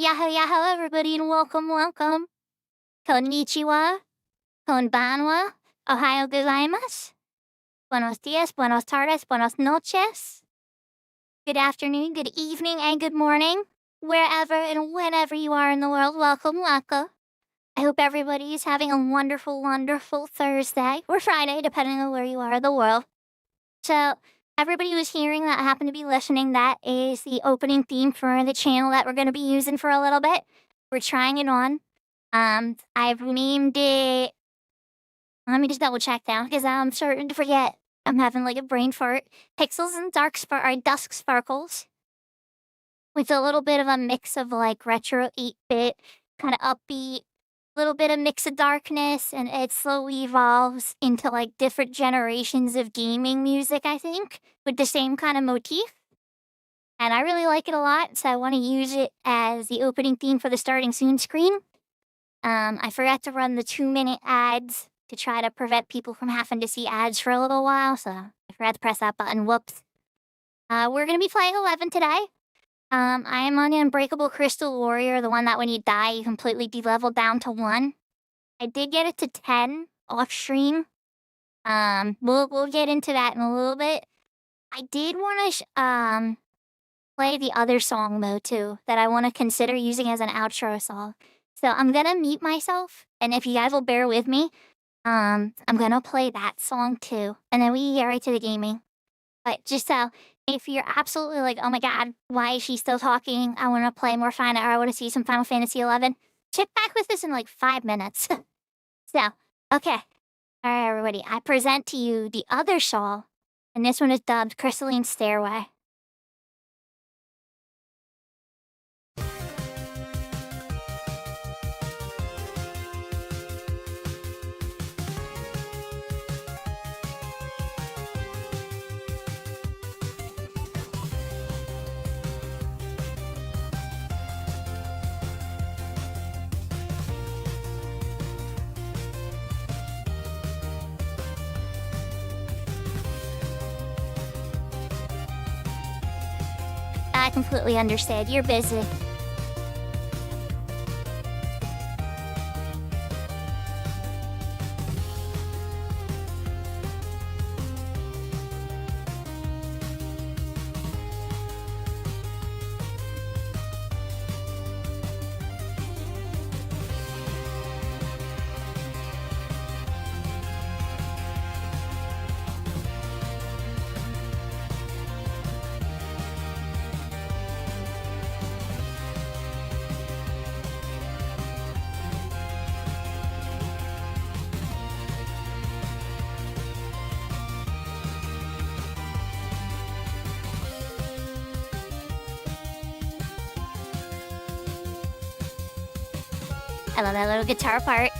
Yahoo yahoo everybody and welcome. Konnichiwa, konbanwa, ohayo gozaimasu. Buenos dias, buenos tardes, buenas noches. Good afternoon, good evening, and good morning. Wherever and whenever you are in the world, welcome. I hope everybody is having a wonderful Thursday or Friday, depending on where you are in the world. So, everybody who's hearing that happen to be listening, that is the opening theme for the channel that we're going to be using for a little bit. We're trying it on. I've named it... Let me just double check now, because I'm starting to forget. I'm having like a brain fart. Pixels and dusk sparkles. With a little bit of a mix of like retro 8-bit, kind of upbeat, little bit of mix of darkness, and it slowly evolves into like different generations of gaming music, I think, with the same kind of motif. And I really like it a lot, so I want to use it as the opening theme for the starting soon screen. I forgot to run the 2-minute ads to try to prevent people from having to see ads for a little while, so I forgot to press that button. Whoops. We're going to be playing 11 today. I am on the Unbreakable Crystal Warrior, the one that when you die, you completely de-level down to 1. I did get it to 10 off stream. We'll get into that in a little bit. I did want to play the other song mode too, that I want to consider using as an outro song. So I'm gonna mute myself, and if you guys will bear with me, I'm gonna play that song too, and then we can get right to the gaming. But just so, if you're absolutely like, oh my god, why is she still talking? I want to play more Final, or I want to see some Final Fantasy 11. Check back with us in like 5 minutes. So, okay. Alright, everybody. I present to you the other shawl, and this one is dubbed Crystalline Stairway. I completely understand. You're busy. I love that little guitar part.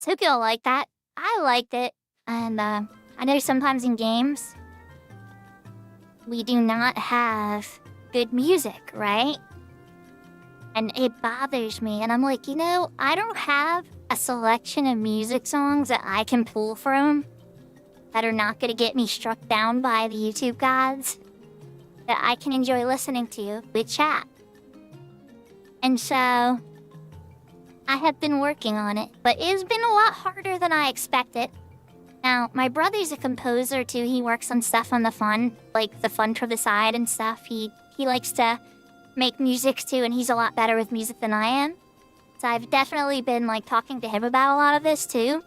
Took you like that. I liked it. And I know sometimes in games, we do not have good music, right? And it bothers me. And I'm like, I don't have a selection of music songs that I can pull from that are not going to get me struck down by the YouTube gods that I can enjoy listening to with chat. And so I have been working on it, but it's been a lot harder than I expected. Now, my brother's a composer too. He works on stuff on the fun, like the fun for the side and stuff. He likes to make music too, and he's a lot better with music than I am. So I've definitely been talking to him about a lot of this too.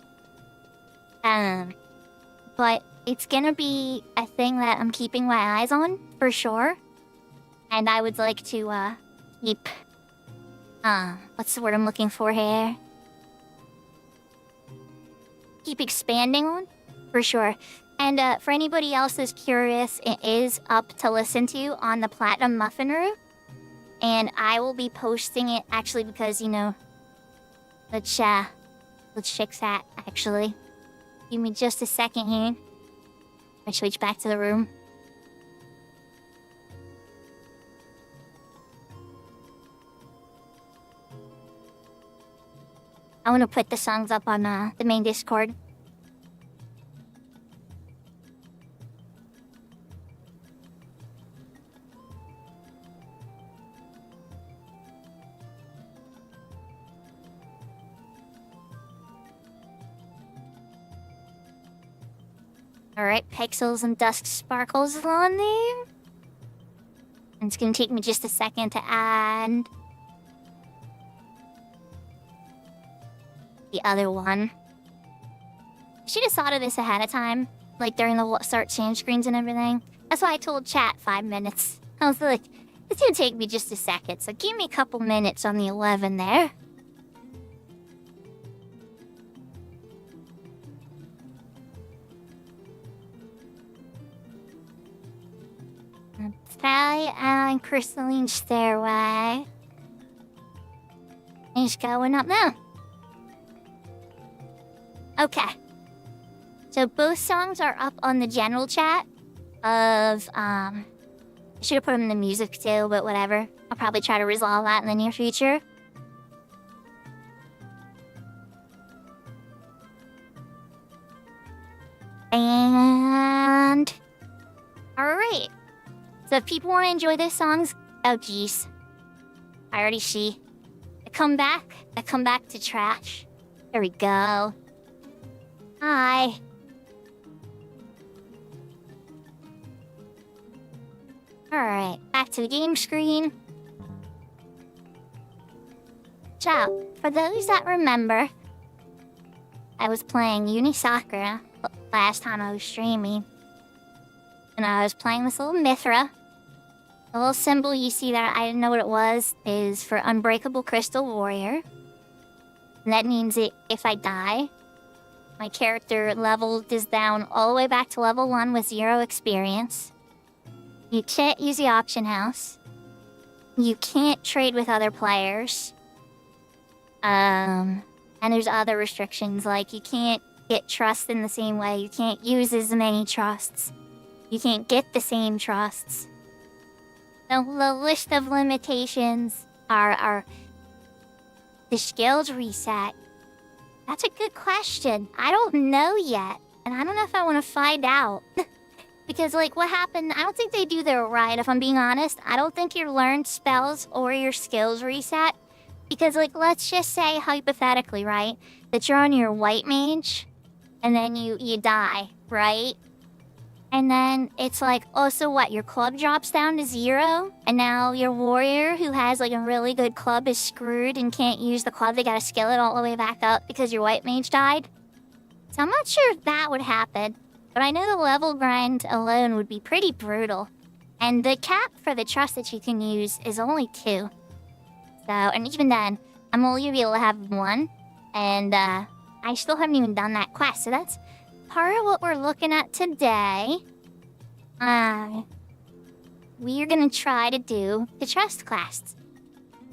But it's gonna be a thing that I'm keeping my eyes on for sure. And I would like to keep what's the word I'm looking for here? Keep expanding on, for sure. And for anybody else who's curious, it is up to listen to on the Platinum Muffin Room. And I will be posting it actually because, let's fix that actually. Give me just a second here. I switch back to the room. I want to put the songs up on the main Discord. Alright, Pixels and Dusk Sparkles is on there. And it's gonna take me just a second to add the other one. I should have thought of this ahead of time, during the start change screens and everything. That's why I told chat 5 minutes. I was like, it's gonna take me just a second, so give me a couple minutes on the 11 there. Sally and Crystalline Stairway. It's going up now. Okay. So both songs are up on the general chat of, I should have put them in the music too, but whatever. I'll probably try to resolve that in the near future. And alright. So if people want to enjoy those songs, oh geez. I already see. I come back to trash. There we go. Hi. Alright, back to the game screen. So, for those that remember, I was playing Sakura last time I was streaming. And I was playing this little Mithra. The little symbol you see there, I didn't know what it was, is for Unbreakable Crystal Warrior. And that means that if I die, my character level is down all the way back to level 1 with 0 experience. You can't use the auction house. You can't trade with other players. And there's other restrictions, like you can't get trust in the same way. You can't use as many trusts. You can't get the same trusts. The list of limitations are the skills reset. That's a good question. I don't know yet. And I don't know if I want to find out. Because, what happened, I don't think they do that right, if I'm being honest. I don't think your learned spells or your skills reset. Because, let's just say, hypothetically, right, that you're on your white mage, and then you die, right? And then it's oh, so what, your club drops down to 0? And now your warrior, who has, a really good club, is screwed and can't use the club. They gotta skill it all the way back up because your white mage died. So I'm not sure if that would happen. But I know the level grind alone would be pretty brutal. And the cap for the trust that you can use is only 2. So, and even then, I'm only able to have 1. And I still haven't even done that quest. So that's part of what we're looking at today. we're gonna try to do the trust quest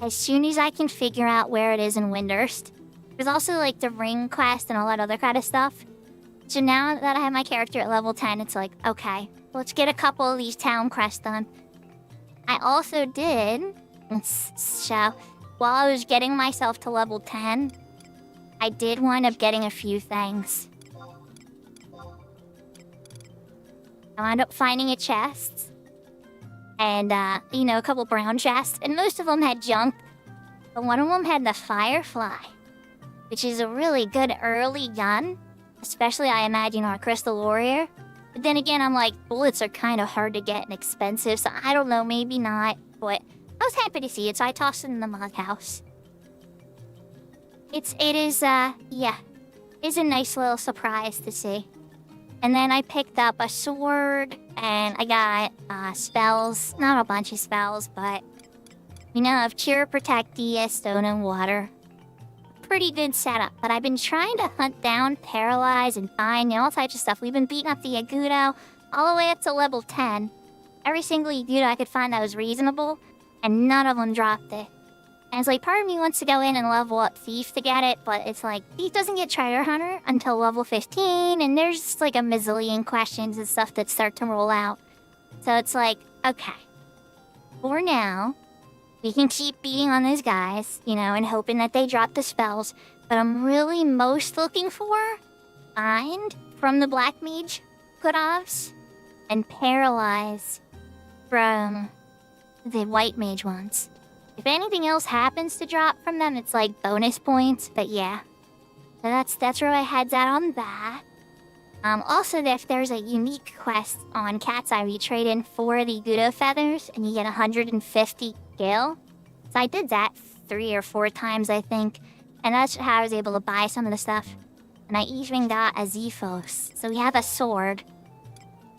as soon as I can figure out where it is in Windurst. There's also like the ring quest and all that other kind of stuff. So now that I have my character at level 10, it's like, okay, let's get a couple of these town quests done. I also did, so while I was getting myself to level 10, I did wind up getting a few things. I wound up finding a chest, and, a couple brown chests, and most of them had junk, but one of them had the Firefly, which is a really good early gun, especially I imagine on a Crystal Warrior. But then again, I'm like, bullets are kind of hard to get and expensive, so I don't know, maybe not, but I was happy to see it, so I tossed it in the mug house. It is a nice little surprise to see. And then I picked up a sword, and I got spells. Not a bunch of spells, but of Cure, Protect, DS, Stone, and Water. Pretty good setup, but I've been trying to hunt down, Paralyze, and find, all types of stuff. We've been beating up the Yagudo all the way up to level 10. Every single Yagudo I could find that was reasonable, and none of them dropped it. And it's like, part of me wants to go in and level up Thief to get it, but it's like, Thief doesn't get Treasure Hunter until level 15, and there's just like a mazillion questions and stuff that start to roll out. So it's like, okay, for now, we can keep beating on those guys, and hoping that they drop the spells, but I'm really most looking for Bind from the Black Mage Kurovs, and Paralyze from the White Mage ones. If anything else happens to drop from them, it's like bonus points, but yeah. So that's where my head's at on that. Also, if there's a unique quest on Cat's Eye, you trade in 4 of the Gudo feathers, and you get 150 gil. So I did that 3 or 4 times, I think, and that's how I was able to buy some of the stuff. And I even got a Zephos, so we have a sword.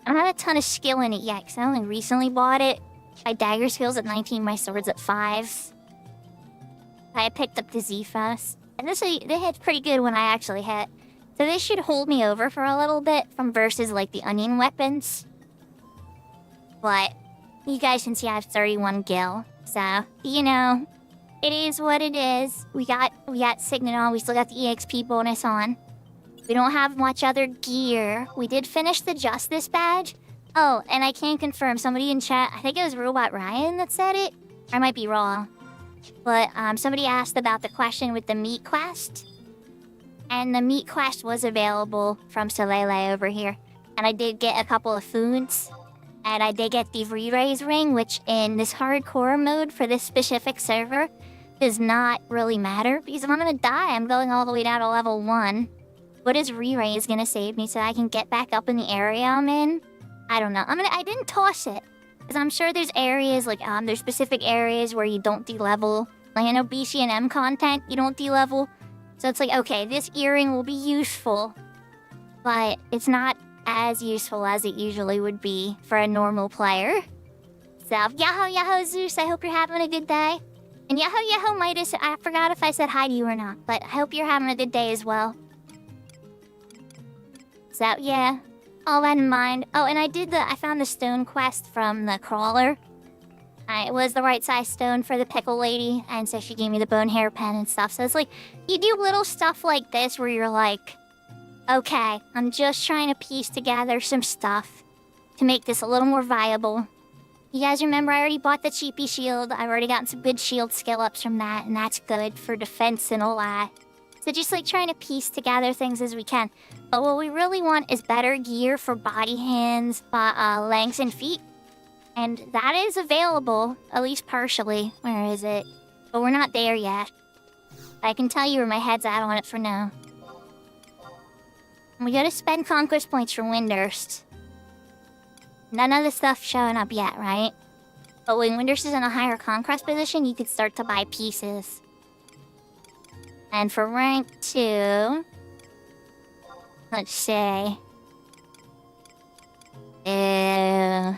I don't have a ton of skill in it yet, because I only recently bought it. My dagger skill's at 19, my sword's at 5. I picked up the Zephos. And they hit pretty good when I actually hit. So this should hold me over for a little bit from versus like the onion weapons. But you guys can see I have 31 gil. So, it is what it is. We got Signet on, we still got the EXP bonus on. We don't have much other gear. We did finish the Justice badge. Oh, and I can confirm, somebody in chat, I think it was Robot Ryan that said it. I might be wrong. But somebody asked about the question with the meat quest. And the meat quest was available from Solele over here. And I did get a couple of foods. And I did get the re-raise ring, which in this hardcore mode for this specific server does not really matter. Because if I'm gonna die, I'm going all the way down to level 1. What is re-raise gonna save me so I can get back up in the area I'm in? I don't know. I didn't toss it. Because I'm sure there's areas, like, there's specific areas where you don't de-level. Like, I know BC&M content, you don't de-level. So it's like, okay, this earring will be useful. But it's not as useful as it usually would be for a normal player. So, Yahoo Zeus, I hope you're having a good day. And Yahoo Midas, I forgot if I said hi to you or not. But I hope you're having a good day as well. So, yeah. All that in mind. Oh, and I found the stone quest from the crawler. It was the right size stone for the pickle lady, and so she gave me the bone hair pen and stuff. So it's like, you do little stuff like this where you're like, okay, I'm just trying to piece together some stuff to make this a little more viable. You guys remember I already bought the cheapy shield. I've already gotten some good shield skill ups from that, and that's good for defense and all that. So just like trying to piece together things as we can. But what we really want is better gear for body, hands, legs, and feet. And that is available, at least partially. Where is it? But we're not there yet. I can tell you where my head's at on it for now. We gotta spend conquest points for Windurst. None of the stuff showing up yet, right? But when Windurst is in a higher conquest position, you could start to buy pieces. And for rank 2... Let's see... Ew...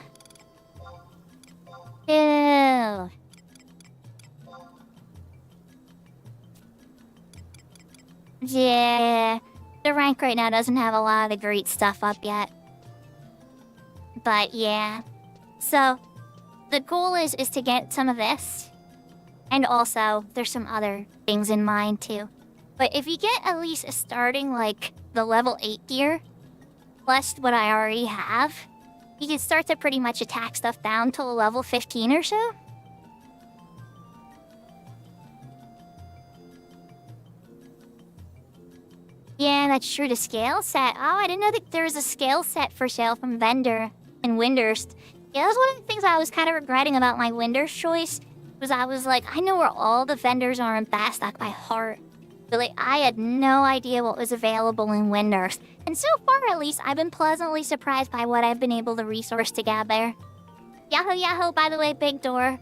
Yeah, the rank right now doesn't have a lot of the great stuff up yet. But yeah, so the goal is to get some of this. And also, there's some other things in mind too. But if you get at least starting like the level 8 gear, plus what I already have, you can start to pretty much attack stuff down to a level 15 or so. Yeah, that's true. The scale set. Oh, I didn't know that there was a scale set for sale from vendor in Windurst. Yeah, that's one of the things I was kind of regretting about my Windurst choice. Was I was like, I know where all the vendors are in Bastok by heart. But like, I had no idea what was available in Windurst. And so far, at least, I've been pleasantly surprised by what I've been able to resource together. Yahoo, yahoo, by the way, big door.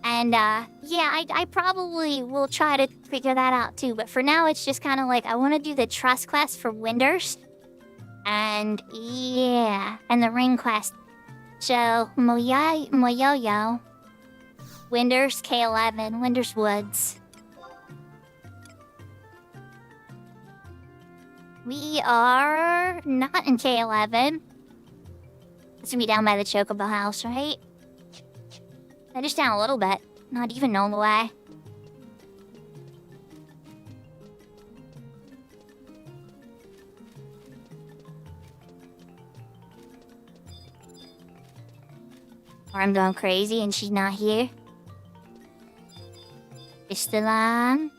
And, yeah, I probably will try to figure that out too. But for now, it's just kind of like, I want to do the trust quest for Windurst. And, yeah, and the ring quest. So, Moyoyo. Windurst K11, Windurst Woods. We are not in K11. It's gonna be down by the Chocobo house, right? Just down a little bit. Not even all the way. Or I'm going crazy and she's not here. Istalan.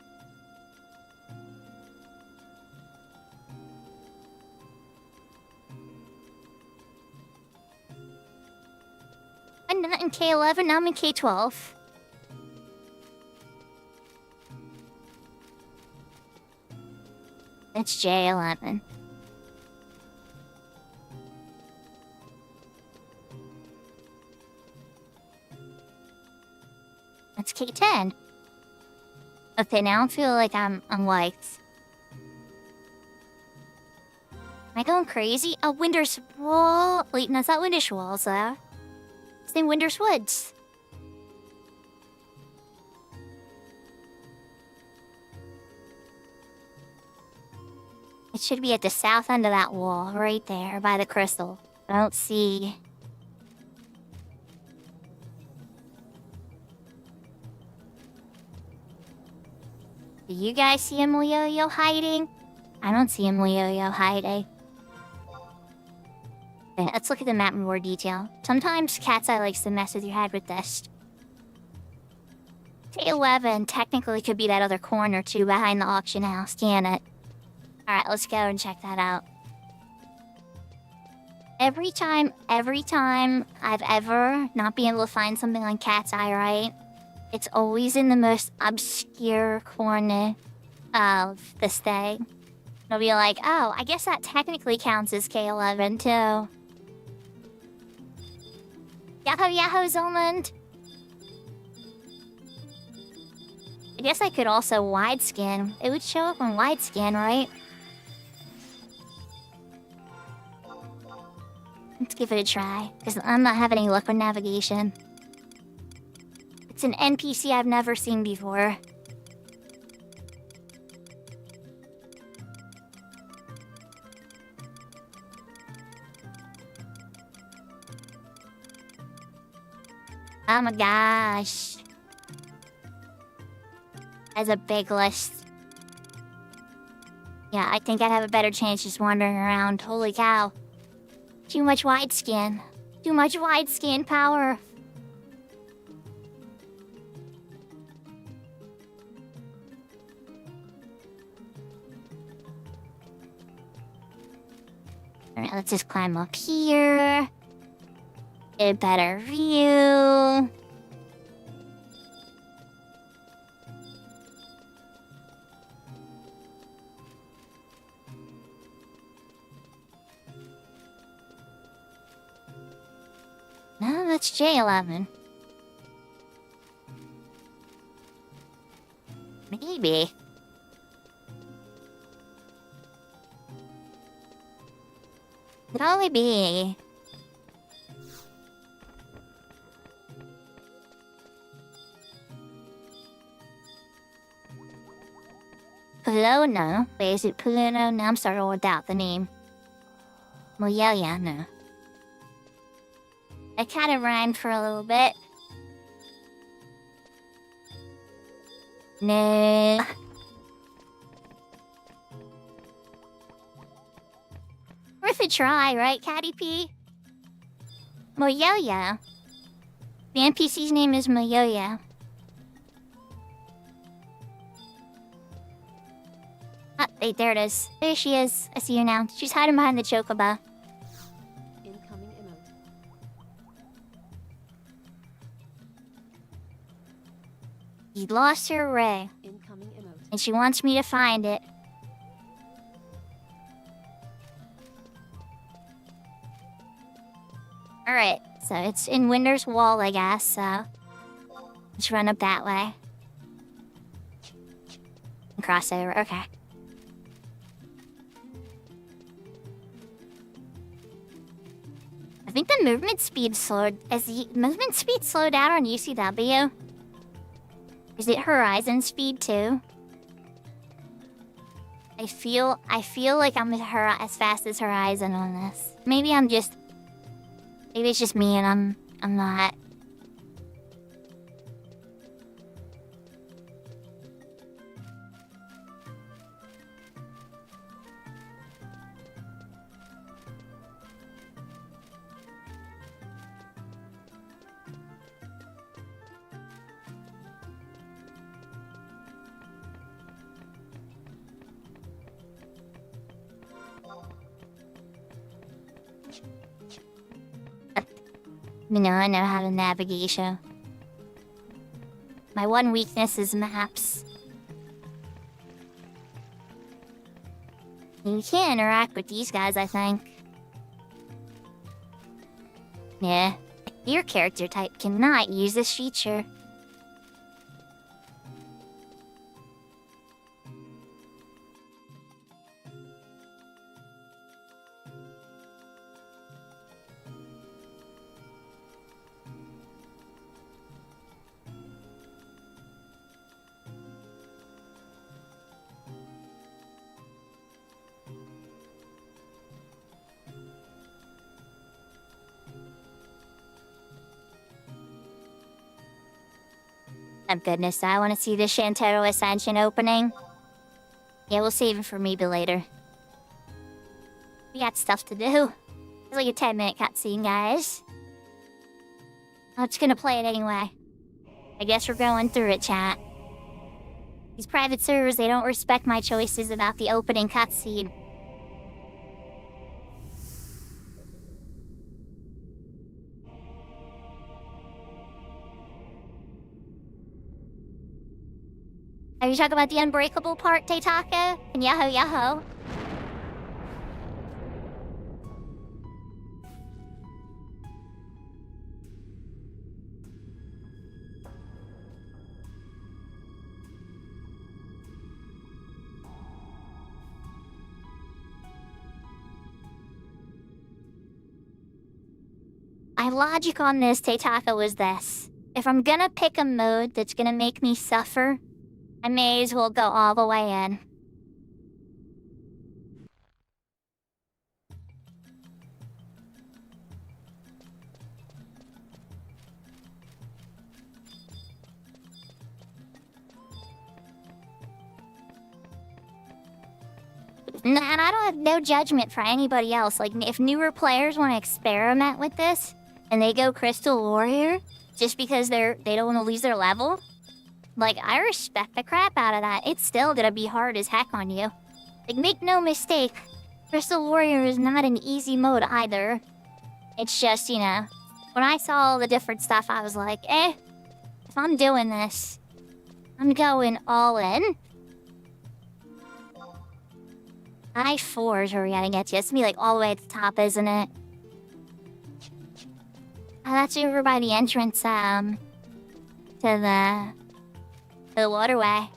I'm not in K11, I'm in K12. It's J11. That's K10. Okay, now I feel like I'm white. Am I going crazy? Oh, Windurst Wall. Wait, no, it's not Windurst Walls, though. It's in Windurst Woods. It should be at the south end of that wall, right there, by the crystal. I don't see... Do you guys see a Moyoyo hiding? I don't see a Moyoyo hiding. Okay, let's look at the map in more detail. Sometimes Cat's Eye likes to mess with your head with this. K11 technically could be that other corner too, behind the auction house, can it? Alright, let's go and check that out. Every time I've ever not been able to find something on Cat's Eye, right? It's always in the most obscure corner of this thing. It'll be like, oh, I guess that technically counts as K11 too. Yahoo yahoo, Zolmund! I guess I could also widescan. It would show up on widescan, right? Let's give it a try, because I'm not having any luck with navigation. It's an NPC I've never seen before. Oh my gosh. That's a big list. Yeah, I think I'd have a better chance just wandering around. Holy cow. Too much widescan. Too much widescan power. Alright, let's just climb up here. Get a better view. No, that's J11. Maybe. Could only be. Polono? Wait, is it Polono? No, I'm starting to doubt the name. Well, yeah, no. It kind of rhymed for a little bit. No. Worth a try, right, Catty P? Moyoyo. The NPC's name is Moyoyo. Ah, wait, there it is. There she is. I see her now. She's hiding behind the chocobo. Incoming emote. You lost her ray, Incoming emote. and she wants me to find it. Alright, so it's in Winter's Wall, I guess, so... Let's run up that way. And cross over, okay. I think the movement speed slowed... Is the movement speed slowed down on UCW? Is it Horizon speed too? I feel like I'm as fast as Horizon on this. Maybe it's just me and I'm not. I know how to navigate, so. My one weakness is maps. You can't interact with these guys, I think. Yeah. Your character type cannot use this feature. Oh goodness, I want to see the Shantaro Ascension opening. Yeah, we'll save it for maybe later. We got stuff to do. It's like a 10-minute cutscene, guys. I'm just gonna play it anyway. I guess we're going through it, chat. These private servers, they don't respect my choices about the opening cutscene. Are you talking about the unbreakable part, Teitaka? And Yahoo Yahoo? My logic on this, Teitaka, was this. If I'm gonna pick a mode that's gonna make me suffer, I may as well go all the way in. And I don't have no judgment for anybody else. Like, if newer players want to experiment with this, and they go Crystal Warrior, just because they don't want to lose their level, like, I respect the crap out of that. It's still gonna be hard as heck on you. Like, make no mistake, Crystal Warrior is not an easy mode either. It's just, you know, when I saw all the different stuff, I was like, if I'm doing this, I'm going all in. I-4 is where we gotta get to. It's gonna be like all the way at the top, isn't it? Oh, that's over by the entrance, to the waterway.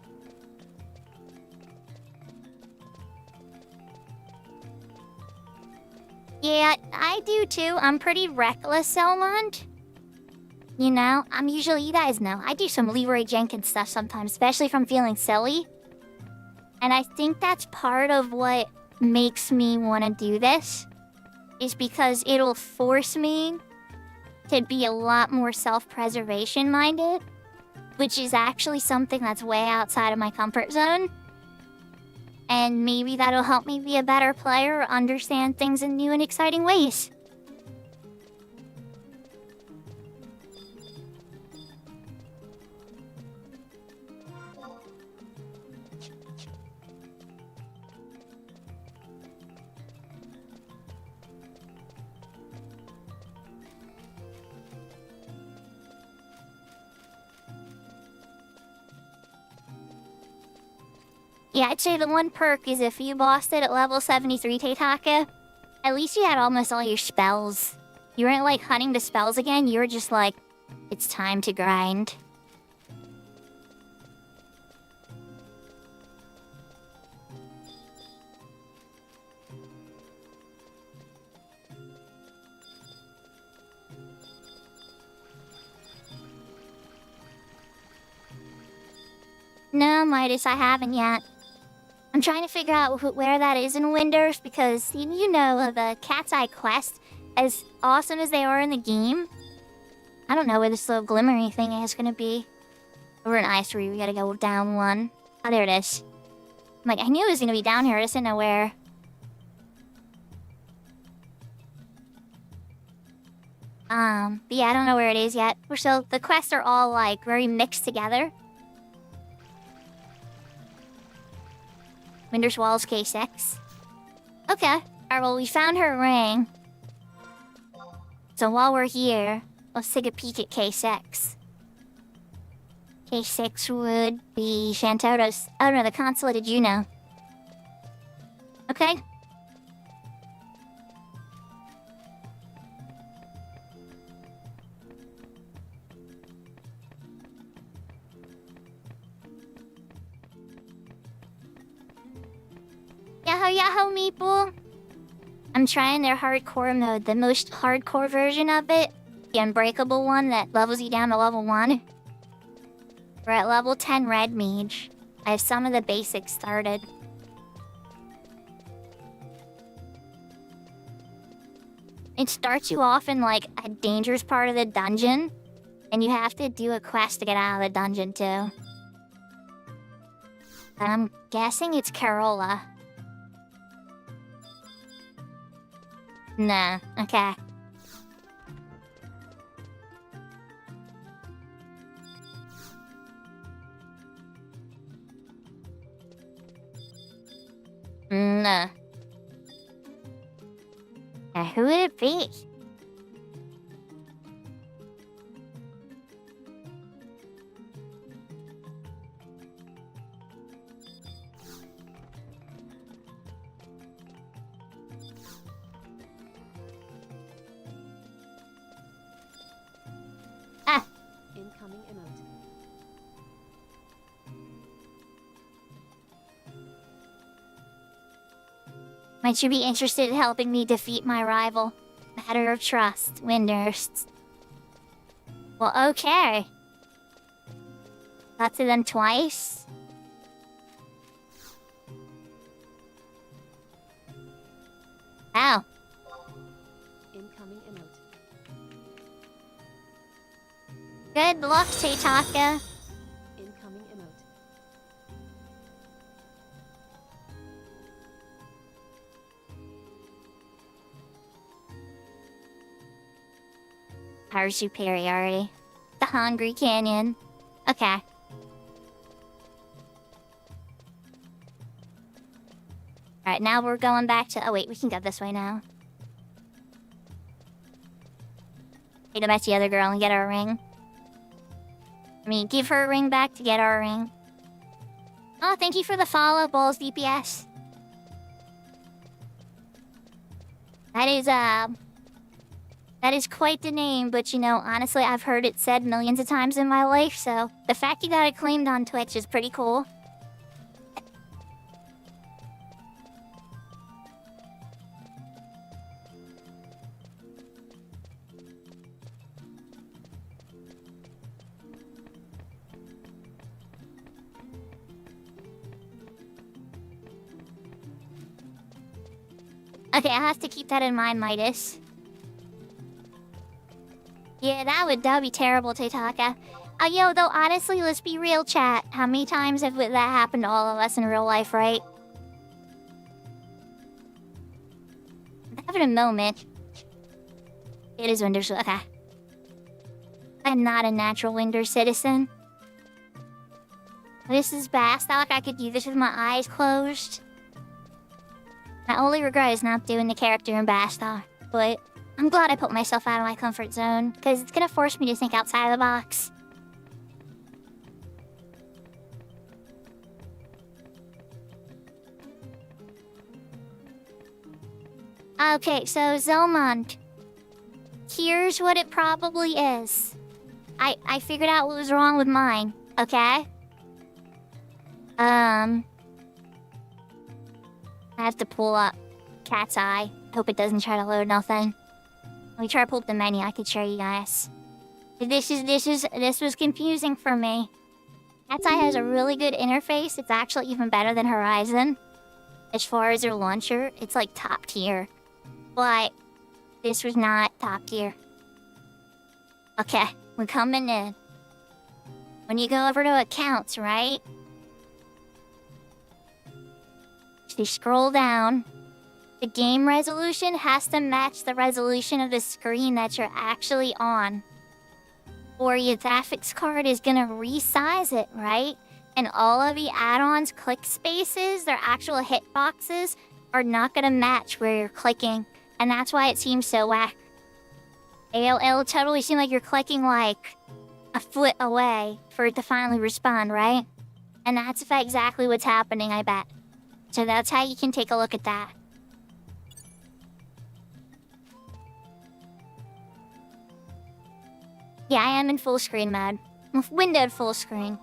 Yeah, I do too. I'm pretty reckless, Elmond. You know, you guys know, I do some Leroy Jenkins stuff sometimes, especially if I'm feeling silly. And I think that's part of what makes me want to do this, is because it'll force me to be a lot more self-preservation minded. which is actually something that's way outside of my comfort zone. And maybe that'll help me be a better player or understand things in new and exciting ways. Yeah, I'd say the one perk is if you bossed it at level 73, Teitaka, at least you had almost all your spells. You weren't like hunting the spells again, you were just like, it's time to grind. No, Midas, I haven't yet. I'm trying to figure out where that is in Winders because, you know, the Cat's Eye quest, as awesome as they are in the game, I don't know where this little glimmery thing is gonna be. We're in I3, we gotta go down one. Oh, there it is. I'm like, I knew it was gonna be down here, I just didn't know where. But yeah, I don't know where it is yet. So the quests are all, like, very mixed together. Winter's Walls K6. Okay. Alright, well, we found her ring. So while we're here, let's take a peek at K6. K6 would be Shantoto's... Oh no, the consulate of Juno. Okay. Yahoo Meeple! I'm trying their hardcore mode, the most hardcore version of it. The unbreakable one that levels you down to level 1. We're at level 10 Red Mage. I have some of the basics started. It starts you off in like a dangerous part of the dungeon. And you have to do a quest to get out of the dungeon too. And I'm guessing it's Carola. Nah, okay. Nah. Who would it be? Incoming emote. Might you be interested in helping me defeat my rival? Matter of trust, Windhurst. Well, okay. Got to them twice? Ow. Incoming emote. Good luck, Teitaka. Incoming emote. Power superiority. The Hungry Canyon. Okay. Alright, now we're going back to... Oh wait, we can go this way now. Hey, go back to the other girl and get her a ring. I mean, give her a ring back to get our ring. Oh, thank you for the follow, Balls DPS. That is quite the name, but you know, honestly, I've heard it said millions of times in my life, so the fact you got it claimed on Twitch is pretty cool. Okay, I'll have to keep that in mind, Midas. Yeah, that would be terrible, Teitaka. Yo, though, honestly, let's be real, chat. How many times have that happened to all of us in real life, right? I'm having a moment. It is Windows. Okay. I'm not a natural Windows citizen. This is best. I could do this with my eyes closed. My only regret is not doing the character in Basta, but I'm glad I put myself out of my comfort zone, because it's gonna force me to think outside the box. Okay, so Zelmond. Here's what it probably is. I figured out what was wrong with mine, okay? I have to pull up Cat's Eye. Hope it doesn't try to load nothing. Let me try to pull up the menu. I could show you guys. This was confusing for me. Cat's Eye has a really good interface. It's actually even better than Horizon. As far as their launcher, it's like top tier. But this was not top tier. Okay, we're coming in. When you go over to accounts, right? You scroll down. The game resolution has to match the resolution of the screen that you're actually on. Or your graphics card is gonna resize it, right? And all of the add-ons click spaces, their actual hitboxes, are not gonna match where you're clicking. And that's why it seems so whack. It'll totally seem like you're clicking like a foot away for it to finally respond, right? And that's exactly what's happening, I bet. So that's how you can take a look at that. Yeah, I am in full screen mode. Windowed full screen.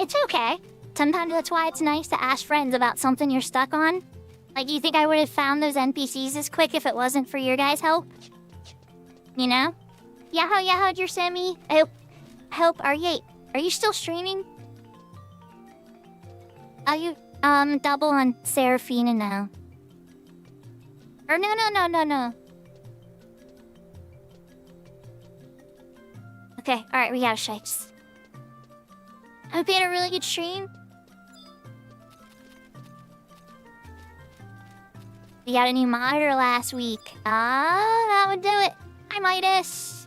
It's okay. Sometimes that's why it's nice to ask friends about something you're stuck on. Like, you think I would have found those NPCs as quick if it wasn't for your guys' help? You know? Yahoo, dear Sammy. I hope, are you still streaming? Are you, double on Seraphina now? Or no. Okay, alright, we gotta shites. I've been a really good stream. We got a new monitor last week. That would do it. Hi, Midas.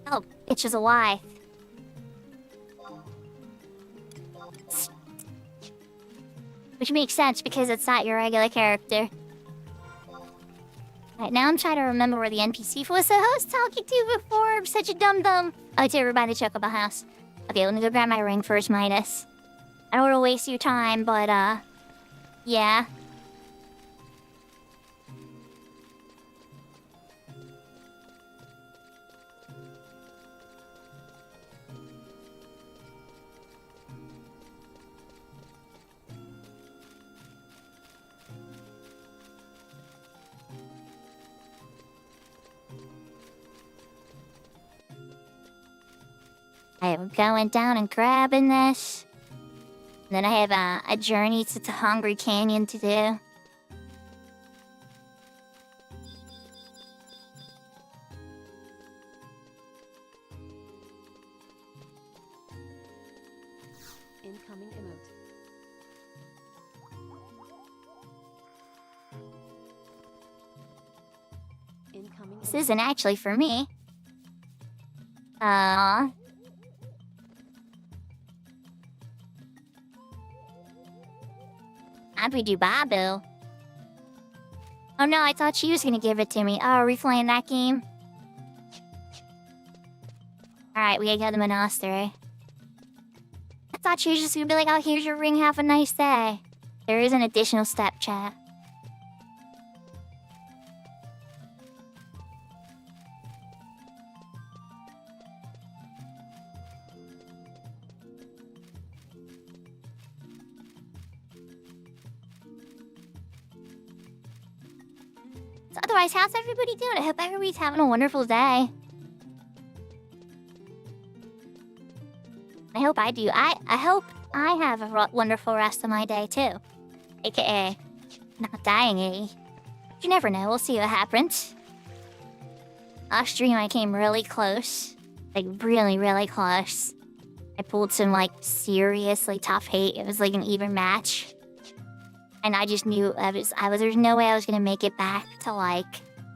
Oh, bitch is a lie. Which makes sense because it's not your regular character. Right, now I'm trying to remember where the NPC was I was talking to before. I'm such a dum-dum. Oh, it's everybody at Chocobo House. Okay, let me go grab my ring first, Midas. I don't want to waste your time, but, yeah. I'm going down and grabbing this. And then I have a journey to the Hungry Canyon to do. Incoming emote. Incoming This emote. isn't actually for me. How'd we do Babu? Oh no, I thought she was gonna give it to me. Oh, are we playing that game? Alright, we gotta go to the monastery. I thought she was just gonna be like, oh, here's your ring, have a nice day. There is an additional step, chat. Otherwise, how's everybody doing? I hope everybody's having a wonderful day. I hope I do. I hope I have a wonderful rest of my day, too. AKA, not dying, eh? You never know. We'll see what happens. Last stream, I came really close. Like, really, really close. I pulled some, like, seriously tough hate. It was, like, an even match. And I just knew there's no way I was gonna make it back to, like,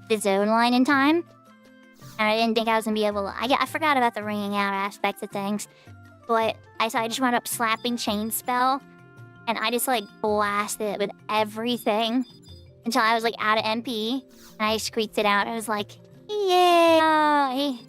the zone line in time. And I didn't think I was gonna be able to... I forgot about the ringing out aspect of things. But I just wound up slapping Chain Spell. And I just, like, blasted it with everything. Until I was, like, out of MP. And I squeaked it out. I was like, yay!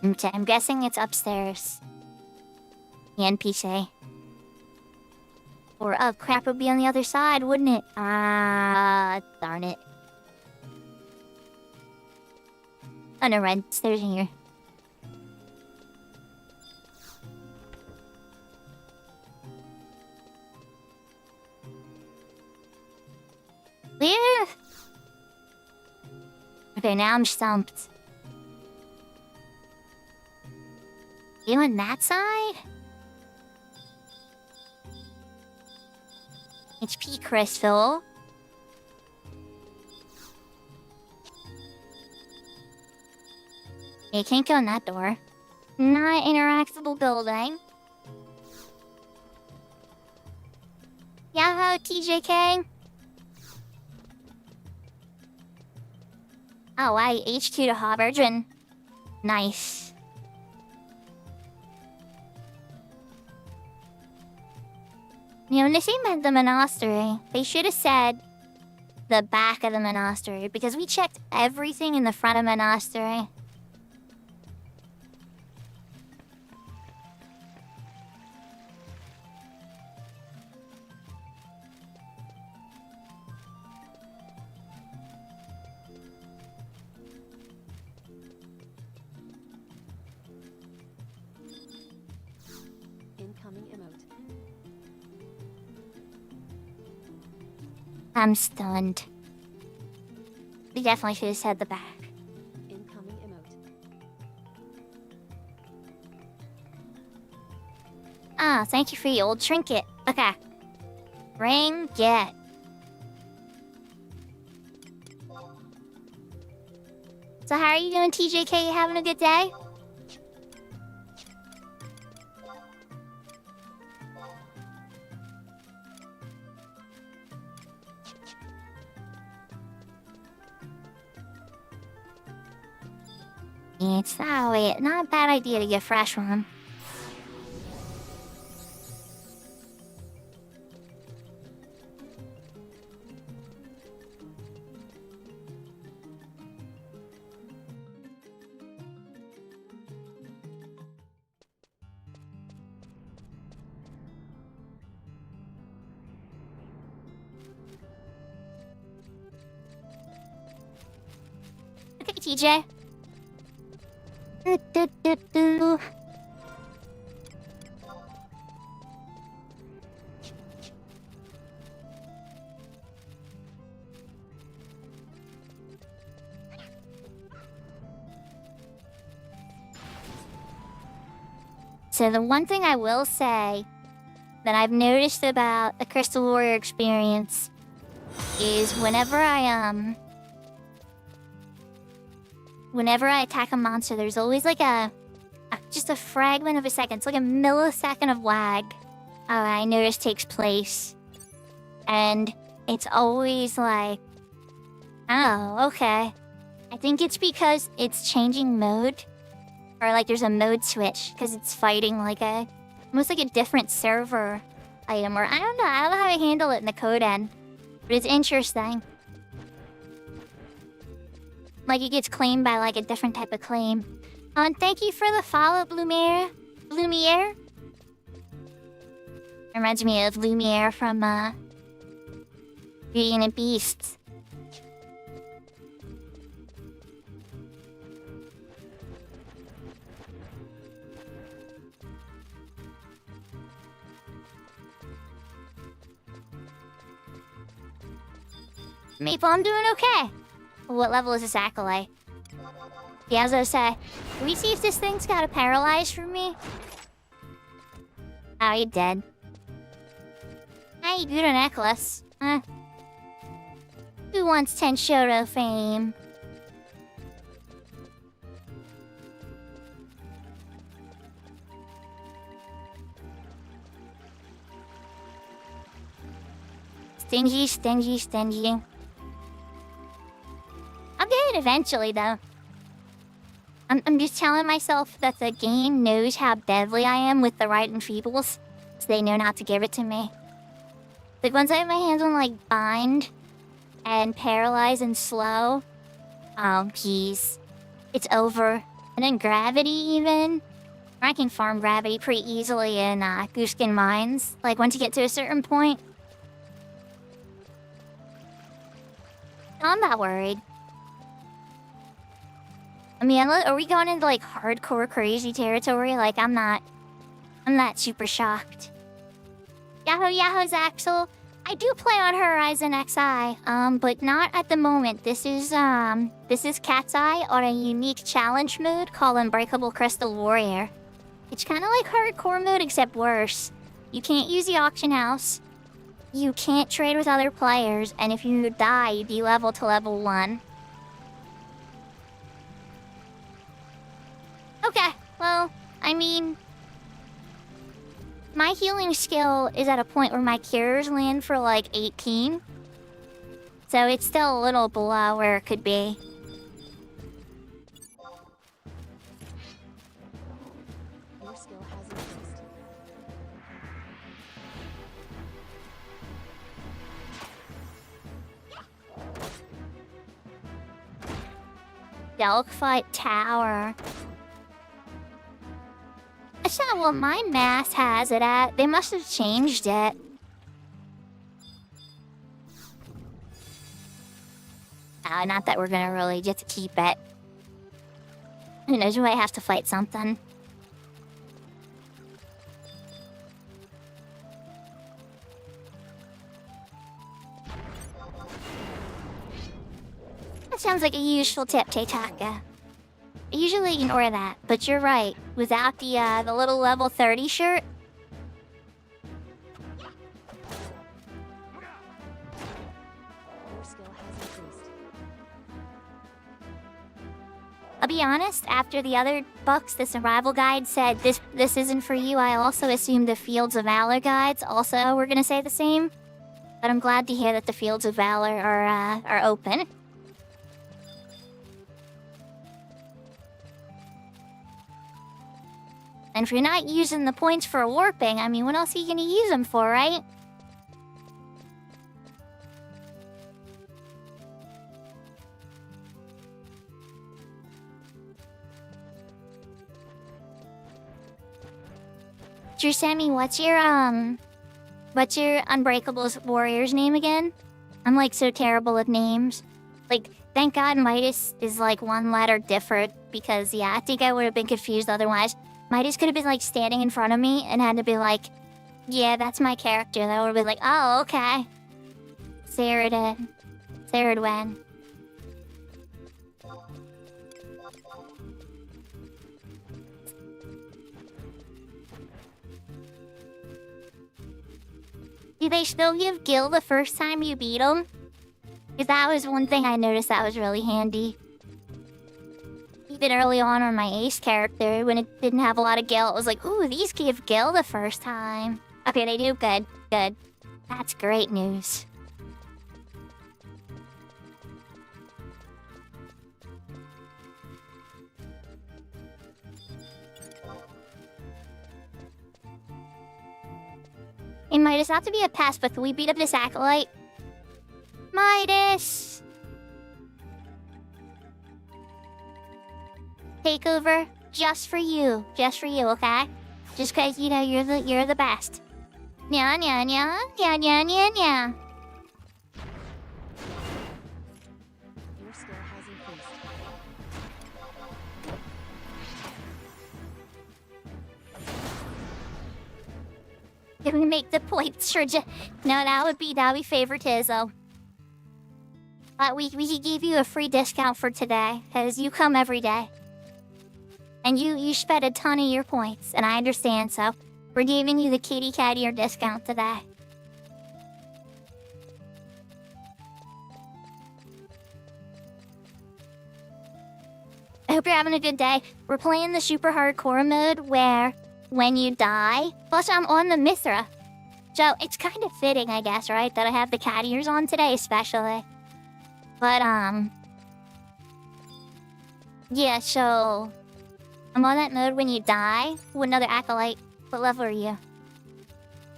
Okay, I'm guessing it's upstairs. The NPC. Or, oh crap, it would be on the other side, wouldn't it? Darn it. Oh no, Red, stairs in here. Clear? Okay, now I'm stumped. You on that side? HP crystal. You can't go in that door. Not interactable building. Yahoo, TJK. Oh, wow, HQ to Hobbergen. Nice. You know, this ain't the monastery. They should have said the back of the monastery, because we checked everything in the front of the monastery. Incoming emote. I'm stunned. We definitely should have said the back. Incoming emote. Ah, thank you for your old trinket. Okay. Ring get. So how are you doing, TJK? You having a good day? It's not a bad idea to get fresh one. Okay, TJ. Do. So the one thing I will say that I've noticed about the Crystal Warrior experience is whenever I attack a monster, there's always like just a fragment of a second. It's like a millisecond of lag. I noticed takes place. And it's always like, oh, okay. I think it's because it's changing mode. Or like there's a mode switch because it's fighting like almost like a different server item. Or I don't know how to handle it in the code end. But it's interesting. Like it gets claimed by like a different type of claim. And thank you for the follow, Lumiere. Lumiere? Reminds me of Lumiere from Being a beast. Maple, I'm doing okay. What level is this acolyte? Yeah, as I say, can we see if this thing's got a paralyze for me? Oh, you're dead. Hey, good necklace. Who wants 10 Shoto fame? Stingy, stingy, stingy. I'll get it eventually, though. I'm just telling myself that the game knows how deadly I am with the right enfeebles, so they know not to give it to me. Like, once I have my hands on, like, bind and paralyze and slow, oh, jeez. It's over. And then gravity, even. I can farm gravity pretty easily in Gooskin Mines, like, once you get to a certain point. I'm not worried. I mean, are we going into, like, hardcore crazy territory? Like, I'm not super shocked. Yahoo, Yahoo's Axel. I do play on Horizon XI, but not at the moment. This is Cat's Eye on a unique challenge mode called Unbreakable Crystal Warrior. It's kind of like hardcore mode, except worse. You can't use the auction house. You can't trade with other players, and if you die, you de-level to level 1. Okay, well, I mean... my healing skill is at a point where my cures land for like 18. So it's still a little below where it could be. Your skill has increased. Delphi Tower. That's not what my math has it at. They must have changed it. Not that we're gonna really get to keep it. Who knows, we might have to fight something. That sounds like a useful tip, Teitaka. I usually ignore that, but you're right. Without the little level 30 shirt... Your skill has increased. I'll be honest, after the other books, the survival guide said this isn't for you, I also assumed the Fields of Valor guides also were gonna say the same. But I'm glad to hear that the Fields of Valor are open. And if you're not using the points for warping, I mean, what else are you gonna use them for, right? Sammy, what's your Unbreakables warrior's name again? I'm like so terrible with names. Like, thank God Midas is like one letter different, because yeah, I think I would have been confused otherwise. Midas could have been like standing in front of me and had to be like, yeah, that's my character. That would have been like, oh, okay. Saradin. Saradwen. Do they still give Gil the first time you beat him? Because that was one thing I noticed that was really handy. Even early on my Ace character, when it didn't have a lot of Gil, it was like, ooh, these give Gil the first time. Okay, they do. Good, good. That's great news. Hey, Midas, not to be a pest, but can we beat up this acolyte? Midas! Takeover, just for you, okay? Just 'cause you know you're the best. Nya nya nya nya nya nya nya. Did we make the point? Sure. No, that would be favoritism. But we could give you a free discount for today, because you come every day. And you spent a ton of your points, and I understand, so we're giving you the kitty cat ear discount today. I hope you're having a good day. We're playing the super hardcore mode where when you die, plus I'm on the Mithra. So it's kind of fitting, I guess, right? That I have the cat ears on today, especially. But, yeah, so I'm on that mode when you die. Ooh, another acolyte. What level are you?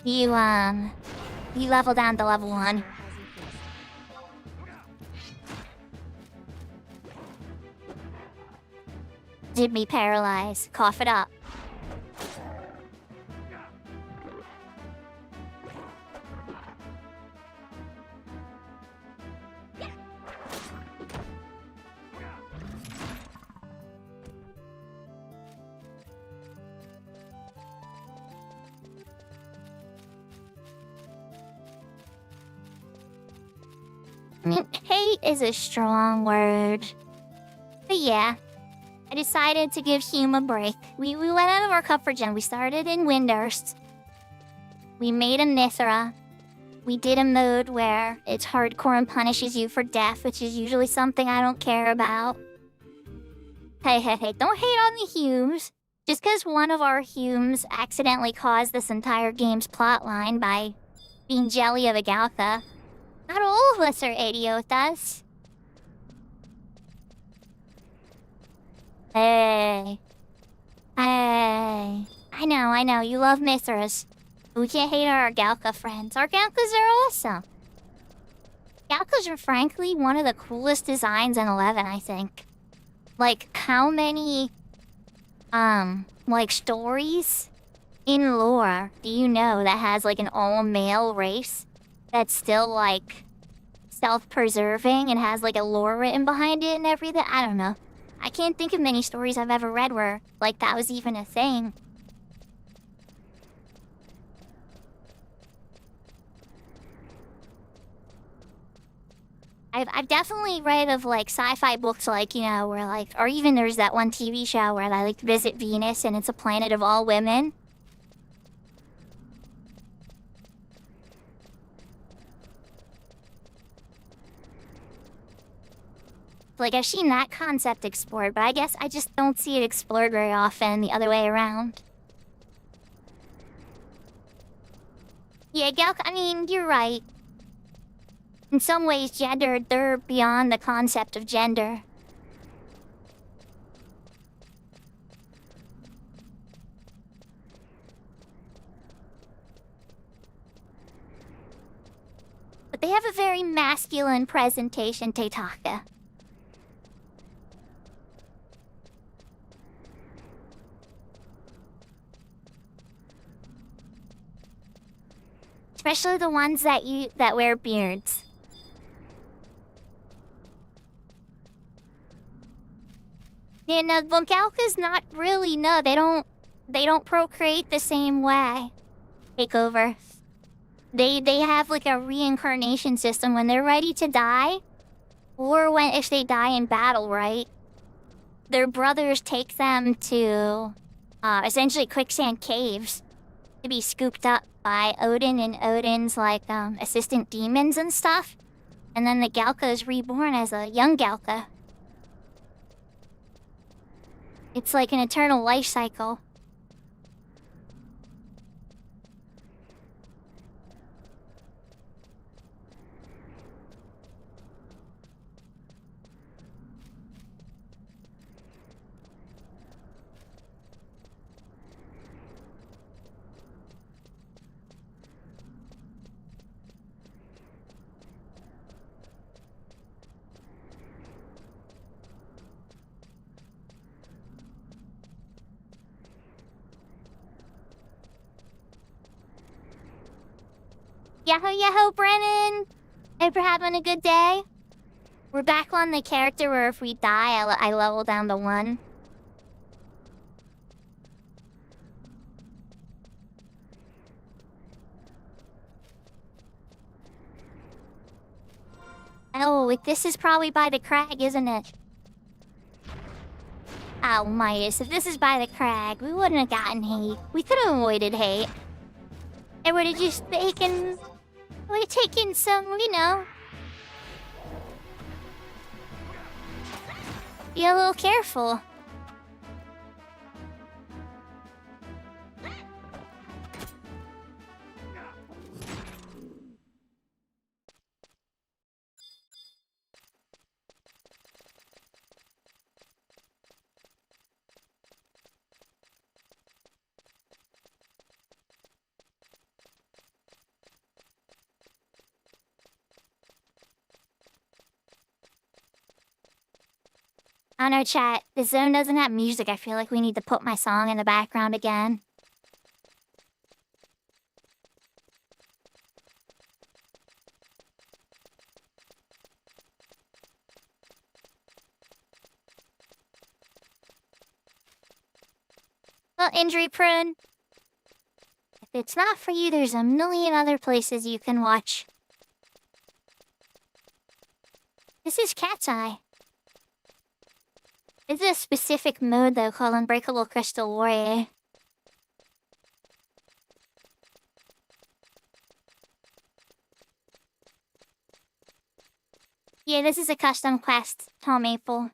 You level down to level 1. Did me paralyze. Cough it up. Hate is a strong word. But yeah, I decided to give Hume a break. We went out of our comfort zone. We started in Windurst. We made a Mithra. We did a mode where it's hardcore and punishes you for death, which is usually something I don't care about. Hey, don't hate on the Humes. Just because one of our Humes accidentally caused this entire game's plotline by being jelly of a Galka, not all of us are idiotas. Hey. I know, you love Mithras. We can't hate our Galka friends. Our Galkas are awesome. Galkas are frankly one of the coolest designs in 11, I think. Like, how many, stories in lore do you know that has, like, an all-male race that's still, like, self-preserving and has, like, a lore written behind it and everything? I don't know. I can't think of many stories I've ever read where, like, that was even a thing. I've definitely read of, like, sci-fi books, like, you know, where, like, or even there's that one TV show where they, like, visit Venus and it's a planet of all women. Like, I've seen that concept explored, but I guess I just don't see it explored very often the other way around. Yeah, Galka, I mean, you're right. In some ways, they're beyond the concept of gender. But they have a very masculine presentation, Teitaka. Especially the ones that wear beards. Yeah, no, Galka's not really, no, they don't procreate the same way. Take over. They have like a reincarnation system when they're ready to die, or if they die in battle, right? Their brothers take them to essentially quicksand caves to be scooped up by Odin and Odin's like assistant demons and stuff. And then the Galka is reborn as a young Galka. It's like an eternal life cycle. Yahoo, Brennan! Hope you're having a good day. We're back on the character where if we die, I level down to 1. Oh, this is probably by the crag, isn't it? Oh, Midas, if this is by the crag, we wouldn't have gotten hate. We could have avoided hate. It would have just taken... would have taken some, you know... Be a little careful. Oh no, chat. The zone doesn't have music. I feel like we need to put my song in the background again. Well, injury prone. If it's not for you, there's a million other places you can watch. This is Cat's Eye. It's a specific mode though called Unbreakable Crystal Warrior. Yeah, this is a custom quest, Tom Maple.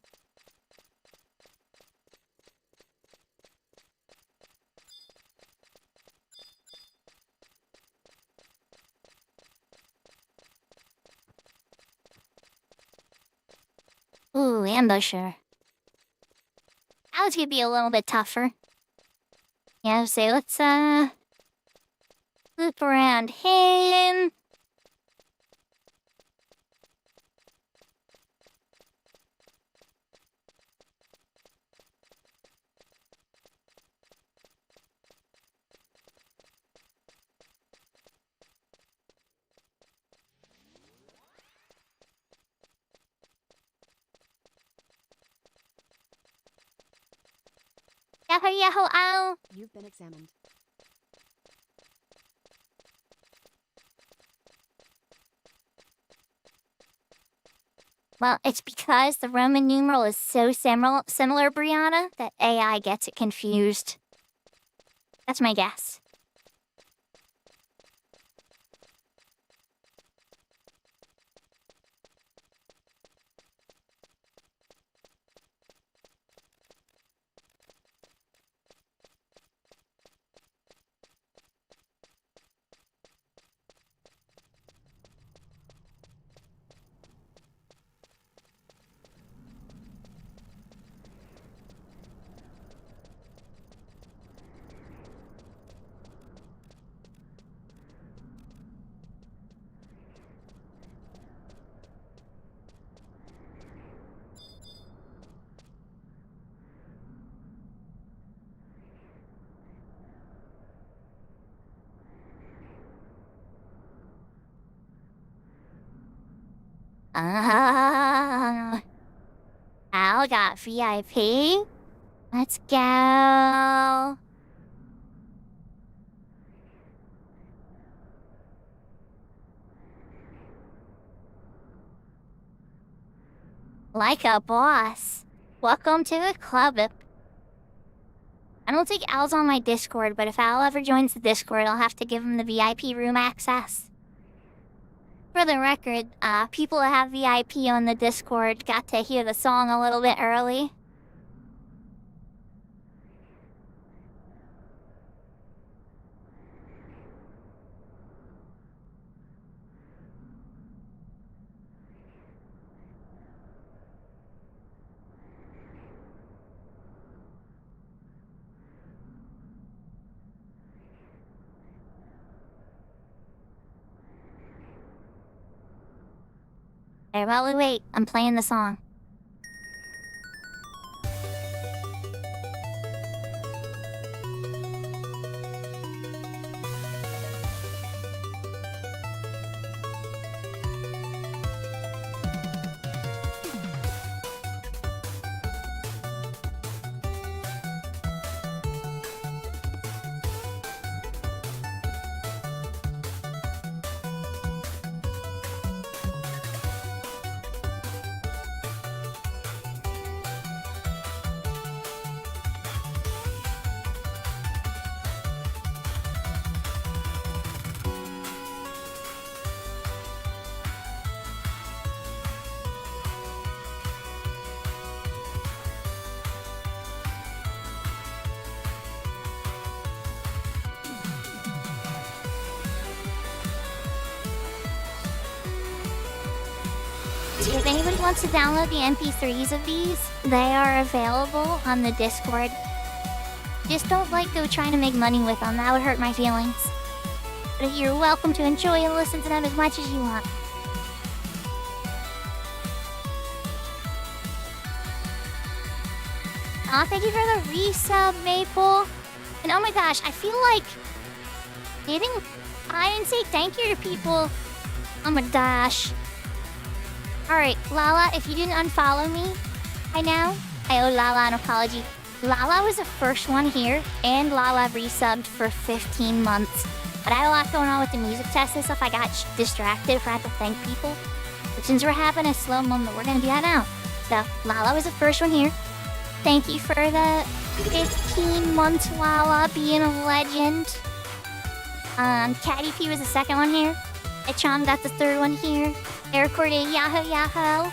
Ooh, ambusher. That was gonna be a little bit tougher. Yeah, so let's loop around him. Yahoo yahoo ow! You've been examined. Well, it's because the Roman numeral is so similar, Brianna, that AI gets it confused. That's my guess. Al got VIP. Let's go. Like a boss. Welcome to the club. I don't think Al's on my Discord, but if Al ever joins the Discord, I'll have to give him the VIP room access. For the record, people that have VIP on the Discord got to hear the song a little bit early. Hey, while we wait, I'm playing the song. anybody wants to download the MP3s of these, they are available on the Discord. Just don't go trying to make money with them. That would hurt my feelings. But you're welcome to enjoy and listen to them as much as you want. Aw, thank you for the resub, Maple. And oh my gosh, I feel like I didn't say thank you to people. Oh my gosh. Alright, Lala, if you didn't unfollow me, I owe Lala an apology. Lala was the first one here, and Lala resubbed for 15 months. But I had a lot going on with the music test and stuff. I got distracted, forgot to thank people. But since we're having a slow moment, we're gonna do that now. So, Lala was the first one here. Thank you for the 15 months, Lala, being a legend. Caddy P was the second one here. Echon got the third one here. Air Corday, Yahoo Yahoo.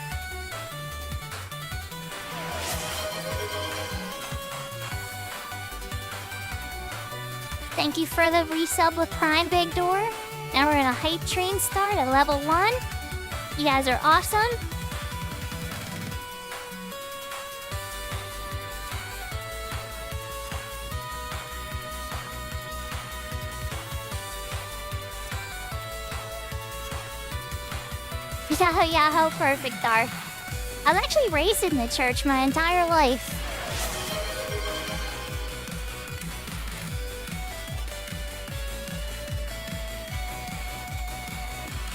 Thank you for the resub with Prime Big Door. Now we're in a hype train start at level 1. You guys are awesome. Yahoo Yahoo, perfect, Dark. I was actually raised in the church my entire life.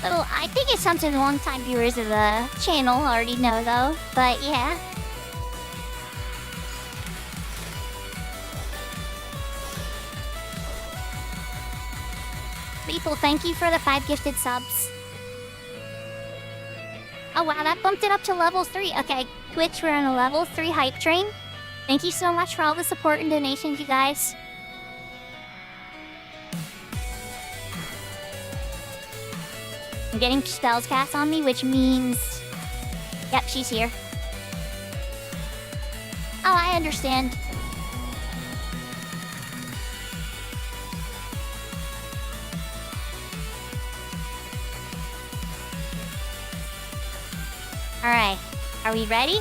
Well, I think it's something long-time viewers of the channel already know, though. But yeah. People, thank you for the 5 gifted subs. Oh wow, that bumped it up to level 3. Okay, Twitch, we're on a level 3 hype train. Thank you so much for all the support and donations, you guys. I'm getting spells cast on me, which means... Yep, she's here. Oh, I understand. Alright, are we ready?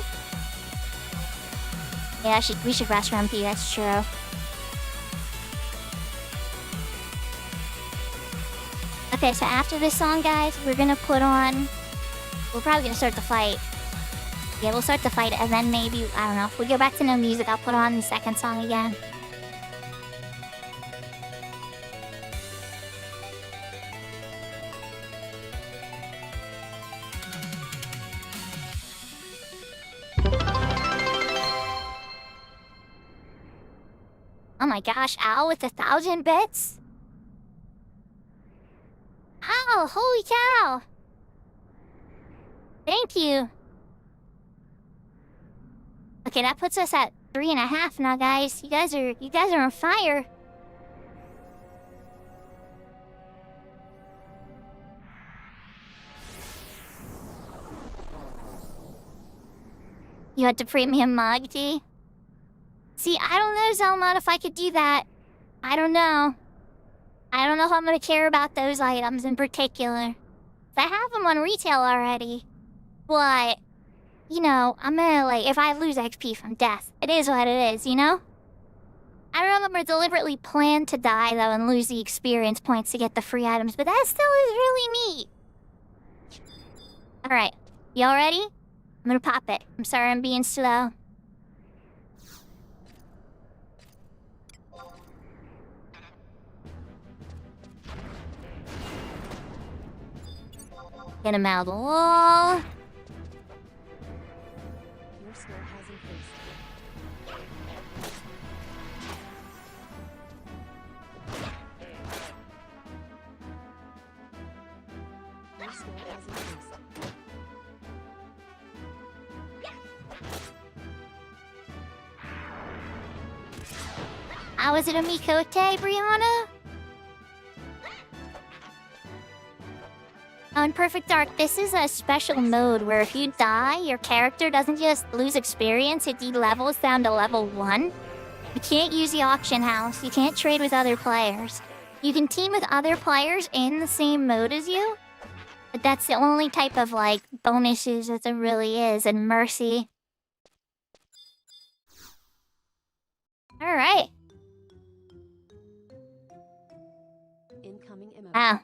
Yeah, we should rest for MP, that's true. Okay, so after this song, guys, we're gonna put on... We're probably gonna start the fight. Yeah, we'll start the fight, and then maybe, I don't know, if we go back to no music, I'll put on the second song again. Oh my gosh, Ow with 1,000 bits? Ow, holy cow! Thank you. Okay, that puts us at 3.5 now, guys. You guys are on fire. You had to premium mug, D? See, I don't know, Zelmon, if I could do that. I don't know. I don't know if I'm gonna care about those items in particular. I have them on retail already. But, you know, I'm gonna, if I lose XP from death, it is what it is, you know? I don't know if I'm gonna deliberately plan to die, though, and lose the experience points to get the free items, but that still is really neat. Alright, y'all ready? I'm gonna pop it. I'm sorry I'm being slow. Get him out of the wall. Your skill has increased. Your skill has increased. How was it a Mikote, Brianna? Oh, in Perfect Dark, this is a special mode where if you die, your character doesn't just lose experience, it de-levels down to level 1. You can't use the auction house, you can't trade with other players. You can team with other players in the same mode as you, But that's the only type of, like, bonuses that there really is in Mercy. Alright. Incoming emote. Wow.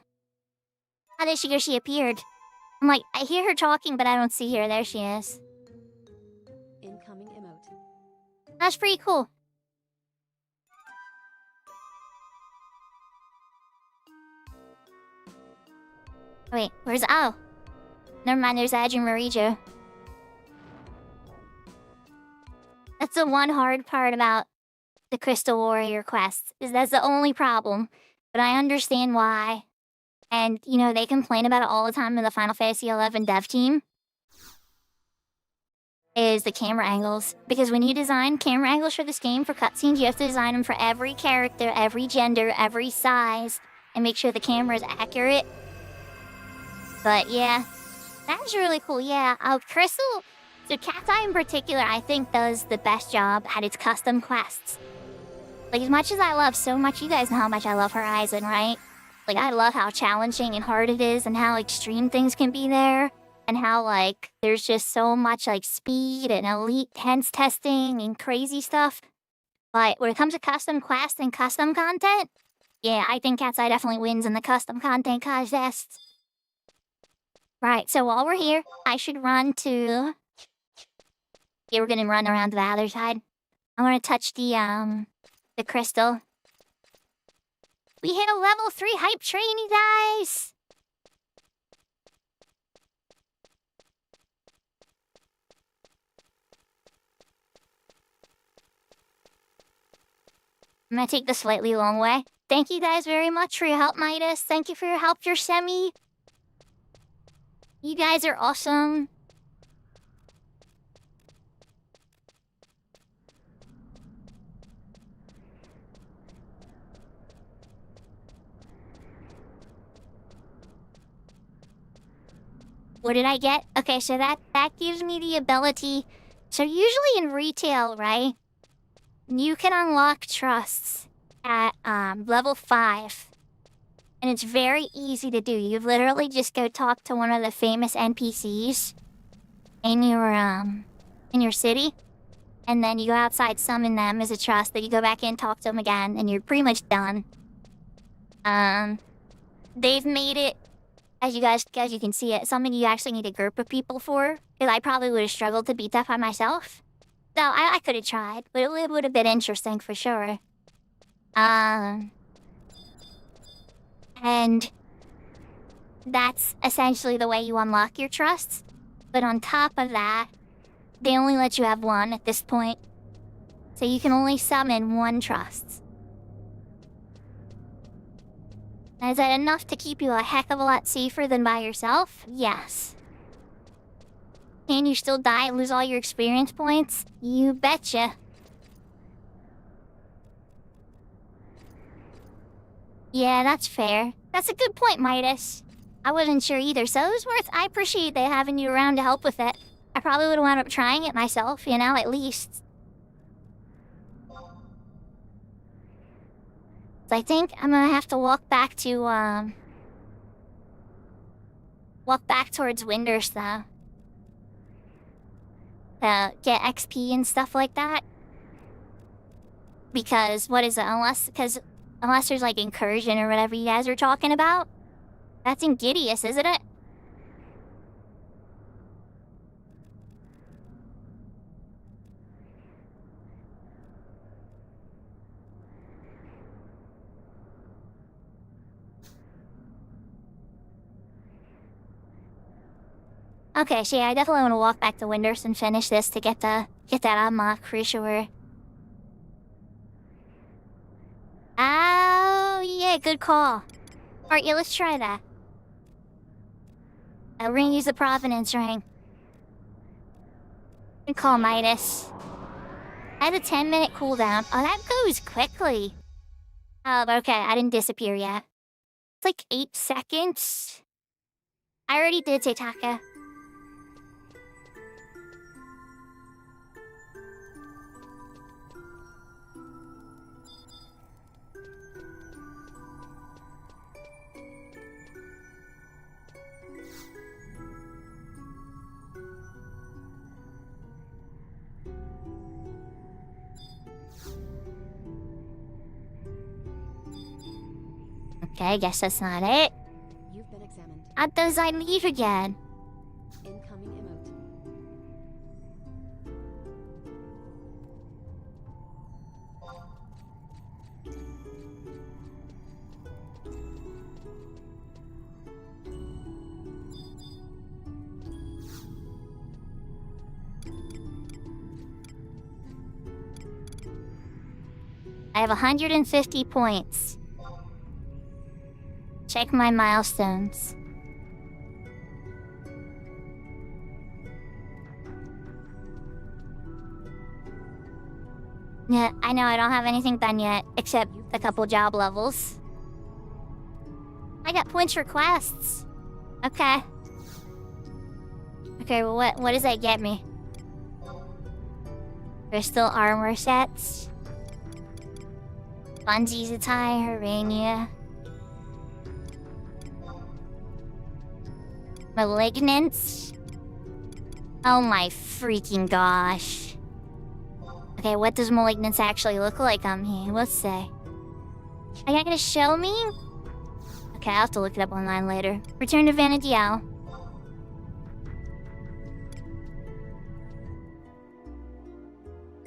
How did she appeared? I'm like, I hear her talking, but I don't see her. There she is. Incoming emote. That's pretty cool. Wait, where's Oh? Never mind, there's Adrian Marijo. That's the one hard part about the Crystal Warrior quests, is that's the only problem. But I understand why. And, you know, they complain about it all the time in the Final Fantasy XI dev team. Is the camera angles. Because when you design camera angles for this game for cutscenes, you have to design them for every character, every gender, every size, and make sure the camera is accurate. But yeah, that's really cool. Yeah, Crystal, so Cat's Eye in particular, I think does the best job at its custom quests. Like, as much as I love so much, you guys know how much I love Horizon, right? Like, I love how challenging and hard it is and how extreme things can be there. And how, like, there's just so much, like, speed and elite tense testing and crazy stuff. But when it comes to custom quests and custom content, yeah, I think Cat's Eye definitely wins in the custom content contests. Right, so while we're here, I should run to... Yeah, we're gonna run around to the other side. I wanna touch the crystal. We hit a level 3 hype train, you guys! I'm gonna take the slightly long way. Thank you guys very much for your help, Midas. Thank you for your help, Yorsemi. You guys are awesome. What did I get? Okay, so that gives me the ability. So usually in retail, right? You can unlock trusts at level 5. And it's very easy to do. You literally just go talk to one of the famous NPCs in your city. And then you go outside, summon them as a trust, then you go back in, talk to them again, and you're pretty much done. They've made it, as you can see it, something you actually need a group of people for. Because I probably would have struggled to beat that by myself. So I could have tried, but it would have been interesting for sure. And that's essentially the way you unlock your trusts. But on top of that, they only let you have one at this point. So you can only summon one trust. Is that enough to keep you a heck of a lot safer than by yourself? Yes. Can you still die and lose all your experience points? You betcha. Yeah, that's fair. That's a good point, Midas. I wasn't sure either, so it was worth... I appreciate they having you around to help with it. I probably would have wound up trying it myself, you know, at least. So I think I'm gonna have to walk back to, walk back towards Winders, though. To get XP and stuff like that. Because, what is it? Unless there's, like, Incursion or whatever you guys are talking about. That's in Gideus, isn't it? Okay, so yeah, I definitely want to walk back to Winders and finish this to get that unlock for sure. Oh, yeah, good call. Alright, yeah, let's try that. We're gonna use the Provenance ring. Good call, Midas. I had a 10-minute cooldown. Oh, that goes quickly. Oh, okay, I didn't disappear yet. It's like 8 seconds. I already did say Taka. Okay, I guess that's not it. You've been examined. How does I leave again? Incoming emote. I have 150 points. Check my milestones. Yeah, I know I don't have anything done yet, except a couple job levels. I got points for quests. Okay. Okay, well, what does that get me? Crystal armor sets. Bungee's attire, Urania. Malignance. Oh my freaking gosh. Okay, what does Malignance actually look like on me? Let's see. Are you gonna show me? Okay, I'll have to look it up online later. Return to Vanadiel.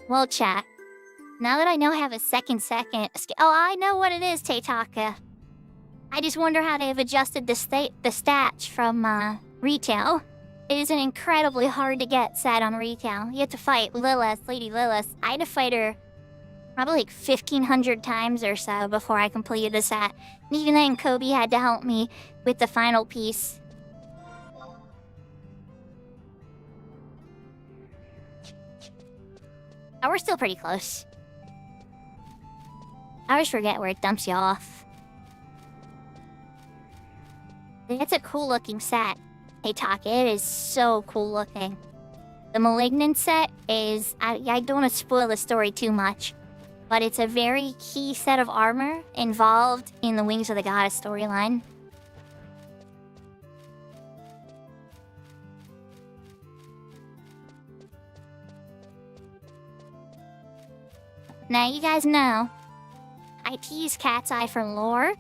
Well, chat. Now that I know I have a second. Oh, I know what it is, Teitaka. I just wonder how they've adjusted the stats from retail. It is an incredibly hard to get set on retail. You have to fight Lilith, Lady Lilith. I had to fight her probably like 1,500 times or so before I completed the set. And even then, Kobe had to help me with the final piece. Oh, we're still pretty close. I always forget where it dumps you off. It's a cool looking set. Hey, Taka, it is so cool looking. The Malignant set is... I don't want to spoil the story too much, but it's a very key set of armor involved in the Wings of the Goddess storyline. Now, you guys know, I tease Cat's Eye for lore,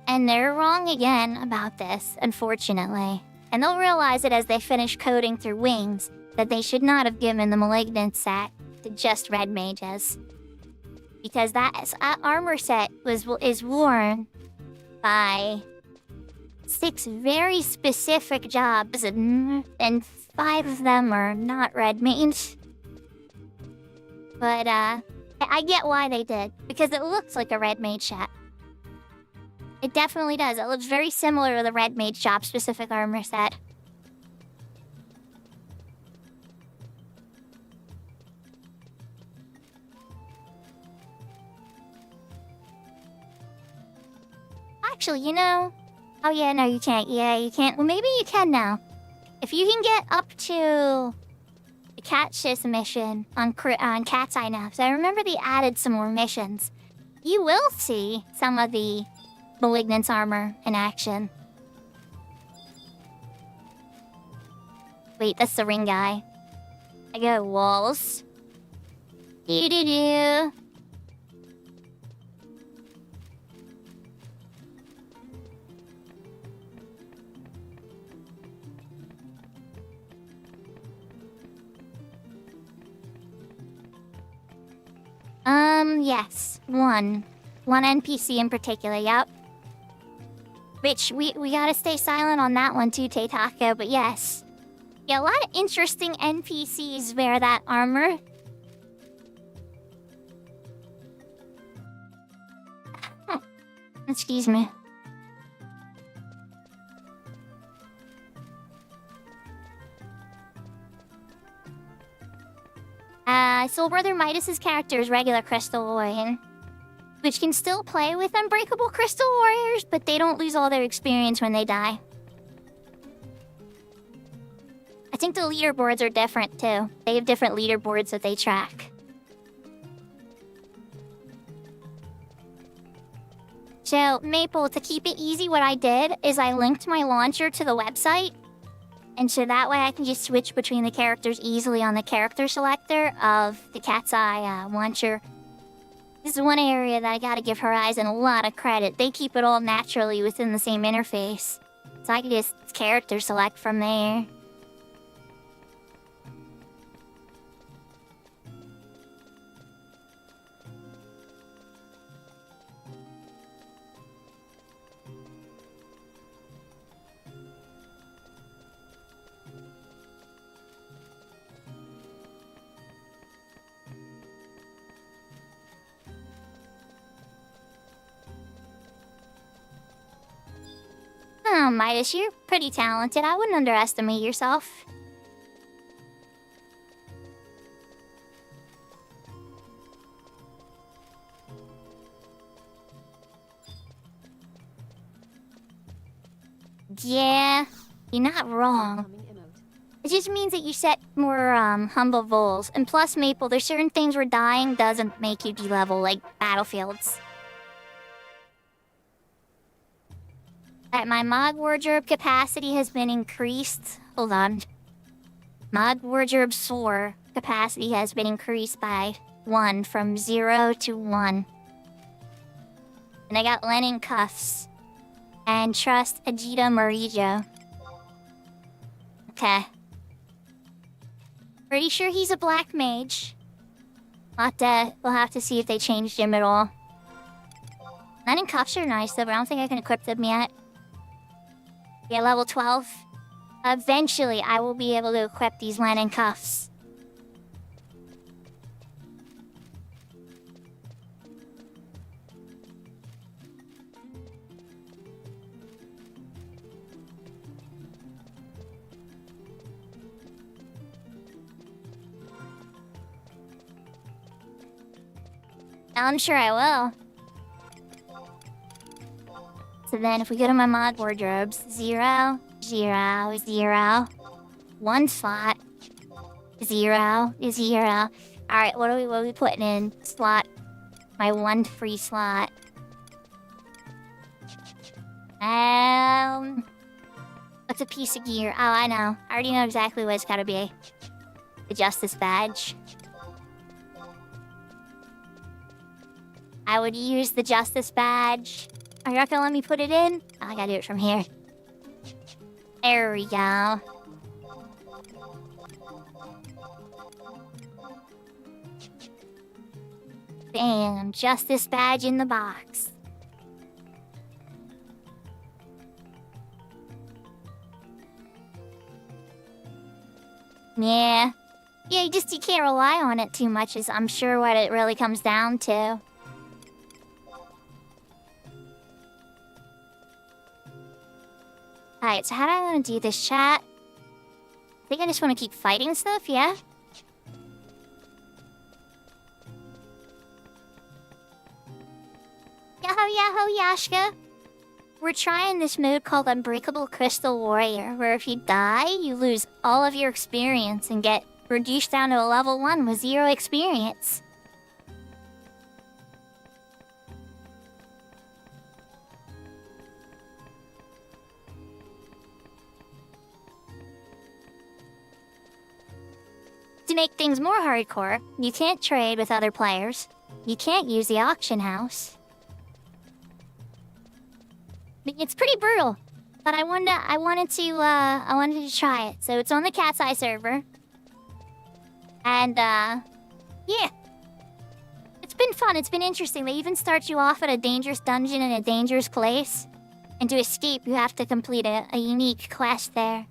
and they're wrong again about this, unfortunately. And they'll realize it as they finish coding through Wings that they should not have given the Malignant set to just red mages. Because that armor set is worn by 6 very specific jobs, and 5 of them are not red mage. But, I get why they did, because it looks like a red mage set. It definitely does. It looks very similar to the red mage shop specific armor set. Actually, you know... Oh yeah, no, you can't. Yeah, you can't. Well, maybe you can now. If you can get up to... the Cat's mission on Cat's Eye now. So I remember they added some more missions. You will see some of the Malignance armor in action. Wait, that's the ring guy. I got walls. Do-do-do. Yes. One NPC in particular, yep. Which, we gotta stay silent on that one too, Teitaka, but yes. Yeah, a lot of interesting NPCs wear that armor. Excuse me. Soul Brother Midas's character is regular Crystal Warrior, which can still play with Unbreakable Crystal Warriors, but they don't lose all their experience when they die. I think the leaderboards are different too. They have different leaderboards that they track. So, Maple, to keep it easy, what I did is I linked my launcher to the website. And so that way I can just switch between the characters easily on the character selector of the Cat's Eye launcher. This is one area that I gotta give Horizon a lot of credit. They keep it all naturally within the same interface. So I can just character select from there. Oh, Midas, you're pretty talented. I wouldn't underestimate yourself. Yeah, you're not wrong. Incoming emote. It just means that you set more, humble goals. And plus, Maple, there's certain things where dying doesn't make you de-level, like battlefields. Alright, my mod wardrobe capacity has been increased. Hold on. Mod wardrobe soar capacity has been increased by 1, from 0 to 1. And I got Lenin cuffs. And trust Ajita Marijo. Okay. Pretty sure he's a black mage. We'll have to see if they changed him at all. Lenin cuffs are nice though, but I don't think I can equip them yet. Yeah, level 12. Eventually, I will be able to equip these Lenin cuffs. I'm sure I will. So then if we go to my mod wardrobes, 0, 0, 0, 1 slot, 0, 0. Alright, what are we putting in? Slot. My 1 free slot. What's a piece of gear? Oh, I know. I already know exactly what it's gotta be. The Justice Badge. I would use the Justice Badge. Are you not gonna let me put it in? Oh, I gotta do it from here. There we go. Bam, Justice Badge in the box. Yeah. Yeah, you can't rely on it too much, is I'm sure what it really comes down to. Alright, so how do I want to do this, chat? I think I just want to keep fighting stuff, yeah? Yahoo, Yashka! We're trying this mode called Unbreakable Crystal Warrior, where if you die, you lose all of your experience and get reduced down to a level 1 with 0 experience. To make things more hardcore, you can't trade with other players. You can't use the auction house. It's pretty brutal, but I wanted to try it. So it's on the Cat's Eye server. And yeah. It's been fun, it's been interesting. They even start you off at a dangerous dungeon in a dangerous place. And to escape, you have to complete a unique quest there.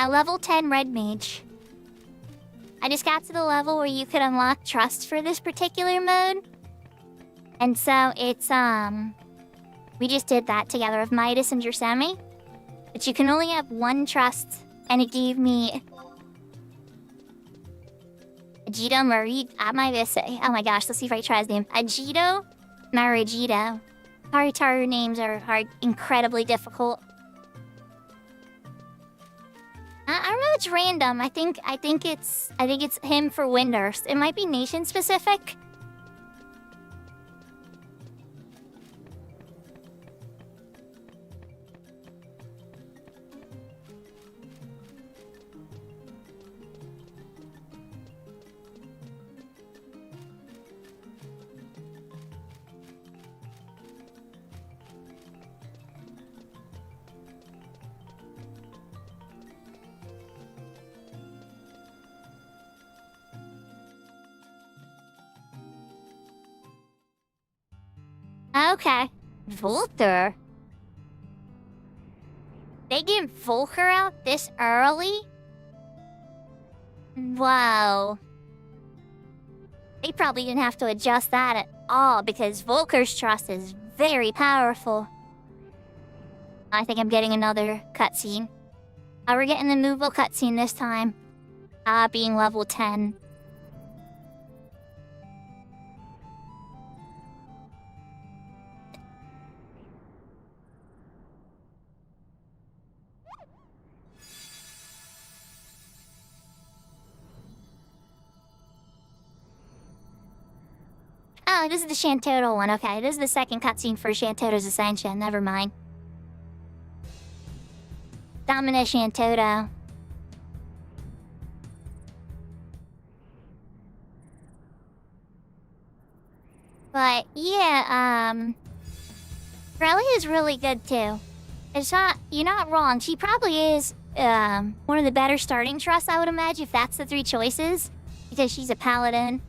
Level 10 Red Mage. I just got to the level where you could unlock Trust for this particular mode. And so it's, we just did that together with Midas and Jersemi. But you can only have 1 Trust, and it gave me... Ajito Marie... I might be say... Oh my gosh, let's see if I try his name. Ajito Marigito. Tartaru names are incredibly difficult. I don't know. It's random. I think it's him for Windurst. It might be nation specific. Okay. Volker. They get Volker out this early? Wow. They probably didn't have to adjust that at all because Volker's trust is very powerful. I think I'm getting another cutscene. We're getting the Nuvo cutscene this time. Being level 10. Oh, this is the Shantotto one. Okay, this is the second cutscene for Shantotto's Ascension. Never mind. Domina Shantotto. But yeah, Rally is really good too. It's not, you're not wrong. She probably is one of the better starting trusts, I would imagine, if that's the three choices, because she's a paladin.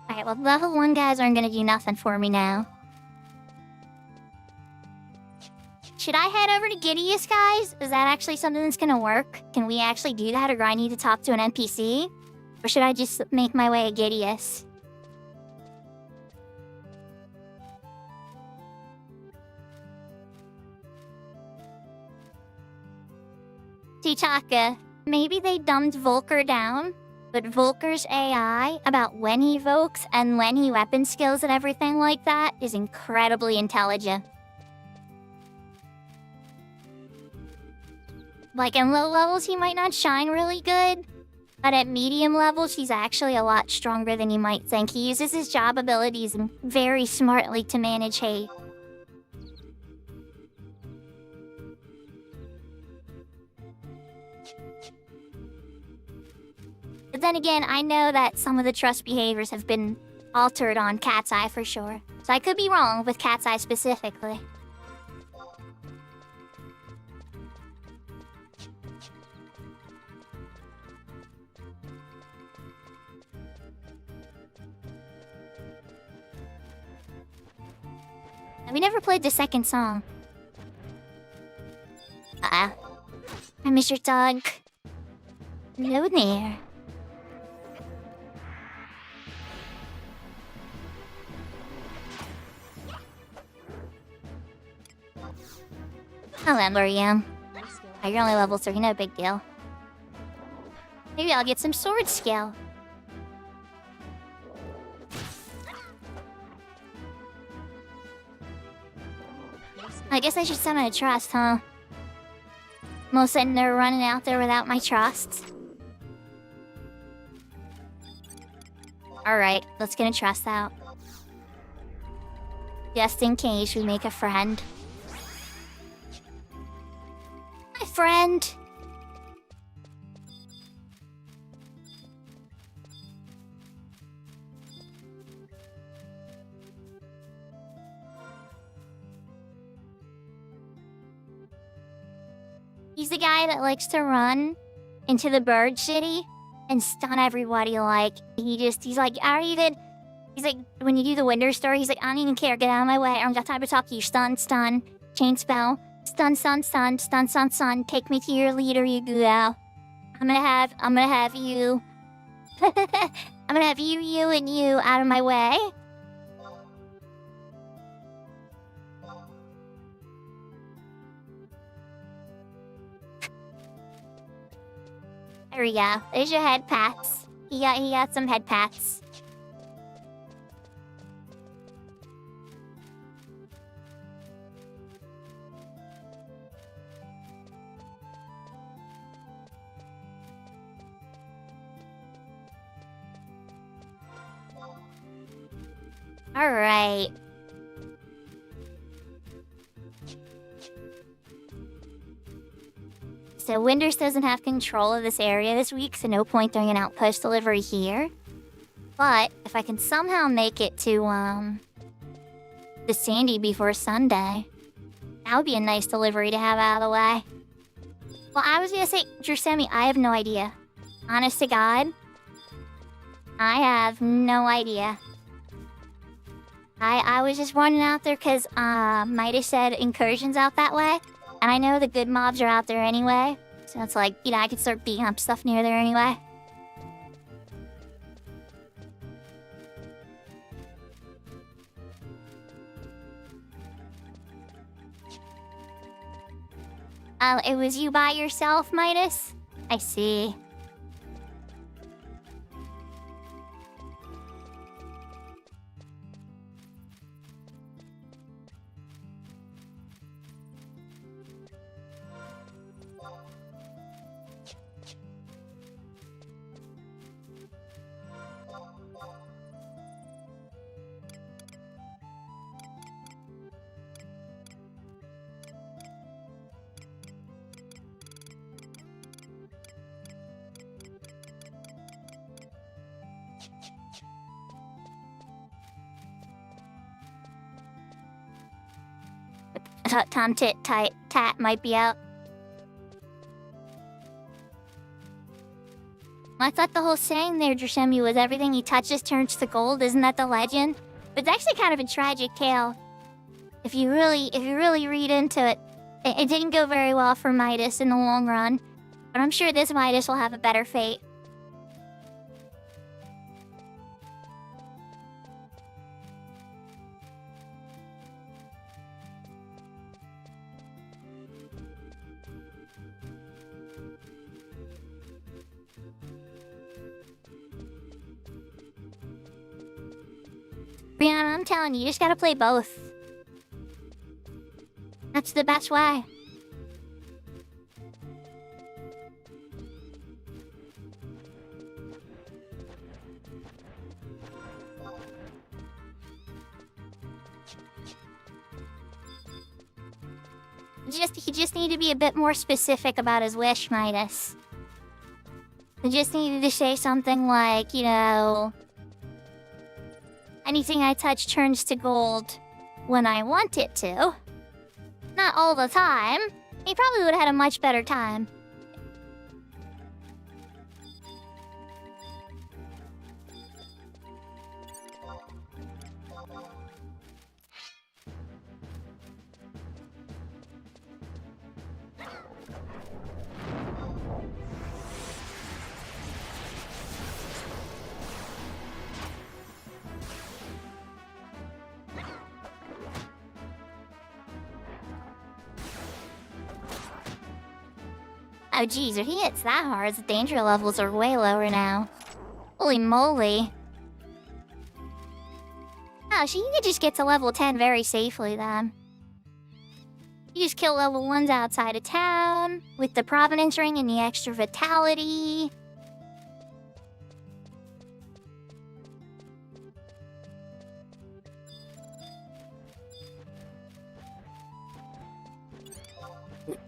Alright, well, level 1 guys aren't gonna do nothing for me now. Should I head over to Gideus, guys? Is that actually something that's gonna work? Can we actually do that, or do I need to talk to an NPC? Or should I just make my way to Gideus? Tichaka, maybe they dumbed Volker down? But Volker's AI about when he evokes and when he weapon skills and everything like that is incredibly intelligent. Like in low levels he might not shine really good, but at medium levels he's actually a lot stronger than you might think. He uses his job abilities very smartly to manage hate. But then again, I know that some of the trust behaviors have been altered on Cat's Eye for sure. So I could be wrong with Cat's Eye specifically. We never played the second song. I miss your dog. No there. I'll land where I am. You're only level 3, no big deal. Maybe I'll get some sword skill. I guess I should summon a trust, huh? Most sitting there running out there without my trust. Alright, let's get a trust out. Just in case we make a friend. friend. He's the guy that likes to run into the bird city and stun everybody. Like, he's like, are you good? He's like, when you do the Winter Story, he's like, I don't even care, get out of my way. I don't got time to talk to you. Stun, stun, chain spell. Stun, stun, stun, stun, stun, stun. Take me to your leader, you go. I'm gonna have you. I'm gonna have you, and you out of my way. There we go. There's your head pats. He got some head pats. All right. So Winders doesn't have control of this area this week, so no point doing an outpost delivery here. But if I can somehow make it to the Sandy before Sunday, that would be a nice delivery to have out of the way. Well, I was gonna say, Gersemi, I have no idea. Honest to God, I have no idea. I was just running out there because Midas said incursions out that way. And I know the good mobs are out there anyway. So it's like, you know, I could start beating up stuff near there anyway. It was you by yourself, Midas? I see. Tom Tit Tat might be out. I thought the whole saying there, Drashemi, was everything he touches turns to gold. Isn't that the legend? But it's actually kind of a tragic tale. If you really read into it, it didn't go very well for Midas in the long run. But I'm sure this Midas will have a better fate. Brianna, I'm telling you, you just gotta play both. That's the best way. He just need to be a bit more specific about his wish, Midas. He just needed to say something like, you know, anything I touch turns to gold when I want it to. Not all the time. He probably would have had a much better time. Oh geez, if he hits that hard, the danger levels are way lower now. Holy moly. Oh, so you could just get to level 10 very safely then. You just kill level 1s outside of town, with the Providence Ring and the extra vitality.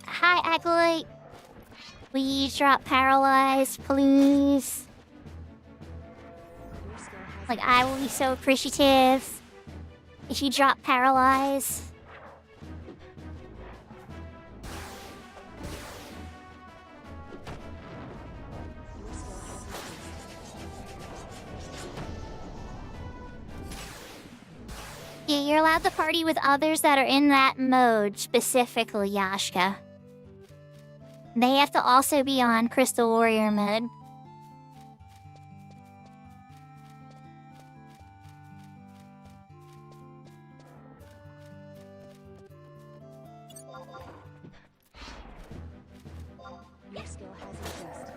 Hi, Acolyte. Please drop paralyzed, please. Your skill has Like, I will be so appreciative if you drop paralyzed. your skill has increased. Yeah, you're allowed to party with others that are in that mode, specifically Yashka. They have to also be on Crystal Warrior mode. Your skill has increased.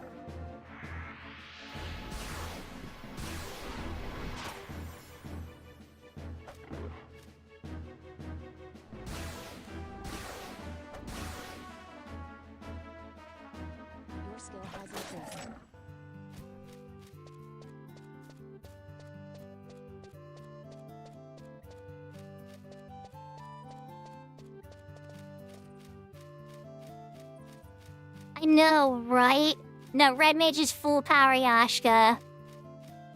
Your skill has increased. I know, right? No, Red Mage is full power Yashka.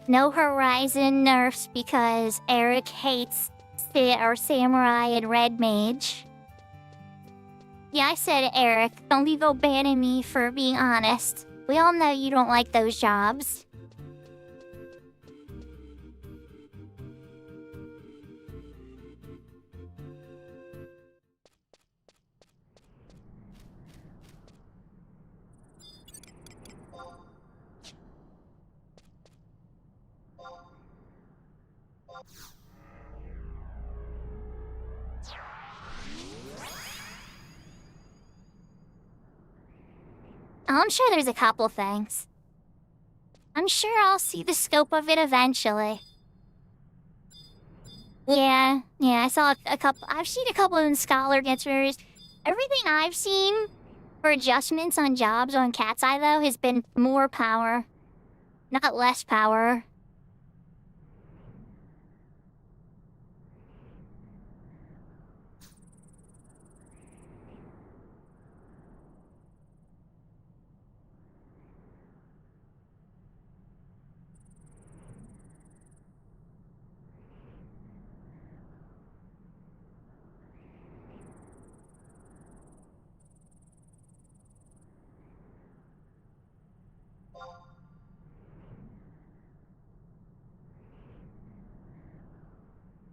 No Horizon nerfs because Eric hates Samurai and Red Mage. Yeah, I said it, Eric. Don't be go banning me for being honest. We all know you don't like those jobs. I'm sure there's a couple things. I'm sure I'll see the scope of it eventually. Yeah, I saw a couple. I've seen a couple of Scholar Getsers. Everything I've seen for adjustments on jobs on Cat's Eye, though, has been more power, not less power.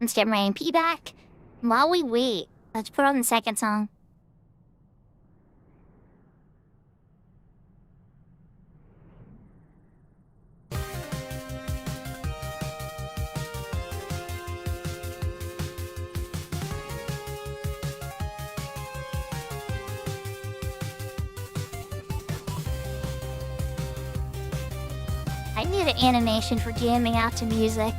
Let's get my MP back. While we wait, let's put on the second song. I need an animation for jamming out to music.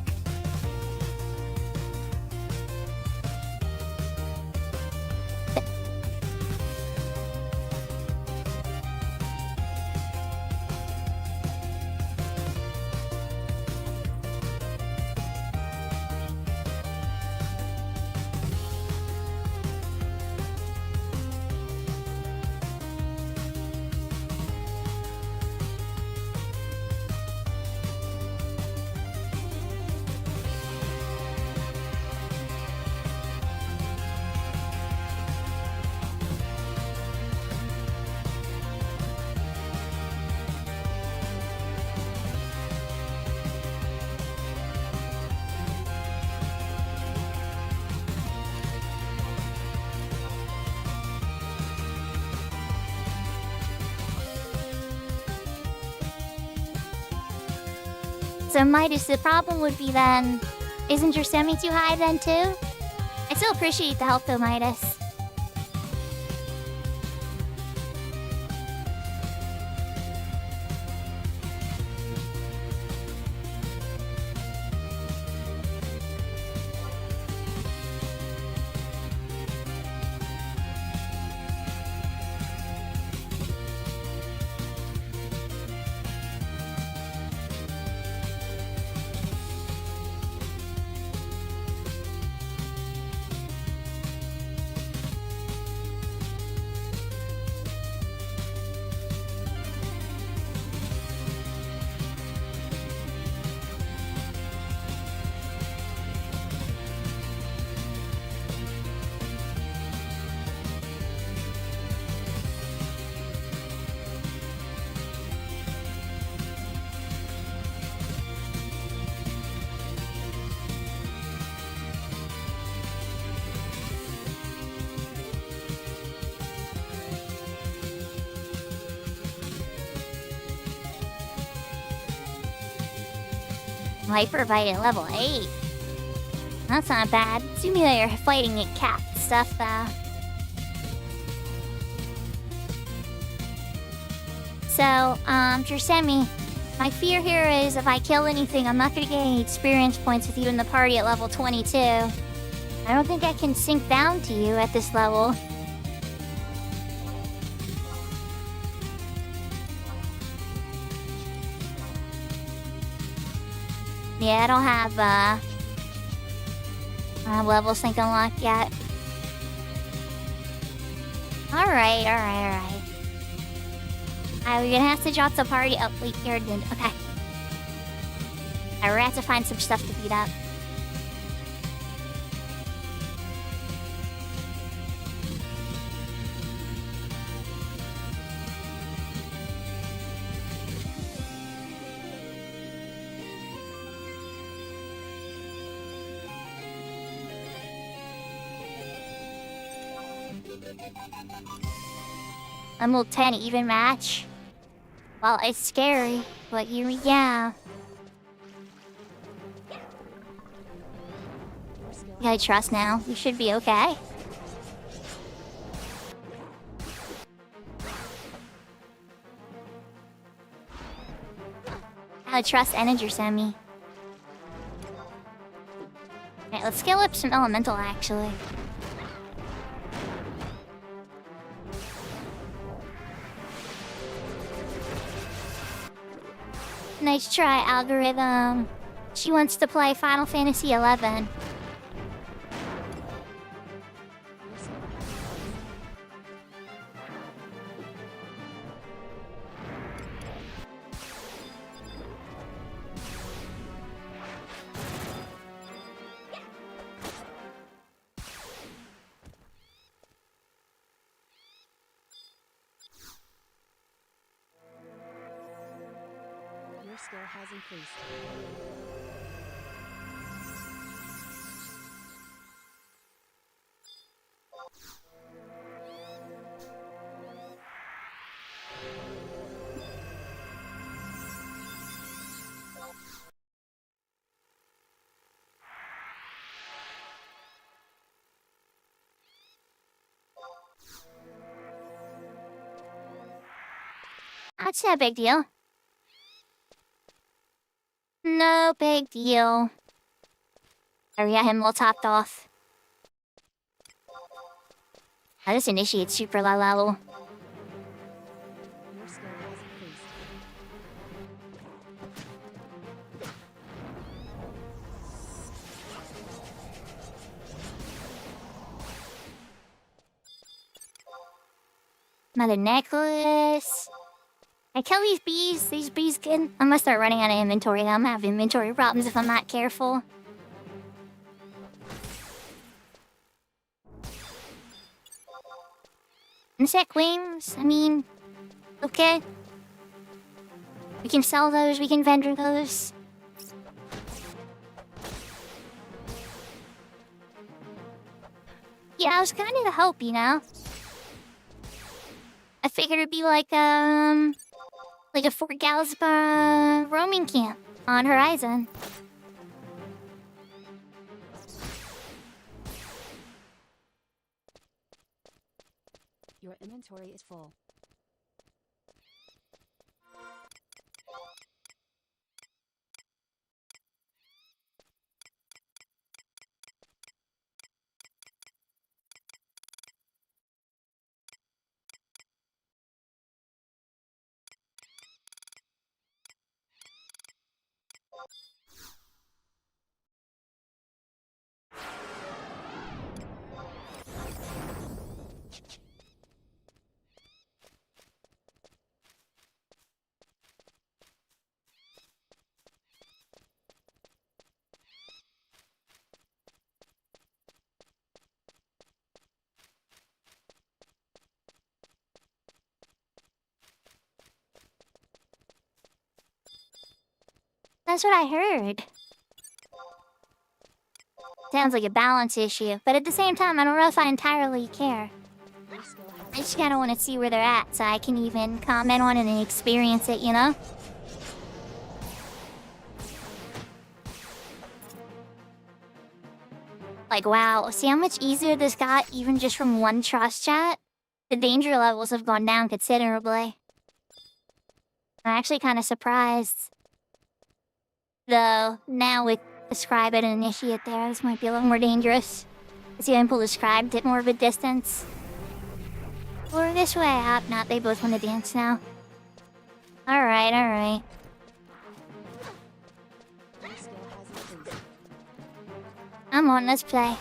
So Midas, the problem would be then, isn't your semi too high then too? I still appreciate the help though, Midas. Viper bite at level 8. That's not bad. Simulator fighting a cat stuff though. So, Jersemi, my fear here is if I kill anything, I'm not gonna get any experience points with you in the party at level 22. I don't think I can sink down to you at this level. Yeah, I don't have level sync unlocked yet. Alright. We're gonna have to drop the party. Oh, wait, here it did. Okay. We're gonna have to find some stuff to beat up. Level 10 even match. Well, it's scary, but here we go. You gotta trust now. You should be okay. Gotta trust Energy Semi. Alright, let's scale up some elemental actually. Nice try, algorithm. She wants to play Final Fantasy XI. Your skill has increased. That's no big deal. No big deal. I got him all topped off. I just initiate super low level. Your skill has increased. Another necklace. I kill these bees. These bees can. I'm gonna start running out of inventory. I'm gonna have inventory problems if I'm not careful. Insect wings. I mean, okay. We can sell those. We can vendor those. Yeah, I was kind of the hope, you know. I figured it'd be like a Fort Galspa roaming camp on Horizon. Your inventory is full. That's what I heard. Sounds like a balance issue, but at the same time, I don't know if I entirely care. Your skill has I just kinda wanna see where they're at so I can even comment on it and experience it, you know? Like, wow, see how much easier this got even just from one trust chat? The danger levels have gone down considerably. I'm actually kind of surprised. Though, now with Describe and Initiate there, this might be a little more dangerous. See, people described at more of a distance. Or this way up. Not, they both want to dance now. Alright, alright. Your skill has increased. I'm on, let's play. Your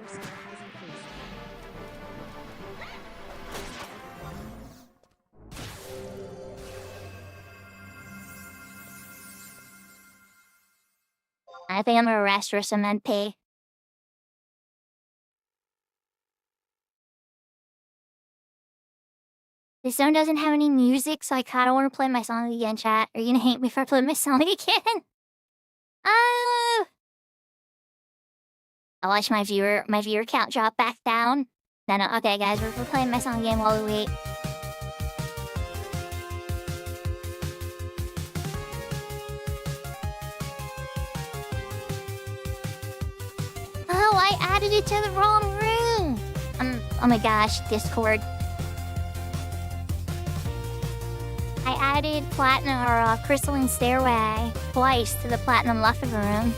skill has increased. I think I'm gonna rest for some MP. This zone doesn't have any music, so I kinda wanna play my song again, chat. Are you gonna hate me if I play my song again? Oh! I'll watch my viewer count drop back down. No, okay guys, we're playing my song again while we wait. Oh, I added it to the wrong room! Oh my gosh, Discord. I added Platinum or Crystalline Stairway twice to the Platinum Leftover room.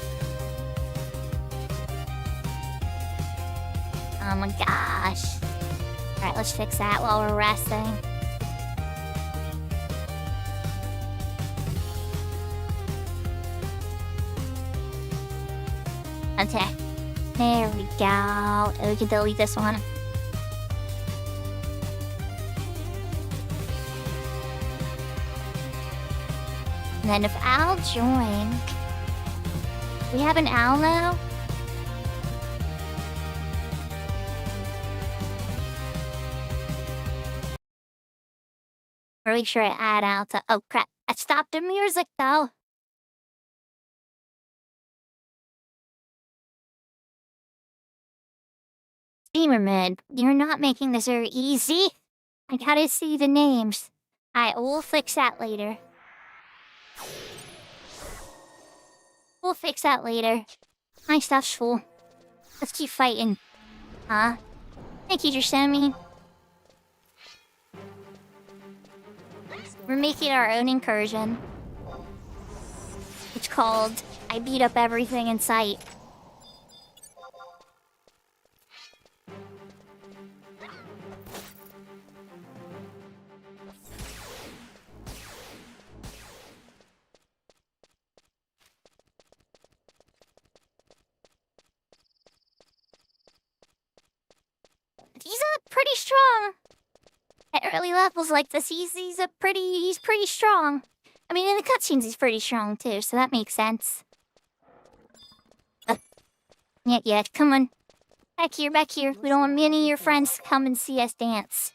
Oh my gosh. Alright, let's fix that while we're resting. Okay. There we go. We can delete this one. And then if Al join... We have an Al now? Really sure I add Al to... Oh crap, I stopped the music though. Streamer mid, you're not making this very easy. I gotta see the names. Alright, we'll fix that later. We'll fix that later. My stuff's full. Let's keep fighting. Huh? Thank you, Jeremy. We're making our own incursion. It's called I Beat Up Everything in Sight. He's pretty strong. At early levels like this, he's pretty strong. I mean, in the cutscenes, he's pretty strong too, so that makes sense. Yeah, come on. Back here. We don't want many of your friends to come and see us dance.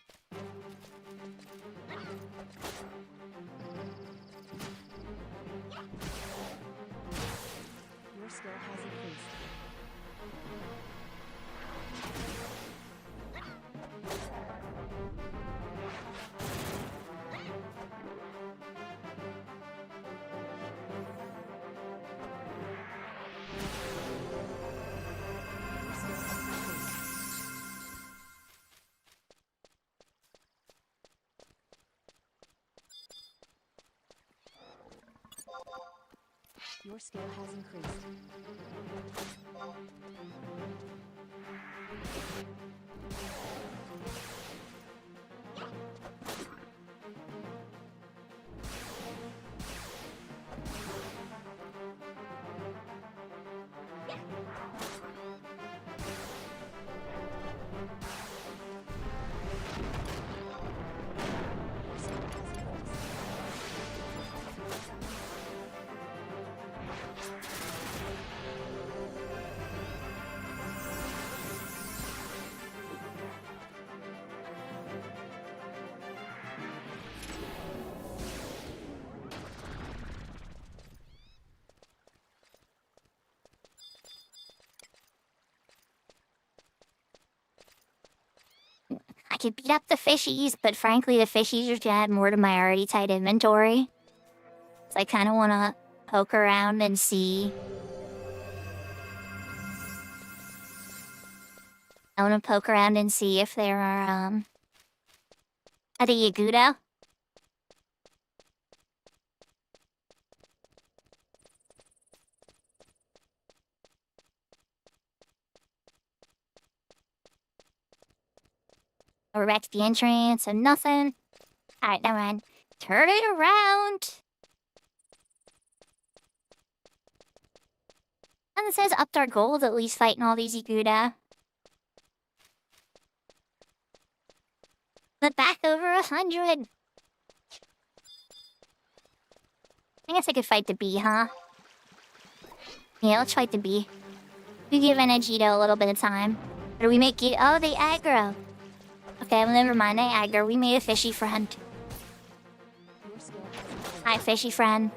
Your skill has increased. Your skill has increased. Your skill has increased. Your skill has increased. could beat up the fishies, but frankly, the fishies are gonna add more to my already tight inventory. So I kind of want to poke around and see. I want to poke around and see if there are, a Yagudo. We're back to the entrance, so nothing. Alright, never mind. Turn it around! And it says upped our gold, at least fighting all these Yaguda. But back over 100! I guess I could fight the bee, huh? Yeah, let's fight the bee. We give Energito a little bit of time. Or do we make it? Oh, they aggro! Okay, well, never mind, they aggro. We made a fishy friend. Hi, fishy friend.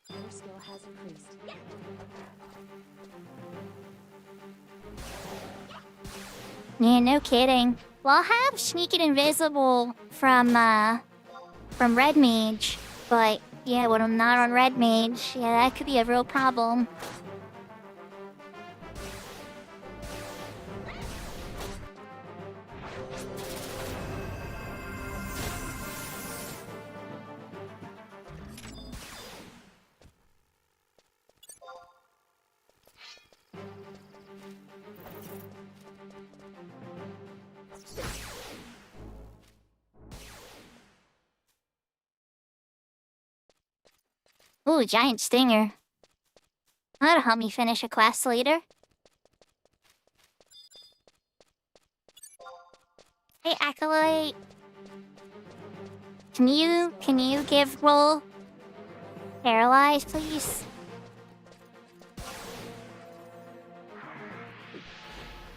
Your skill has increased. Yeah, no kidding. Well, I'll have Sneaking Invisible from Red Mage, but yeah, when I'm not on Red Mage, yeah, that could be a real problem. Ooh, giant stinger. That'll help me finish a quest later. Hey, Acolyte. Can you give roll paralyzed, please?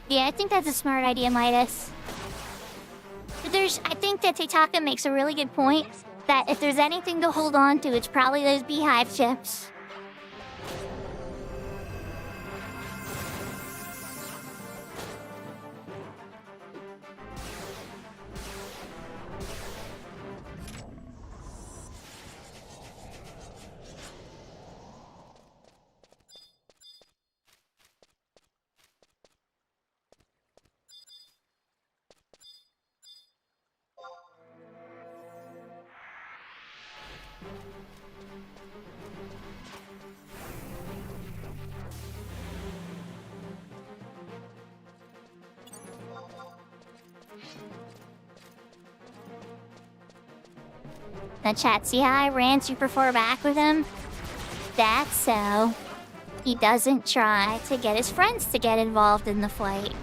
Yeah, I think that's a smart idea, Midas. But I think that Taitaka makes a really good point. That if there's anything to hold on to, it's probably those beehive chips. The chat, see how I ran super far back with him? That's so he doesn't try to get his friends to get involved in the fight.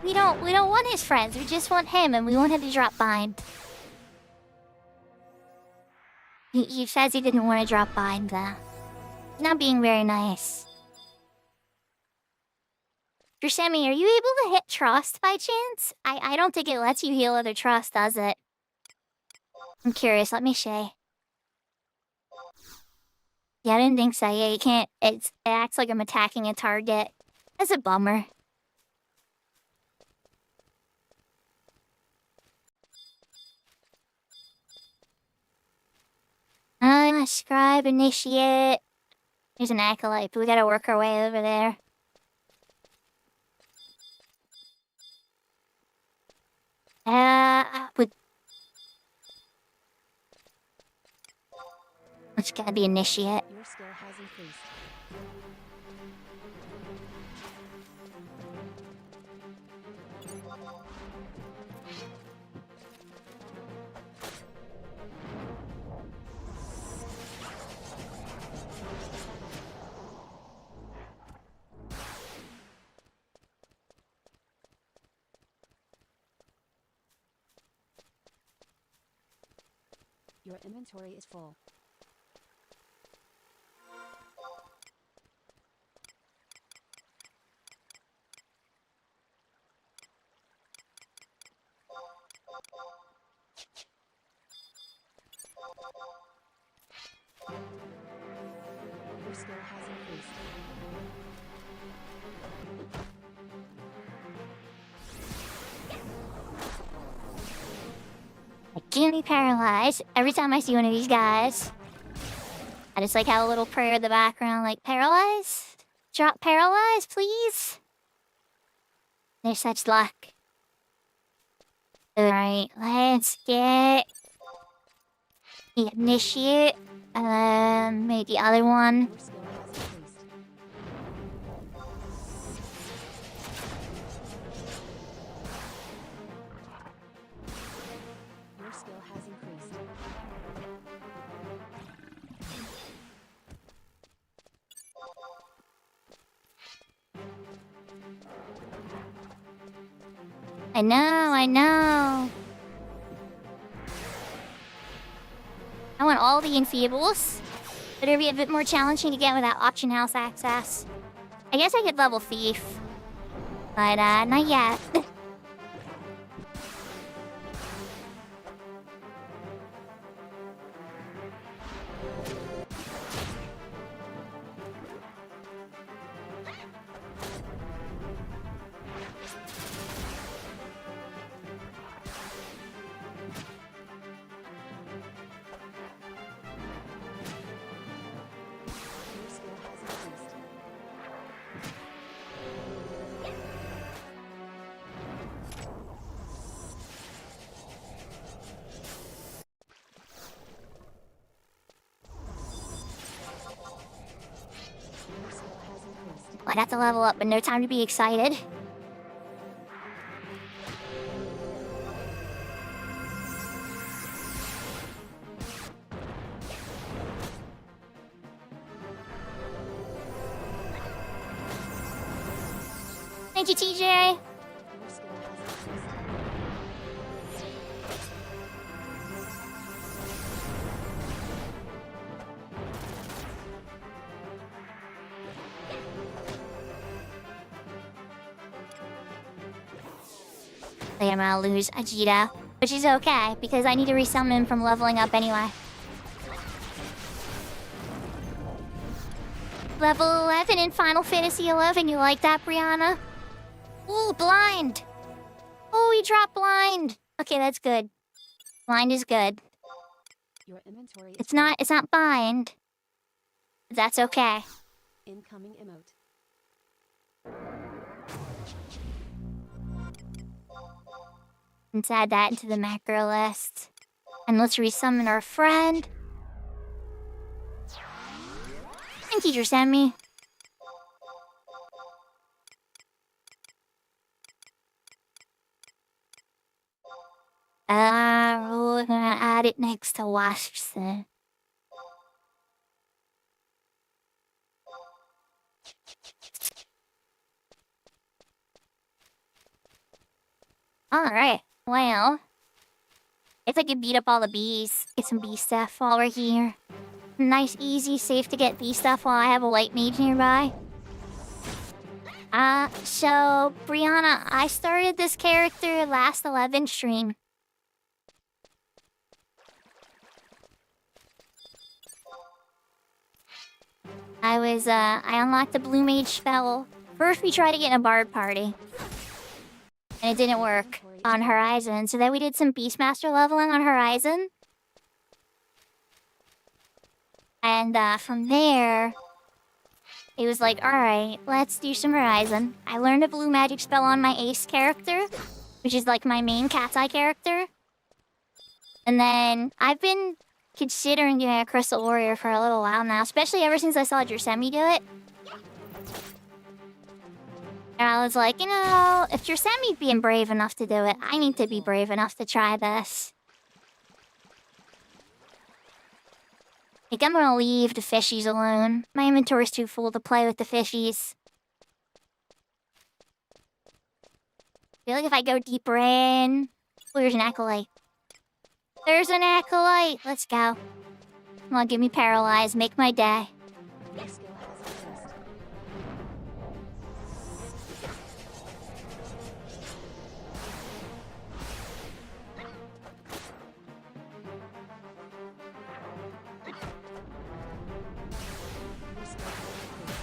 We don't want his friends, we just want him, and we want him to drop bind. He says he didn't want to drop bind, though. He's not being very nice. Drasemi, are you able to hit trust by chance? I don't think it lets you heal other trust, does it? I'm curious, let me see. Yeah, I didn't think so. Yeah, you can't. It acts like I'm attacking a target. That's a bummer. Scribe, initiate. There's an acolyte, but we gotta work our way over there. It's gotta be initiate. Your skill has increased. Your inventory is full. Your skill has increased. I can't be paralyzed every time I see one of these guys. I just like have a little prayer in the background, like, paralyze? Drop paralyze, please? There's such luck. Alright, let's get the initiate, maybe the other one. Your skill has increased. Your skill has increased. I know. I want all the enfeebles, but it'll be a bit more challenging to get without auction house access. I guess I could level thief, but not yet. Your skill has increased. Your skill has increased. I'd have to level up, but no time to be excited. Thank you, TJ. Your skill has increased. I think I'm gonna lose Ajita, which is okay because I need to resummon from leveling up anyway. Level 11 in Final Fantasy 11. You like that, Brianna? Ooh, blind. Oh, he dropped blind. Okay, that's good. Blind is good. Your inventory is It's not bind. But that's okay. full. Incoming emote. Let's add that into the macro list. And let's resummon our friend. And teacher sent me. We're gonna add it next to Washington. Alright, well. If I could beat up all the bees, get some bee stuff while we're here. Nice, easy, safe to get bee stuff while I have a white mage nearby. So, Brianna, I started this character last 11 stream. I unlocked the blue mage spell. First we tried to get in a bard party. And it didn't work on Horizon, so then we did some Beastmaster leveling on Horizon. And from there, it was like, alright, let's do some Horizon. I learned a blue magic spell on my ace character, which is like my main cat's eye character. And then I've been considering doing a Crystal Warrior for a little while now, especially ever since I saw Jersemi do it. And I was like, you know, if Jersemi's being brave enough to do it, I need to be brave enough to try this. I think I'm gonna leave the fishies alone. My inventory's too full to play with the fishies. I feel like if I go deeper in... Oh, there's an acolyte. There's an acolyte. Let's go. Come on, get me paralyzed. Make my day. Your skill has increased. Your skill has increased.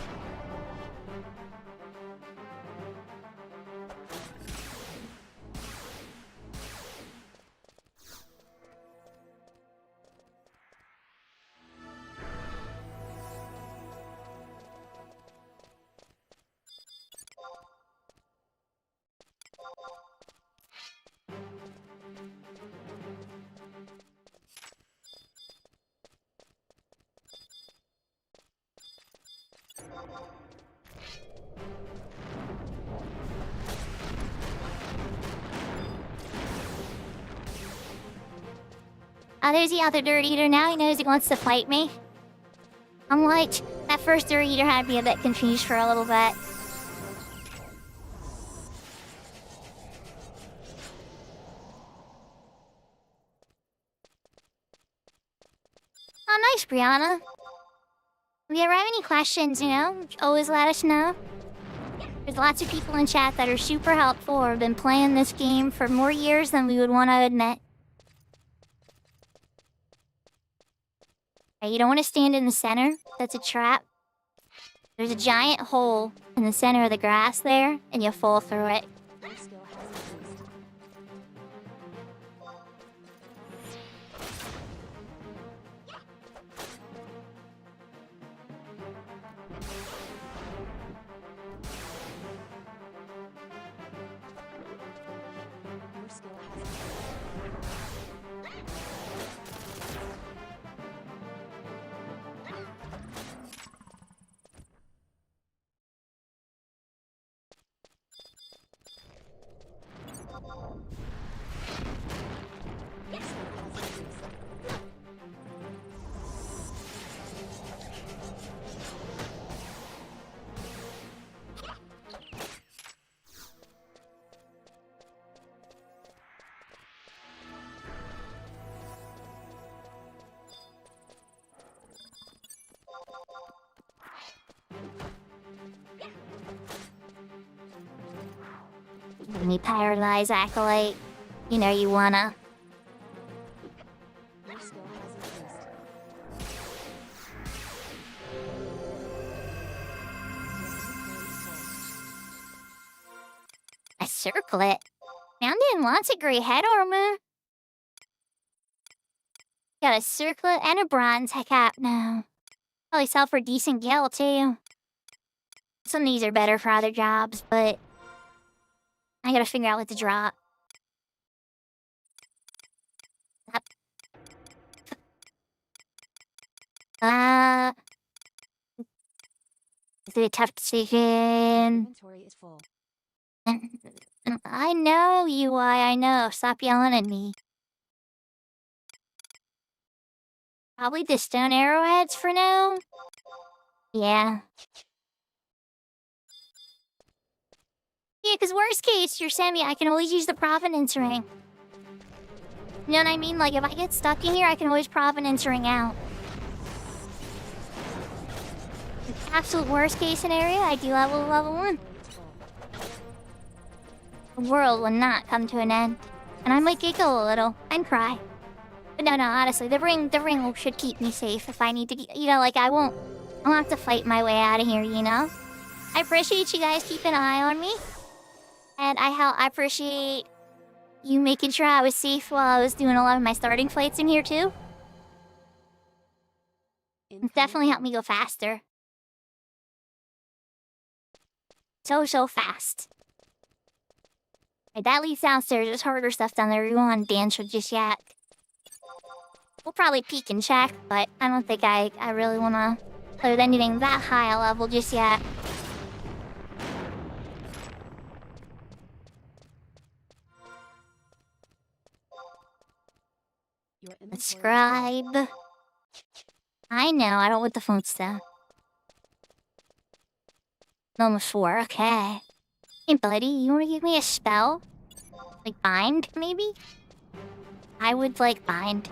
Oh, there's the other dirt eater now. He knows he wants to fight me. I'm like, that first dirt eater had me a bit confused for a little bit. Oh, nice, Brianna. If you ever have any questions, always let us know. There's lots of people in chat that are super helpful or have been playing this game for more years than we would want to admit. You don't want to stand in the center. That's a trap. There's a giant hole in the center of the grass there, and you fall through it. Your skill has increased. Your skill has increased. Your skill has increased. Let me paralyze Acolyte. You know you wanna. Your skill has increased. A circlet? Found in lots of gray head armor. Got a circlet and a bronze cap now. Probably sell for decent gil too. Some of these are better for other jobs, but I gotta figure out what to drop. Up. It's a tough decision. Inventory is full. I know, UI, I know. Stop yelling at me. Probably the stone arrowheads for now. Yeah. Yeah, because worst case, you're sending me, I can always use the Providence ring. You know what I mean? Like, if I get stuck in here, I can always Providence ring out. Absolute worst case scenario, I do level 1. The world will not come to an end. And I might giggle a little and cry. But no, honestly, the ring should keep me safe if I need to, I won't have to fight my way out of here, I appreciate you guys keeping an eye on me. And I appreciate you making sure I was safe while I was doing a lot of my starting fights in here too. It's definitely helped me go faster. So fast. Right, that leads downstairs. There's harder stuff down there we don't want to dance with just yet. We'll probably peek and check, but I don't think I really want to play with anything that high a level just yet. Your inventory is full. Scribe. I know, I don't want the phone stuff. Number 4, okay. Hey buddy, you wanna give me a spell? Like bind, maybe? I would like bind.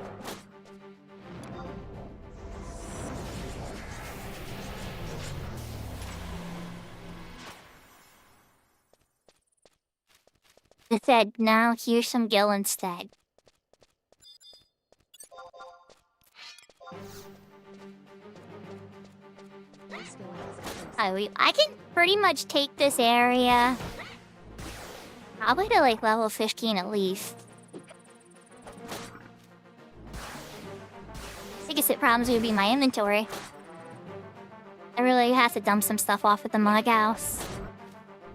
It said, now here's some gill instead. Your skill has increased. I can pretty much take this area. Probably to like level 15 at least. Biggest problems would be my inventory. I really have to dump some stuff off at the mug house.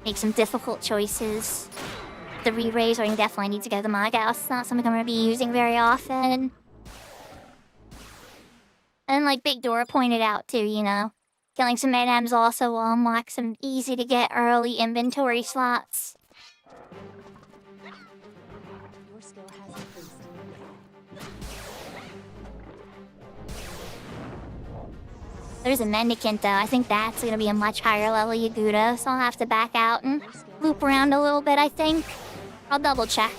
Make some difficult choices. The re-raise, or I definitely need to go to the mug house. It's not something I'm gonna be using very often. And like Big Dora pointed out too, you know, killing some items also will unlock some easy to get early inventory slots. Your skill has increased. There's a mendicant though. I think that's gonna be a much higher level Yagudo, so I'll have to back out and Your skill loop around a little bit, I think. I'll double check.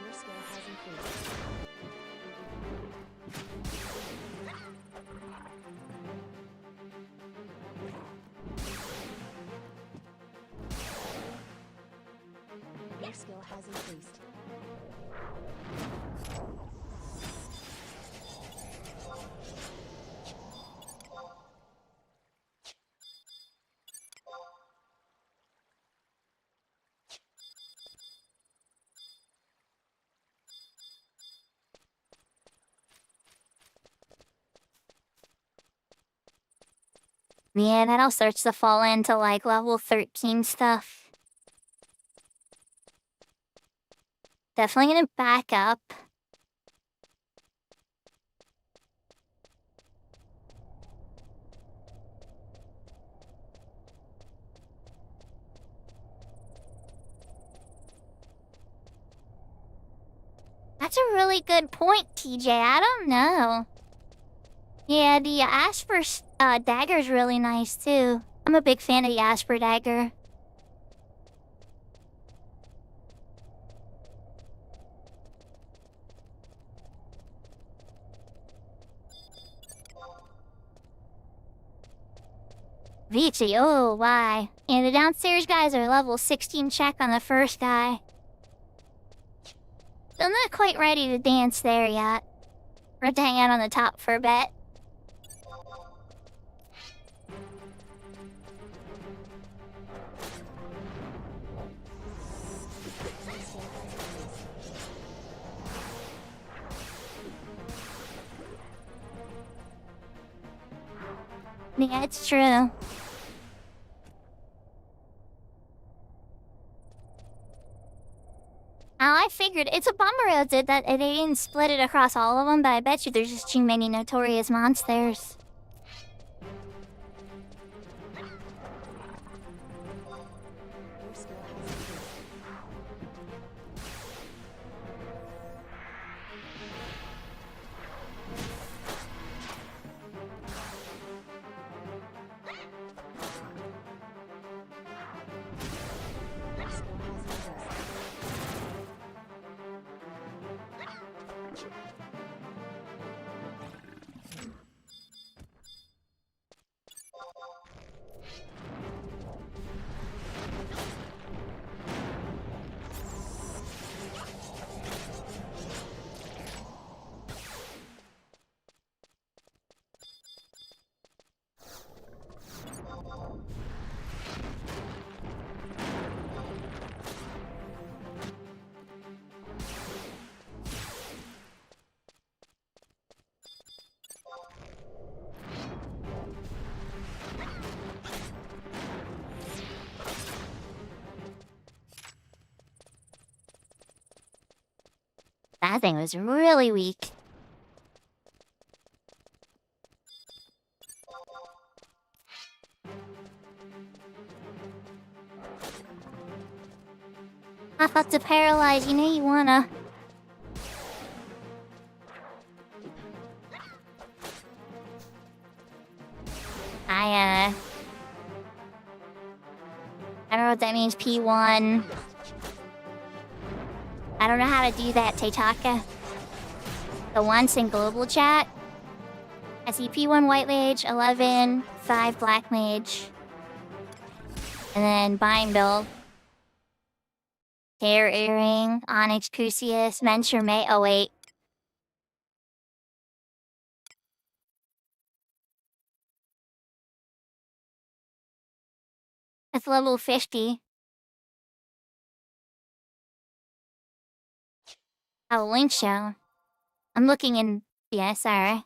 Your skill has increased. Your skill has increased. Yeah, that'll start to fall into like level 13 stuff. Definitely gonna back up. That's a really good point, TJ. I don't know. Yeah, the Asper dagger's really nice too. I'm a big fan of the Asper dagger. Vici, oh, why? And the downstairs guys are level 16 check on the first guy. I'm not quite ready to dance there yet. We're to hang out on the top for a bit. Yeah, it's true. I figured it's a bummer that they didn't split it across all of them, but I bet you there's just too many notorious monsters. Your skill has increased. Your skill has increased. That thing was really weak. I thought to paralyze, you know you wanna. I don't know what that means, P1. I don't know how to do that, Taitaka. The once in global chat. I see P1 white mage, 11, 5 black mage. And then bind build. Hair earring, onyx crucius, mentor may. Oh wait. That's level 50. Oh, link show. I'm looking in. Yeah, sorry.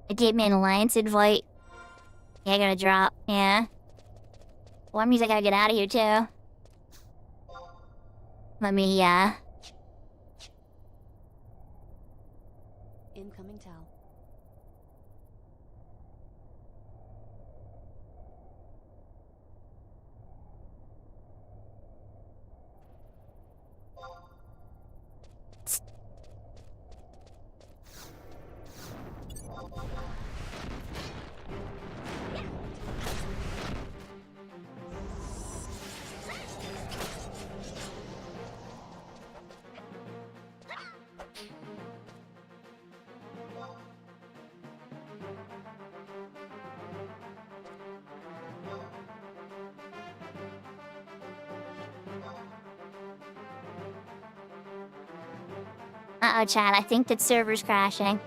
It gave me an alliance invite. Yeah, I gotta drop. Yeah. Well, that means I gotta get out of here too. Let me, Incoming Tau. Uh-oh, chat. I think the server's crashing.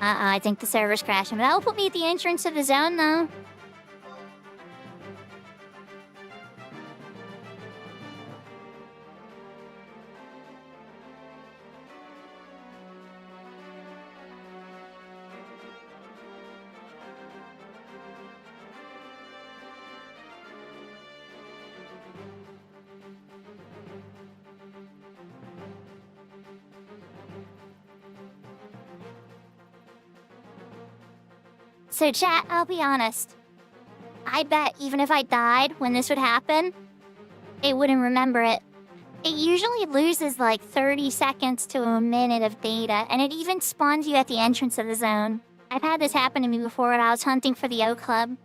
Uh-oh, I think the server's crashing. But that'll put me at the entrance of the zone, though. So chat, I'll be honest. I bet even if I died when this would happen, it wouldn't remember it. It usually loses like 30 seconds to a minute of data, and it even spawns you at the entrance of the zone. I've had this happen to me before when I was hunting for the O Club.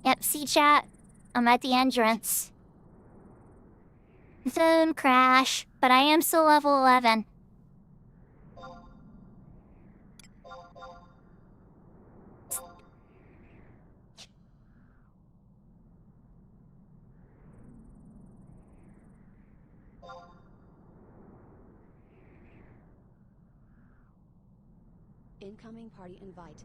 Yep, see chat. I'm at the entrance. Zone crash, but I am still level 11. Incoming party invite.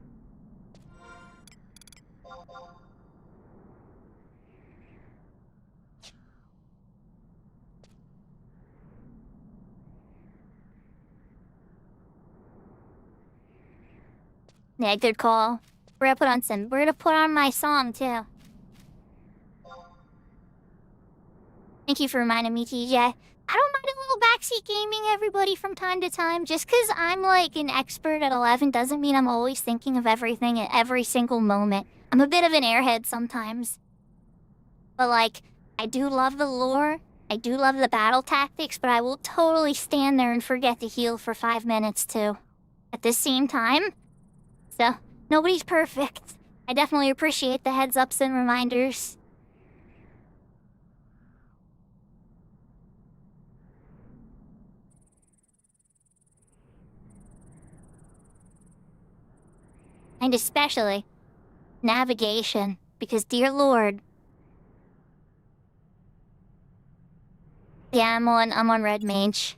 Yeah, good call. We're gonna put on my song too. Thank you for reminding me, TJ. I don't mind a little backseat gaming, everybody, from time to time. Just because I'm like an expert at 11 doesn't mean I'm always thinking of everything at every single moment. I'm a bit of an airhead sometimes. But like, I do love the lore, I do love the battle tactics, but I will totally stand there and forget to heal for 5 minutes too. At the same time. So, nobody's perfect. I definitely appreciate the heads ups and reminders. And especially navigation, because dear lord. Yeah, I'm on Red Mage.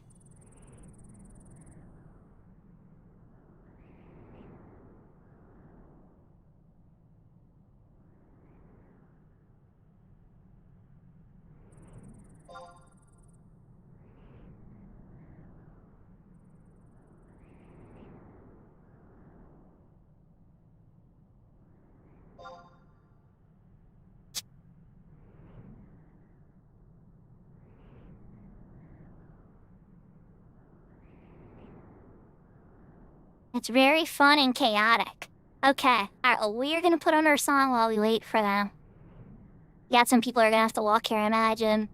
It's very fun and chaotic. Okay, alright, well, we're gonna put on our song while we wait for them. Yeah, some people are gonna have to walk here, I imagine.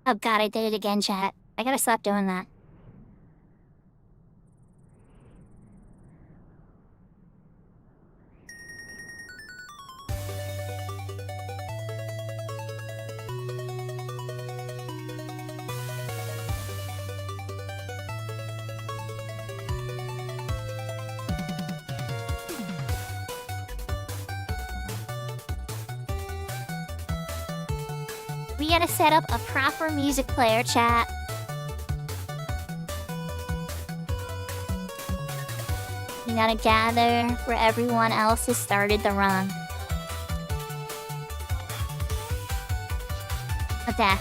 Oh god, I did it again, chat. I gotta stop doing that. We gotta set up a proper music player, chat. We gotta gather where everyone else has started the run. Okay.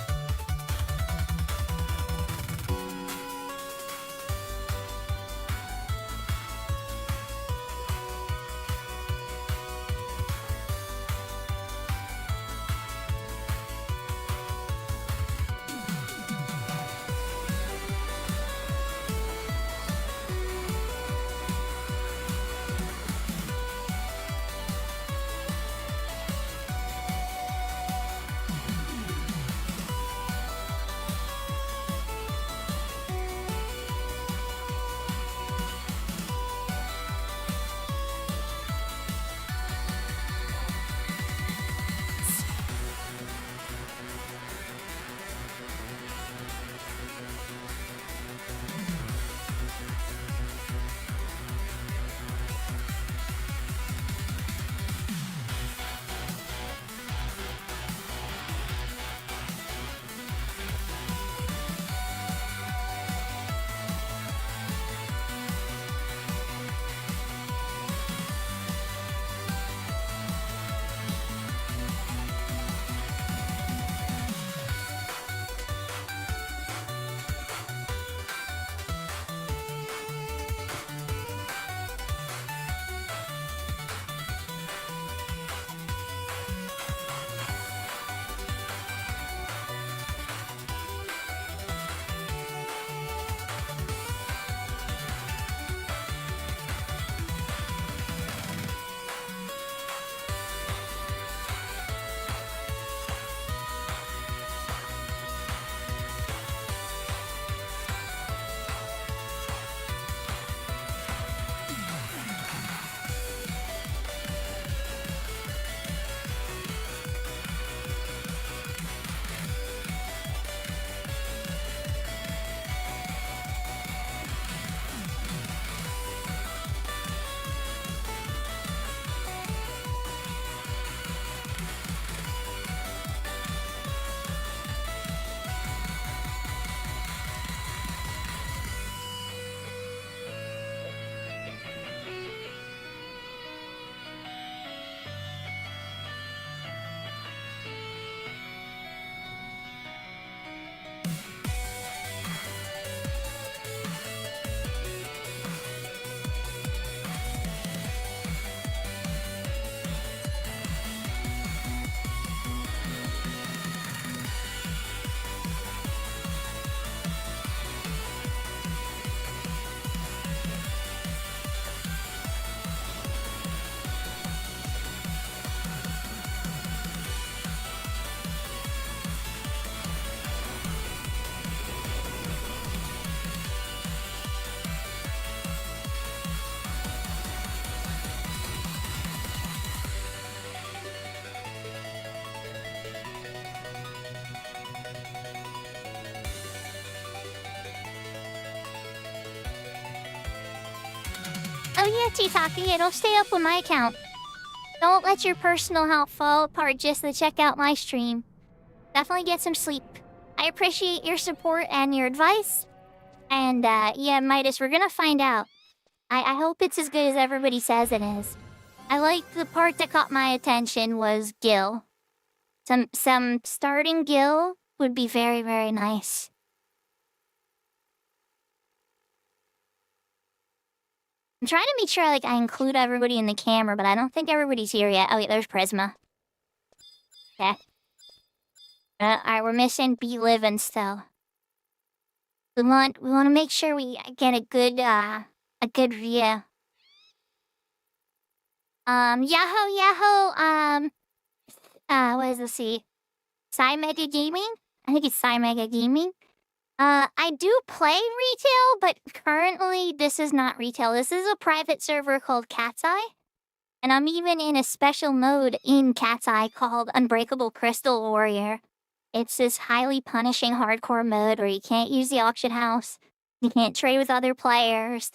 Oh yeah, Chitaki, it'll stay up on my account. Don't let your personal health fall apart just to check out my stream. Definitely get some sleep. I appreciate your support and your advice. And yeah, Midas, we're gonna find out. I hope it's as good as everybody says it is. I like the part that caught my attention was Gil. Some starting Gil would be very, very nice. I'm trying to make sure I include everybody in the camera, but I don't think everybody's here yet. Oh wait, there's Prisma. Okay. Alright, we're missing Be Livin' still. We want to make sure we get a good view. What does this see? Psy Mega Gaming? I think it's Psy Mega Gaming. I do play retail, but currently this is not retail. This is a private server called Cat's Eye. And I'm even in a special mode in Cat's Eye called Unbreakable Crystal Warrior. It's this highly punishing hardcore mode where you can't use the auction house, you can't trade with other players,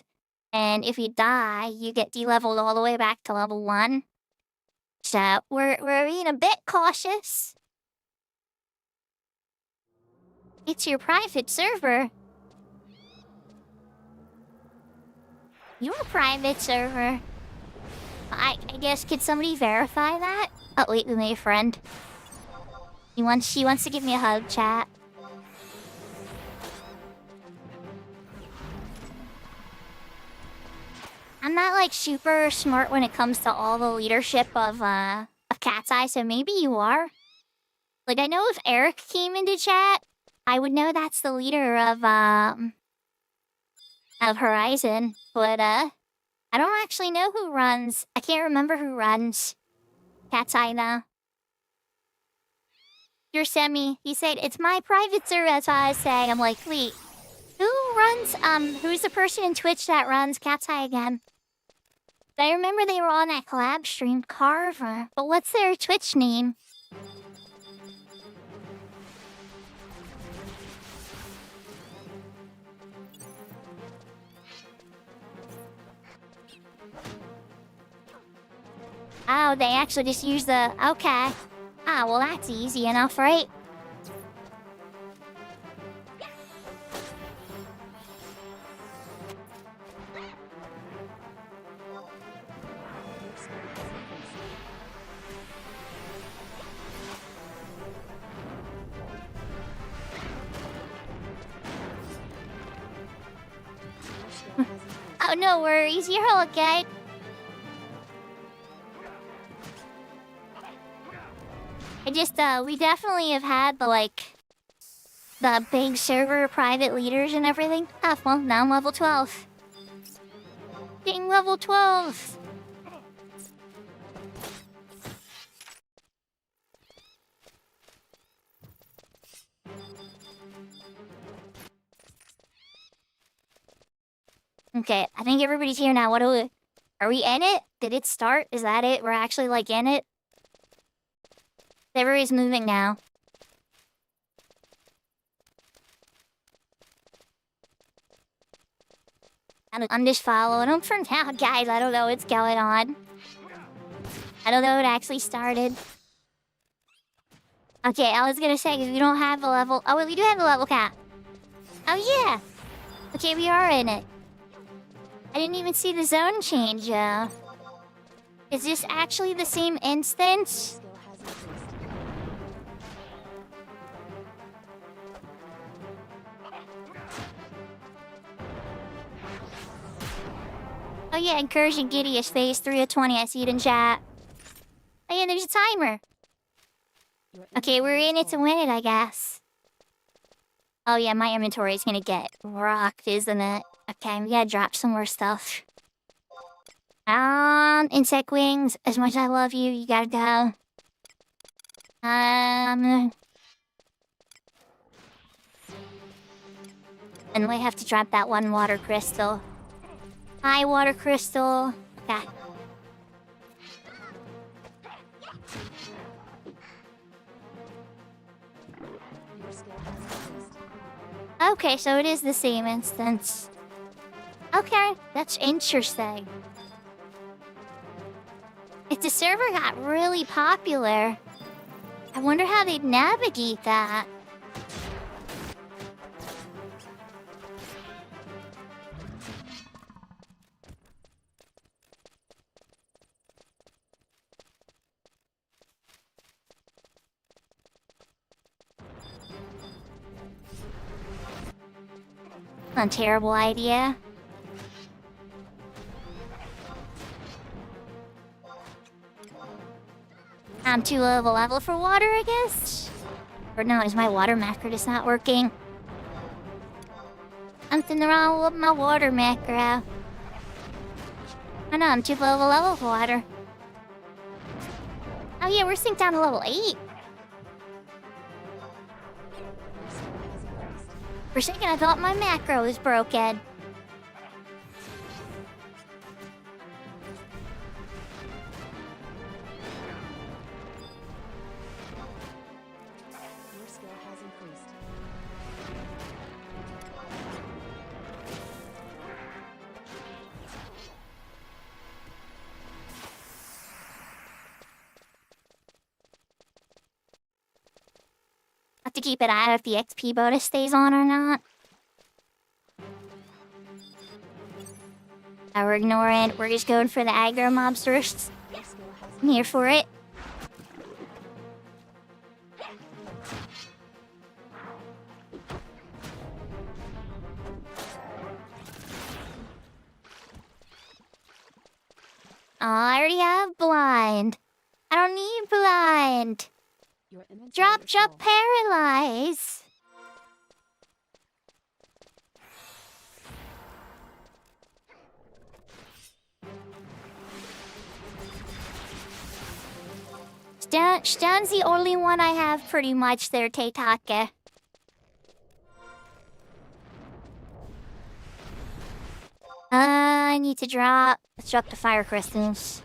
and if you die, you get de-leveled all the way back to level 1. So we're being a bit cautious. It's your private server. Your private server. I guess, could somebody verify that? Oh wait, we made a friend. She wants to give me a hug, chat. I'm not super smart when it comes to all the leadership of Cat's Eye, so maybe you are. I know if Eric came into chat, I would know that's the leader of Horizon, but I don't actually know who runs. I can't remember who runs Cat's Eye now. You're Semi. He said it's my private server. That's what I was saying. I'm like, wait, who runs? Who's the person in Twitch that runs Cat's Eye again? I remember they were on that collab stream, Carver. But what's their Twitch name? Oh, they actually just use the... Okay. Ah, well that's easy enough, right? Oh, no worries. You're all okay. We definitely have had the big server private leaders and everything. Ah, well, now I'm level 12. Dang, level 12! Okay, I think everybody's here now. Are we in it? Did it start? Is that it? We're actually in it? Everybody's moving now. I'm just following them for now, guys. I don't know what's going on. I don't know what actually started. Okay, I was gonna say, if you don't have a level... Oh, well, we do have a level cap. Oh, yeah. Okay, we are in it. I didn't even see the zone change. Is this actually the same instance? Oh yeah, Incursion Gideous phase 3 of 20. I see it in chat. Oh yeah, there's a timer. Okay, we're in it to win it, I guess. Oh yeah, my inventory is gonna get rocked, isn't it? Okay, we gotta drop some more stuff. Insect Wings, as much as I love you, you gotta go. And we have to drop that one water crystal. Hi, water crystal. Okay. Okay, so it is the same instance. Okay, that's interesting. If the server got really popular, I wonder how they'd navigate that. A terrible idea. I'm too low of a level for water, I guess? Or no, is my water macro just not working? Something wrong with my water macro. I know, I'm too low of a level for water. Oh yeah, we're synced down to level 8. For a second, I thought my macro was broken. Your skill has increased. Have to keep an eye out if the XP bonus stays on or not. We're ignoring it. We're just going for the aggro mobs first. Your skill has I'm here for it. Oh, I already have blind. I don't need blind. your inventory Drop, is drop, full. paralyze. Stun's the only one I have pretty much there, Teitake. I need to drop. Let's drop the fire crystals.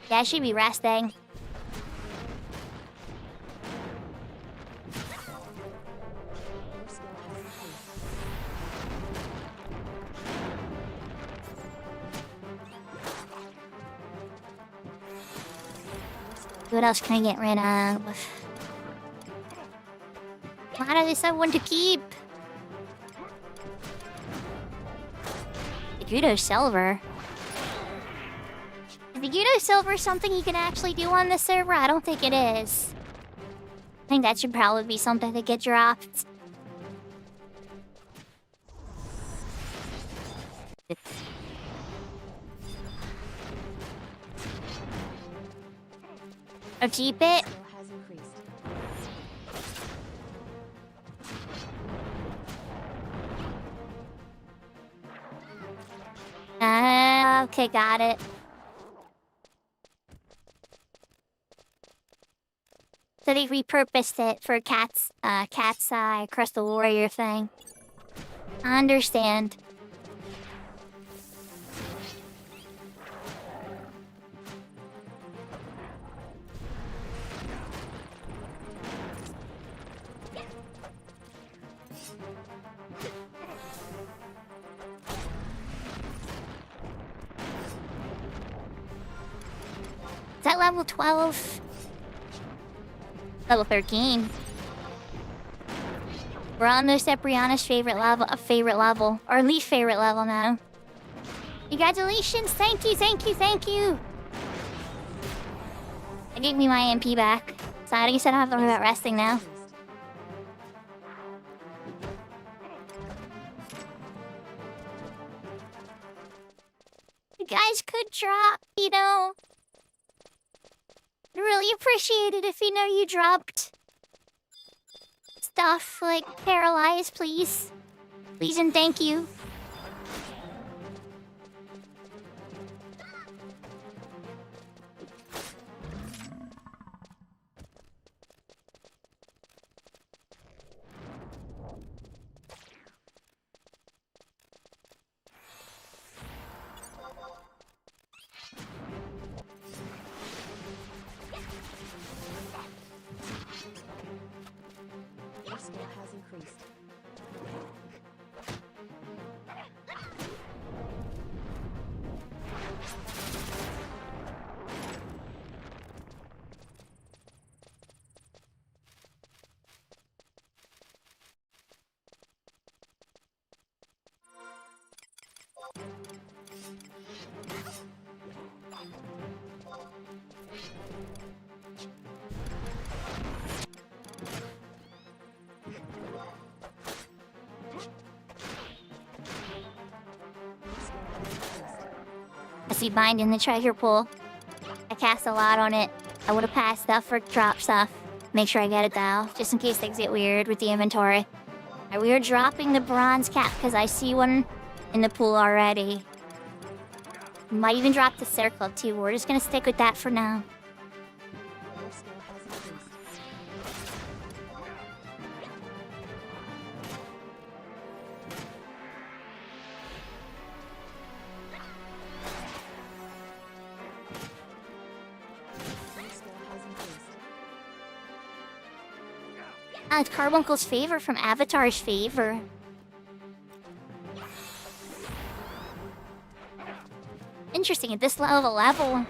Yeah, I should be resting. Your skill has increased. Your skill What else can I get rid of? Why do they have one to keep? The Gudo Silver. Is the Gudo Silver something you can actually do on this server? I don't think it is. I think that should probably be something that get dropped. Or keep it. skill has increased. Okay, got it. So they repurposed it for cat's eye crystal warrior thing. I understand. Is that level 12? Level 13. We're on the Sepriana's favorite level. Or least favorite level now. Congratulations! Thank you, thank you, thank you! It gave me my MP back. So I guess I don't have to worry about resting now. You guys could drop, you know. I'd really appreciate it if you know you dropped stuff like paralyze, please. Please and thank you. skill has increased. I see bind in the treasure pool. I cast a lot on it. I would have passed stuff or dropped stuff. Make sure I get it though, just in case things get weird with the inventory. We are dropping the bronze cap because I see one in the pool already. Might even drop the circle too. We're just gonna stick with that for now. Your skill has increased. Your skill has increased. Ah, it's Carbuncle's favor from Avatar's favor. Interesting, at this level.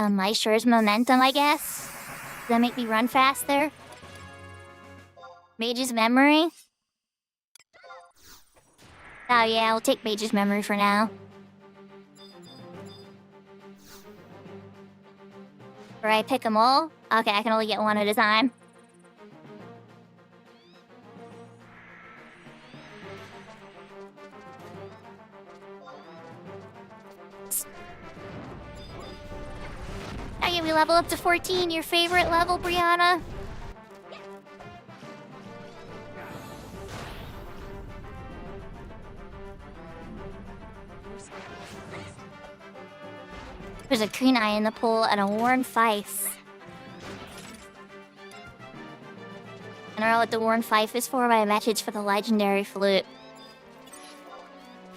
Maestro's momentum, I guess. Does that make me run faster? Mage's memory? Oh yeah, I'll take Mage's memory for now. Right, pick them all? Okay, I can only get one at a time. Okay, we level up to 14. Your favorite level, Brianna? Your skill has increased. There's a kunai in the pool and a worn fife. I don't know what the worn fife is for, but I imagine it's for the legendary flute.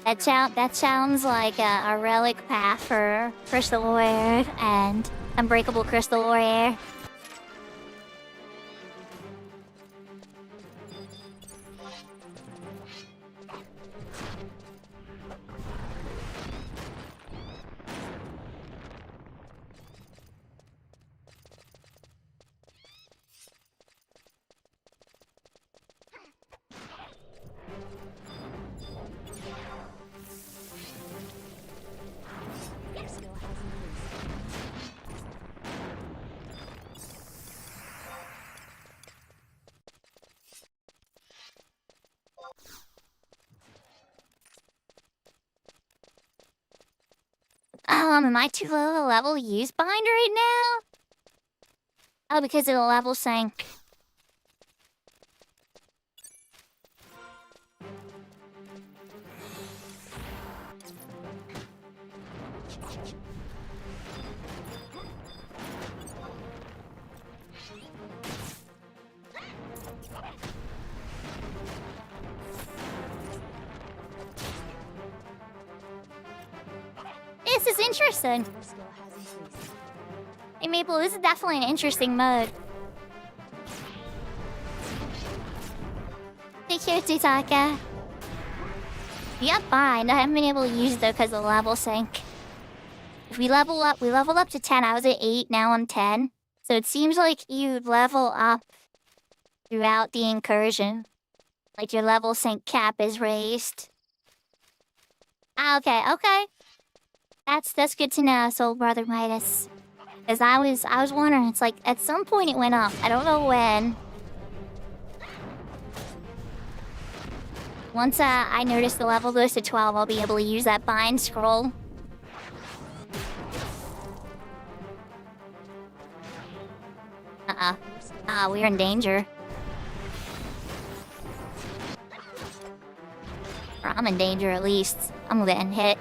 That sounds like a relic path for Crystal Warrior and Unbreakable Crystal Warrior. Your skill has increased. Am I too low a level to use bind right now? Oh, because of the level sank. This is interesting. Your skill has increased. Hey Maple, this is definitely an interesting mode. Take care, Titaka. We got bind. I haven't been able to use it though because the level sank. If we leveled up to 10. I was at 8, now I'm 10. So it seems like you level up throughout the incursion. Like your level sync cap is raised. Ah, okay. That's good to know, Soul Brother Midas. Because I was wondering, it's like at some point it went up. I don't know when. Once I notice the level goes to 12, I'll be able to use that bind scroll. We're in danger. Or I'm in danger at least. I'm getting hit.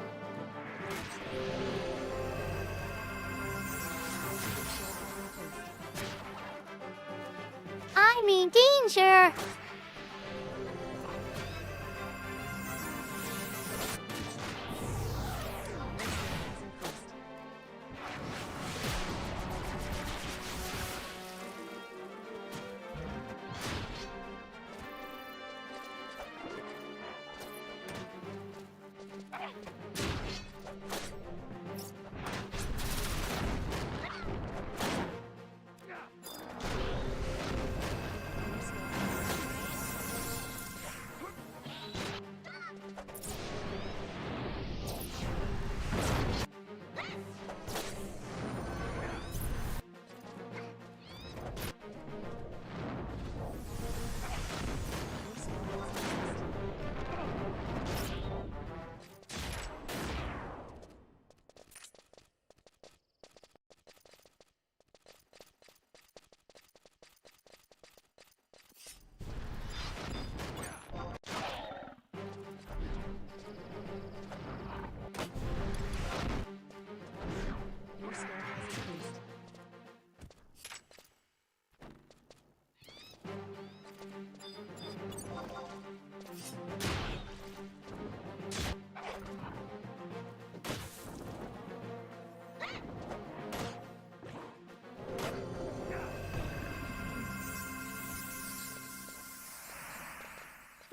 I'm in danger!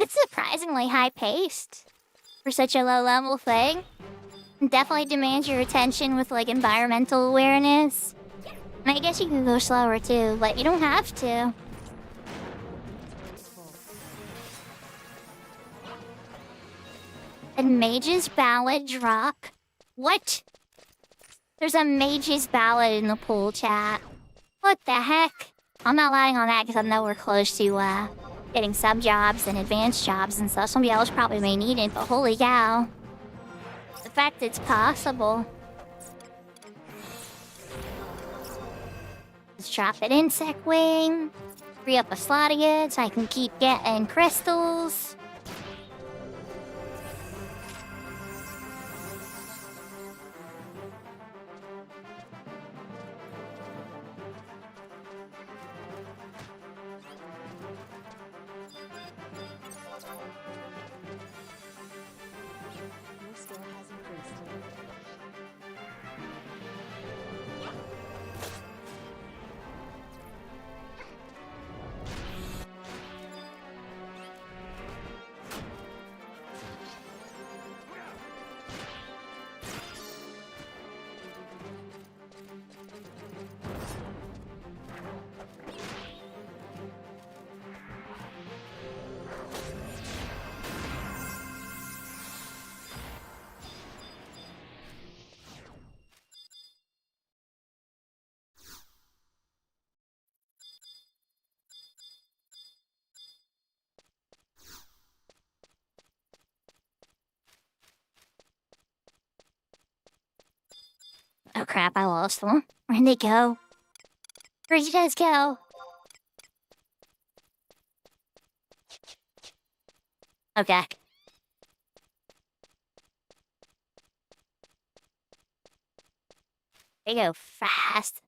It's surprisingly high-paced for such a low-level thing. Definitely demands your attention with like environmental awareness. And I guess you can go slower too, but you don't have to. A Mage's Ballad drop? What? There's a Mage's Ballad in the pool chat. What the heck? I'm not lying on that because I know we're close to getting sub jobs and advanced jobs and stuff. Somebody else probably may need it, but holy cow. The fact it's possible. Let's drop an insect wing. Free up a slot again so I can keep getting crystals. Your skill has increased. Oh crap, I lost them. Where'd they go? Where'd you guys go? Okay. They go fast.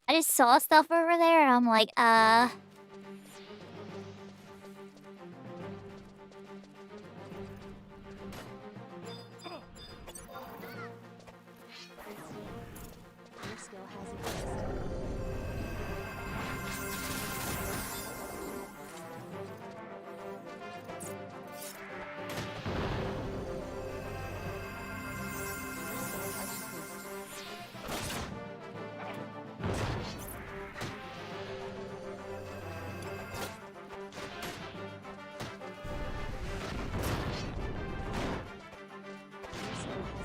I just saw stuff over there and I'm like, Your skill has increased. Your skill has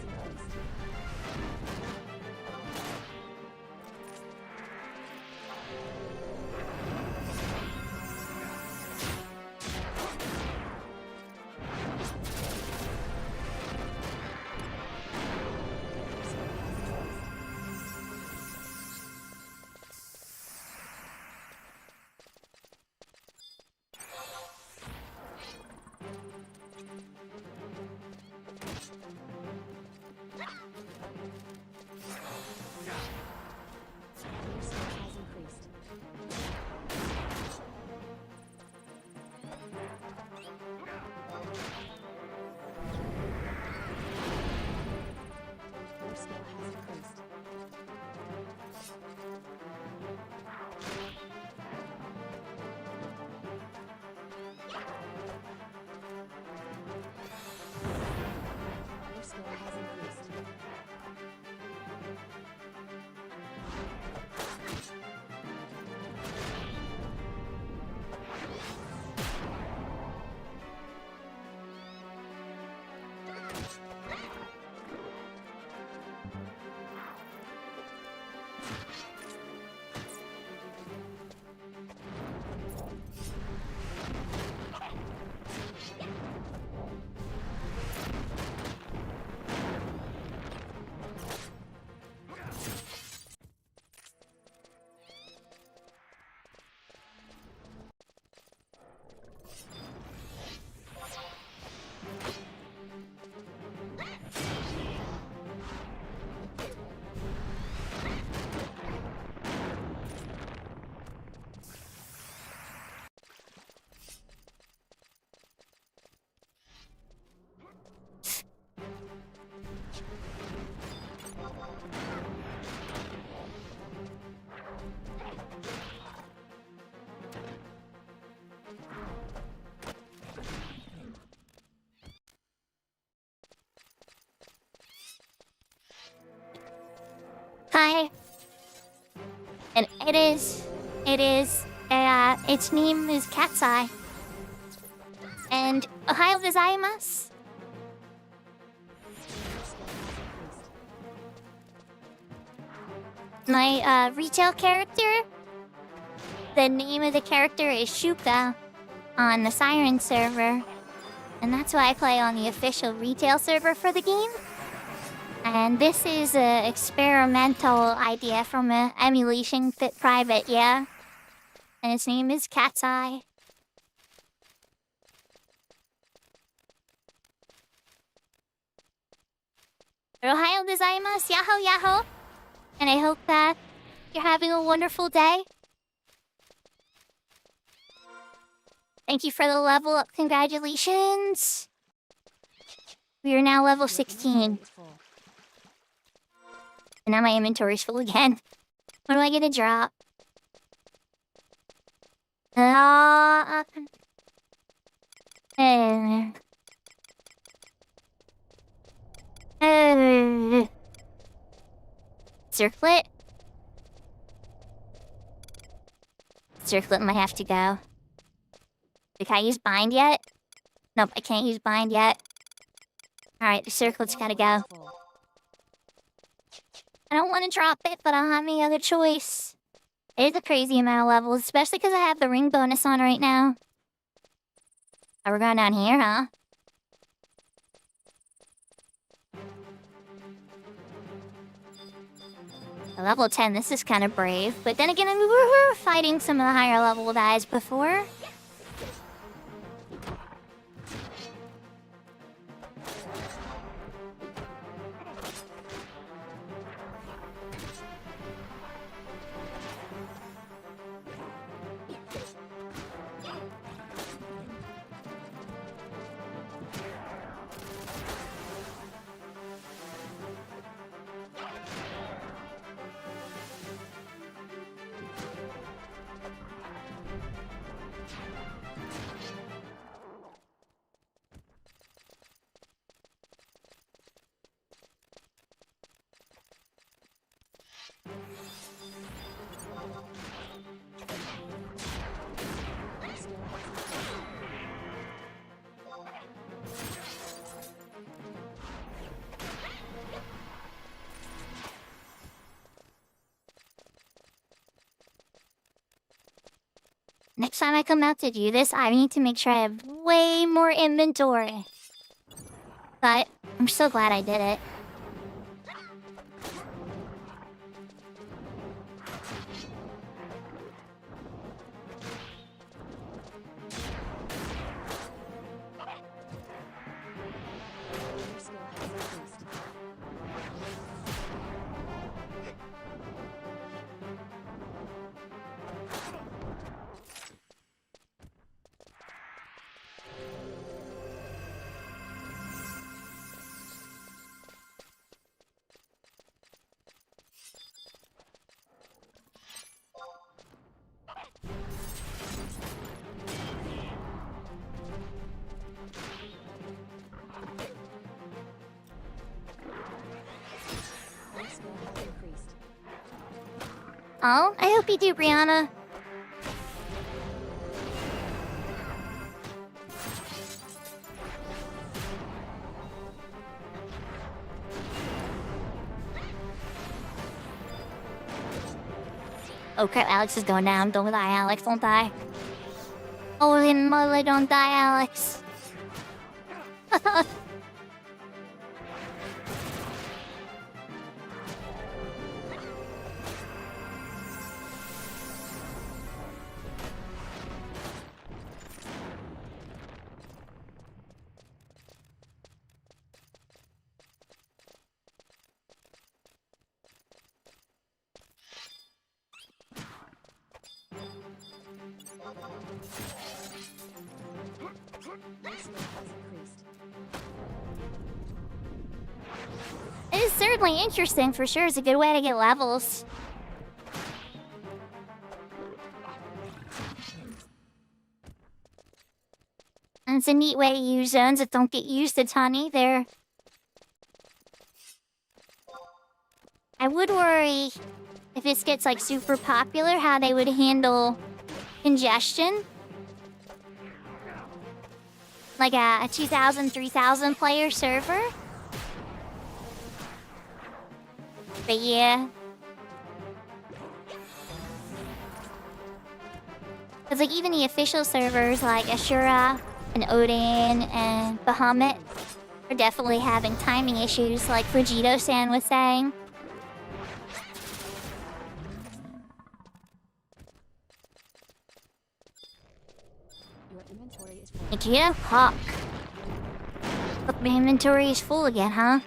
increased. Your skill has increased. Your skill has increased. Your skill has increased. Your skill has increased. Eye. And its name is Cat's Eye. And Ohio gozaimasu. My retail character, the name of the character is Shuka on the Siren server. And that's why I play on the official retail server for the game. And this is an experimental idea from an emulation fit private, yeah? And its name is Cat's Eye. Ohio gozaimasu, yaho yaho. And I hope that you're having a wonderful day. Thank you for the level up. Congratulations. We are now level 16. And now my inventory's full again. What am I gonna drop? Circlet? Circlet might have to go. Can I use bind yet? Nope, I can't use bind yet. Alright, the circlet's gotta go. I don't want to drop it, but I don't have any other choice. It is a crazy amount of levels, especially because I have the ring bonus on right now. Oh, we're going down here, huh? At level 10, this is kind of brave. But then again, we were fighting some of the higher level guys before. Next time I come out to do this, I need to make sure I have way more inventory. But I'm so glad I did it. Your skill has increased. Your skill has increased. Oh, I hope you do, Brianna. Oh crap, Alex is going down. Don't die, Alex. Don't die. Holy moly, don't die, Alex. Your skill has increased. It is certainly interesting for sure. It's a good way to get levels. And it's a neat way to use zones that don't get used a ton either. I would worry if this gets like super popular, how they would handle congestion. Like a 2,000, 3,000 player server. But yeah. Because like even the official servers like Ashura and Odin and Bahamut are definitely having timing issues like Vegito-san was saying. Your inventory is full. Thank you, Hawk. Look, my inventory is full again, huh?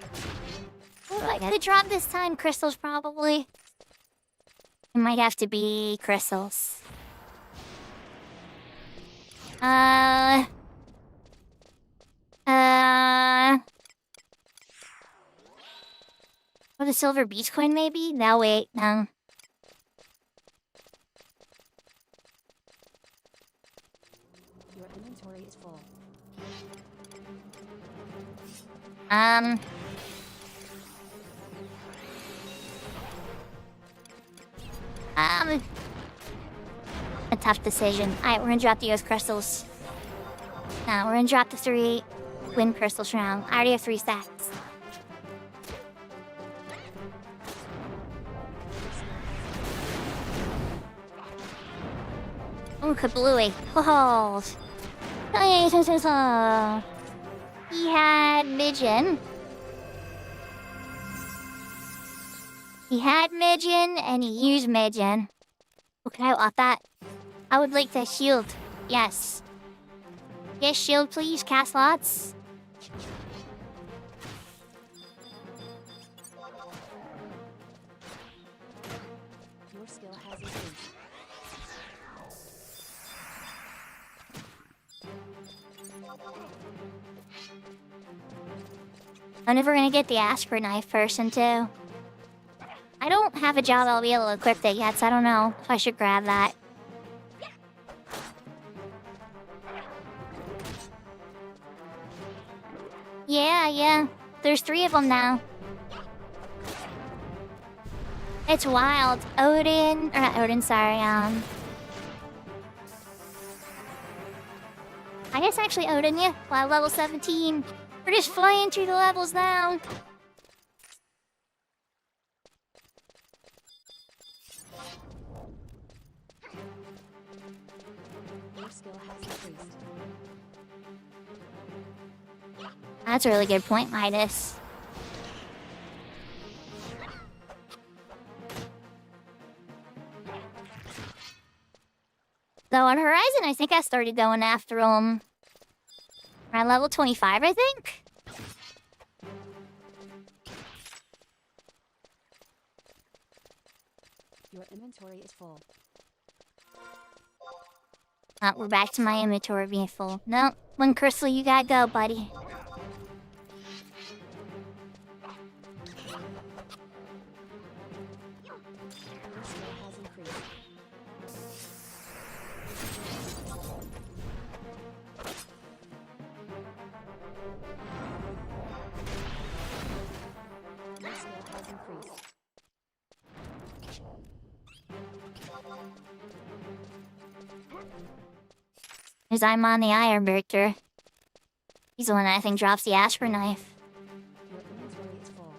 What do I gotta drop this time? Crystals, probably. It might have to be crystals. Or the silver beach coin, maybe? No, wait, no. Your inventory is full. A tough decision. Alright, we're gonna drop the earth crystals. Now, we're gonna drop the 3 wind crystals round. I already have 3 stacks. Oh, kablooey. Oh. He had Midgen. He had Midgen, and he used Midgen. Okay, I want that. I would like that shield. Yes. Yes, shield, please. Cast lots. Your skill has increased. I'm never gonna get the Asper knife person, too. I don't have a job I'll be able to equip it yet, so I don't know if I should grab that. Yeah. There's 3 of them now. It's wild. Odin, or not Odin, sorry, I guess actually Odin, yeah. Wow, level 17. We're just flying through the levels now. Your skill has increased. That's a really good point, Midas. Though on Horizon, I think I started going after them around level 25, I think? Your inventory is full. We're back to my inventory being full. No, one crystal, you gotta go, buddy. Your skill has increased. Your skill has increased. Because I'm on the Ironbreaker. He's the one that I think drops the Asper knife. Your inventory is full.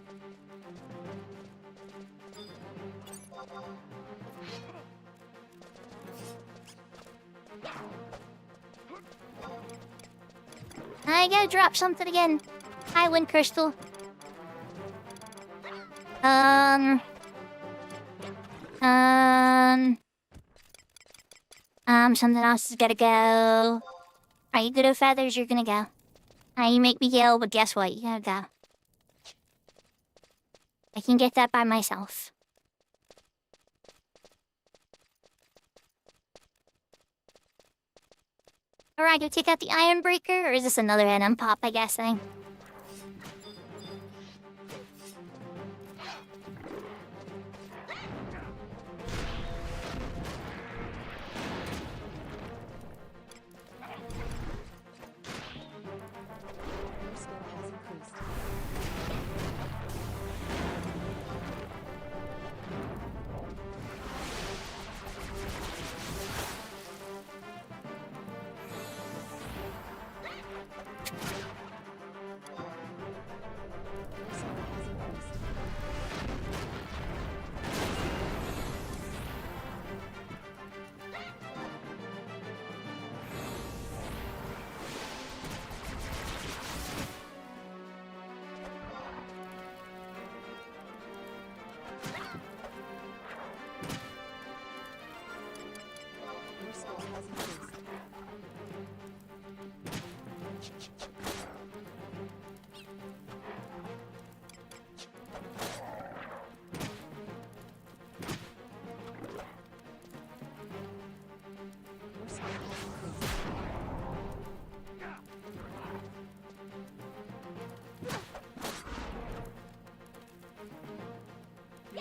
I gotta drop something again. Hi, Wind Crystal. Something else has gotta go. Are you good with feathers? You're gonna go. You make me yell, but guess what? You gotta go. I can get that by myself. Alright, go take out the Ironbreaker, or is this another NM pop, I guessing? Your skill has increased.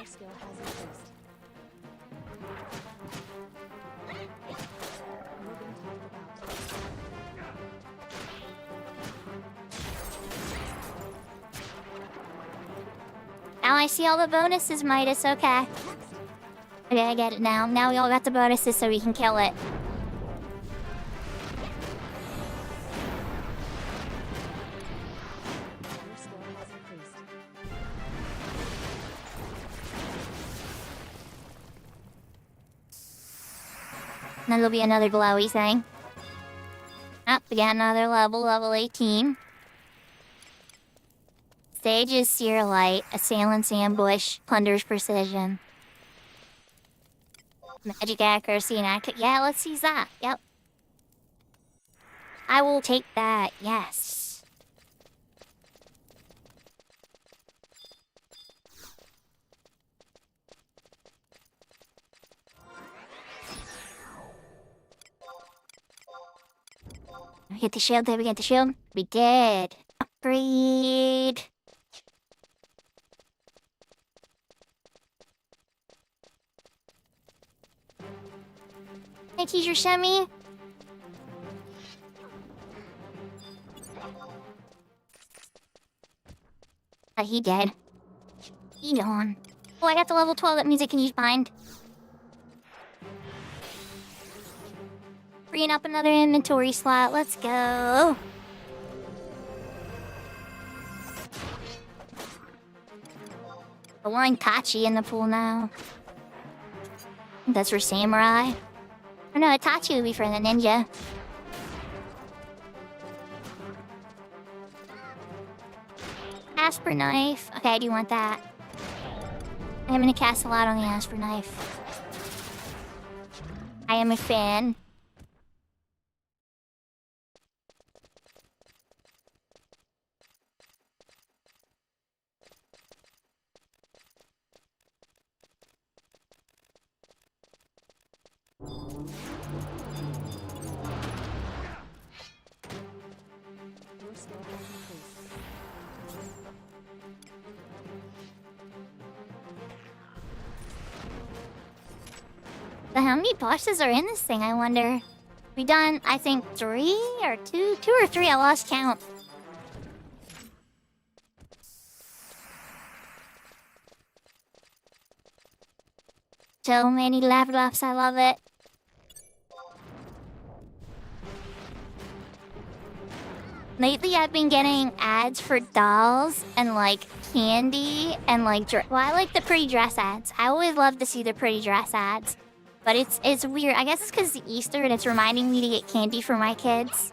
skill has increased. You're being talked about. Now I see all the bonuses, Midas. Okay. Okay, I get it now. Now we all got the bonuses so we can kill it. Your skill has increased. Then there'll be another glowy thing. Up, we got another level 18. Stage is Seer Light, Assailant's Ambush, Plunder's Precision. Magic Accuracy and yeah, let's use that. Yep. I will take that, yes. We get the shield, did we get the shield? We did. Upgrade. Hey, teacher Shemi. He dead. He gone. Oh, I got the level 12 music. Can you find? Freeing up another inventory slot. Let's go. The one Kachi in the pool now. That's for Samurai. Or no, Itachi would be for the ninja. Asper knife. Okay, I do want that. I'm gonna cast a lot on the Asper knife. I am a fan. Your skill has increased. So how many bosses are in this thing, I wonder? We done, I think, 3 or 2? 2 or 3, I lost count. So many level ups, I love it. Lately, I've been getting ads for dolls and like candy and like well, I like the pretty dress ads. I always love to see the pretty dress ads, but it's weird. I guess it's because it's Easter and it's reminding me to get candy for my kids.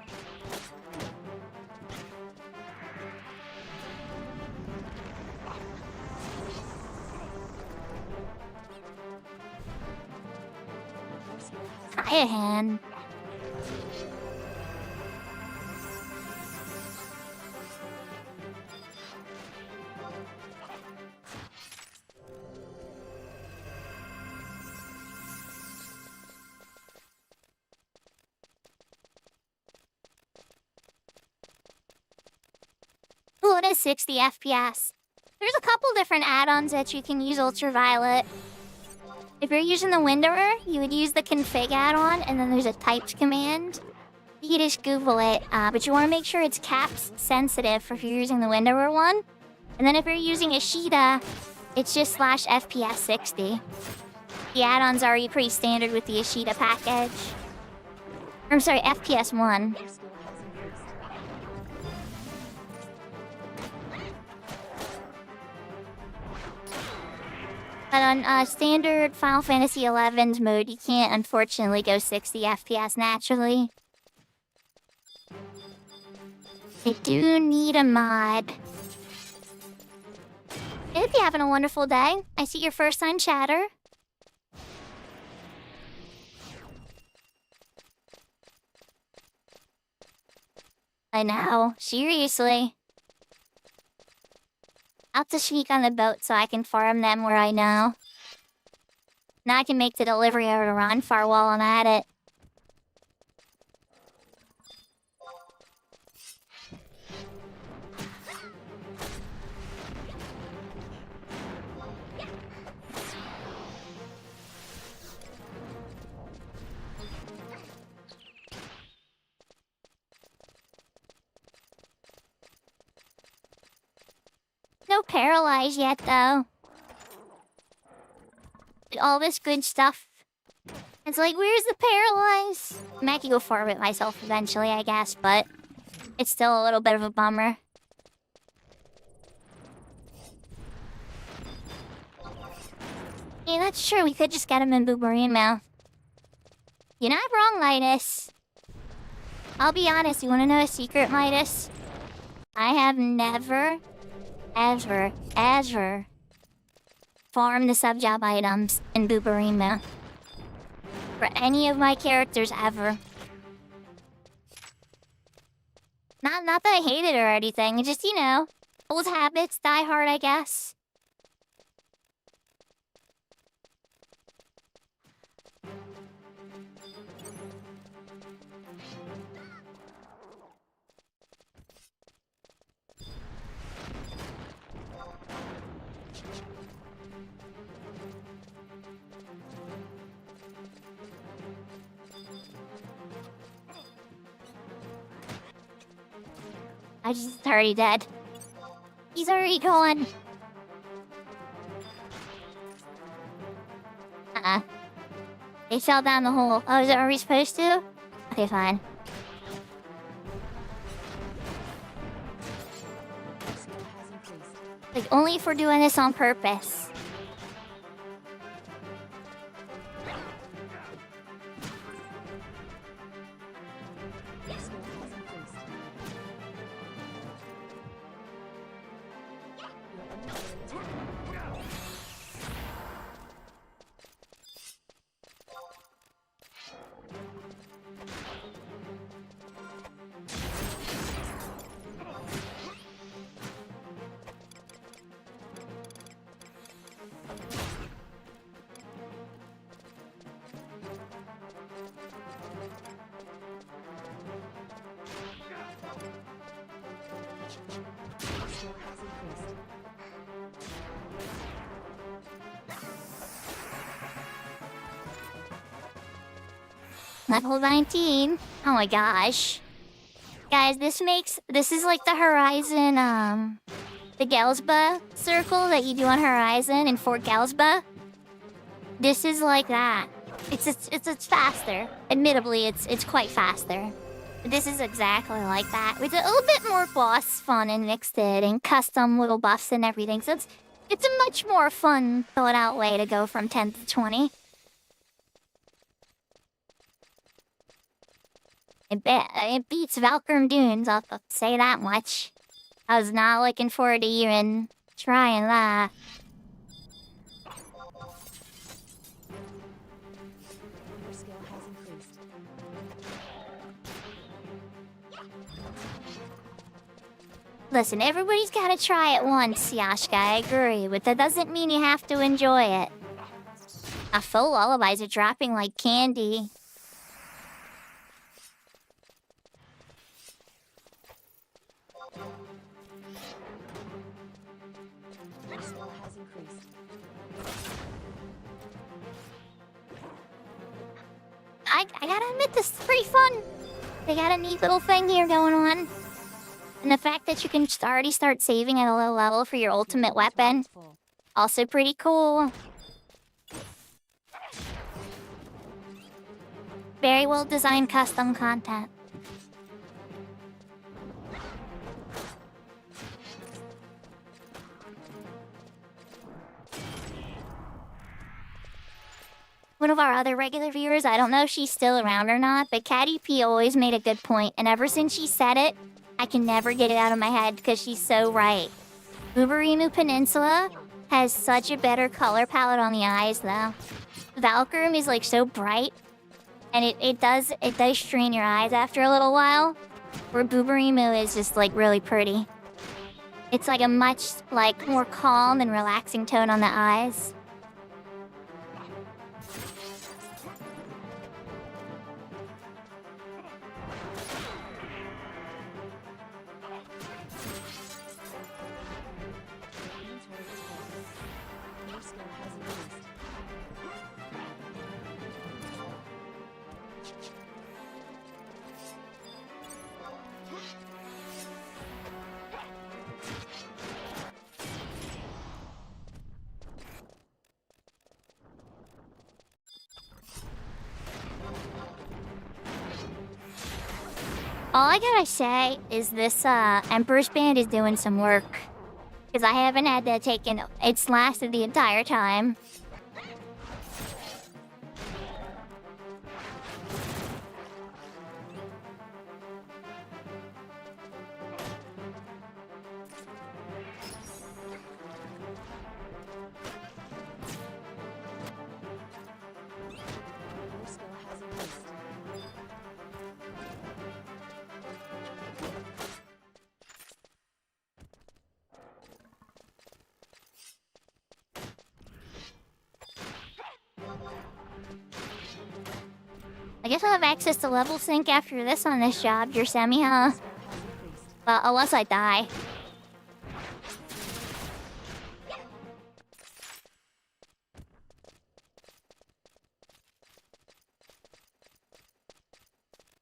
Your skill has Hiya, hand. Ooh, it is 60 FPS. There's a couple different add-ons that you can use Ultraviolet. If you're using the Windower, you would use the config add-on, and then there's a typed command. You can just Google it, but you want to make sure it's caps sensitive if you're using the Windower one. And then if you're using Ashita, it's just /FPS 60. The add-on's already pretty standard with the Ashita package. I'm sorry, FPS 1. your skill has increased. But on standard Final Fantasy XI's mode, you can't unfortunately go 60 FPS naturally. They do need a mod. I hope you're having a wonderful day. I see your first on chatter. I know, seriously. I'll have to sneak on the boat so I can farm them where I know. Now I can make the delivery over to Ronfar while I'm at it. no paralyze yet, though. All this good stuff. It's like, where's the paralyze? I mean, I could go farm it myself eventually, I guess, but it's still a little bit of a bummer. Yeah, that's true. We could just get him in Booberino. You're not wrong, Midas. I'll be honest, you wanna know a secret, Midas? I have never, ever, ever farmed the sub-job items in Booberino. For any of my characters ever. Not that I hate it or anything, just, you know, old habits die hard, I guess. He's already dead. He's already gone. They fell down the hole. Oh, are we supposed to? Okay, fine. Like, only if we're doing this on purpose. Level 19. Oh my gosh. Guys, this is like the Horizon, the Gelsba circle that you do on Horizon in Fort Gelsba. This is like that. It's faster. Admittedly, it's quite faster. But this is exactly like that. With a little bit more boss fun and mixed in and custom little buffs and everything. So it's a much more fun, thought out way to go from 10 to 20. It beats Valkyrie Dunes, I'll say that much. I was not looking forward to even trying that. Your skill has increased. Listen, everybody's gotta try it once, Yashka, I agree, but that doesn't mean you have to enjoy it. Full lullabies are dropping like candy. Your skill has increased. I gotta admit, this is pretty fun. They got a neat little thing here going on. And the fact that you can already start saving at a low level for your ultimate weapon. Full. Also pretty cool. Very well designed custom content. One of our other regular viewers, I don't know if she's still around or not, but Caddy P always made a good point, and ever since she said it, I can never get it out of my head because she's so right. Booberino Peninsula has such a better color palette on the eyes, though. Valkyrie is like so bright, and it does strain your eyes after a little while, where Booberino is just like really pretty. It's like a much like more calm and relaxing tone on the eyes. Inventory is full. Your skill has increased. All I gotta say is this Emperor's Band is doing some work. Because I haven't had that taken. It's lasted the entire time. Your skill has increased. I guess I'll have access to level sync after this on this job, your semi, huh? Has increased. Well, unless I die.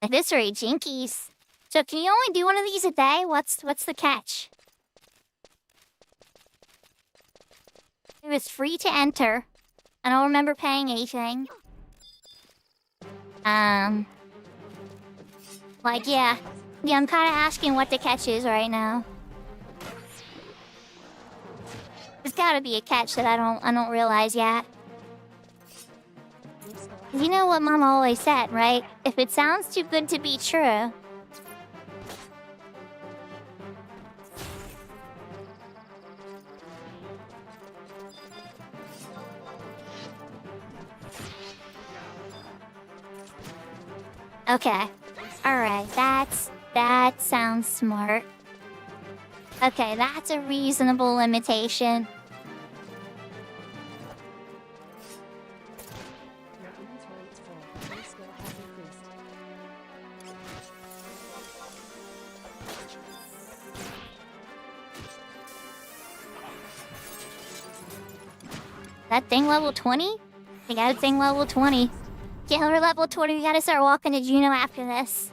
At this rate, jinkies. So can you only do one of these a day? What's the catch? It was free to enter. I don't remember paying anything. Like, yeah. Yeah, I'm kind of asking what the catch is right now. There's gotta be a catch that I don't realize yet. Your skill has You know what Mama always said, right? If it sounds too good to be true. Okay. Alright, that sounds smart. Okay, that's a reasonable limitation. Your inventory is full. Your skill has increased. That thing level 20? We got a thing level 20. Get her level 20, we gotta start walking to Juno after this.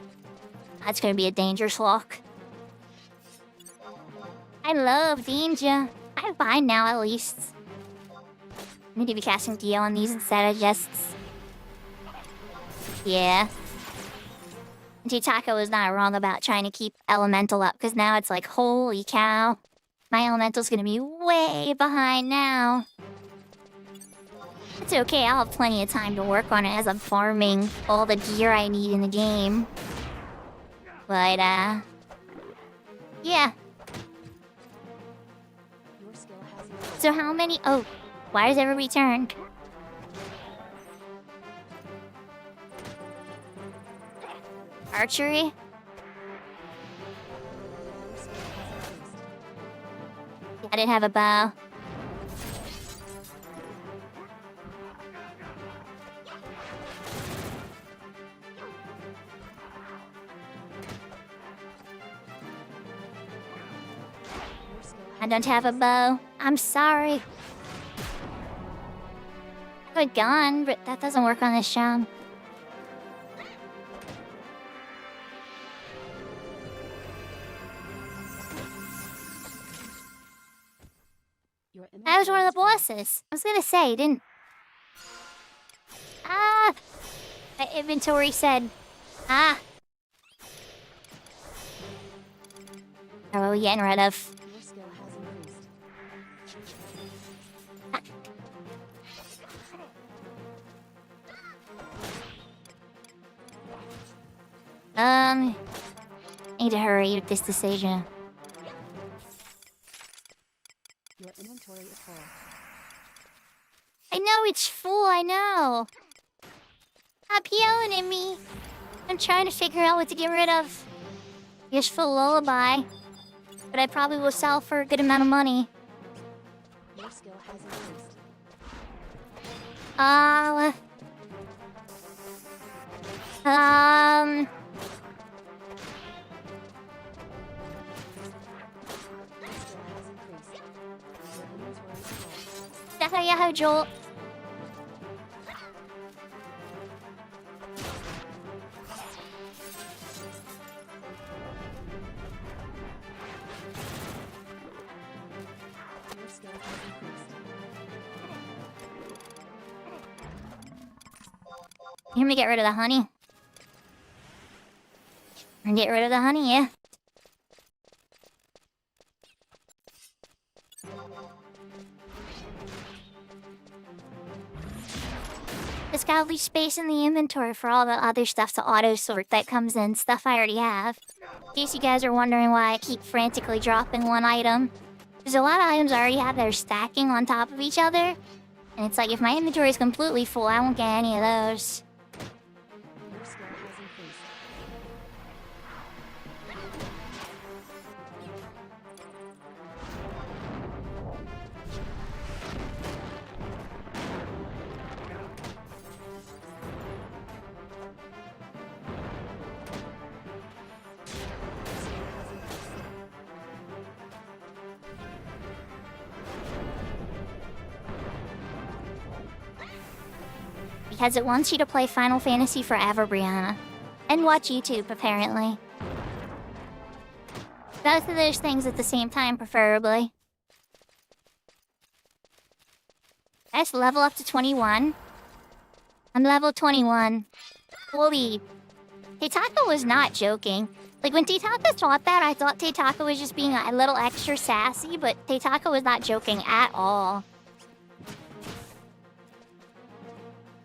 That's gonna be a dangerous walk. I love danger. I'm fine now, at least. I need to be casting Dio on these instead of just... Yeah. Taco was not wrong about trying to keep Elemental up, because now it's like, holy cow. My Elemental's gonna be way behind now. It's okay, I'll have plenty of time to work on it as I'm farming all the gear I need in the game. But, yeah. Your skill has increased. So how many... Oh, why does it ever returned? Archery? Your skill has increased. I didn't have a bow. Your skill I don't have a bow. I'm sorry. I have a gun, but that doesn't work on this show. Your That was one of the inventory is full. bosses. I was gonna say, didn't... Ah! My inventory said... Ah! What are we getting rid of? Your skill has increased. I need to hurry with this decision. Your inventory is full. I know it's full, I know. Stop yelling at me. I'm trying to figure out what to get rid of. Useful lullaby. But I probably will sell for a good amount of money. Your skill has increased. Um... Your skill has increased. Your inventory is full. Yahoo Joel. Your skill has increased. Let me get rid of the honey. And get rid of the honey, yeah. Just gotta leave space in the inventory for all the other stuff to auto-sort that comes in, stuff I already have. In case you guys are wondering why I keep frantically dropping one item. There's a lot of items I already have that are stacking on top of each other. And it's like, if my inventory is completely full, I won't get any of those. Your skill has increased. Because it wants you to play Final Fantasy forever, Brianna. And watch YouTube, apparently. Both of those things at the same time, preferably. Let's level up to 21. I'm level 21. Holy. Teitaka was not joking. Like, when Teitaka taught that, I thought Teitaka was just being a little extra sassy, but Teitaka was not joking at all.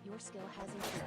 Your skill has increased.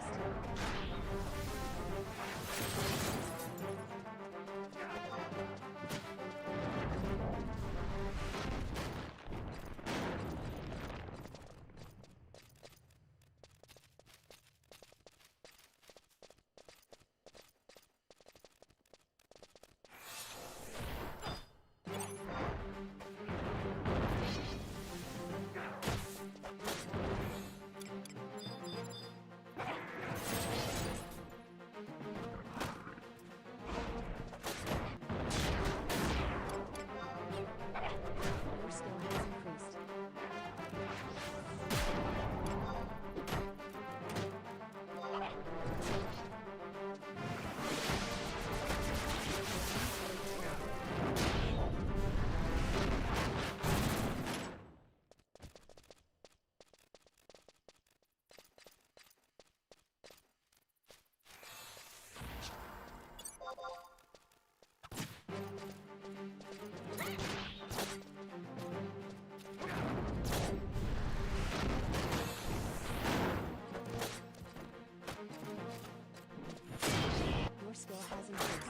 Your skill has increased. Your skill has increased. Your skill has increased.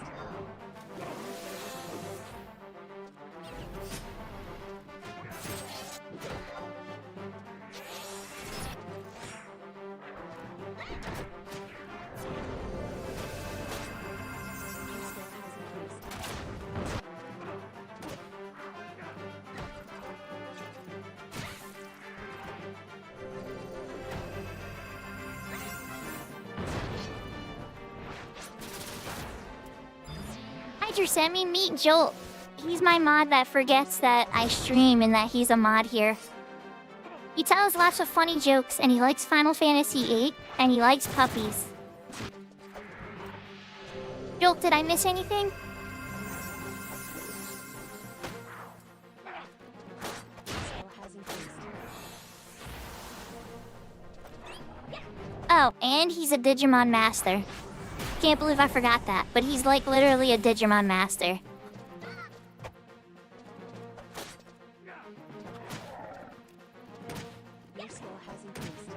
Hydra sent me meet Jolt. He's my mod that forgets that I stream and that he's a mod here. He tells lots of funny jokes, and he likes Final Fantasy VIII, and he likes puppies. Jolt, did I miss anything? Your skill has increased. Oh, and he's a Digimon master. Can't believe I forgot that, but he's like literally a Digimon master. Your skill has increased.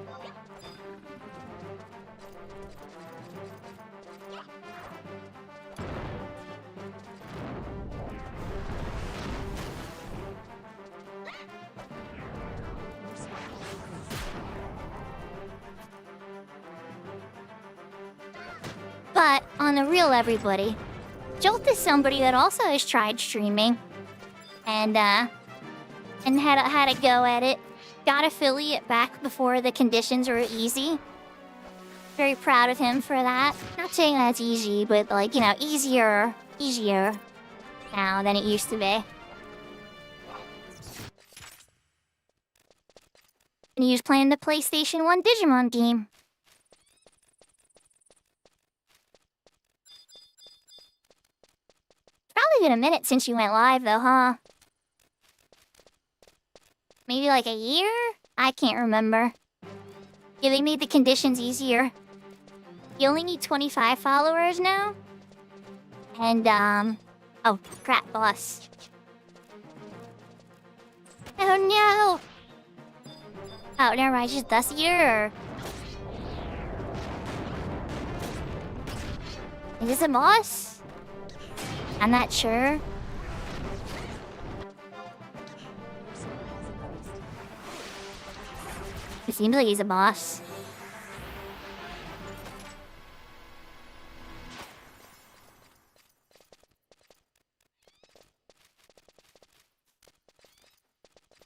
Your skill has increased. But, on the real everybody, Jolt is somebody that also has tried streaming. And had a go at it. Got affiliate back before the conditions were easy. Very proud of him for that. Not saying that's easy, but like, you know, easier now than it used to be. And he was playing the PlayStation 1 Digimon game. Probably been a minute since you went live though, huh? Maybe like a year? I can't remember. Yeah, they made the conditions easier. You only need 25 followers now? And, oh, crap, boss. Oh no! Oh, never mind, just dust here. Is this a boss? I'm not sure. It seems like he's a boss.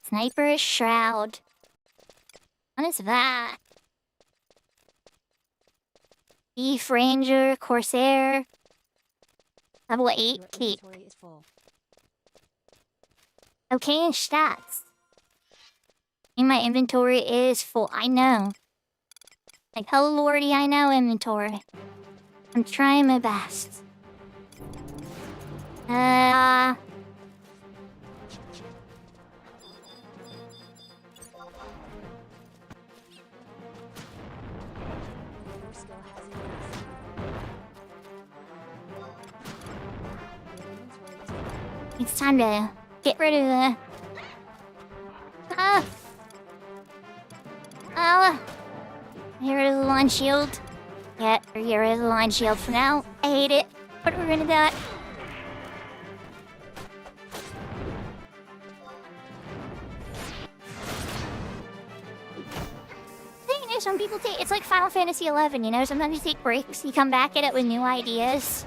Sniper's Shroud. What is that? Thief, Ranger, Corsair. Level 8 Your keep. inventory is full. Okay, and stats. And my inventory is full. I know. Like, oh lordy, I know inventory. I'm trying my best. Your skill has increased. Your inventory is full. It's time to get rid of the... Get rid of the launch shield. Yeah, get rid of the launch shield for now. I hate it. But we're gonna do it. You know, some people take... It's like Final Fantasy XI, you know? Sometimes you take breaks, you come back at it with new ideas.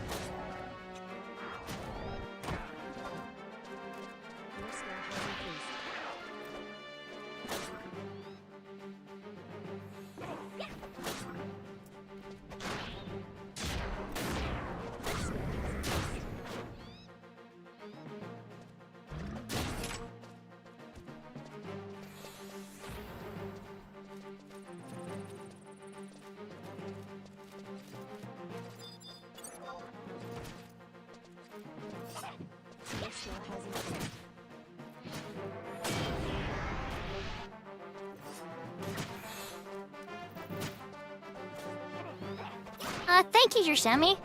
Your skill has increased. Your skill has increased. Thank you, Jershemi.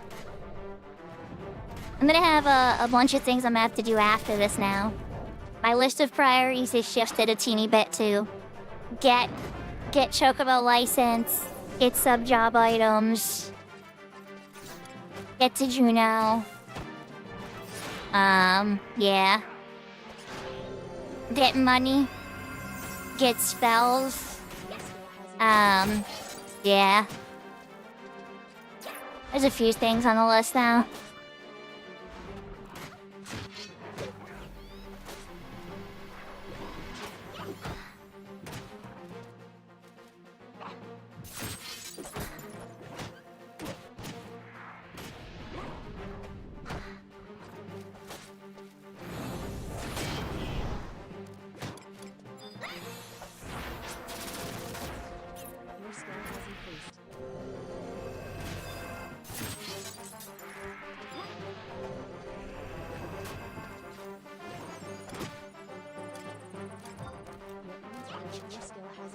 I'm gonna have a bunch of things I'm gonna have to do after this now. My list of priorities is shifted a teeny bit to get Chocobo license, get sub job items, get to Juno. Yeah. Get money, get spells. Your skill has increased. Yeah. There's a few things on the list now. Your skill has increased. Your skill has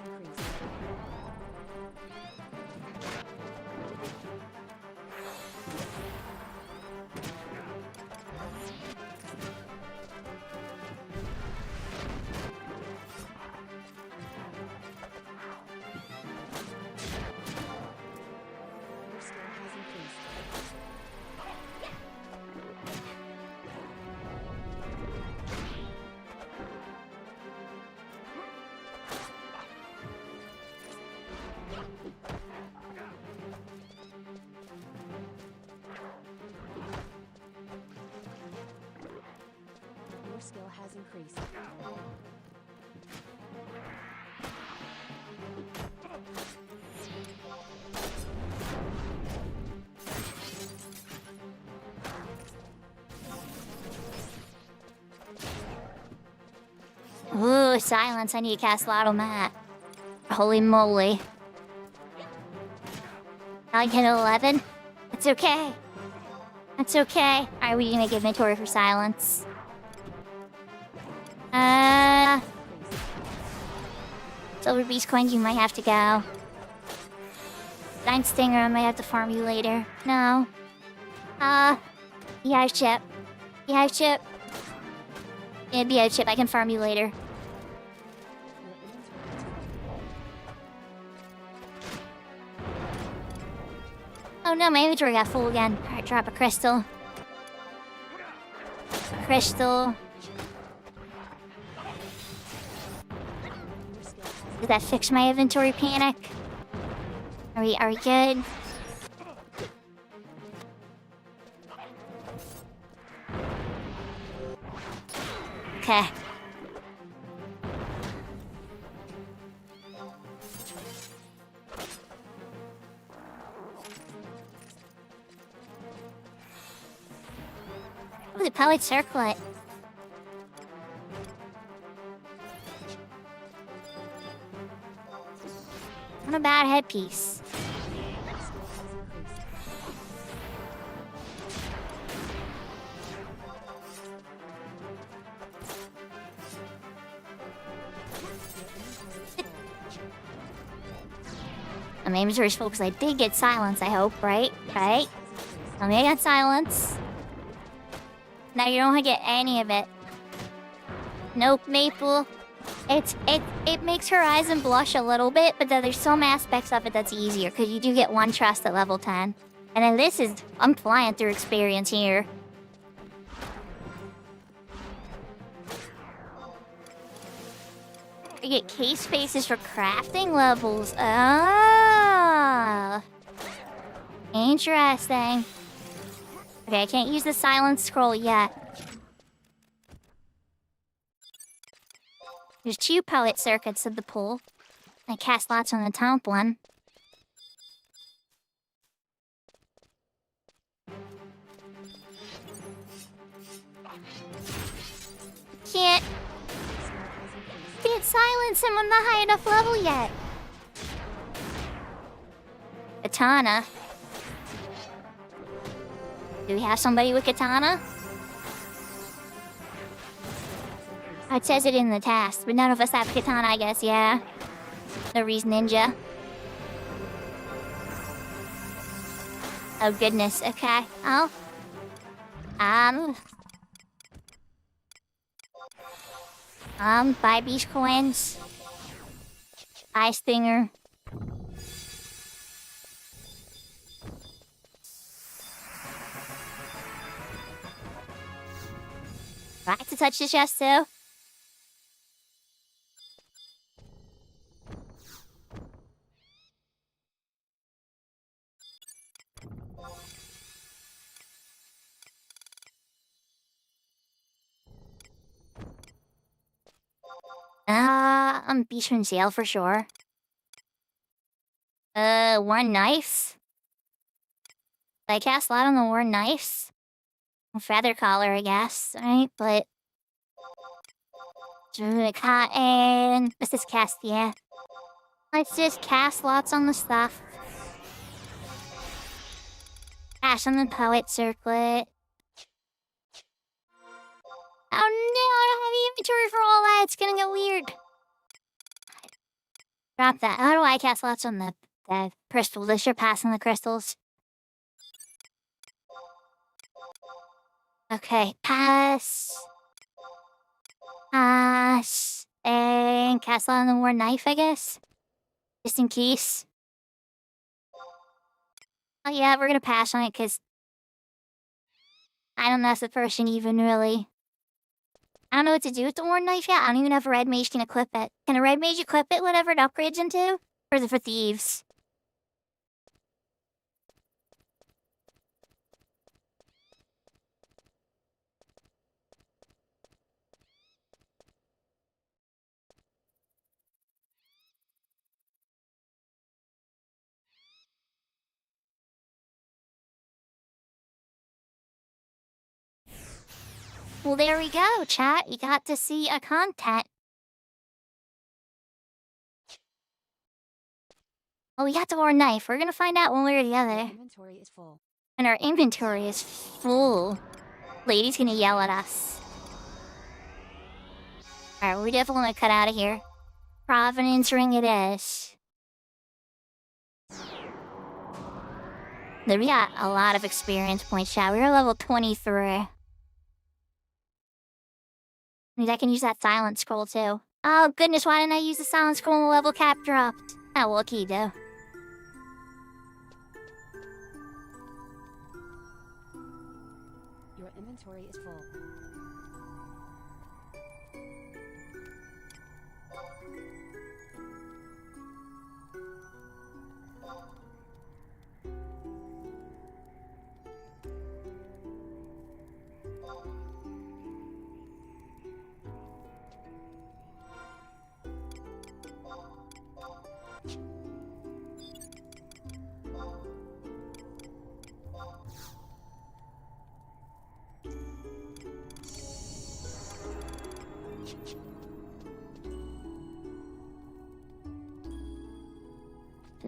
increased. Your skill has increased. Your skill has increased. Ooh, silence. I need to cast Lotto Mat. Holy moly. I hit 11? It's okay. That's okay. Alright, we can make inventory for silence. Silver Beast coins, you might have to go. Giant Stinger, I might have to farm you later. No. Yeah, chip. Yeah, chip. Yeah, chip. I can farm you later. Oh no, my inventory got full again. Alright, drop a crystal. Crystal. Did that fix my inventory panic? Are we good? Okay. Oh, the poet circlet. Not a bad headpiece. My inventory's full because I did get silence, I hope, right? Right? I mean, I got silence. Now you don't get any of it. Nope, Maple. It makes Horizon blush a little bit, but then there's some aspects of it that's easier, because you do get one trust at level 10. And then this is... I'm flying through experience here. You get case spaces for crafting levels. Ah, interesting. Okay, I can't use the silent scroll yet. There's 2 poet circuits of the pool. I cast lots on the top one. Can't silence him. I'm not high enough level yet. Katana. Do we have somebody with katana? It says it in the task, but none of us have katana, I guess, yeah. No reason ninja. Oh goodness, okay. Oh. Buy beach coins. Eye stinger. Right to touch the chest too. I'm beach in jail for sure. Worn knives? Did I cast a lot on the worn knives? Feather collar, I guess, right? But... Cotton... Let's just cast, yeah. Let's just cast lots on the stuff. Ash on the poet circlet. Oh no, I don't have the inventory for all that. It's gonna get weird. Drop that. How do I cast lots on the crystals? They should pass on the crystals. Okay, pass. Pass. And cast lot on the war knife, I guess. Just in case. Oh yeah, we're gonna pass on it because I don't know if the person even really... I don't know what to do with the worn knife yet. I don't even know if a red mage can equip it. Can a red mage equip it, whatever it upgrades into? Or is it for thieves? Well, there we go, chat. You got to see a content. Oh, we got the war knife. We're gonna find out one way or the other. Inventory is full. And our inventory is full. Lady's gonna yell at us. Alright, we're definitely gonna cut out of here. Provenance ring it is. We got a lot of experience points, chat. We were level 23. Maybe I can use that silent scroll too. Oh goodness, why didn't I use the silent scroll when the level cap dropped? Oh, well, key though. Your inventory is full.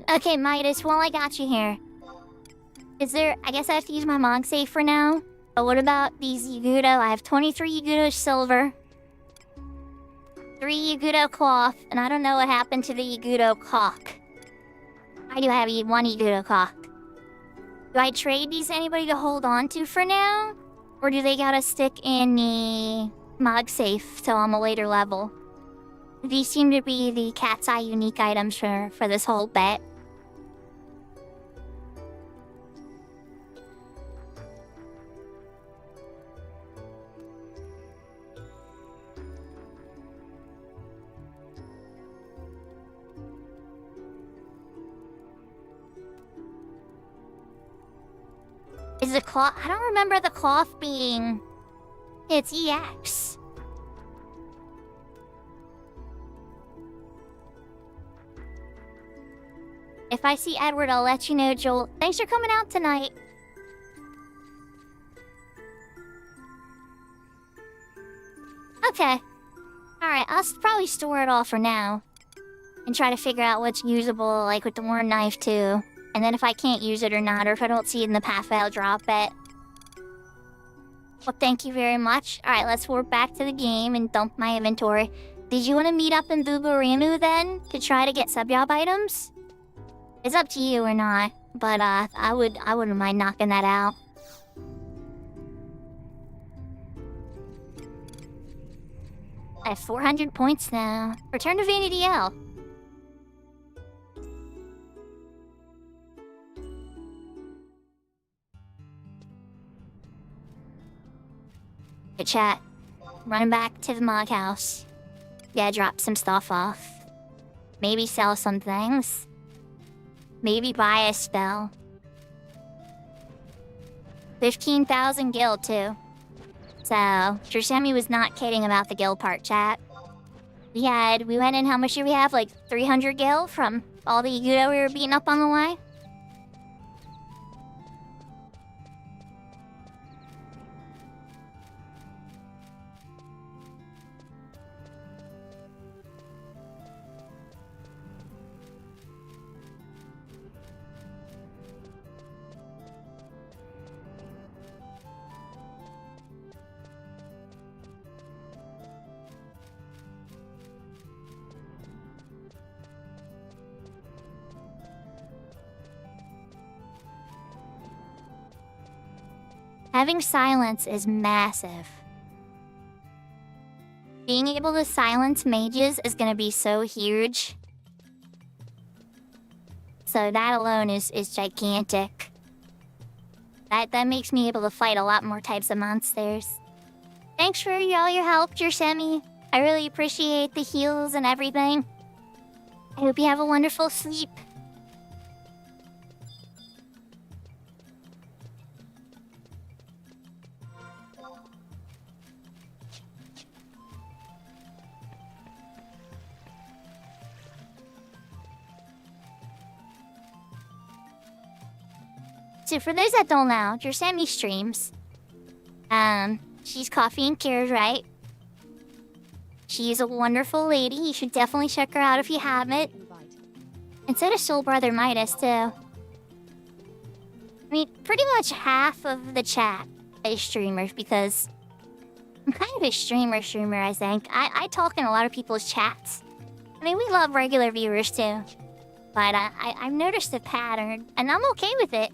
Okay, Midas, while I got you here. Is there... I guess I have to use my Mog safe for now. But what about these Yagudo? I have 23 Yagudo silver. 3 Yagudo cloth. And I don't know what happened to the Yagudo cock. I do have 1 Yagudo cock. Do I trade these to anybody to hold on to for now? Or do they gotta stick in the Mog safe till I'm a later level? These seem to be the cat's eye unique items for this whole bet. Is the cloth... I don't remember the cloth being... It's EX. If I see Edward, I'll let you know, Joel. Thanks for coming out tonight. Okay. Alright, I'll probably store it all for now. And try to figure out what's usable, like with the war knife too. And then if I can't use it or not, or if I don't see it in the pathway, I'll drop it. Well, thank you very much. Alright, let's warp back to the game and dump my inventory. Did you want to meet up in Buburimu then? To try to get sub-job items? It's up to you or not. But, I wouldn't mind knocking that out. I have 400 points now. Return to Vanity L. Good chat. Running back to the Mog house. Yeah, drop some stuff off. Maybe sell some things. Maybe buy a spell. 15,000 gil too. So, Drasemi was not kidding about the gil part, chat. We went in, how much did we have? Like 300 gil from all the Yagudo we were beating up on the way? Having silence is massive. Being able to silence mages is gonna be so huge. So that alone is gigantic. That makes me able to fight a lot more types of monsters. Thanks for all your help, Jersemi. I really appreciate the heals and everything. I hope you have a wonderful sleep. So for those that don't know, Jersemi streams. She's Coffee and Cares, right? She's a wonderful lady. You should definitely check her out if you haven't. And so does Soul Brother Midas, too. I mean, pretty much half of the chat is streamers, because I'm kind of a streamer, I think. I talk in a lot of people's chats. I mean, we love regular viewers, too. But I've noticed a pattern, and I'm okay with it.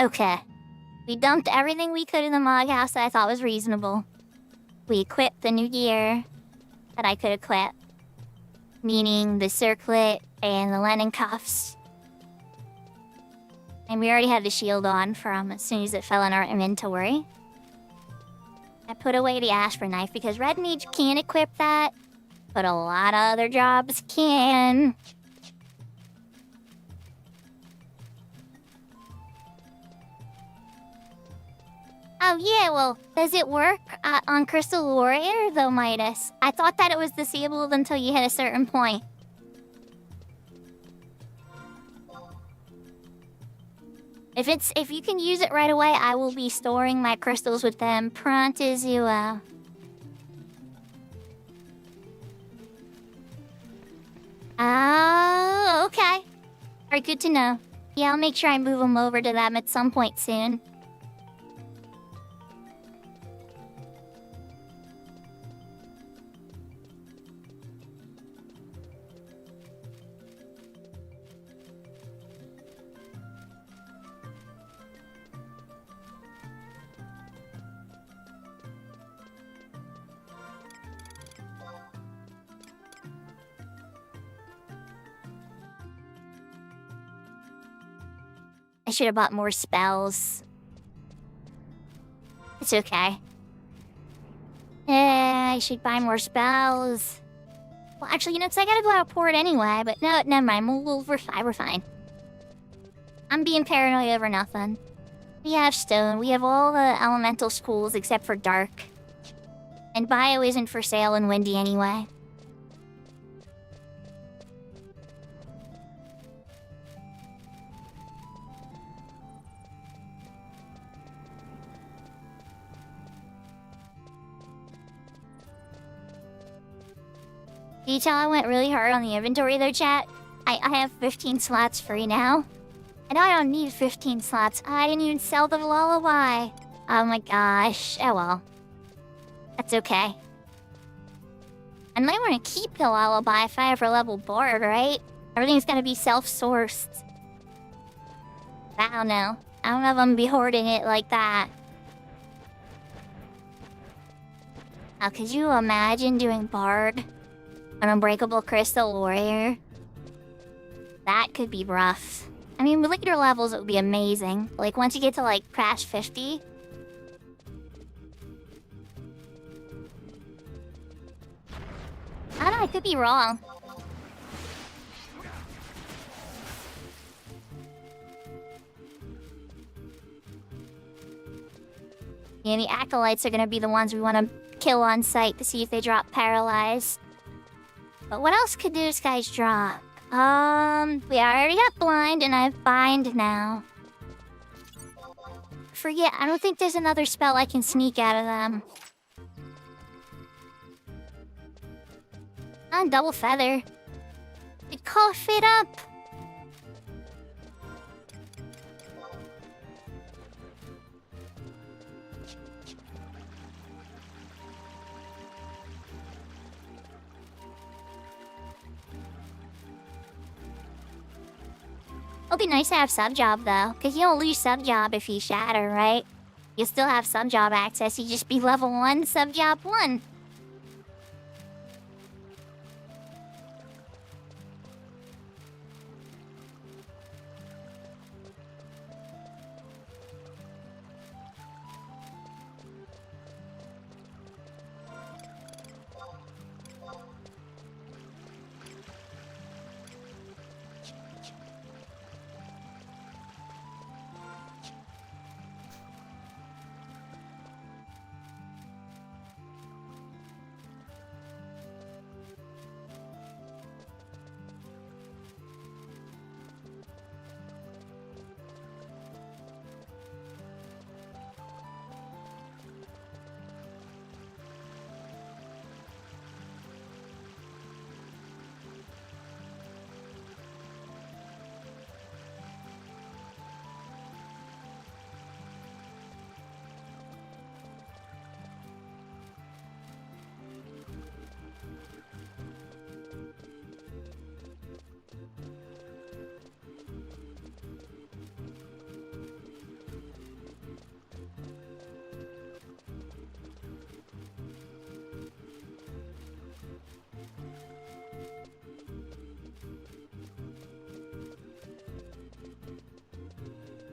Okay. We dumped everything we could in the mog house that I thought was reasonable. We equipped the new gear that I could equip, meaning the circlet and the linen cuffs. And we already had the shield on from as soon as it fell in our inventory. I put away the Asper knife because Red Mage can't equip that, but a lot of other jobs can. Oh yeah, well, does it work on Crystal Warrior though, Midas? I thought that it was disabled until you hit a certain point. If you can use it right away, I will be storing my crystals with them prompt as you will. Oh, okay. Alright, good to know. Yeah, I'll make sure I move them over to them at some point soon. I should have bought more spells. It's okay. I should buy more spells. Well, actually, because I gotta go out port anyway, but no, never mind. We're fine, we're fine. I'm being paranoid over nothing. We have stone. We have all the elemental schools except for dark. And bio isn't for sale in Windy anyway. Can you tell I went really hard on the inventory though, chat? I have 15 slots free now. And I don't need 15 slots. I didn't even sell the lullaby. Oh my gosh. Oh well. That's okay. I might want to keep the lullaby if I ever level board, right? Everything's gotta be self-sourced. I don't know. I don't know if I'm gonna be hoarding it like that. Now, could you imagine doing bard? An Unbreakable Crystal Warrior? That could be rough. I mean, with later levels, it would be amazing. Like, once you get to, like, Crash 50. I don't know, I could be wrong. Yeah, the Acolytes are gonna be the ones we want to kill on sight to see if they drop Paralyzed. But what else could those guys drop? We already got Blind, and I have Bind now. Forget, I don't think there's another spell I can sneak out of them. Double Feather. It cough it up. It'll be nice to have sub-job, though, because you don't lose sub-job if you shatter, right? You'll still have sub-job access, you just be level 1, sub-job 1.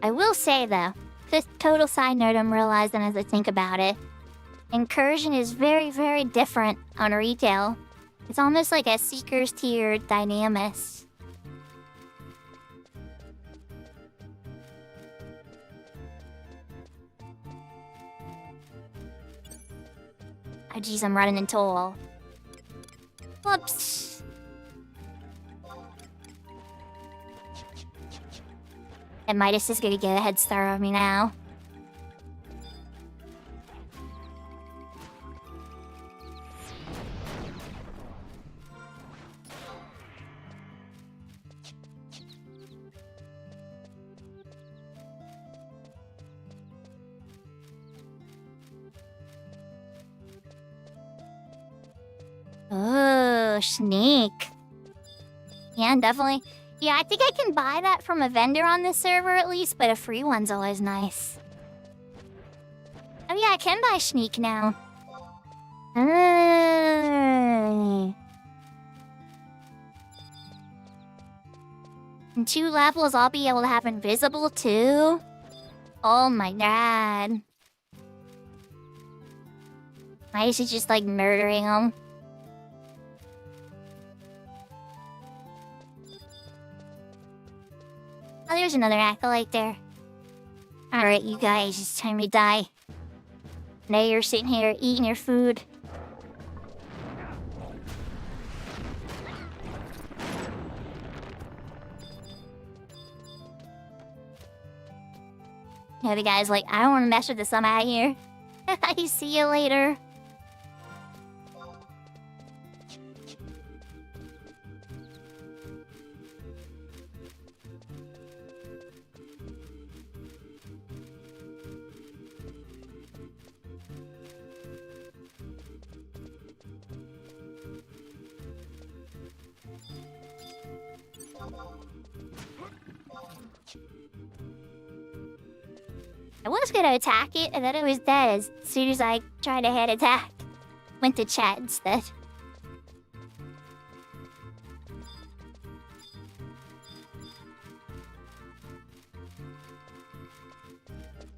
I will say though, this total side note I'm realizing as I think about it, incursion is very, very different on retail. It's almost like a seeker's tier dynamis. Oh geez, I'm running into a wall. Whoops. And Midas is gonna get a head start on me now. Oh, sneak. Yeah, definitely. Yeah, I think I can buy that from a vendor on this server at least, but a free one's always nice. Oh yeah, I can buy sneak now. In 2 levels, I'll be able to have invisible too. Oh my god. Why is he just like murdering him? Oh, there's another acolyte there. Alright, you guys, it's time to die. Now you're sitting here eating your food. Yeah, the guy's like, I don't want to mess with this, I'm out of here. I see you later. I was gonna attack it, and then it was dead as soon as I tried to head attack. Went to chat instead.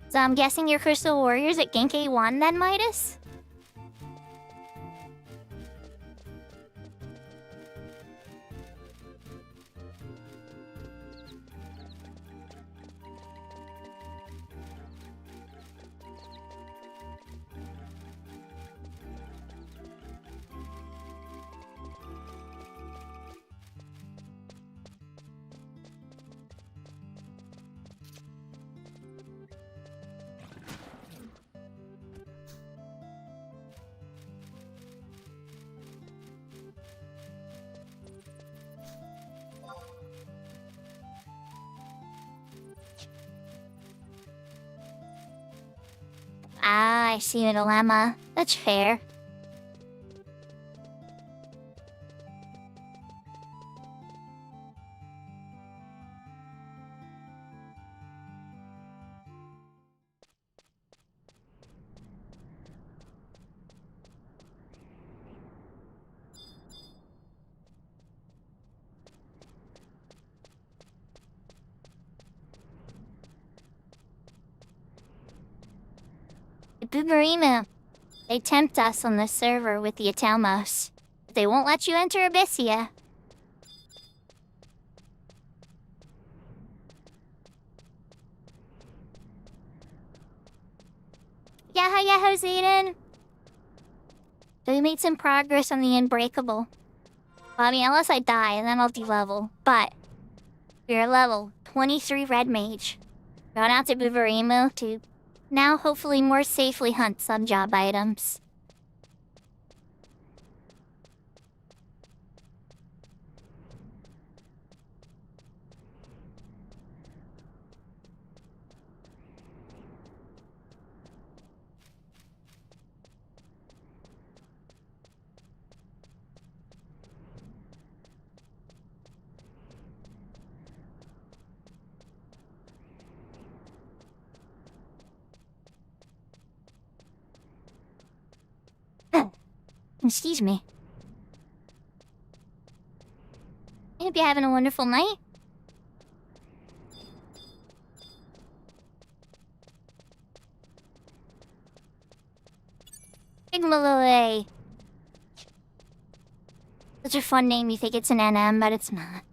So I'm guessing your Crystal Warriors at Genkai 1 then, Midas? Ah, I see a dilemma. That's fair. Boomerima. They tempt us on this server with the Atelmos. But they won't let you enter Abyssia. Yaho, Zayden. So we made some progress on the Unbreakable. Well, I mean, unless I die, and then I'll de-level. But we're level 23 Red Mage. Going out to Boomerima to now hopefully more safely hunt some job items. Excuse me. I hope you're having a wonderful night. Igmalay. Such a fun name, you think it's an NM, but it's not.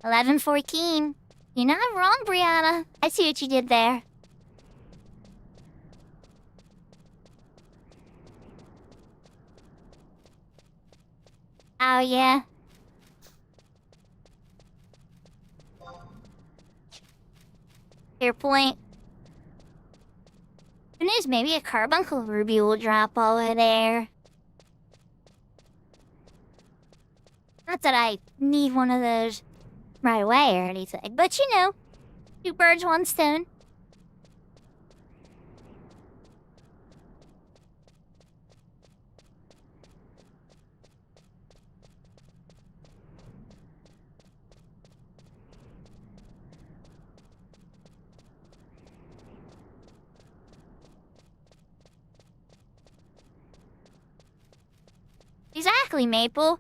$11.14. You're not wrong, Brianna. I see what you did there. Oh, yeah. Fair point. Who knows, maybe a carbuncle ruby will drop over there. Not that I need one of those right away or anything, but you know, two birds, one stone. Exactly, Maple.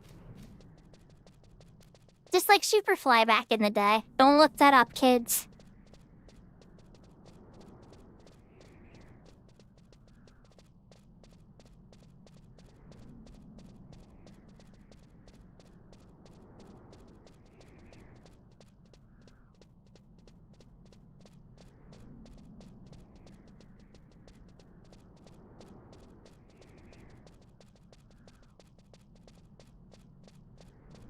Just like Superfly back in the day. Don't look that up, kids.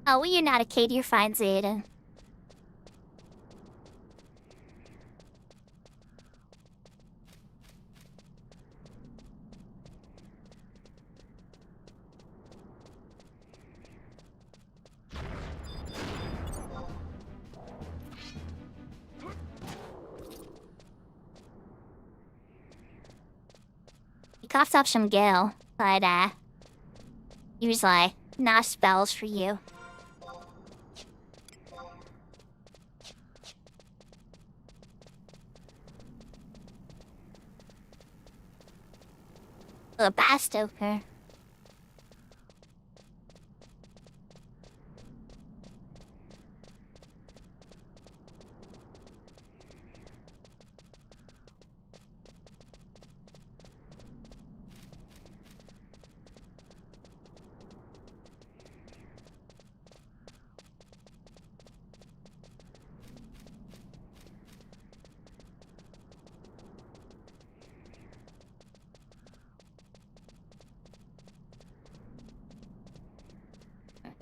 Oh, well, you're not a kid, you're fine, Zeta. He coughed up some gil, but, he was like, nah spells for you. A Bastoker.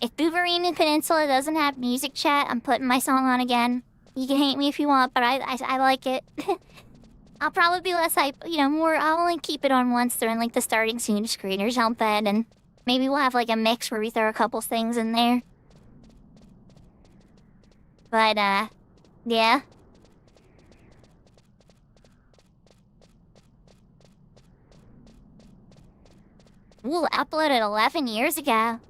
If Booverine Peninsula doesn't have music chat, I'm putting my song on again. You can hate me if you want, but I like it. I'll probably be less hype, you know, more. I'll only keep it on once during like the starting scene screen or something, and maybe we'll have like a mix where we throw a couple things in there. But yeah. Ooh, uploaded 11 years ago.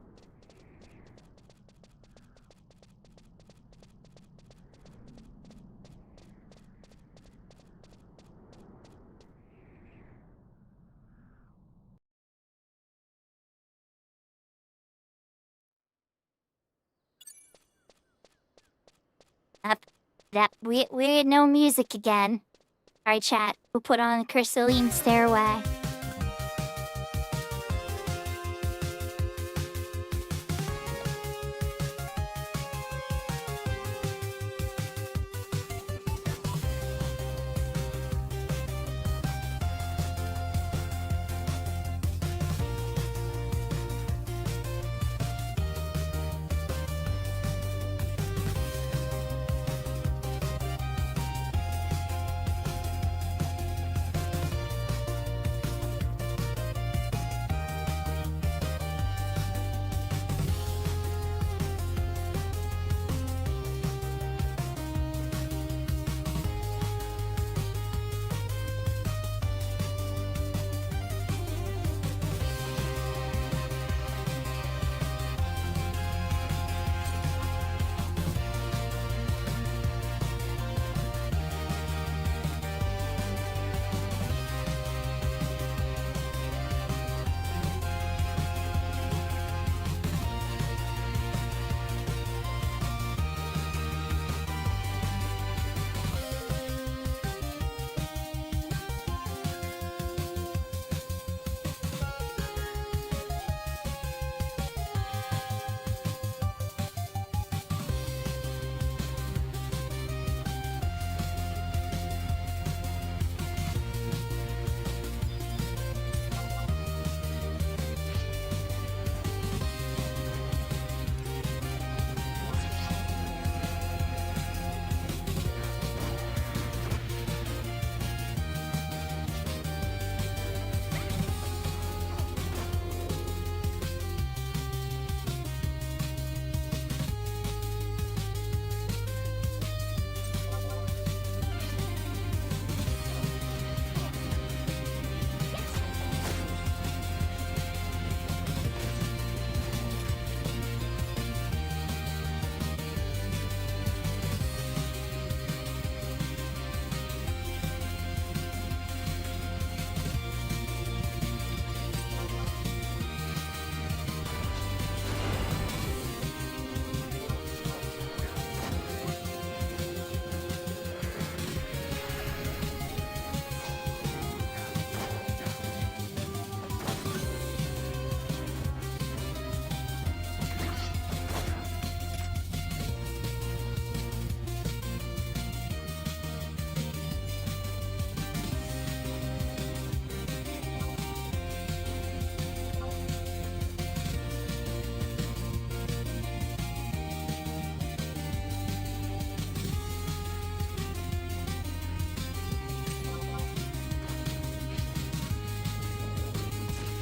We had no music again. Alright, chat. We'll put on the Crystalline Stairway.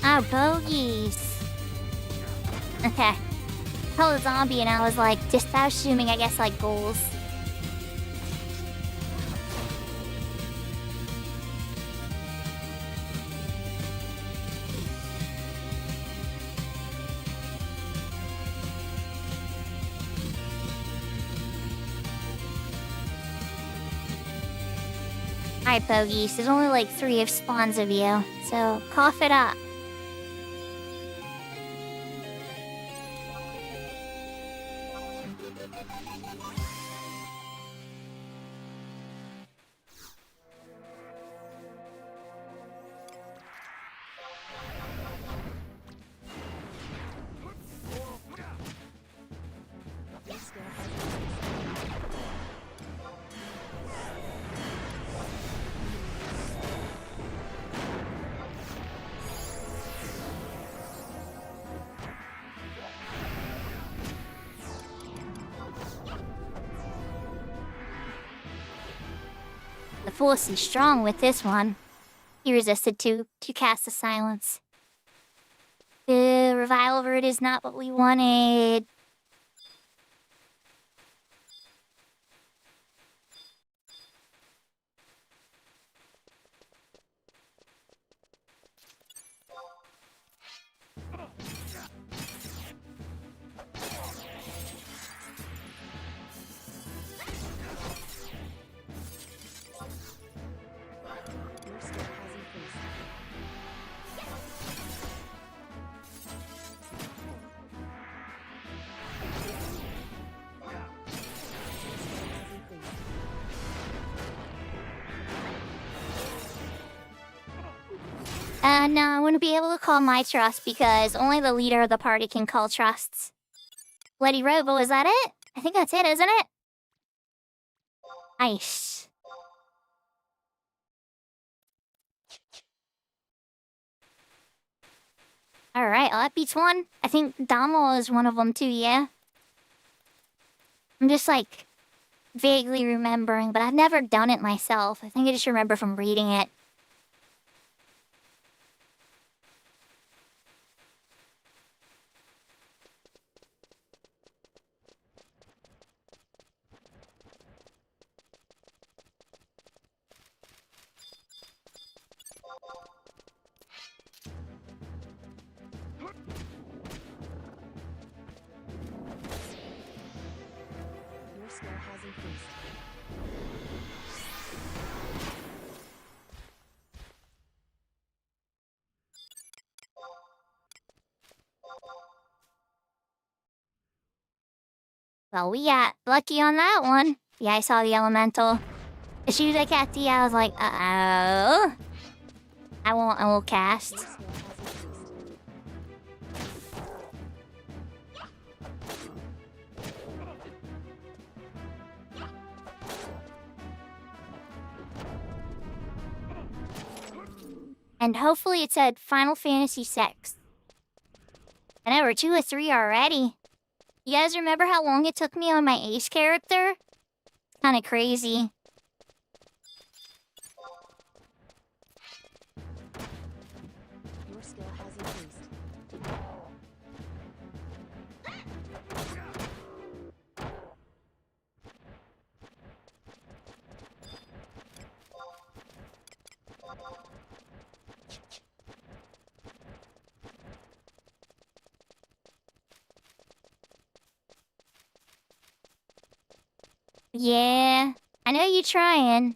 Oh, bogeys. Okay. I was a zombie and I was like, just assuming, I guess, like goals. Alright, bogeys, there's only like 3 spawns of you, so cough it up. Your skill has increased. The force is strong with this one. He resisted to cast the silence. The revival route is not what we wanted. Your skill has increased. Your skill has increased. No, I wouldn't be able to call my trust because only the leader of the party can call trusts. Bloody Robo, is that it? I think that's it, isn't it? Nice. Alright, well, that beats one. I think Damo is one of them too, yeah? I'm just like vaguely remembering, but I've never done it myself. I think I just remember from reading it. Your skill has increased. Well, we got lucky on that one. Yeah, I saw the elemental. As soon as I cast the, I was like, uh-oh. I won't cast. Your skill has increased. And hopefully it said Final Fantasy VI. I know we're 2 or 3 already. You guys remember how long it took me on my ace character? Kinda crazy. Your skill has increased. Yeah, I know you're trying.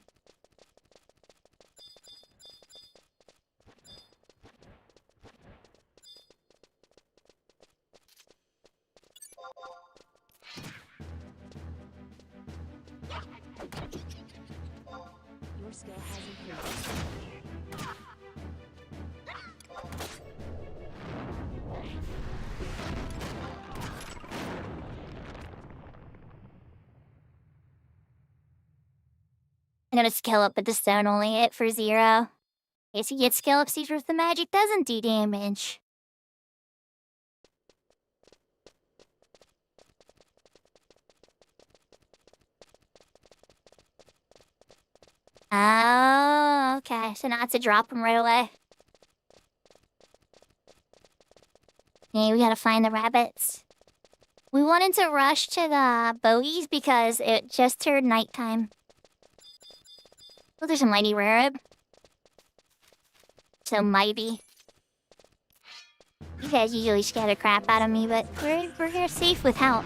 Your skill has increased. I'm gonna skill up, but the stone only hit for 0. Okay, so you get skill up seeds if the magic doesn't do damage. Oh, okay. So now it's to drop them right away. Okay, we gotta find the rabbits. We wanted to rush to the bogies because it just turned nighttime. Oh, there's a mighty rareb. So mighty. You guys usually scare the crap out of me, but we're here safe with help.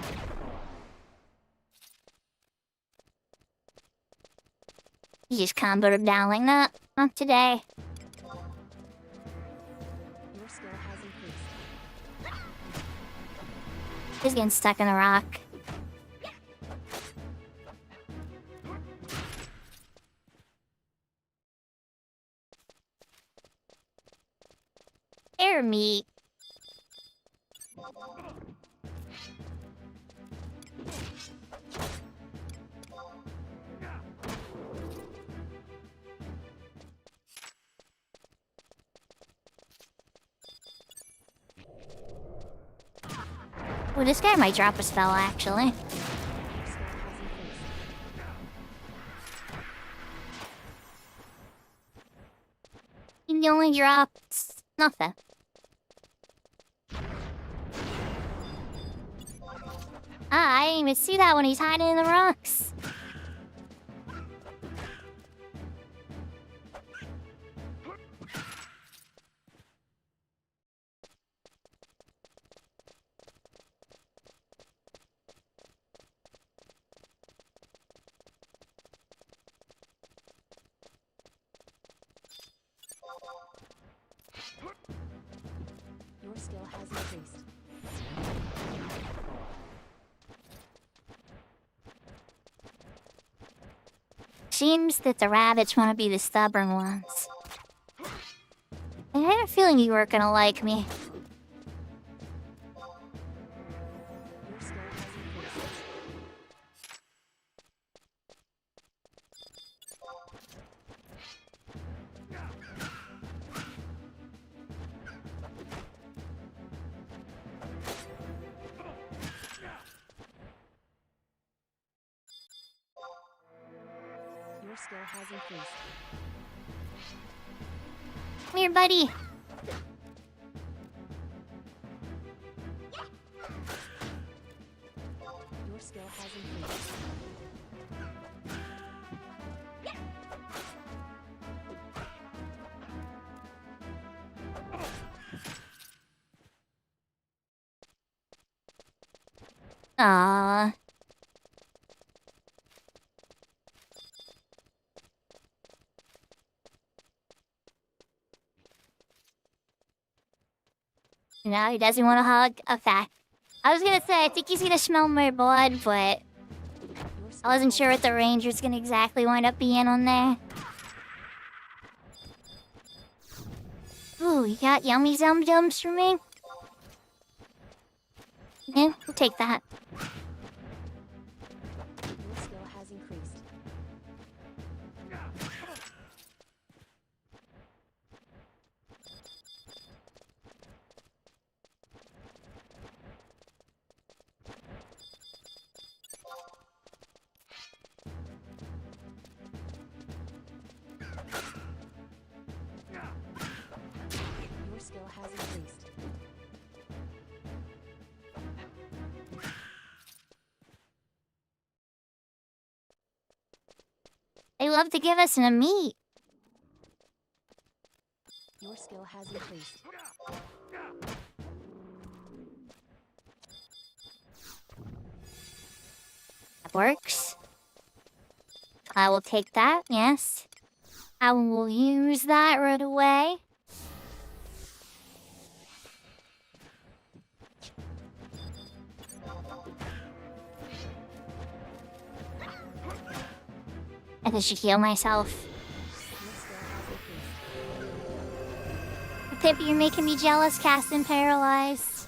You just comboed him down like that. Not today. Your skill has increased. He's getting stuck in a rock. Air meat. Well, this guy might drop a spell, actually. Your skill has increased. He only drops nothing. Ah, I didn't even see that when he's hiding in the rocks. Your skill has increased. Seems that the rabbits want to be the stubborn ones. I had a feeling you weren't gonna like me. Your skill has increased. Your skill has increased. Come here, buddy. Your skill has increased. Aww. No, he doesn't want to hug. Okay. I was gonna say, I think he's gonna smell my blood, but Your skill I wasn't has sure what the ranger's gonna exactly wind up being on there. Ooh, you got yummy zum jums for me? Yeah, we'll take that. Your skill has increased. Your skill has increased. They love to give us a meat. Your skill has increased. That works. I will take that, yes. I will use that right away. I think I should heal myself. Your skill has increased. Pip, you're making me jealous, cast and paralyzed.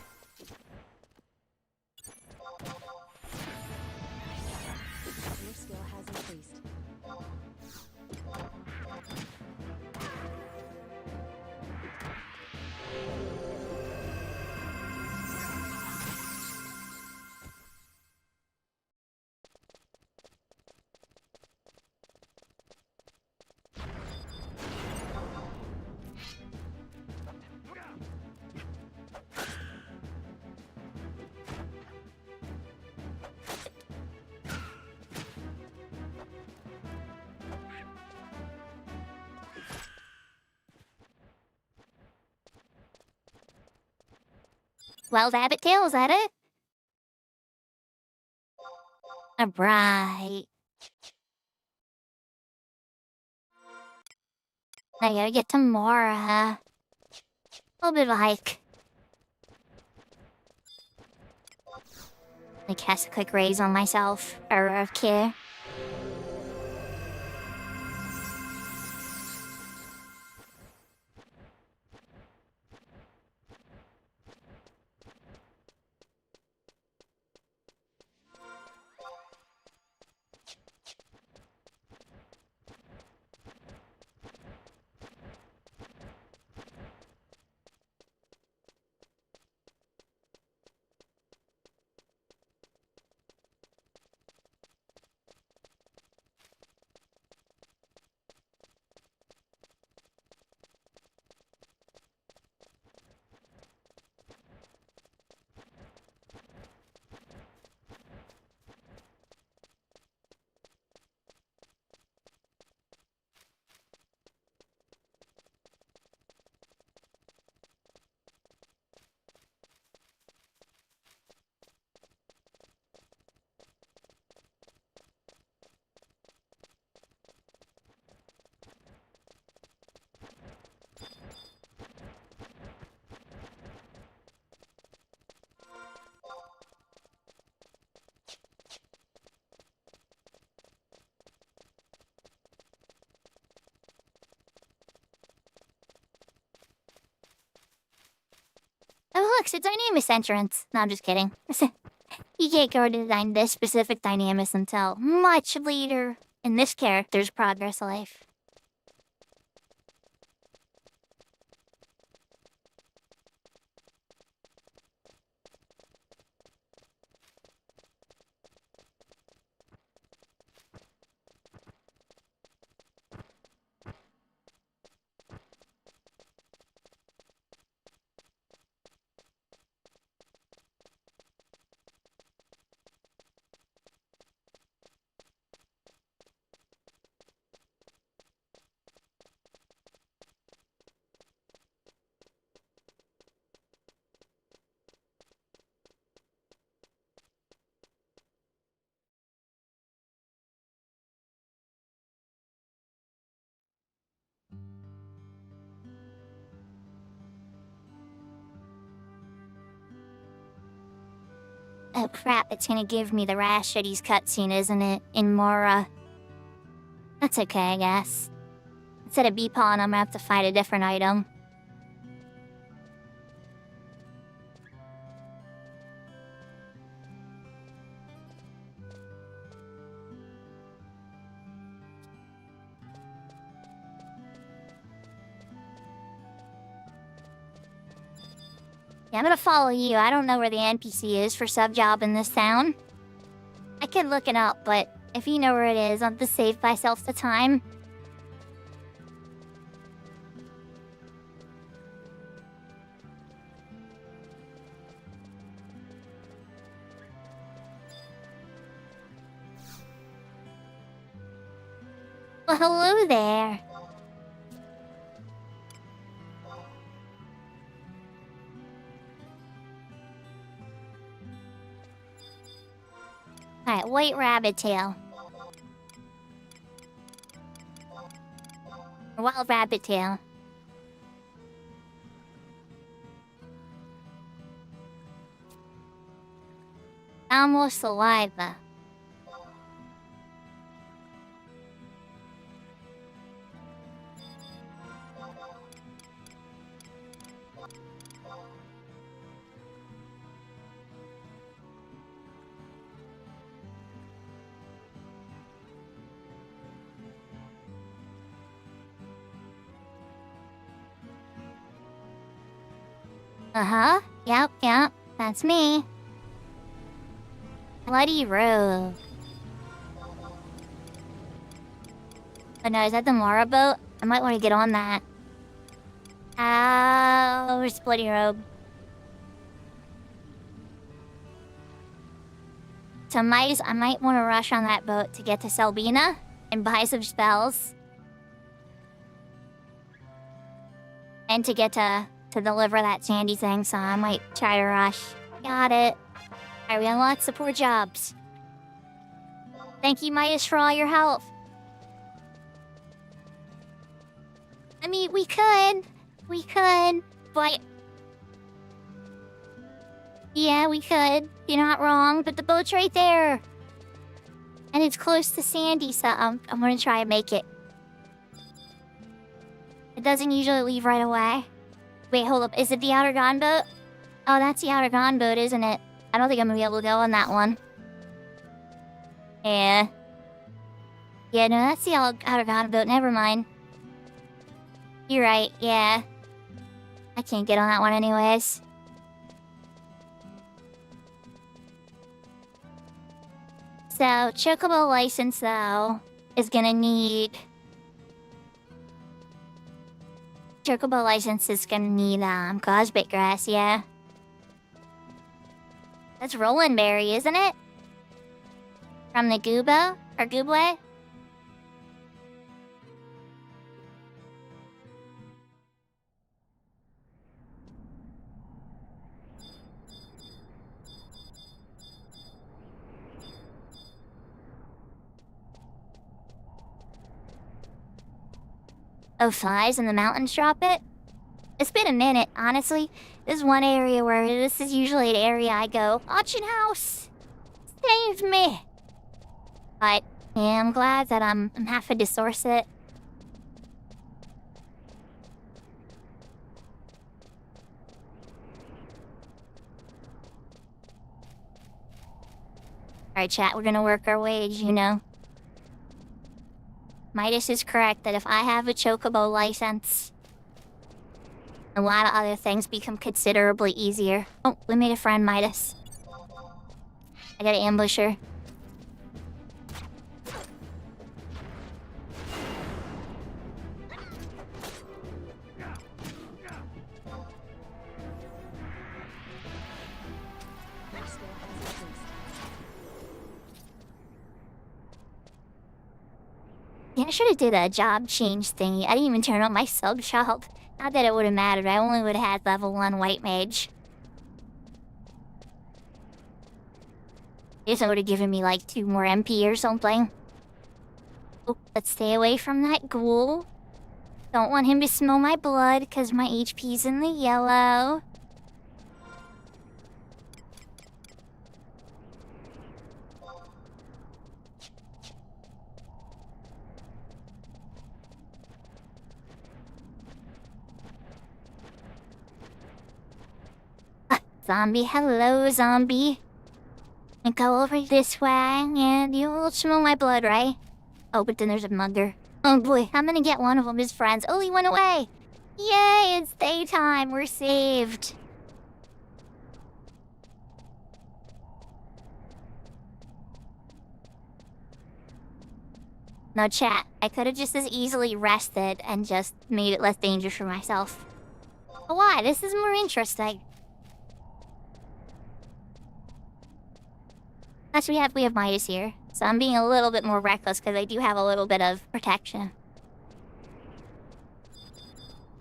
Your skill has increased. Wild rabbit tail, is that it? Alright. Now I gotta get to Mora. A little bit of a hike. I cast a quick raise on myself. Okay. Oh, look, it's Dynamis entrance. No, I'm just kidding. You can't go to this specific Dynamis until much later in this character's progress life. Oh crap, it's gonna give me the Rashity's cutscene, isn't it? In Mora. That's okay, I guess. Instead of Beepon, I'm gonna have to find a different item. Yeah, I'm gonna follow you. I don't know where the NPC is for sub job in this town. I could look it up, but if you know where it is, I'll just save myself the time. Well, hello there. Alright, white rabbit tail. Wild rabbit tail. Almost saliva. Uh-huh. Yep. That's me. Bloody rogue. Oh no, is that the Mara boat? I might want to get on that. Oh, where's Bloody Rogue? So I might want to rush on that boat to get to Selbina and buy some spells. And to get to to deliver that Sandy thing, so I might try to rush. Got it. Alright, we got lots of support jobs. Thank you, Midas, for all your help. I mean, we could, but... Yeah, we could. You're not wrong, but the boat's right there. And it's close to Sandy, so I'm gonna try and make it. It doesn't usually leave right away. Wait, hold up. Is it the Outer Gone boat? Oh, that's the Outer Gone boat, isn't it? I don't think I'm gonna be able to go on that one. Yeah. Yeah, no, that's the Outer Gone boat. Never mind. You're right, yeah. I can't get on that one anyways. So, Chocobo license, though, is gonna need... Chocobo license is gonna need, Cosmic Grass, yeah. That's Roland Berry, isn't it? From the Goobo? Or Goobwe? Oh, flies in the mountains drop it? It's been a minute, honestly. This is one area where this is usually the area I go. Auction house! Save me! But, yeah, I'm glad that I'm having to source it. Alright, chat, we're gonna work our wage, you know. Midas is correct that if I have a Chocobo license, a lot of other things become considerably easier. Oh, we made a friend, Midas. I gotta ambush her. Yeah, I should have did a job change thingy. I didn't even turn on my sub shop. Not that it would have mattered. I only would have had level 1 white mage. This would have given me like 2 more MP or something. Oh, let's stay away from that ghoul. Don't want him to smell my blood because my HP's in the yellow. Zombie, hello, zombie. And go over this way, and you'll smell my blood, right? Oh, but then there's a mugger. Oh boy, I'm gonna get one of them as friends. Oh, he went away! Yay, it's daytime, we're saved. No, chat, I could have just as easily rested and just made it less dangerous for myself. But why? This is more interesting. Plus, we have Midas here, so I'm being a little bit more reckless because I do have a little bit of protection.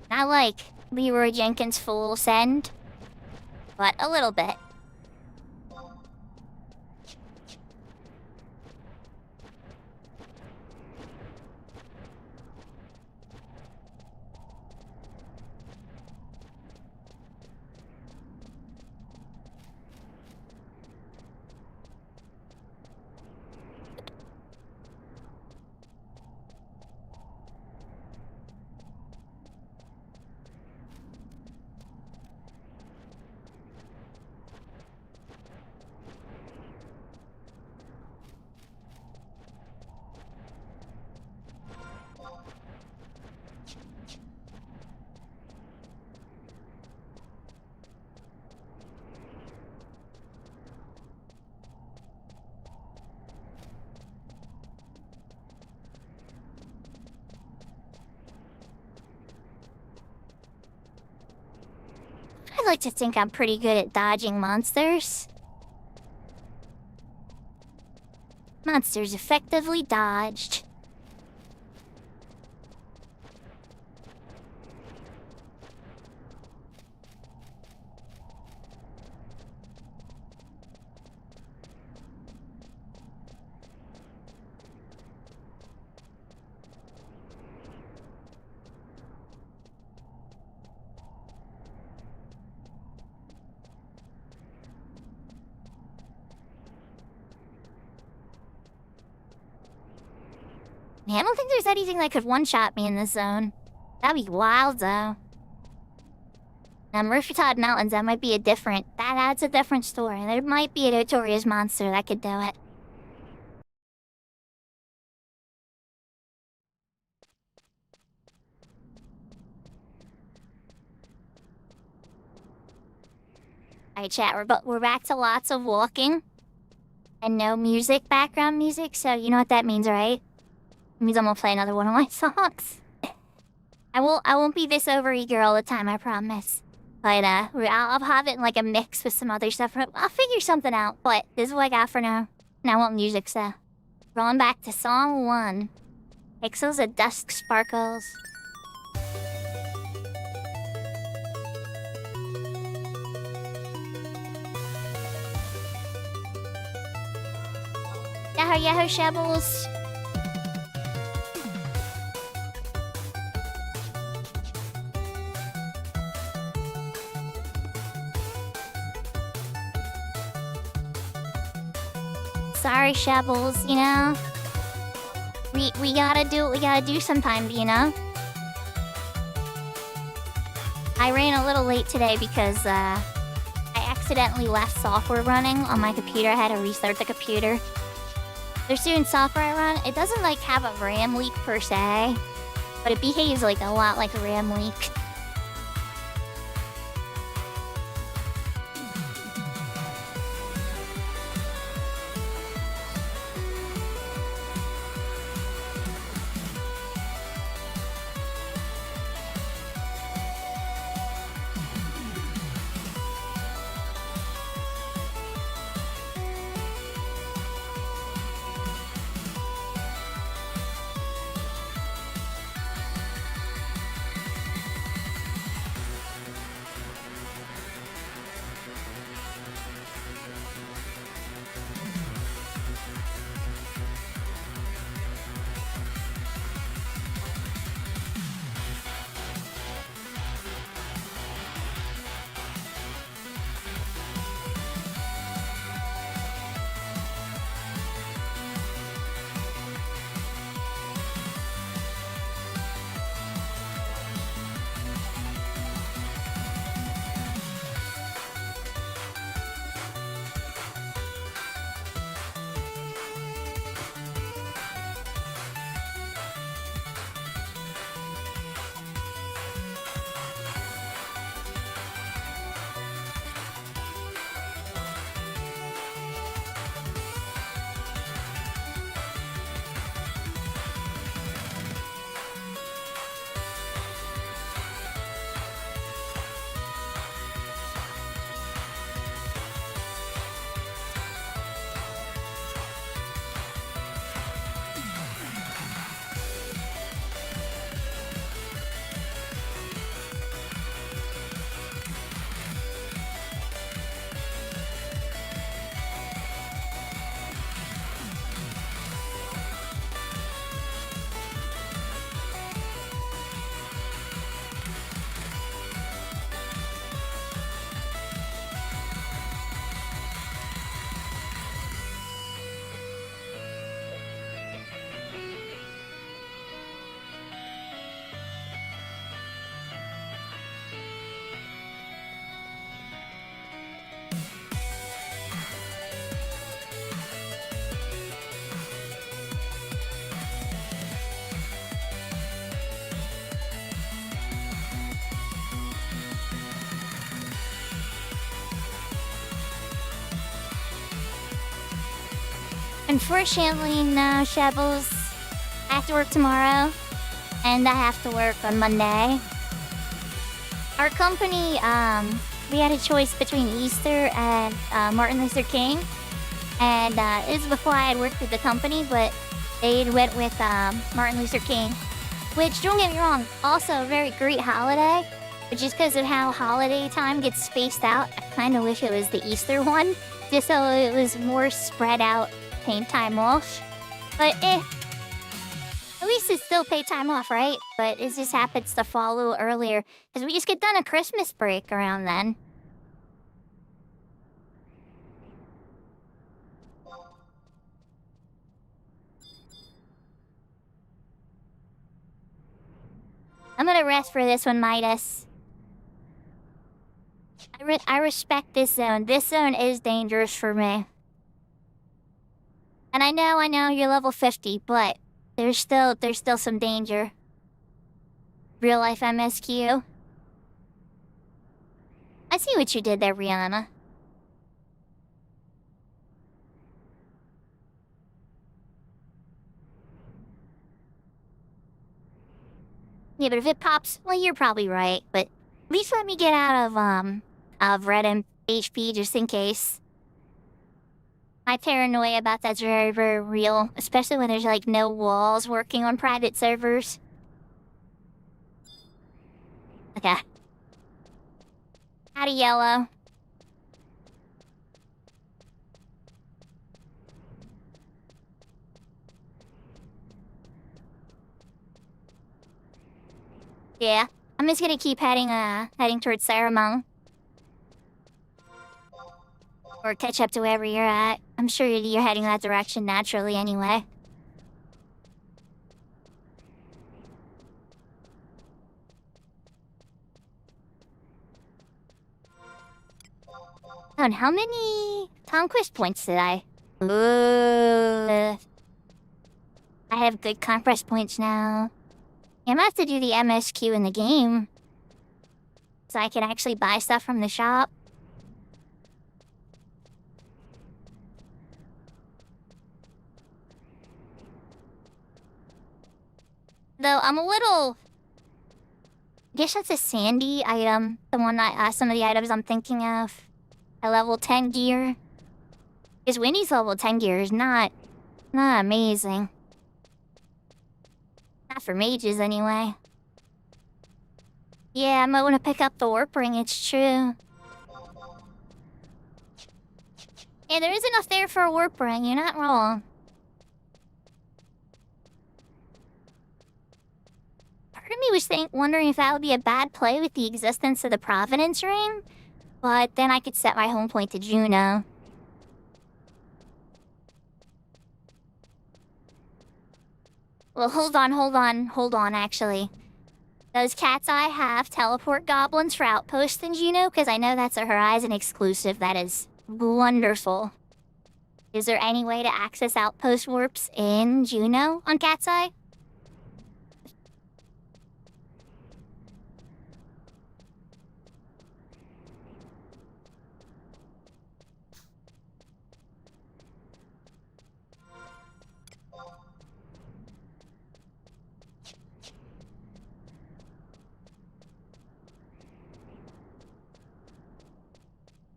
Not like Leroy Jenkins full send, but a little bit. I like to think I'm pretty good at dodging monsters. Monsters effectively dodged. Man, I don't think there's anything that could one-shot me in this zone. That'd be wild, though. Now, Murphytod Mountains, that might be a different... That's a different story. There might be a notorious monster that could do it. Alright, chat, we're back to lots of walking. And no music, background music, so you know what that means, right? It means I'm gonna play another one of my songs. I won't be this overeager all the time, I promise. But, I'll have it in, like, a mix with some other stuff. I'll figure something out, but this is what I got for now. Now I want music, so... Rolling back to Song 1. Pixels of Dusk Sparkles. Yahoo Yahoo Shabbles! Sorry, Shabbles, you know? We gotta do what we gotta do sometimes, you know? I ran a little late today because, I accidentally left software running on my computer. I had to restart the computer. There's certain software I run, it doesn't, like, have a RAM leak per se, but it behaves, like, a lot like a RAM leak. Unfortunately, no, Shabbles. I have to work tomorrow, and I have to work on Monday. Our company, we had a choice between Easter and Martin Luther King. And it was before I had worked with the company, but they went with Martin Luther King. Which, don't get me wrong, also a very great holiday. But just because of how holiday time gets spaced out, I kind of wish it was the Easter one. Just so it was more spread out paid time off. But at least it's still paid time off, right? But it just happens to fall a little earlier. Because we just get done a Christmas break around then. I'm gonna rest for this one, Midas. I respect this zone. This zone is dangerous for me. And I know, you're level 50, but there's still some danger. Real life MSQ. I see what you did there, Rihanna. Yeah, but if it pops, well, you're probably right, but at least let me get out of red and HP just in case. My paranoia about that's very, very real, especially when there's like no walls working on private servers. Okay. Out of yellow. Yeah, I'm just gonna keep heading towards Saramong. Or catch up to wherever you're at. I'm sure you're heading that direction naturally anyway. Oh, and how many conquest points did I? Ooh. I have good conquest points now. I'm gonna have to do the MSQ in the game. So I can actually buy stuff from the shop. Though I'm a little... I guess that's a sandy item. The one that, some of the items I'm thinking of. A level 10 gear. Because Winnie's level 10 gear is not amazing. Not for mages, anyway. Yeah, I might want to pick up the warp ring, it's true. Yeah, there is enough there for a warp ring, you're not wrong. Part of me was wondering if that would be a bad play with the existence of the Providence ring. But then I could set my home point to Juno. Well, hold on, actually. Does Cat's Eye have teleport goblins for outposts in Juno? Because I know that's a Horizon exclusive. That is wonderful. Is there any way to access outpost warps in Juno on Cat's Eye?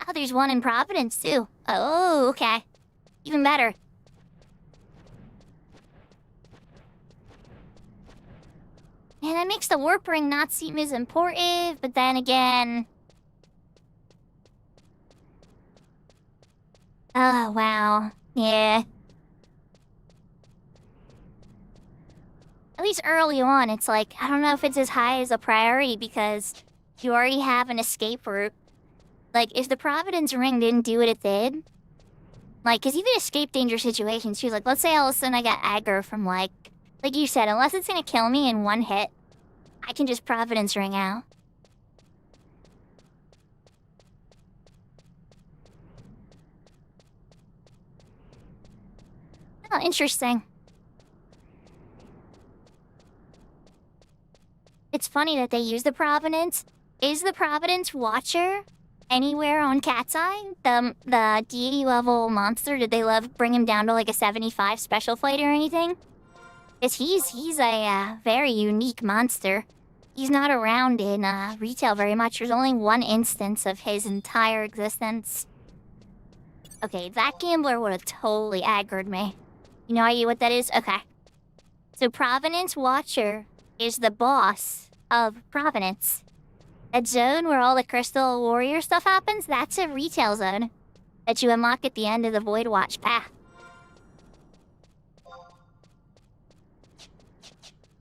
Oh, there's one in Providence, too. Oh, okay. Even better. Man, that makes the warp ring not seem as important, but then again... Oh, wow. Yeah. At least early on, it's like, I don't know if it's as high as a priority because you already have an escape route. Like, if the Providence ring didn't do what it did... Like, because you can escape dangerous situations too. Like, let's say all of a sudden I got aggro from, like you said, unless it's gonna kill me in one hit, I can just Providence ring out. Oh, interesting. It's funny that they use the Providence. Is the Providence Watcher anywhere on Cat's Eye? The deity level monster, did they bring him down to like a 75 special flight or anything? Because he's a very unique monster. He's not around in retail very much. There's only one instance of his entire existence. Okay, that gambler would have totally aggroed me. You know what that is? Okay. So Providence Watcher is the boss of Providence. That zone where all the Crystal Warrior stuff happens, that's a retail zone that you unlock at the end of the Void Watch path.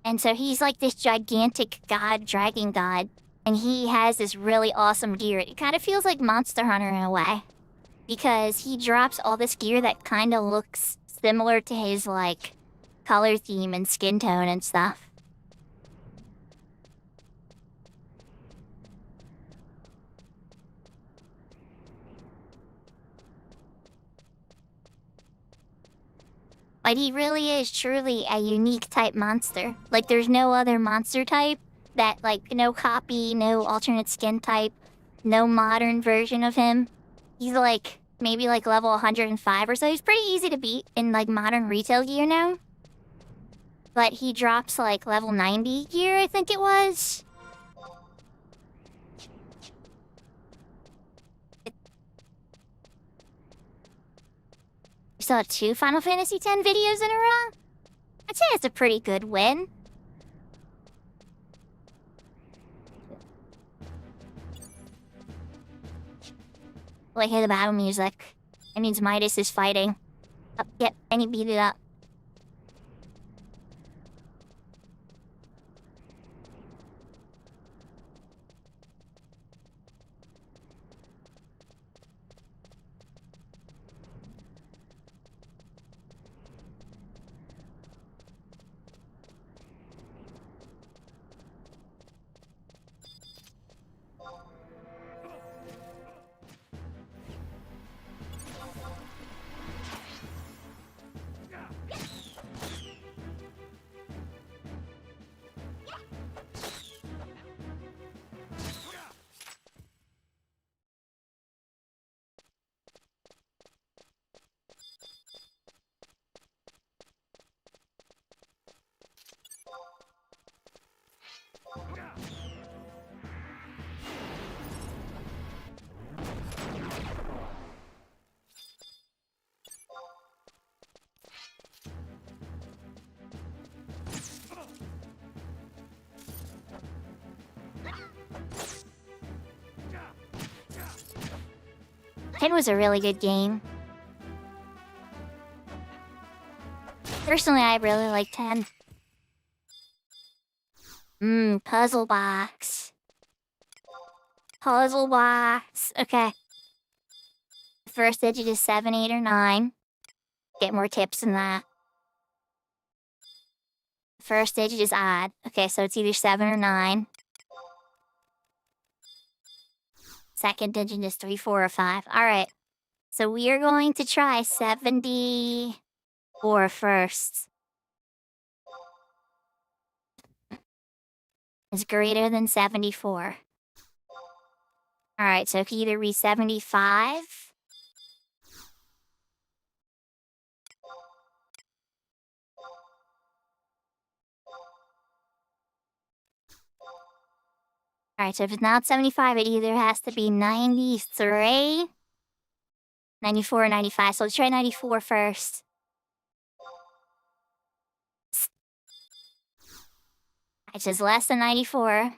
And so he's like this gigantic god, dragon god, and he has this really awesome gear. It kind of feels like Monster Hunter in a way, because he drops all this gear that kind of looks similar to his, like, color theme and skin tone and stuff. But he really is truly a unique type monster. Like, there's no other monster type that, like, no copy, no alternate skin type, no modern version of him. He's, like, maybe, like, level 105 or so. He's pretty easy to beat in, like, modern retail gear now. But he drops, like, level 90 gear, I think it was. We saw 2 Final Fantasy X videos in a row. I'd say it's a pretty good win. Oh, I hear the battle music. It means Midas is fighting. Oh, yep, and he beat it up. It was a really good game. Personally, I really like 10. Puzzle box. Puzzle box. Okay. First digit is 7, 8, or 9. Get more tips than that. First digit is odd. Okay, so it's either 7 or 9. Second digit is 3, 4, or 5. Alright. So we are going to try 74 first. Is greater than 74. Alright, so it can either be 75. Alright, so if it's not 75, it either has to be 93, 94, or 95. So let's try 94 first. It's just less than 94.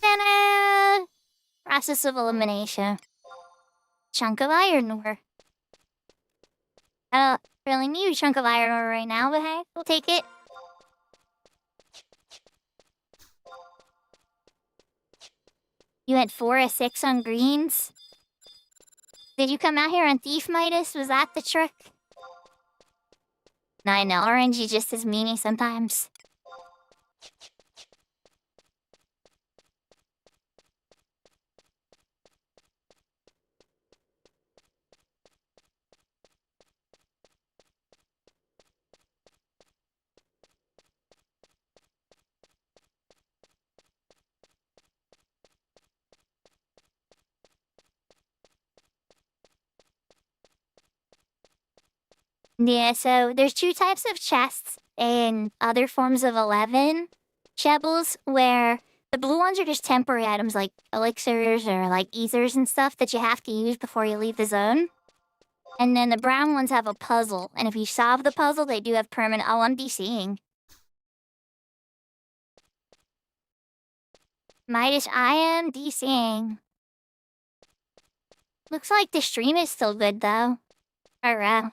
Ta-da! Process of elimination. Chunk of iron ore. I don't really need a chunk of iron ore right now, but hey, we'll take it. You had 4 or 6 on greens? Did you come out here on Thief Midas? Was that the trick? I know, orange is just as meany sometimes. Yeah, so there's 2 types of chests in other forms of 11 Shebbles, where the blue ones are just temporary items like elixirs or like ethers and stuff that you have to use before you leave the zone. And then the brown ones have a puzzle, and if you solve the puzzle, they do have permanent— oh, I'm DCing. Midas, I am DCing. Looks like the stream is still good, though. Alright.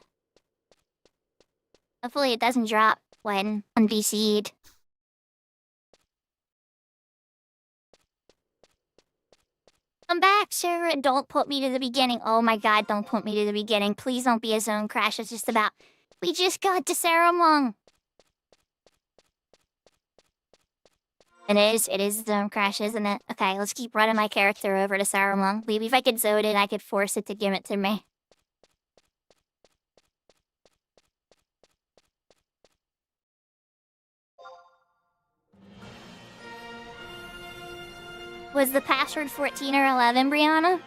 Hopefully it doesn't drop when unBC'd. Come back, sir, and don't put me to the beginning. Oh my god, don't put me to the beginning. Please don't be a zone crash. It's just about— we just got to Saramong. It is zone crash, isn't it? Okay, let's keep running my character over to Saruman. Maybe if I could zone it, I could force it to give it to me. Was the password 14 or 11, Brianna?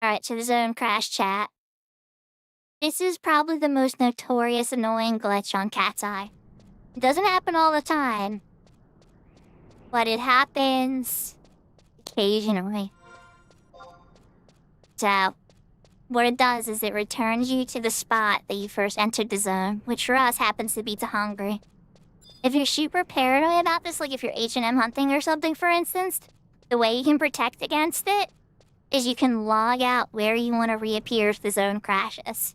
Alright, to the zone crash chat. This is probably the most notorious annoying glitch on Cat's Eye. It doesn't happen all the time, but it happens occasionally. So, what it does is it returns you to the spot that you first entered the zone, which for us happens to be to Hungary. If you're super paranoid about this, like if you're H&M hunting or something, for instance, the way you can protect against it is you can log out where you want to reappear if the zone crashes.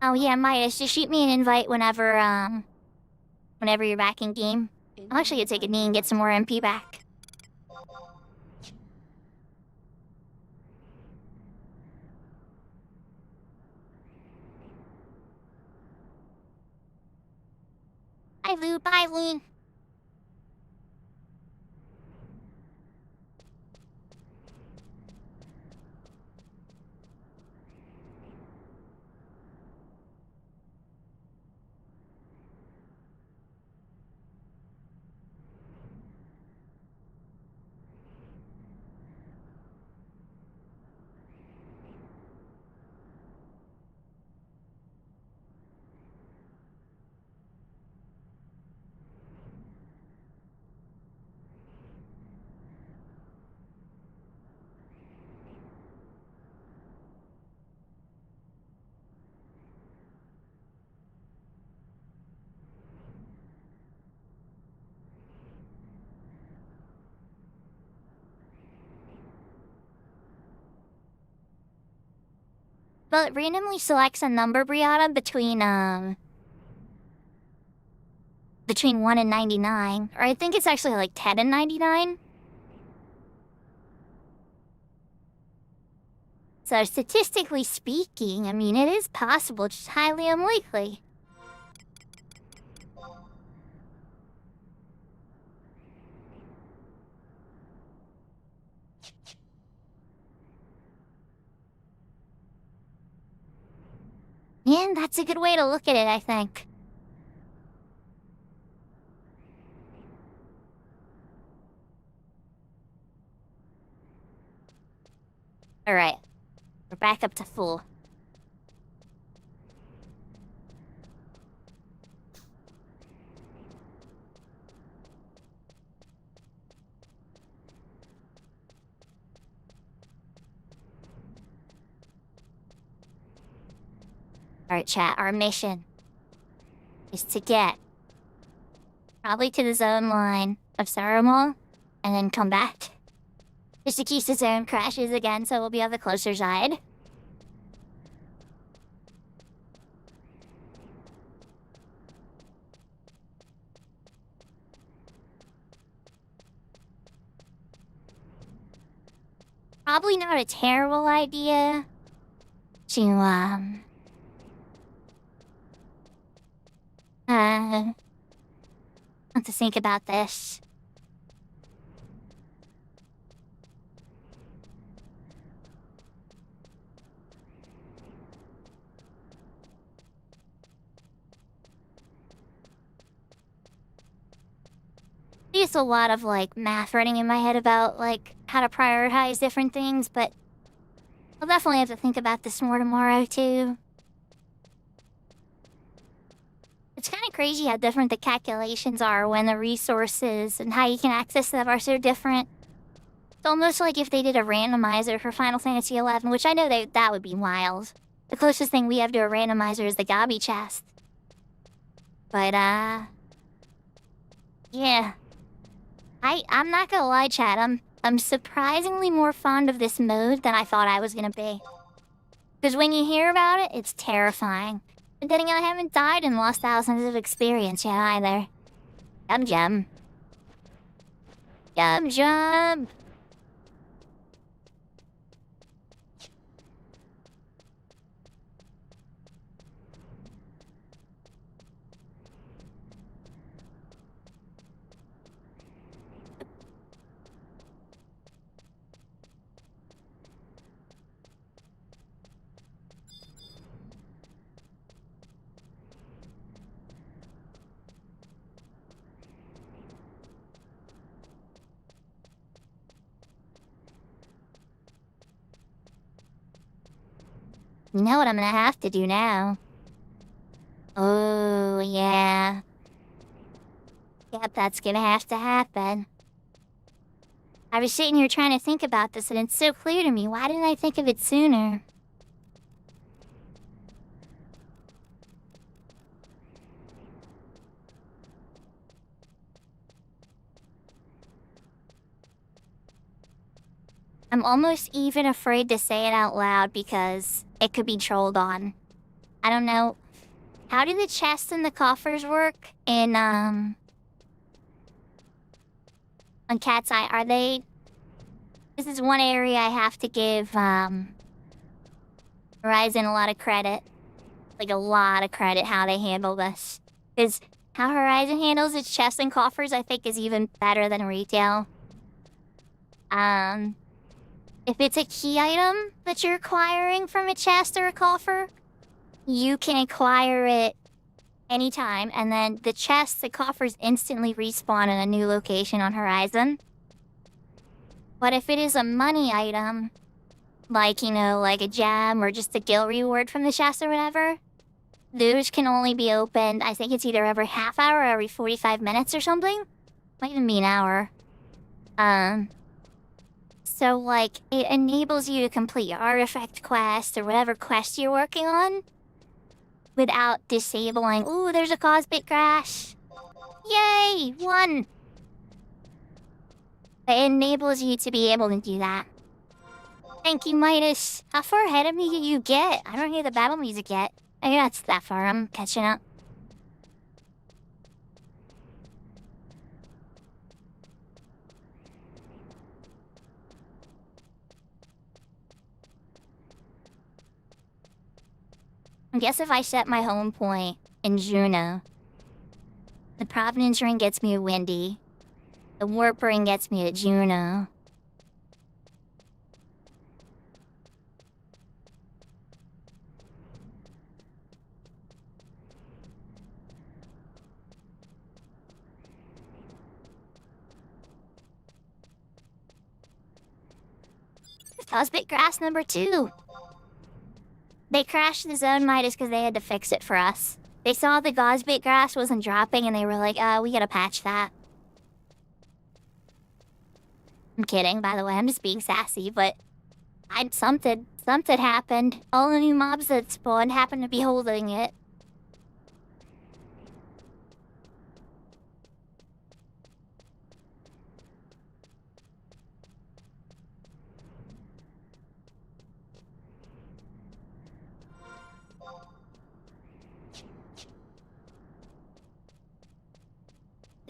Oh yeah, Midas, just shoot me an invite whenever you're back in game. I'm actually gonna take a knee and get some more MP back. Bye, Lou. Well, it randomly selects a number, Brianna, between 1 and 99. Or I think it's actually like 10 and 99. So statistically speaking, I mean, it is possible, just highly unlikely. Yeah, that's a good way to look at it, I think. Alright. We're back up to full. Alright, chat, our mission is to get probably to the zone line of Saruman and then come back. Just in case the zone crashes again, so we'll be on the closer side. Probably not a terrible idea to, want to think about this. There's a lot of, like, math running in my head about, like, how to prioritize different things, but I'll definitely have to think about this more tomorrow, too. It's kind of crazy how different the calculations are when the resources and how you can access them are so different. It's almost like if they did a randomizer for Final Fantasy XI, which I know that would be wild. The closest thing we have to a randomizer is the Gabi chest. But, yeah. I'm not gonna lie, chat, I'm surprisingly more fond of this mode than I thought I was gonna be. Because when you hear about it, it's terrifying. And then again, I haven't died and lost thousands of experience yet either. Yum jum. Yum jum. You know what I'm gonna have to do now? Oh, yeah. Yep, that's gonna have to happen. I was sitting here trying to think about this, and it's so clear to me. Why didn't I think of it sooner? I'm almost even afraid to say it out loud because it could be trolled on. I don't know. How do the chests and the coffers work in, on Cat's Eye? Are they... This is one area I have to give, Horizon a lot of credit. Like, a lot of credit how they handle this. Because how Horizon handles its chests and coffers, I think, is even better than retail. If it's a key item that you're acquiring from a chest or a coffer, you can acquire it anytime, and then the chests, the coffers instantly respawn in a new location on Horizon. But if it is a money item, like, you know, like a gem or just a guild reward from the chest or whatever, those can only be opened, I think it's either every half hour or every 45 minutes or something. Might even be an hour. So, like, it enables you to complete your artifact quest or whatever quest you're working on without disabling. Ooh, there's a cosmic crash. Yay! One! It enables you to be able to do that. Thank you, Midas. How far ahead of me do you get? I don't hear the battle music yet. I think that's that far. I'm catching up. I guess if I set my home point in Juno, the Providence Ring gets me to Windy, the Warp Ring gets me to Juno. Cosmic Grass number 2. They crashed the zone Midas because they had to fix it for us. They saw the Cosmic Grass wasn't dropping and they were like, we gotta patch that. I'm kidding, by the way, I'm just being sassy, but something happened. All the new mobs that spawned happened to be holding it.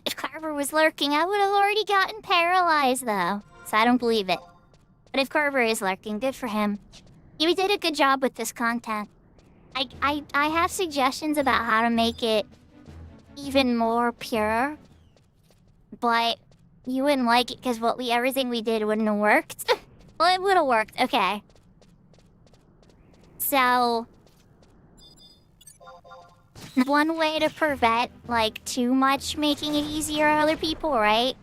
If Carver was lurking, I would have already gotten paralyzed, though. So I don't believe it. But if Carver is lurking, good for him. You did a good job with this content. I have suggestions about how to make it even more pure. But you wouldn't like it because everything we did wouldn't have worked. Well, it would have worked. Okay. So... one way to prevent, like, too much making it easier on other people, right?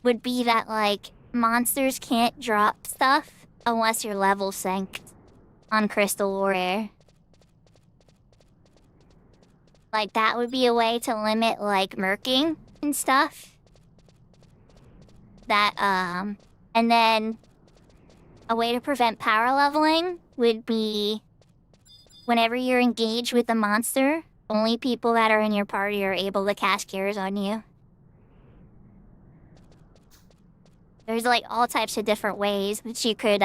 Would be that, like, monsters can't drop stuff unless you're level synced on Crystal Warrior. Like, that would be a way to limit, like, murking and stuff. That, and then a way to prevent power leveling would be whenever you're engaged with a monster, only people that are in your party are able to cast cures on you. There's, like, all types of different ways that you could,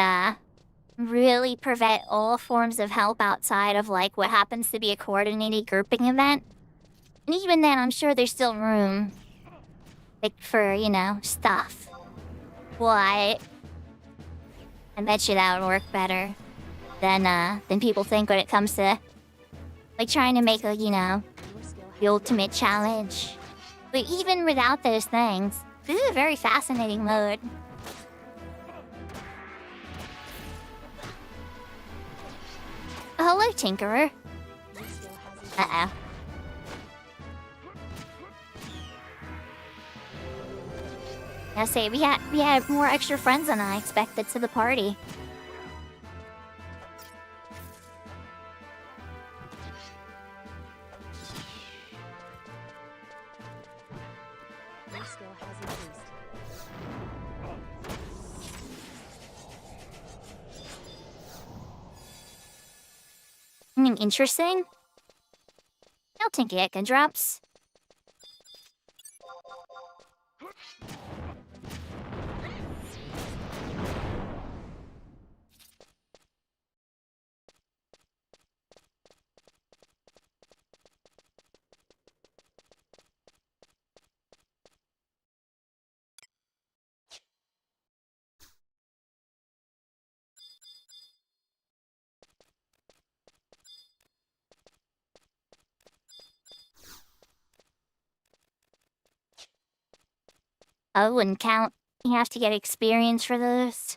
really prevent all forms of help outside of, like, what happens to be a coordinated grouping event. And even then, I'm sure there's still room, like, for, you know, stuff. What? I bet you that would work better than people think when it comes to, like, trying to make, you know, the ultimate challenge. But even without those things, this is a very fascinating mode. Oh, hello, Tinkerer. Uh-oh. I say, we had more extra friends than I expected to the party. increased. Anything interesting? I'll take egg and drops. Oh, it wouldn't count. You have to get experience for those.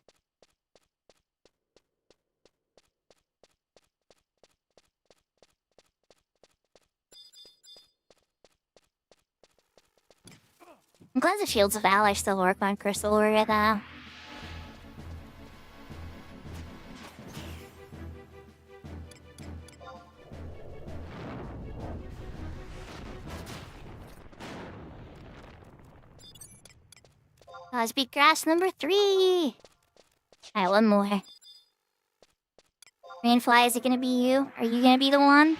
I'm glad the Shields of Valor still work on Crystal Warrior, though. Cosby Grass number 3! Alright, one more. Rainfly, is it gonna be you? Are you gonna be the one?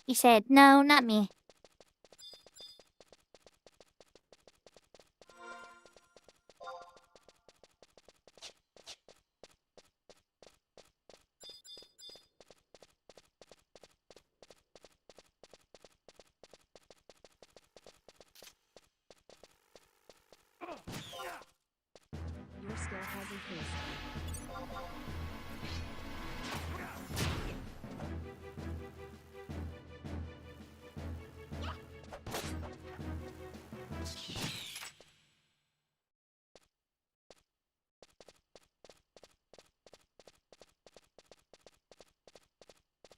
He said, no, not me. Your skill has increased.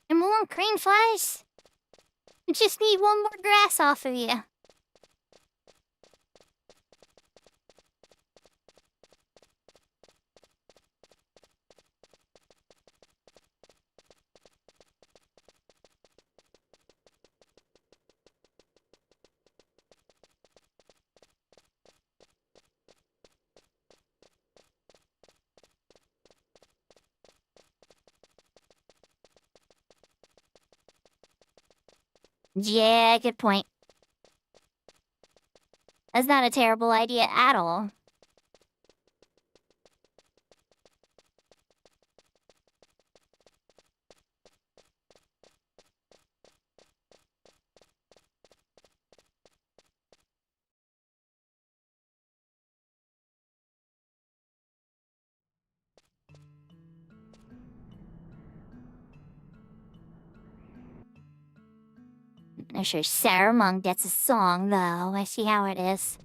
And more crane flies. We just need one more grass off of you. Yeah, good point. That's not a terrible idea at all. I'm sure Saramung gets a song, though. I see how it is.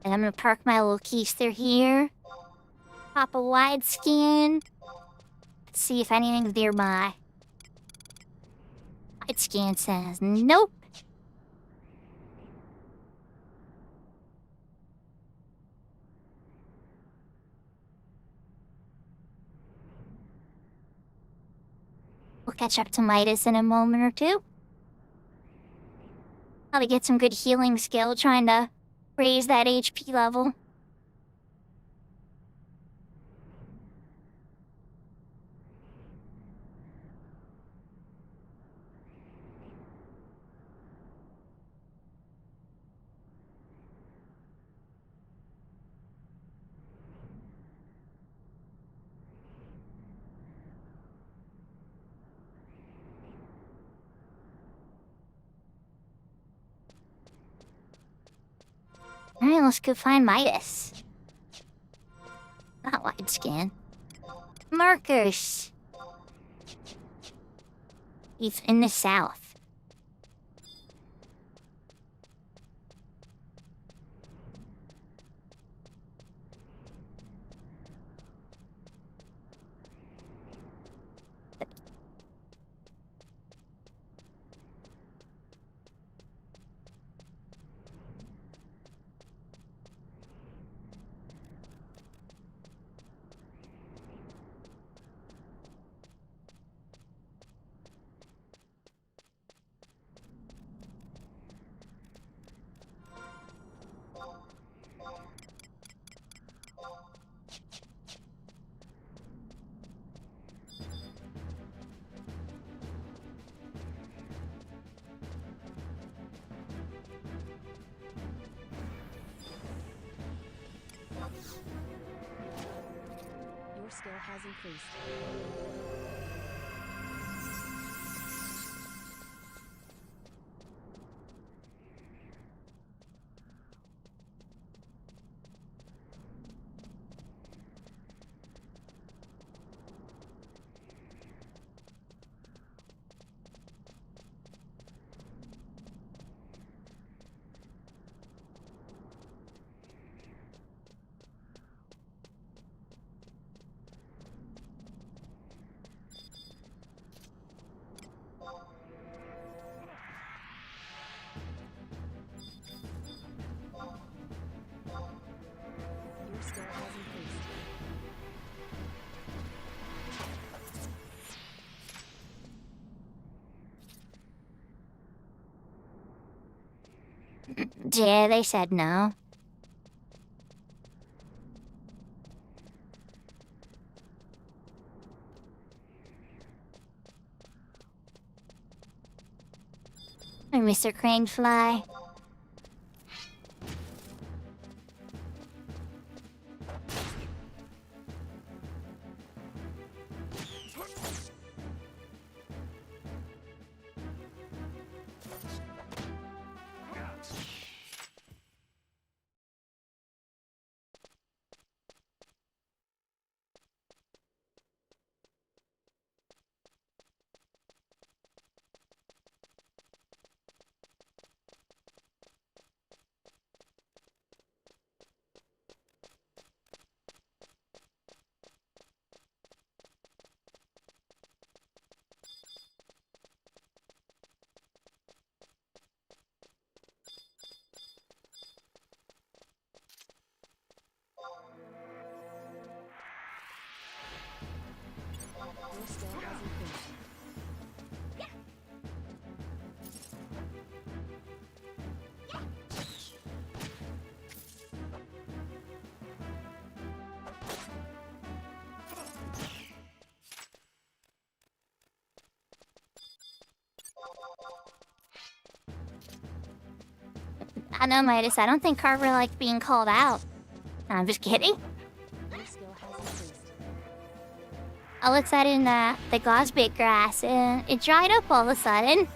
And I'm gonna park my little keister here. Pop a wide scan. Let's see if anything's nearby. Wide scan says nope. We'll catch up to Midas in a moment or two. Probably get some good healing skill trying to raise that HP level. Alright, let's go find Midas. Not wide scan. Markers. He's in the south. Your skill has increased. Your skill has increased. Yeah, they said no. Or Mr. Cranefly. Your skill has increased. I know, Midas, I don't think Carver liked being called out. I'm just kidding. Your skill has increased. All of a sudden, the Gosbit grass, it dried up all of a sudden.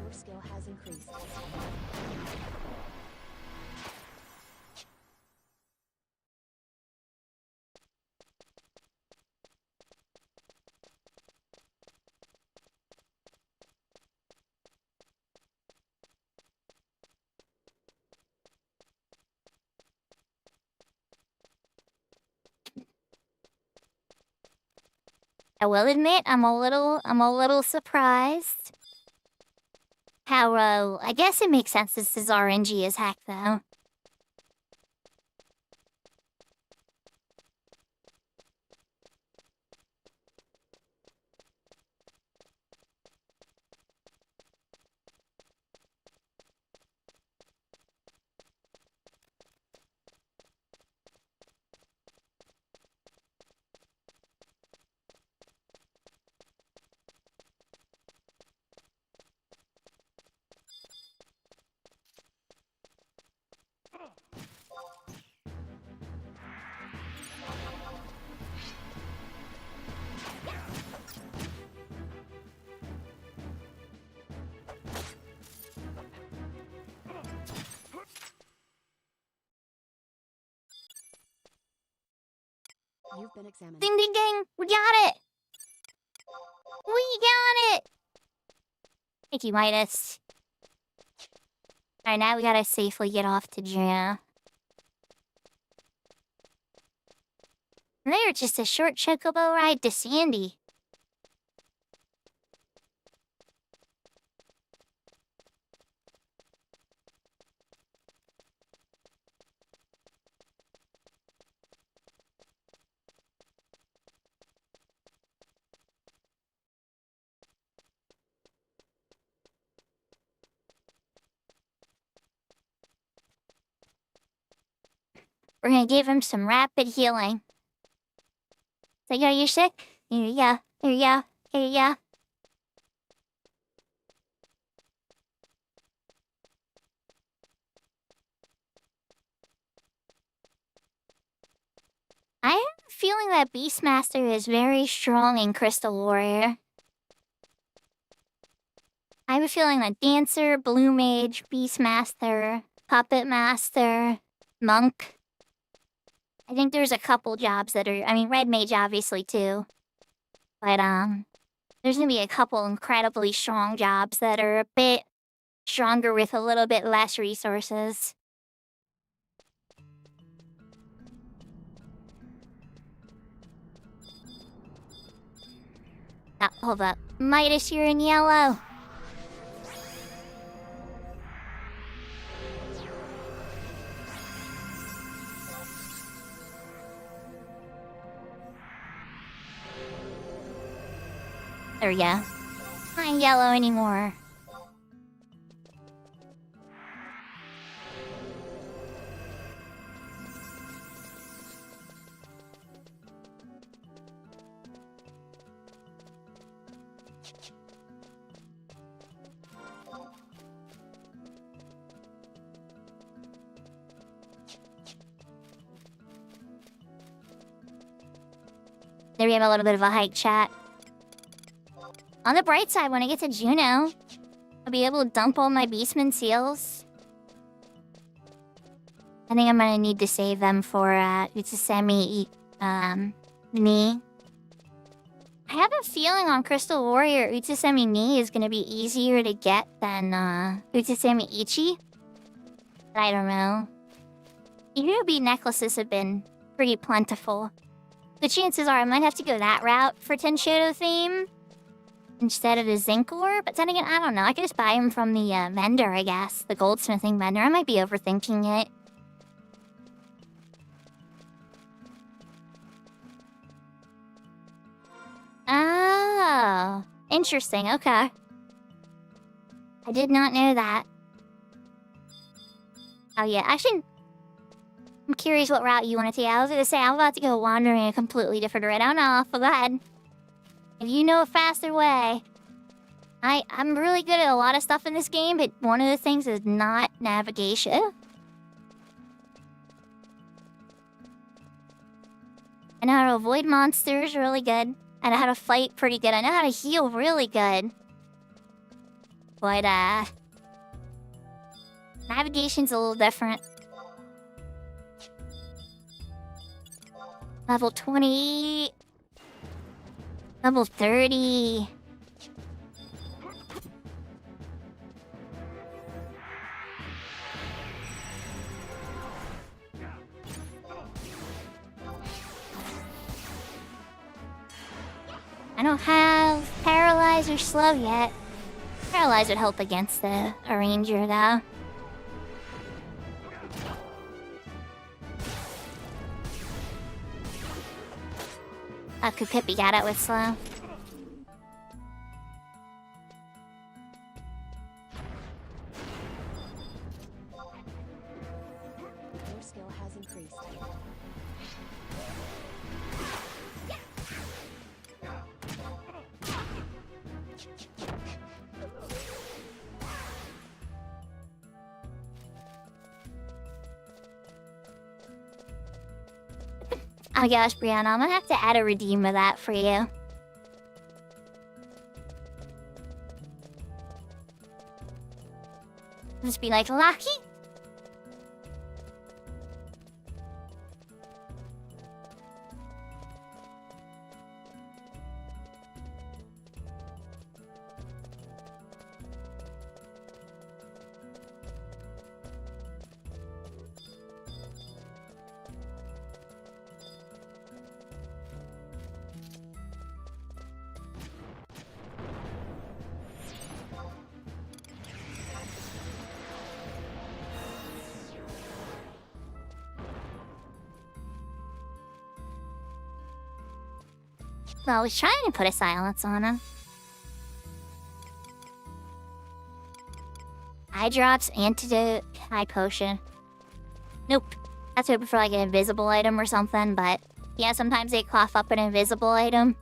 Your skill has increased. I will admit, I'm a little surprised. How, I guess it makes sense this is RNG as heck, though. You've been examined. Ding ding ding! We got it! We got it! Thank you, Midas. Alright, now we gotta safely get off to jail. And they're just a short chocobo ride to Sandy. We're gonna give him some rapid healing. So, yo, you sick? Here you go. Here you go. Here you go. I have a feeling that Beastmaster is very strong in Crystal Warrior. I have a feeling that Dancer, Blue Mage, Beastmaster, Puppet Master, Monk. I think there's a couple jobs that are, I mean, Red Mage obviously too. But, there's gonna be a couple incredibly strong jobs that are a bit stronger with a little bit less resources. Oh, hold up. Midas, you're in yellow. There we go. Not yellow anymore. There we have a little bit of a hike, chat. On the bright side, when I get to Juneau, I'll be able to dump all my Beastman seals. I think I'm gonna need to save them for, Utsusemi, Ni. I have a feeling on Crystal Warrior, Utsusemi Ni is gonna be easier to get than, Utsusemi Ichi. But I don't know. Irubi necklaces have been pretty plentiful. The chances are I might have to go that route for Tenshoto theme instead of the zinc ore, but then again, I don't know. I could just buy them from the vendor, I guess. The goldsmithing vendor. I might be overthinking it. Oh, interesting. Okay. I did not know that. Oh, yeah. Actually, I'm curious what route you want to take. I was going to say, I'm about to go wandering a completely different route. I don't know. But go ahead. If you know a faster way. I'm really good at a lot of stuff in this game, but one of the things is not navigation. I know how to avoid monsters really good. I know how to fight pretty good. I know how to heal really good. But, navigation's a little different. Level 20... Level 30... I don't have Paralyze or Slow yet. Paralyze would help against the Arranger, though. Kukipi got it with Slow. Your skill has increased. Oh gosh, Brianna, I'm gonna have to add a redeem of that for you. Just be like, Lucky? I was trying to put a silence on him. Eye drops, antidote, high potion. Nope. That's hoping for like an invisible item or something, but yeah, sometimes they cough up an invisible item.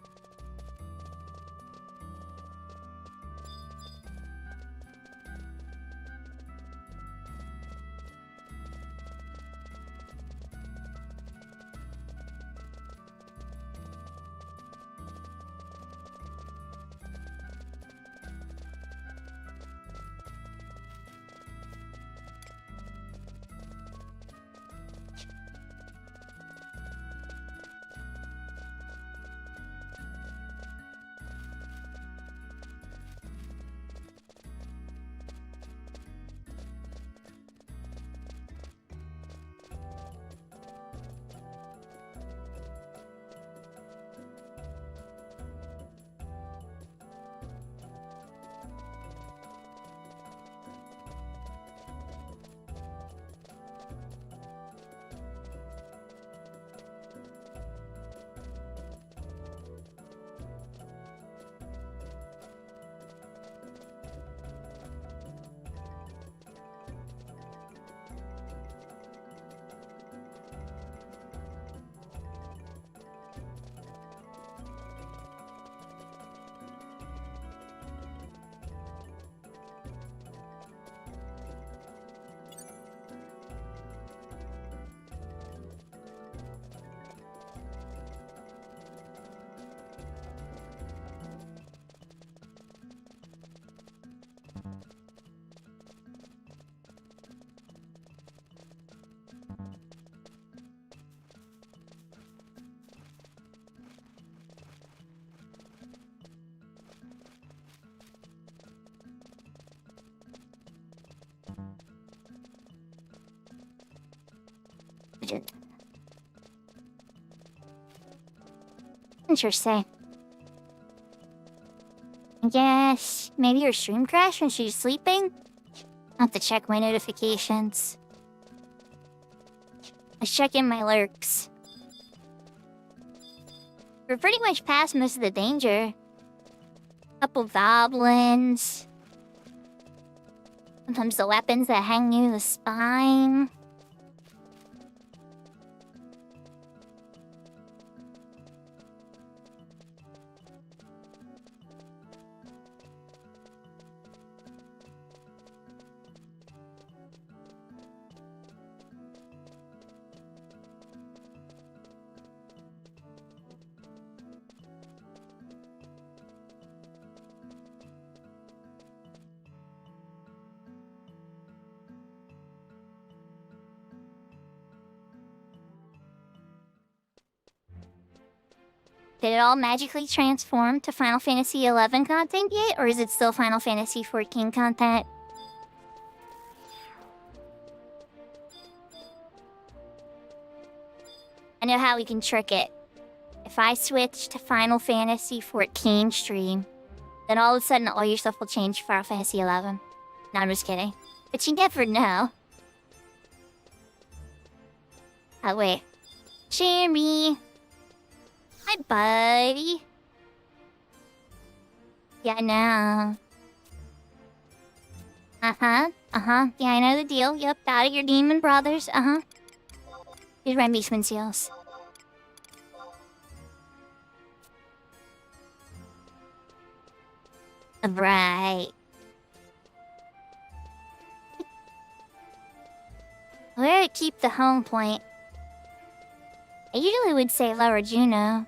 Interesting. I guess maybe your stream crashed when she's sleeping? I'll have to check my notifications. Let's check in my lurks. We're pretty much past most of the danger. Couple goblins. Sometimes the weapons that hang near the spine. Did it all magically transform to Final Fantasy XI content yet, or is it still Final Fantasy XIV content? I know how we can trick it. If I switch to Final Fantasy XIV stream, then all of a sudden all your stuff will change to Final Fantasy XI. No, I'm just kidding. But you never know. Oh, wait. Jeremy. Hi, buddy. Yeah, I know. Yeah, I know the deal. Yep, out of your demon brothers. Here's my basement seals. Right. Where to keep the home point? I usually would say Lower Juno.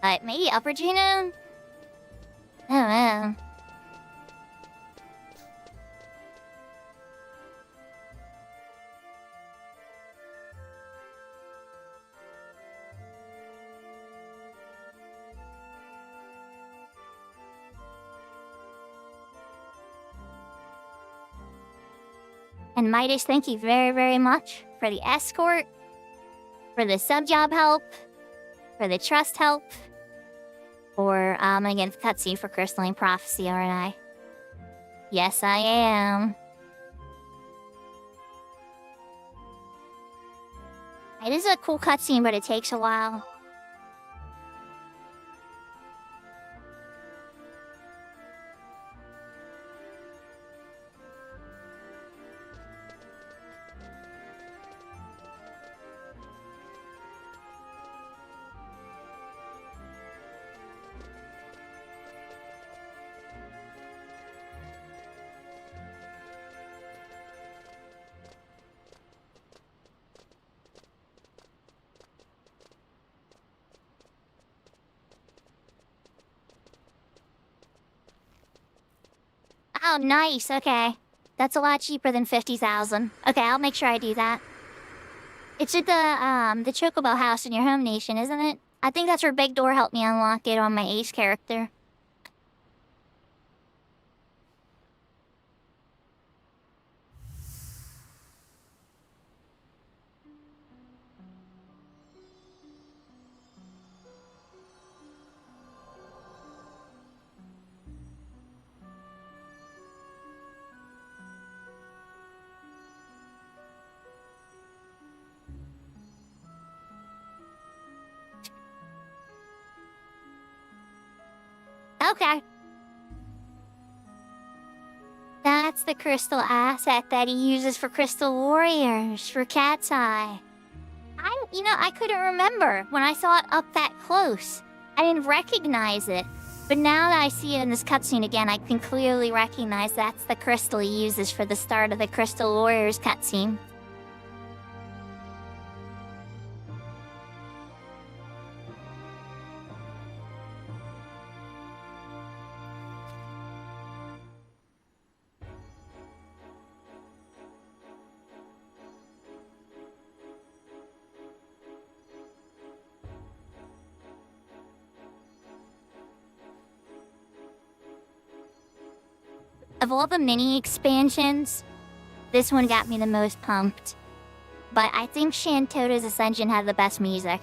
But maybe Upper Juno? I don't know. And Midas, thank you very, very much for the escort, for the sub-job help, for the trust help, for, again, cutscene for Crystalline Prophecy, aren't I? Yes, I am. It is a cool cutscene, but it takes a while. Oh, nice. Okay. That's a lot cheaper than 50,000. Okay, I'll make sure I do that. It's at the Chocobo house in your home nation, isn't it? I think that's where Big Door helped me unlock it on my ace character. Okay. That's the crystal asset that he uses for Crystal Warriors, for Cat's Eye. I couldn't remember when I saw it up that close. I didn't recognize it. But now that I see it in this cutscene again, I can clearly recognize that's the crystal he uses for the start of the Crystal Warriors cutscene. Of all the mini expansions, this one got me the most pumped. But I think Shantota's Ascension had the best music.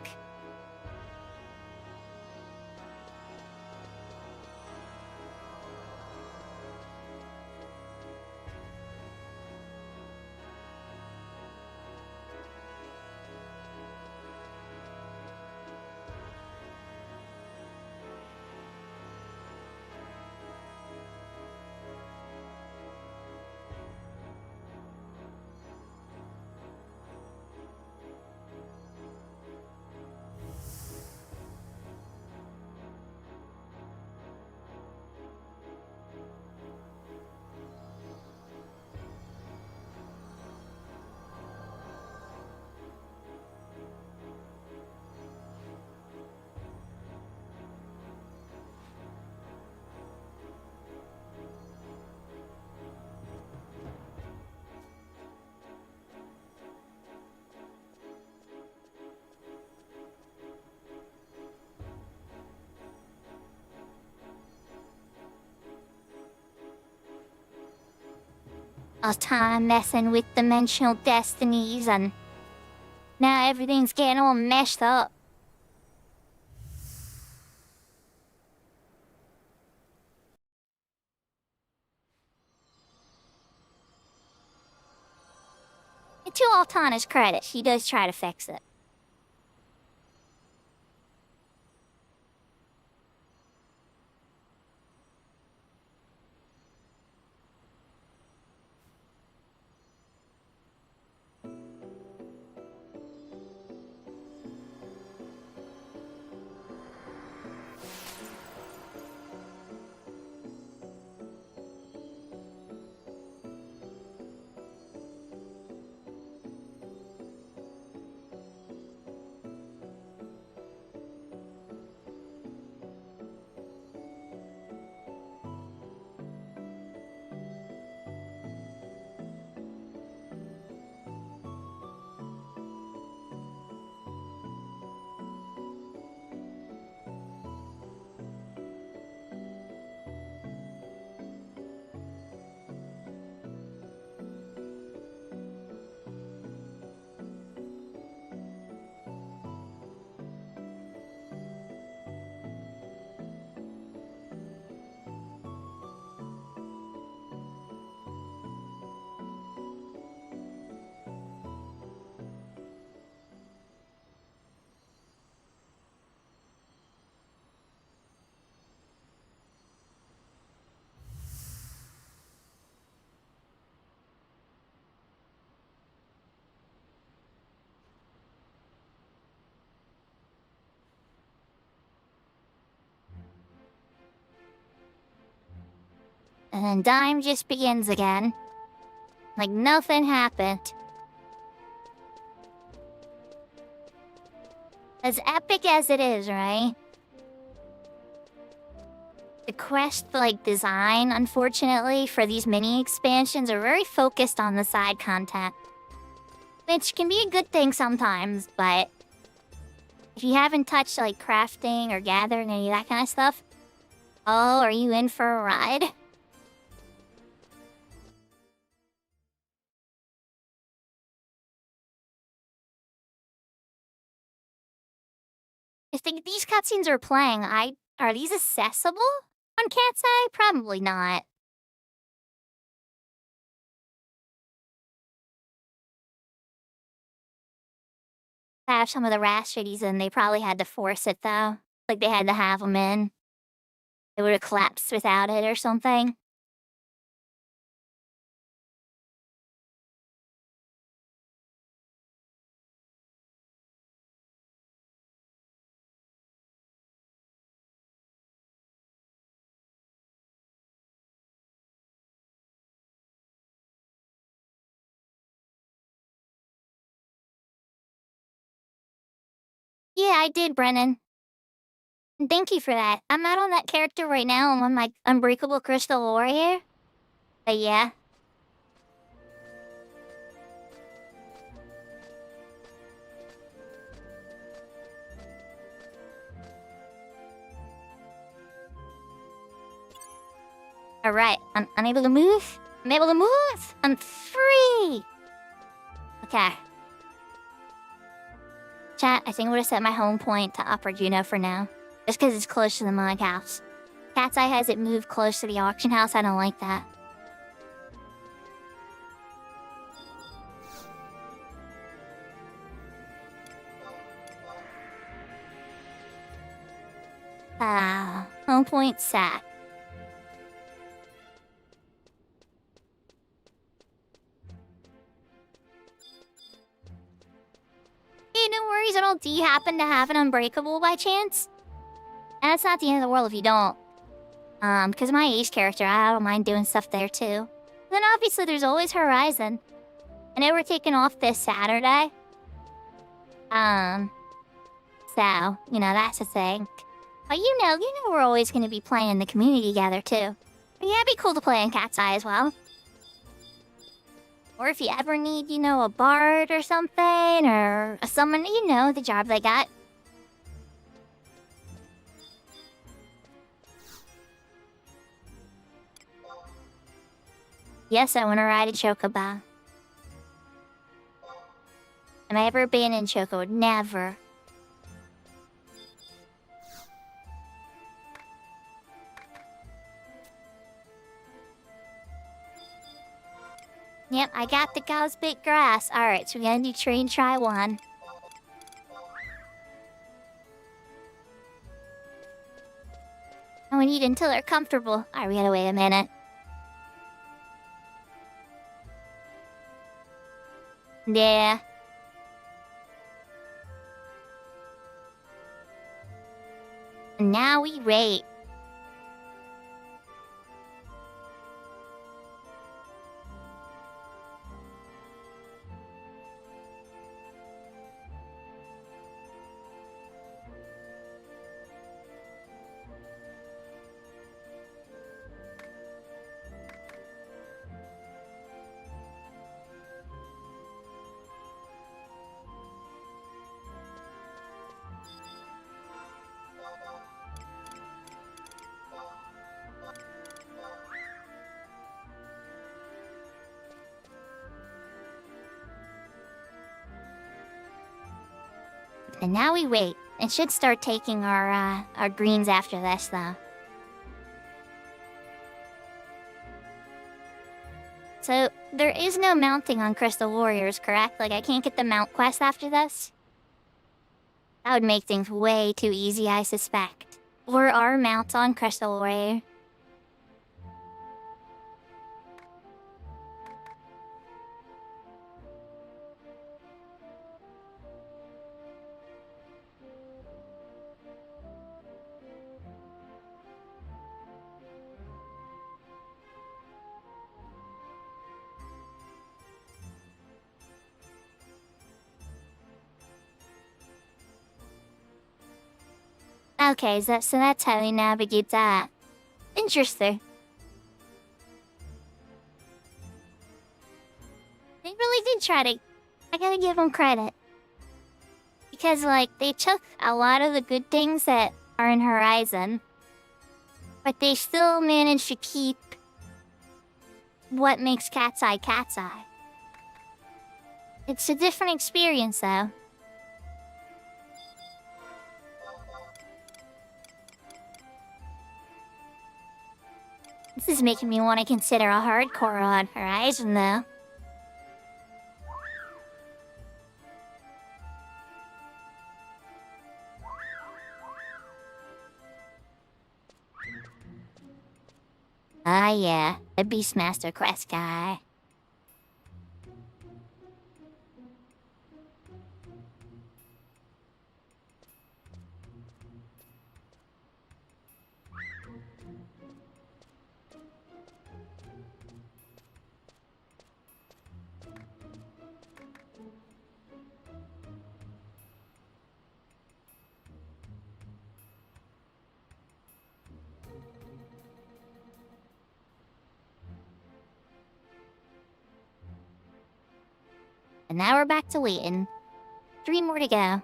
All time messing with dimensional destinies and now everything's getting all meshed up. And to Altana's credit, she does try to fix it. And then time just begins again. Like nothing happened. As epic as it is, right? The quest, design, unfortunately, for these mini expansions are very focused on the side content. Which can be a good thing sometimes, but if you haven't touched, crafting or gathering any of that kind of stuff, oh, are you in for a ride? I think these cutscenes are playing, are these accessible on Cat's Eye? Probably not. Have some of the Rashities in, they probably had to force it though. Like they had to have them in. It would have collapsed without it or something. Yeah, I did, Brennan. And thank you for that. I'm not on that character right now. I'm on my Unbreakable Crystal Warrior. But yeah. Alright, I'm unable to move. I'm able to move! I'm free! Okay. Chat, I think I'm gonna set my home point to Upper Juno for now. Just because it's close to the Mug House. Cat's Eye has it moved close to the auction house. I don't like that. Home point set. Hey, no worries at all. Do you happen to have an Unbreakable by chance? And it's not the end of the world if you don't. Because my Ace character, I don't mind doing stuff there too. Then obviously there's always Horizon. I know we're taking off this Saturday. So, that's a thing. But you know we're always gonna be playing in the community together too. Yeah, it'd be cool to play in Cat's Eye as well. Or if you ever need, a bard or something, or someone, the job they got. Yes, I want to ride a Chocobo. Am I ever been in Choco? Never. Yep, I got the cow's bit grass. Alright, so we're gonna do train try 1. And we need until they're comfortable. Alright, we gotta wait a minute. Yeah. And now we wait. And now we wait. It should start taking our greens after this, though. So, there is no mounting on Crystal Warriors, correct? I can't get the mount quest after this? That would make things way too easy, I suspect. Or are mounts on Crystal Warrior? Okay, so that's how you navigate that. Interesting. They really did try to. I gotta give them credit. Because, like, they took a lot of the good things that are in Horizon, but they still managed to keep what makes Cat's Eye Cat's Eye. It's a different experience, though. This is making me want to consider a hardcore on Horizon, though. Ah, yeah, the Beastmaster quest guy. And now we're back to waiting. 3 more to go.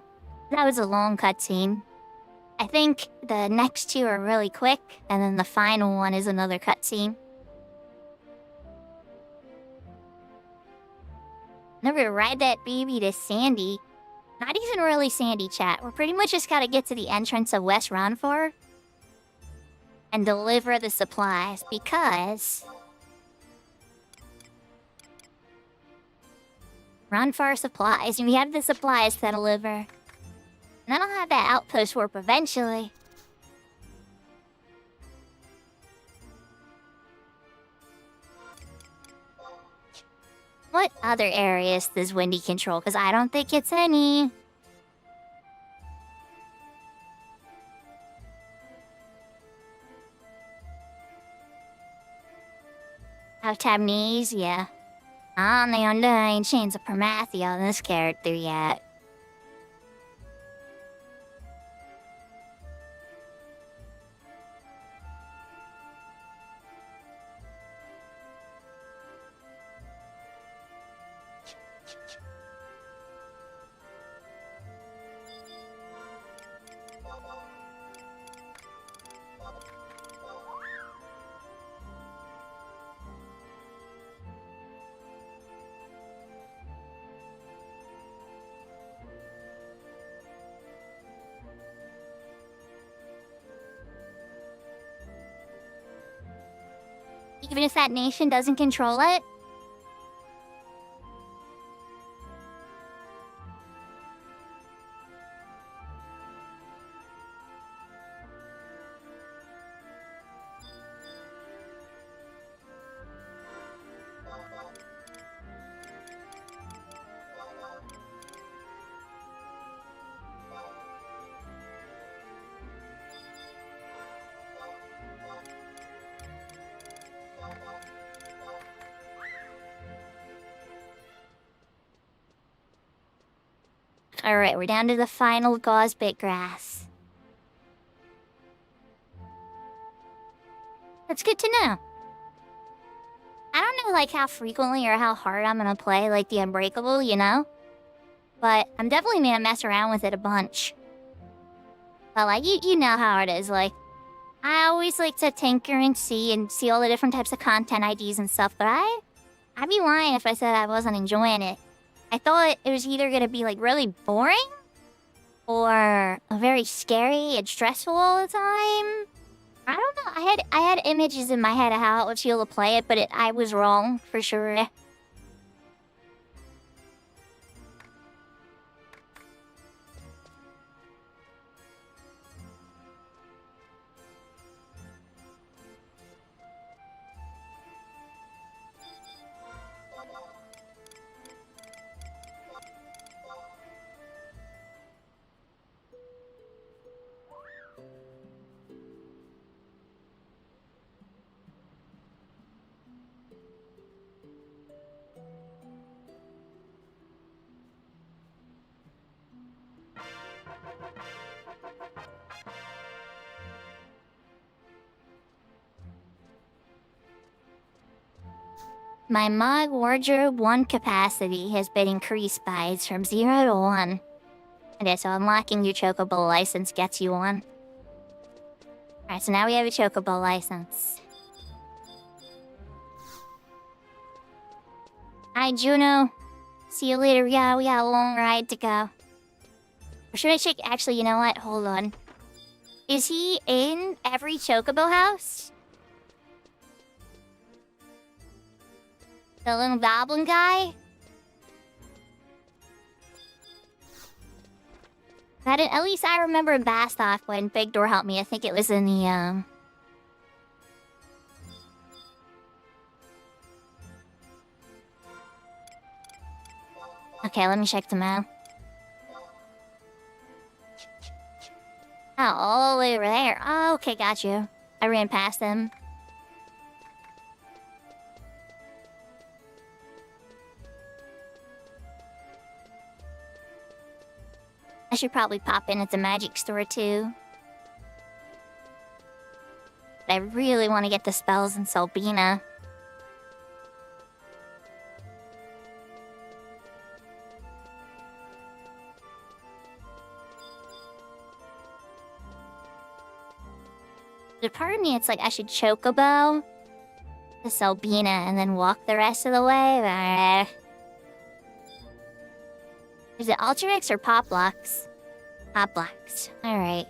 That was a long cutscene. I think the next 2 are really quick, and then the final one is another cutscene. Now we ride that baby to Sandy. Not even really Sandy, chat. We're pretty much just gotta get to the entrance of West Ronfor and deliver the supplies, because Ronfor supplies, and we have the supplies to deliver. And then I'll have that outpost warp eventually. What other areas does Wendy control? Because I don't think it's any. Out amnesia. On the undying chains of Promathia on this character yet. Even if that nation doesn't control it? Alright, we're down to the final gauze bit grass. That's good to know. I don't know, like, how frequently or how hard I'm gonna play, like, the Unbreakable, you know? But I'm definitely gonna mess around with it a bunch. But, like, you know how it is, like, I always like to tinker and see all the different types of content IDs and stuff, but I'd be lying if I said I wasn't enjoying it. I thought it was either gonna be, like, really boring or very scary and stressful all the time. I don't know. I had images in my head of how it would feel to play it, but I was wrong for sure. My mug wardrobe 1 capacity has been increased by it's from 0 to 1. Okay, so unlocking your chocobo license gets you 1. Alright, so now we have a chocobo license. Hi, Juno. See you later. Yeah, we got a long ride to go. Or should I check? Actually, you know what? Hold on. Is he in every chocobo house? The little goblin guy? At least I remember Bastoff when Big Door helped me. I think it was in the, Okay, let me check them out. Oh, all the way over there. Oh, okay, got you. I ran past them. I should probably pop in at the magic store too. But I really want to get the spells in Solbina. The part of me, it's like I should chocobo to Solbina and then walk the rest of the way. Is it Ultramix or Poplux? Poplux. Alright.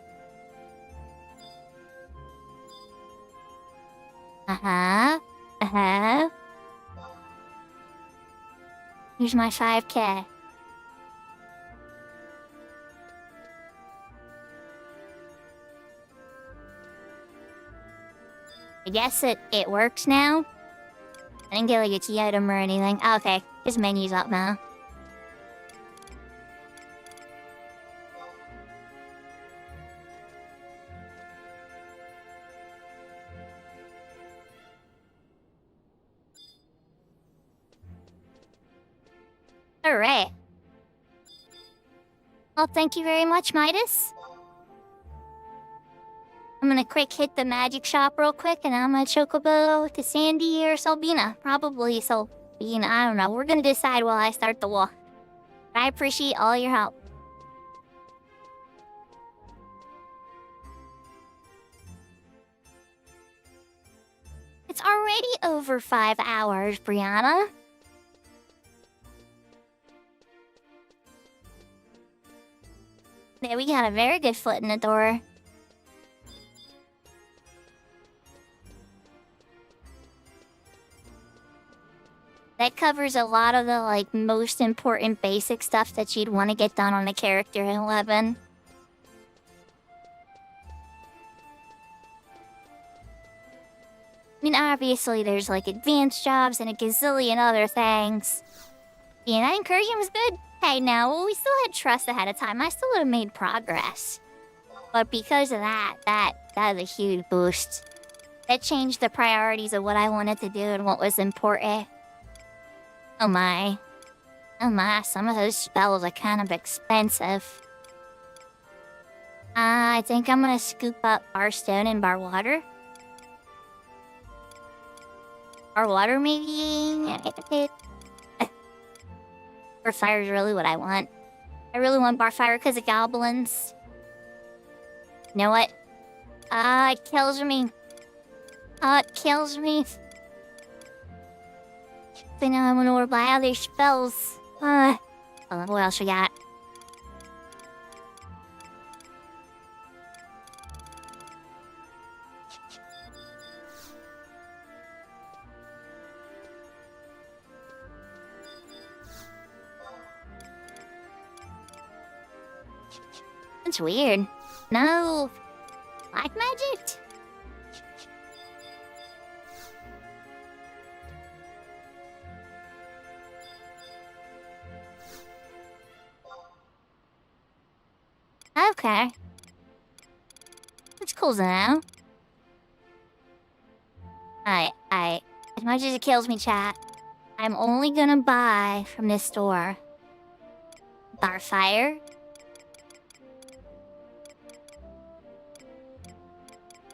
Uh-huh. Uh-huh. Here's my 5K. I guess it works now. I didn't get like a key item or anything. Oh, okay, his menu's up now. Alright. Well, thank you very much, Midas. I'm gonna quick hit the magic shop real quick, and I'm gonna chocobo to Sandy or Solbina. Probably Solbina, I don't know. We're gonna decide while I start the walk. But I appreciate all your help. It's already over 5 hours, Brianna. Yeah, we got a very good foot in the door. That covers a lot of the, like, most important basic stuff that you'd want to get done on a character in 11. I mean, obviously, there's, like, advanced jobs and a gazillion other things. Yeah, that encouragement was good. Hey, now, well, we still had trust ahead of time. I still would have made progress. But because of that was a huge boost. That changed the priorities of what I wanted to do and what was important. Oh my. Oh my, some of those spells are kind of expensive. I think I'm gonna scoop up bar stone and bar water. Bar water, maybe? Bar fire is really what I want. I really want bar fire because of goblins. You know what? It kills me. It kills me. I know I'm gonna order by other spells. What else we got? That's weird. No. Black magic? Okay. That's cool now. As much as it kills me, chat, I'm only gonna buy from this store. Bar fire.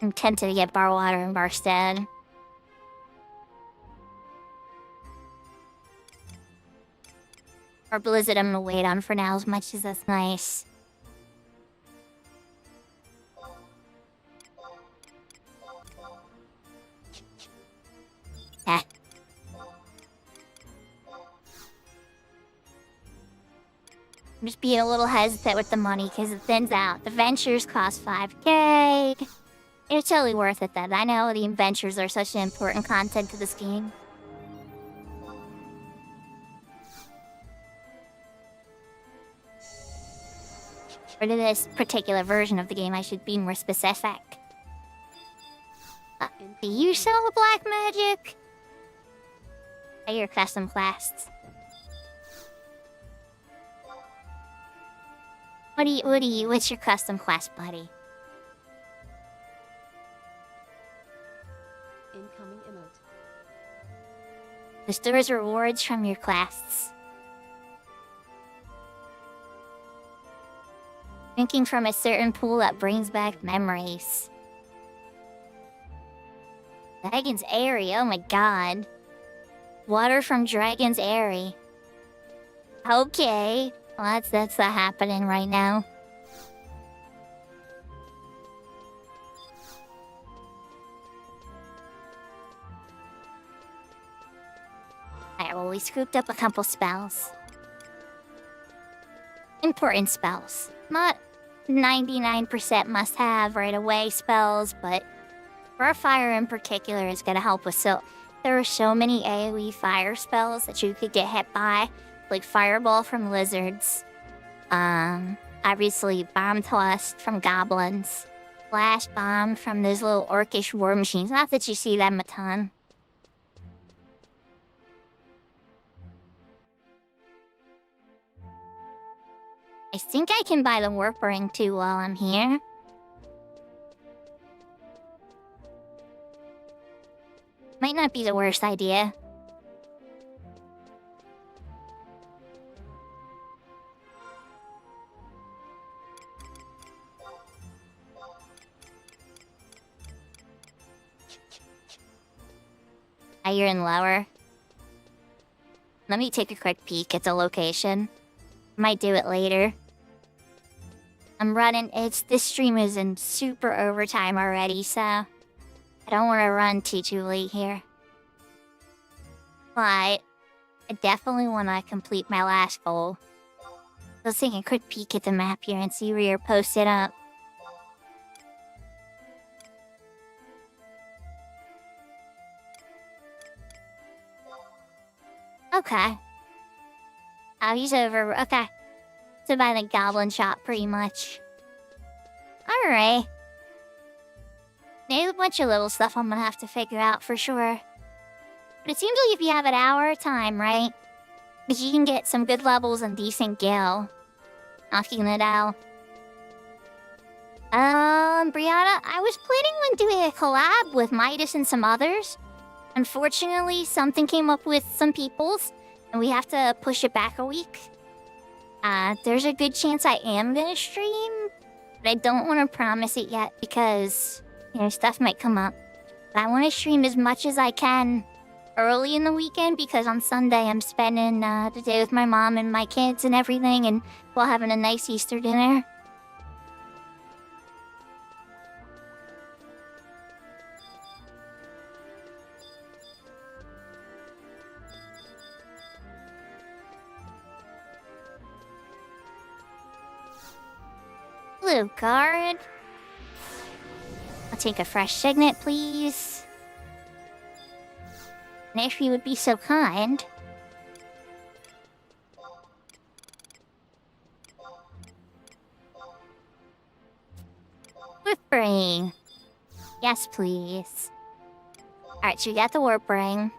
I'm tempted to get bar water and bar stead. Or Blizzard I'm gonna wait on for now, as much as that's nice. Eh. I'm just being a little hesitant with the money because it thins out. The ventures cost 5k. It's totally worth it then. I know the adventures are such an important content to this game. For this particular version of the game, I should be more specific. Do you sell black magic? Your custom quests. What's your custom quest, buddy? Incoming emote. Restores rewards from your quests. Drinking from a certain pool that brings back memories. Dragon's Airy, oh my god. Water from Dragon's Airy. Okay. Well, that's not happening right now. Alright, well, we scooped up a couple spells. Important spells. Not 99% must-have right away spells, but for fire in particular is gonna help us. So there are so many AoE fire spells that you could get hit by, like Fireball from lizards, obviously Bomb Tossed from goblins, Flash Bomb from those little orcish war machines. Not that you see them a ton. I think I can buy the warp ring too while I'm here. Might not be the worst idea. Higher and lower. Let me take a quick peek at the location. Might do it later. I'm running. This stream is in super overtime already, so I don't want to run too late here. But I definitely want to complete my last goal. Let's take a quick peek at the map here and see where you're posted up. Okay. Oh, he's over. Okay. So by the goblin shop, pretty much. Alright. There's a bunch of little stuff I'm gonna have to figure out for sure. But it seems like if you have an hour of time, right? Because you can get some good levels and decent gil. Knocking it out. Brianna, I was planning on doing a collab with Midas and some others. Unfortunately, something came up with some peoples, and we have to push it back a week. There's a good chance I am gonna stream, but I don't want to promise it yet because, you know, stuff might come up. But I want to stream as much as I can early in the weekend because on Sunday I'm spending the day with my mom and my kids and everything, and while having a nice Easter dinner. Blue card. I'll take a fresh signet, please. And if you would be so kind. Warp ring. Yes, please. Alright, so you got the warp ring.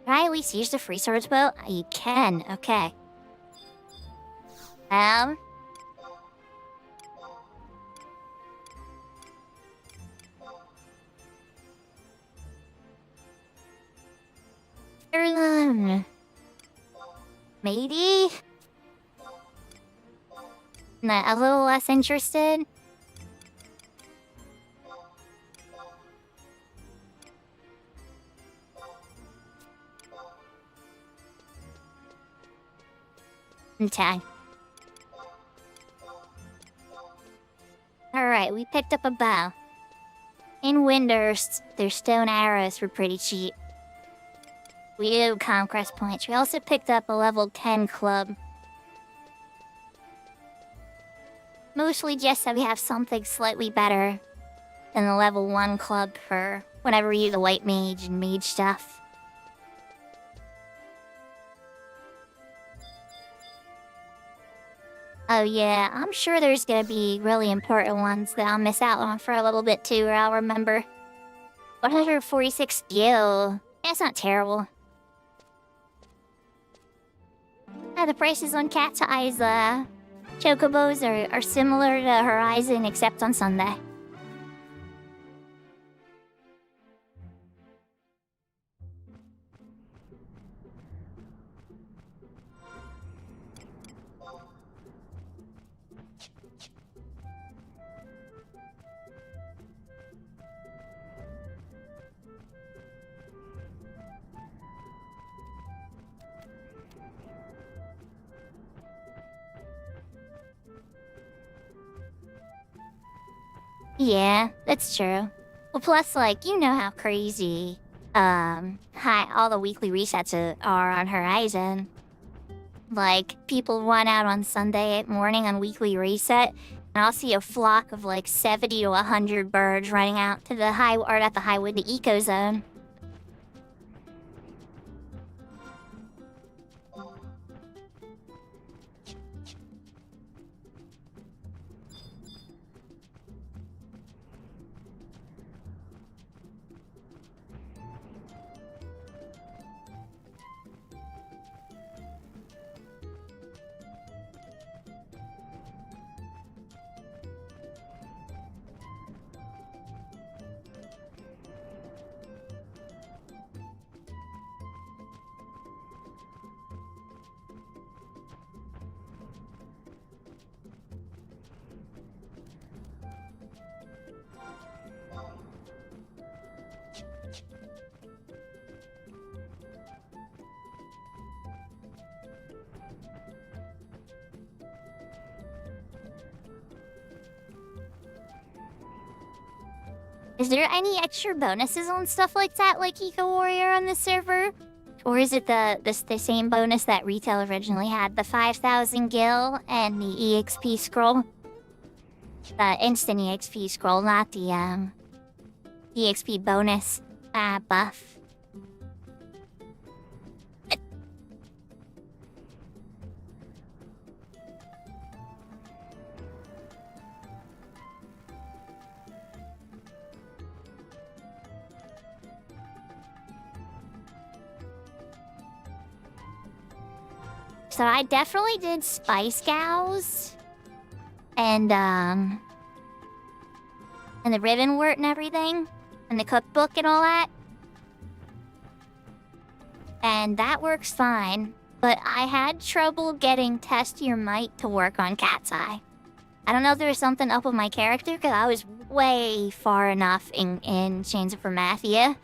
Can I at least use the free swords bow? You can, okay. Maybe? Nah, a little less interested. tag. Alright, we picked up a bow. In Windhurst, their stone arrows were pretty cheap. We do conquest points. We also picked up a level 10 club. Mostly just so we have something slightly better than the level 1 club for whenever we use the white mage and mage stuff. Oh yeah, I'm sure there's gonna be really important ones that I'll miss out on for a little bit too, or I'll remember. 146 skill. That's not terrible. The prices on Cat's Eyes, chocobos are similar to Horizon except on Sunday. Yeah, that's true. Well, plus, like, you know how crazy, high all the weekly resets are on Horizon. Like, people run out on Sunday morning on weekly reset, and I'll see a flock of like 70 to 100 birds running out to the at the highway to Eco Zone. Is there any extra bonuses on stuff like that, like Eco Warrior on this server? Or is it the same bonus that Retail originally had, the 5,000 gil and the EXP scroll? The instant EXP scroll, not the EXP bonus buff. So I definitely did Spice Gals and the ribbon wort and everything, and the cookbook and all that. And that works fine, but I had trouble getting Test Your Might to work on Cat's Eye. I don't know if there was something up with my character, because I was way far enough in Chains of Formathia.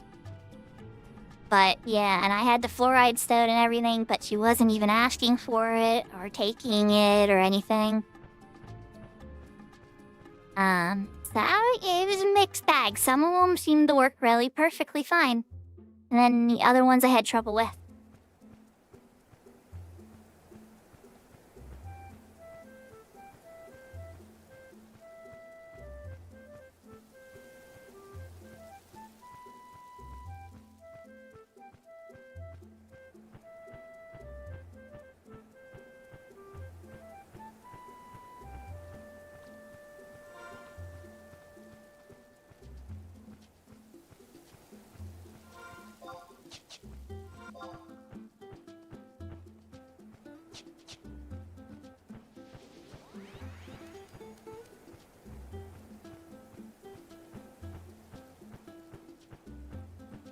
But yeah, and I had the fluoride stone and everything, but she wasn't even asking for it or taking it or anything. So it was a mixed bag. Some of them seemed to work really perfectly fine. And then the other ones I had trouble with.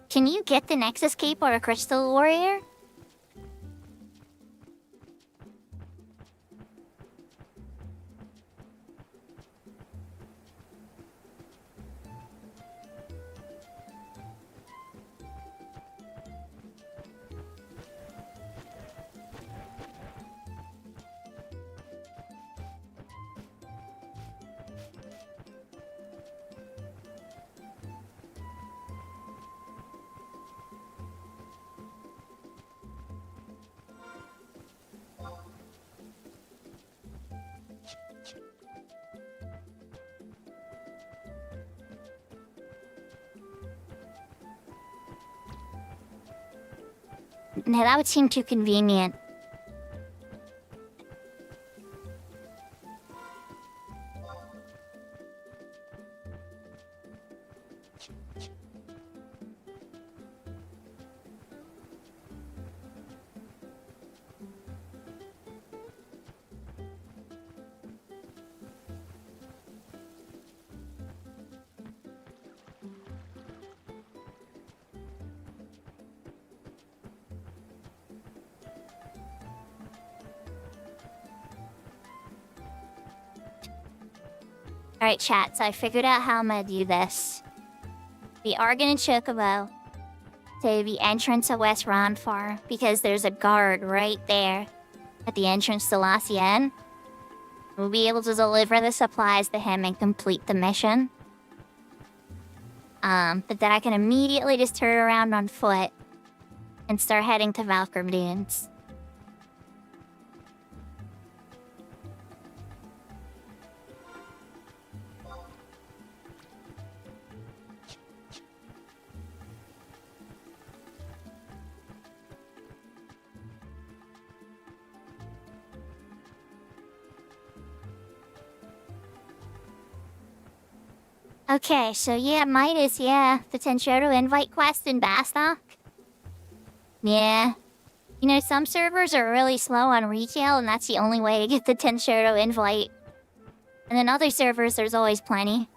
Can you get the Nexus Cape or a Crystal Warrior? No, that would seem too convenient. Alright, chat, so I figured out how I'm gonna do this. The Argon and Chocobo to the entrance of West Ronfar, because there's a guard right there at the entrance to La Sienne. We'll be able to deliver the supplies to him and complete the mission. But then I can immediately just turn around on foot and start heading to Valkyrie Dunes. Okay, so yeah, Midas, yeah. The Tenshiro invite quest in Bastok. Yeah. You know, some servers are really slow on retail, and that's the only way to get the Tenshiro invite. And then other servers, there's always plenty.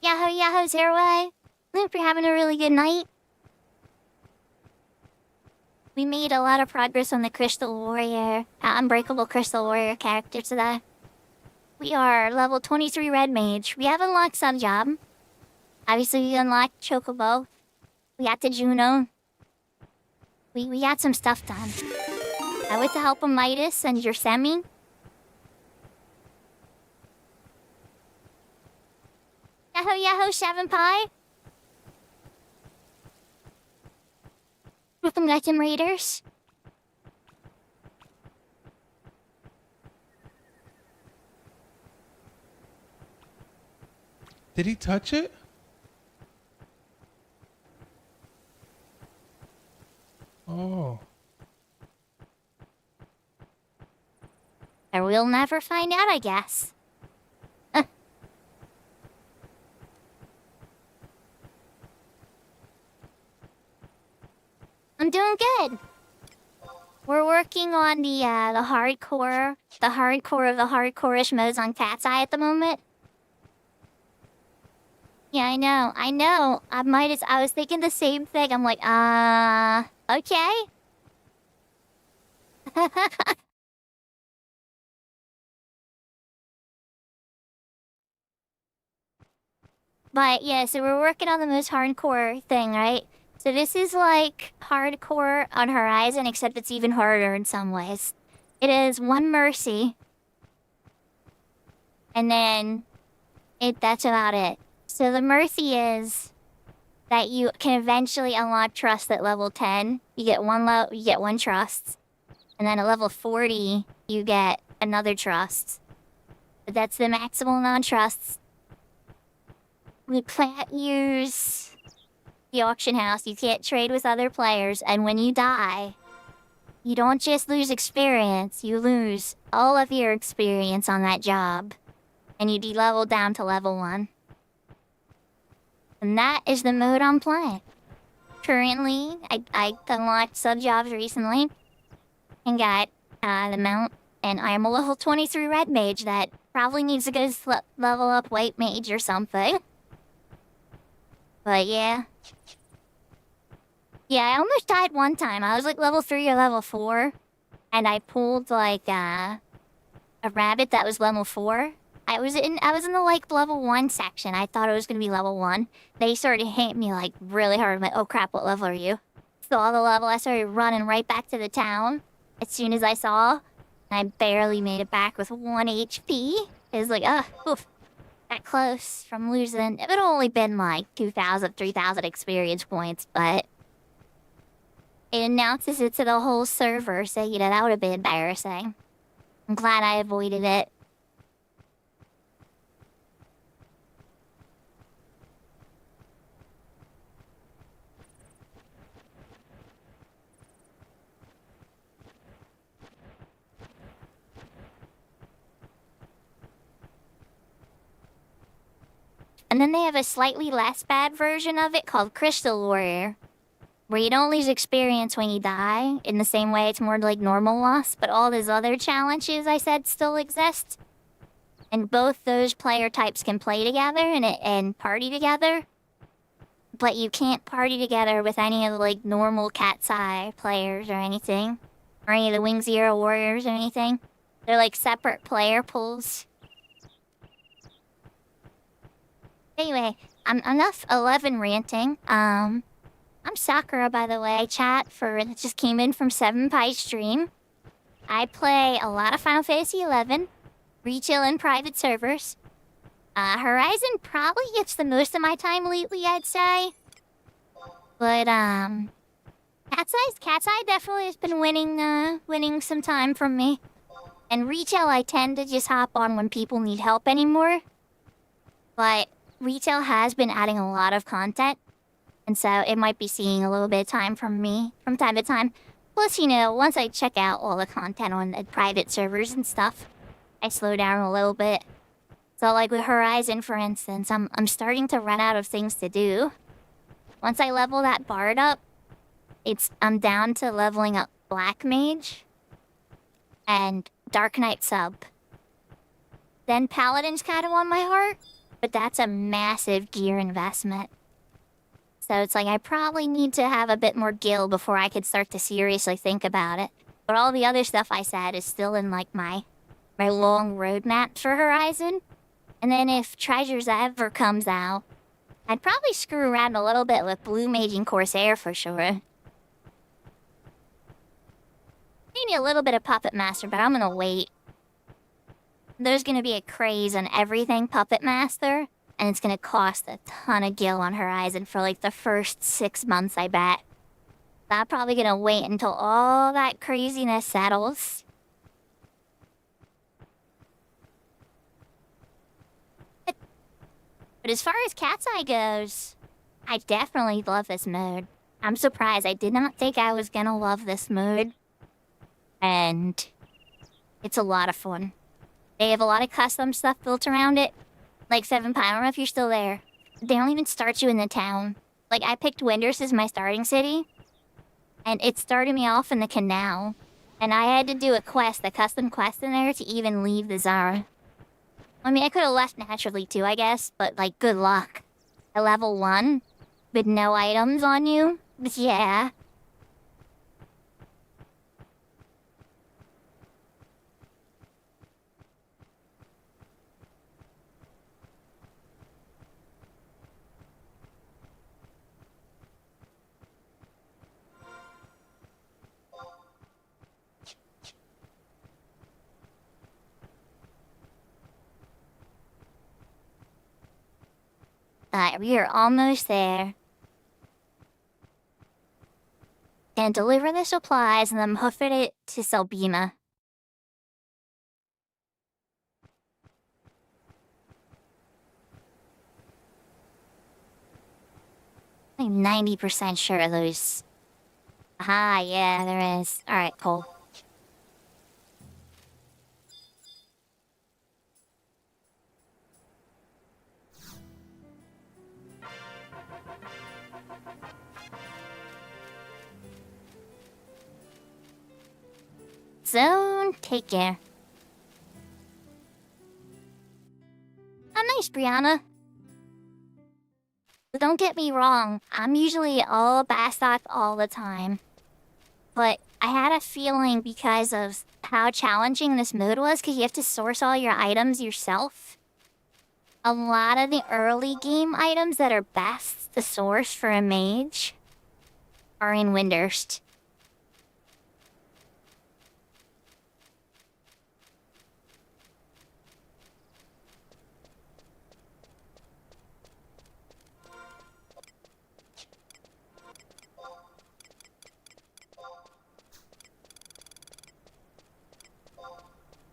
Yahoo, Yahoo, Zerway. Hope you're having a really good night. We made a lot of progress on the Crystal Warrior, Unbreakable Crystal Warrior character today. We are level 23 Red Mage. We have unlocked some job. Obviously, we unlocked Chocobo. We got the Juno. We got some stuff done. I went to help a Midas and your Semi. Yahoo, Yahoo, Seven Pie. Welcome, Gundam Raiders. Did he touch it? Oh. Or we'll never find out, I guess. I'm doing good. We're working on the hardcore of the hardcore-ish modes on Cat's Eye at the moment. Yeah, I know. I was thinking the same thing. I'm like, okay. But yeah, so we're working on the most hardcore thing, right? So this is like hardcore on Horizon, except it's even harder in some ways. It is one mercy. And then that's about it. So the mercy is that you can eventually unlock trust at level 10. You get one trust. And then at level 40, you get another trust. But that's the maximal non-trusts. We can't use the auction house. You can't trade with other players. And when you die, you don't just lose experience. You lose all of your experience on that job. And you de-level down to level 1. And that is the mode I'm playing. Currently, I unlocked sub-jobs recently. And got the mount. And I am a level 23 red mage that probably needs to go level up white mage or something. But yeah. Yeah, I almost died one time. I was like level 3 or level 4. And I pulled like a rabbit that was level 4. I was in the like level 1 section. I thought it was gonna be level 1. They started hitting me like really hard. I'm like, oh crap, what level are you? Saw the level, I started running right back to the town as soon as I saw. I barely made it back with 1 HP. It was like, oof, that close from losing. It would only been like 2,000, 3,000 experience points, but it announces it to the whole server, so that would have been embarrassing. I'm glad I avoided it. And then they have a slightly less bad version of it called Crystal Warrior, where you don't lose experience when you die, in the same way it's more like normal loss, but all those other challenges I said still exist. And both those player types can play together and party together. But you can't party together with any of the like normal Cat's Eye players or anything. Or any of the Wing Zero Warriors or anything. They're like separate player pools. Anyway, I'm enough 11 ranting. I'm Sakura, by the way. Chat for that just came in from 7 Pi stream. I play a lot of Final Fantasy XI, retail and private servers. Horizon probably gets the most of my time lately, I'd say. But Cat's Eye definitely has been winning some time from me. And retail I tend to just hop on when people need help anymore. But retail has been adding a lot of content, and so it might be seeing a little bit of time from me from time to time. Plus, once I check out all the content on the private servers and stuff, I slow down a little bit. So like with Horizon, for instance, I'm starting to run out of things to do. Once I level that bard up, I'm down to leveling up Black Mage and Dark Knight sub. Then Paladin's kind of on my heart. But that's a massive gear investment. So it's like I probably need to have a bit more gil before I could start to seriously think about it. But all the other stuff I said is still in like my long roadmap for Horizon. And then if Treasures Ever comes out, I'd probably screw around a little bit with Blue Mage and Corsair for sure. Maybe a little bit of Puppet Master, but I'm gonna wait. There's gonna be a craze on everything Puppet Master, and it's gonna cost a ton of gil on Horizon for like the first 6 months, I bet. So I'm probably gonna wait until all that craziness settles. But as far as Cat's Eye goes, I definitely love this mode. I'm surprised. I did not think I was gonna love this mode. And it's a lot of fun. They have a lot of custom stuff built around it. Like 7 Pi, I don't know if you're still there. They don't even start you in the town. Like, I picked Winders as my starting city. And it started me off in the canal. And I had to do a custom quest in there to even leave the Zara. I mean, I could have left naturally too, I guess. But, like, good luck. At level 1, with no items on you. But yeah. We are almost there. And deliver the supplies and then hoof it to Selbima. I'm 90% sure of those. Aha, yeah, there is. Alright, cool. So, take care. I'm nice, Brianna. Don't get me wrong, I'm usually all Bastok all the time. But I had a feeling because of how challenging this mode was, because you have to source all your items yourself. A lot of the early game items that are best to source for a mage are in Windurst.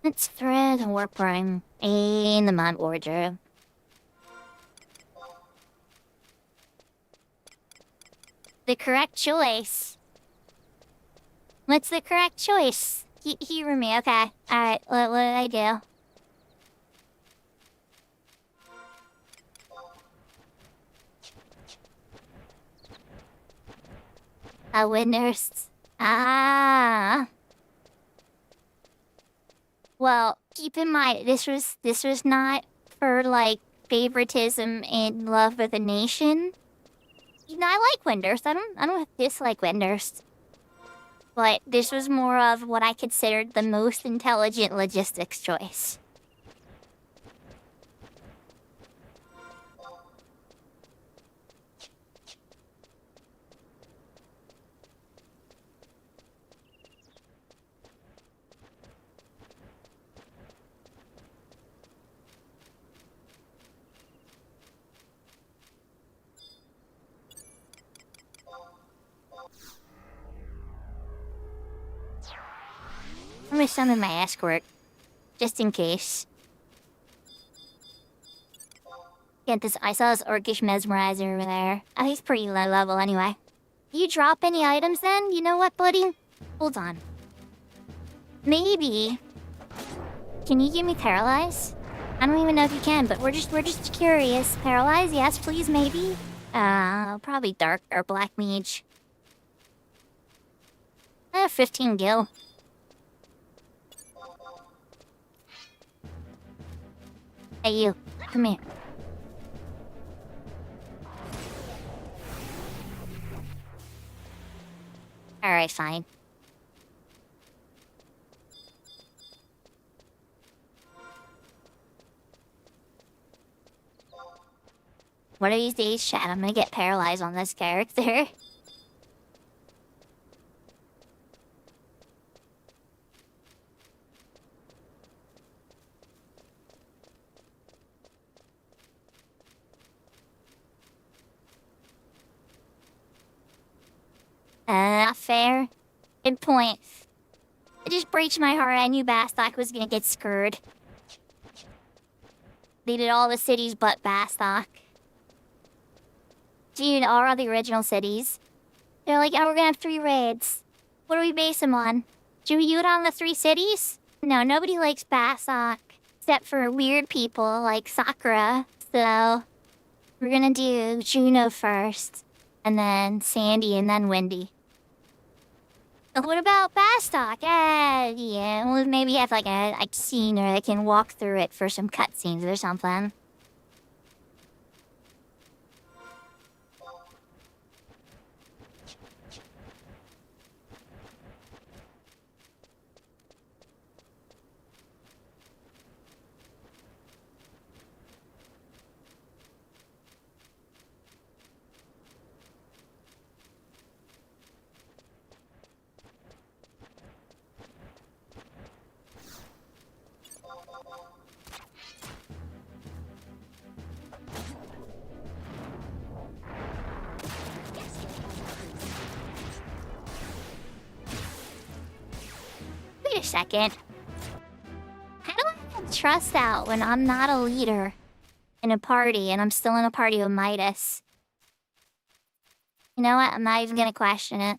Let's thread the warp ring in the mount wardrobe. The correct choice. What's the correct choice? Hear me, okay. Alright, what did I do? Winners. Ah. Well, keep in mind, this was not for, like, favoritism and love of the nation. You know, I like Winders. I don't dislike Winders. But this was more of what I considered the most intelligent logistics choice. I'm gonna summon my escort, just in case. Get this. I saw this orcish mesmerizer over there. Oh, he's pretty low level anyway. You drop any items then? You know what, buddy? Hold on. Maybe. Can you give me paralyze? I don't even know if you can, but we're just curious. Paralyze? Yes, please, maybe. Probably dark or black mage. 15 gil. Hey, you. Come here. Alright, fine. One of these days, chat, I'm gonna get paralyzed on this character. Not fair. Good point. It just breached my heart. I knew Bastok was gonna get screwed. They did all the cities but Bastok. Dude, all the original cities. They're like, oh, we're gonna have 3 raids. What do we base them on? Do we do it on the 3 cities? No, nobody likes Bastok. Except for weird people like Sakura. So, we're gonna do Juno first. And then Sandy, and then Wendy. What about Bastok? Yeah, we'll maybe have like a scene or I can walk through it for some cutscenes or something. Wait a second. How do I get trust out when I'm not a leader in a party and I'm still in a party with Midas? You know what? I'm not even gonna question it.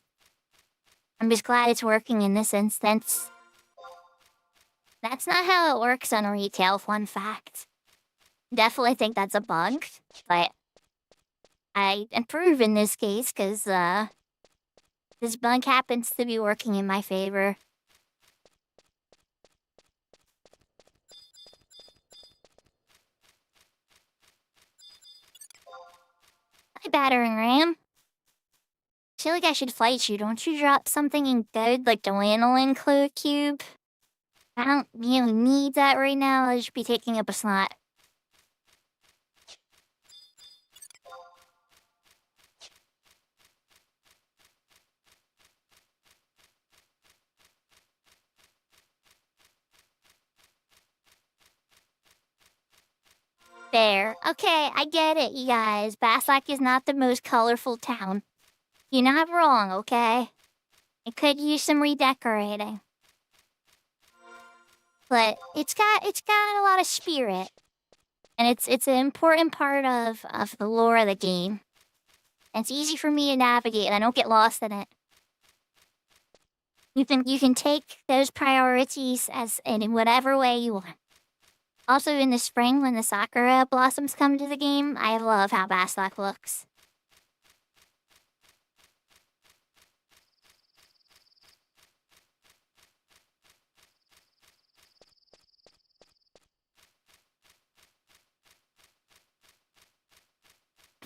I'm just glad it's working in this instance. That's not how it works on retail, fun fact. Definitely think that's a bug, but I improve in this case because this bug happens to be working in my favor. Hi, battering ram. I feel like I should fight you. Don't you drop something in good like the lanolin clue cube? I don't really need that right now. I should be taking up a slot. There. Okay, I get it, you guys. Baslak is not the most colorful town. You're not wrong, okay? It could use some redecorating. but it's got a lot of spirit, and it's an important part of the lore of the game. And it's easy for me to navigate, and I don't get lost in it. You can take those priorities as in whatever way you want. Also, in the spring, when the Sakura blossoms come to the game, I love how Baslock looks.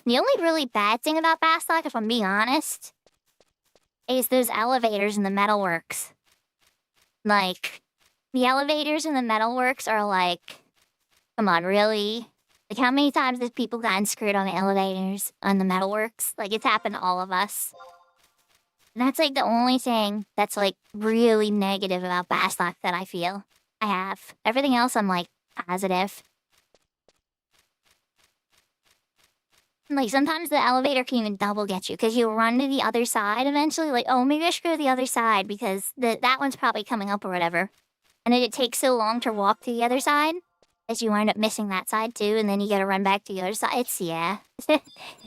The only really bad thing about Baslock, if I'm being honest, is those elevators in the metalworks. Like, the elevators in the metalworks are like, come on, really? Like, how many times have people gotten screwed on the elevators on the metalworks? Like, it's happened to all of us. And that's, like, the only thing that's, like, really negative about Baslock that I feel I have. Everything else, I'm, like, positive. Like, sometimes the elevator can even double get you, because you'll run to the other side eventually, like, oh, maybe I should go to the other side, because that one's probably coming up or whatever. And then it takes so long to walk to the other side, as you wind up missing that side too, and then you gotta run back to the other side. It's, yeah.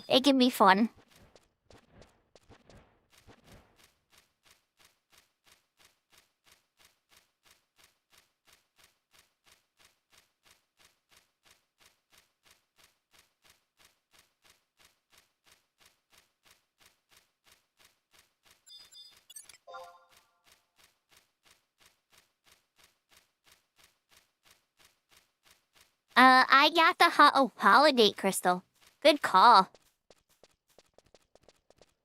It can be fun. I got the holiday crystal. Good call.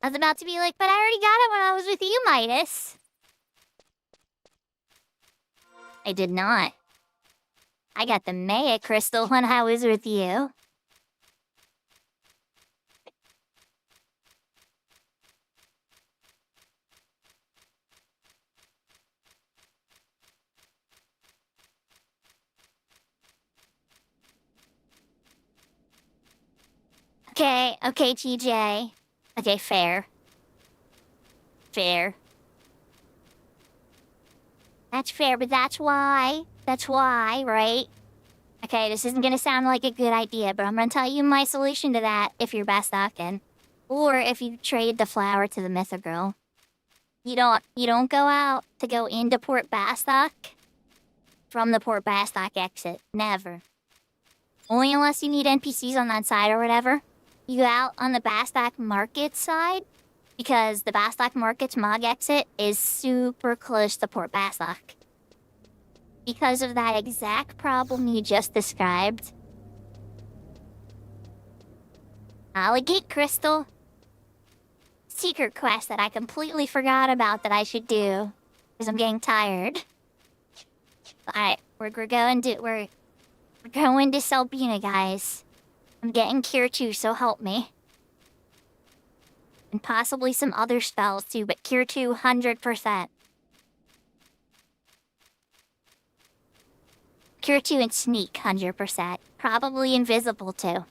I was about to be like, but I already got it when I was with you, Midas. I did not. I got the Maya crystal when I was with you. Okay, TJ. Okay, fair. Fair. That's fair, but that's why, right? Okay, this isn't gonna sound like a good idea, but I'm gonna tell you my solution to that if you're Bastalkin. Or if you trade the flower to the Mythic Girl. You don't go out to go into Port Bastok from the Port Bastok exit. Never. Only unless you need NPCs on that side or whatever. You go out on the Bastok Market side, because the Bastok Market's Mog exit is super close to Port Bastok. Because of that exact problem you just described. Alligate Crystal. Secret quest that I completely forgot about that I should do. Because I'm getting tired. Alright, we're going to Selbina, guys. I'm getting Cure 2, so help me. And possibly some other spells too, but Cure 2, 100%. Cure 2 and Sneak, 100%. Probably Invisible too.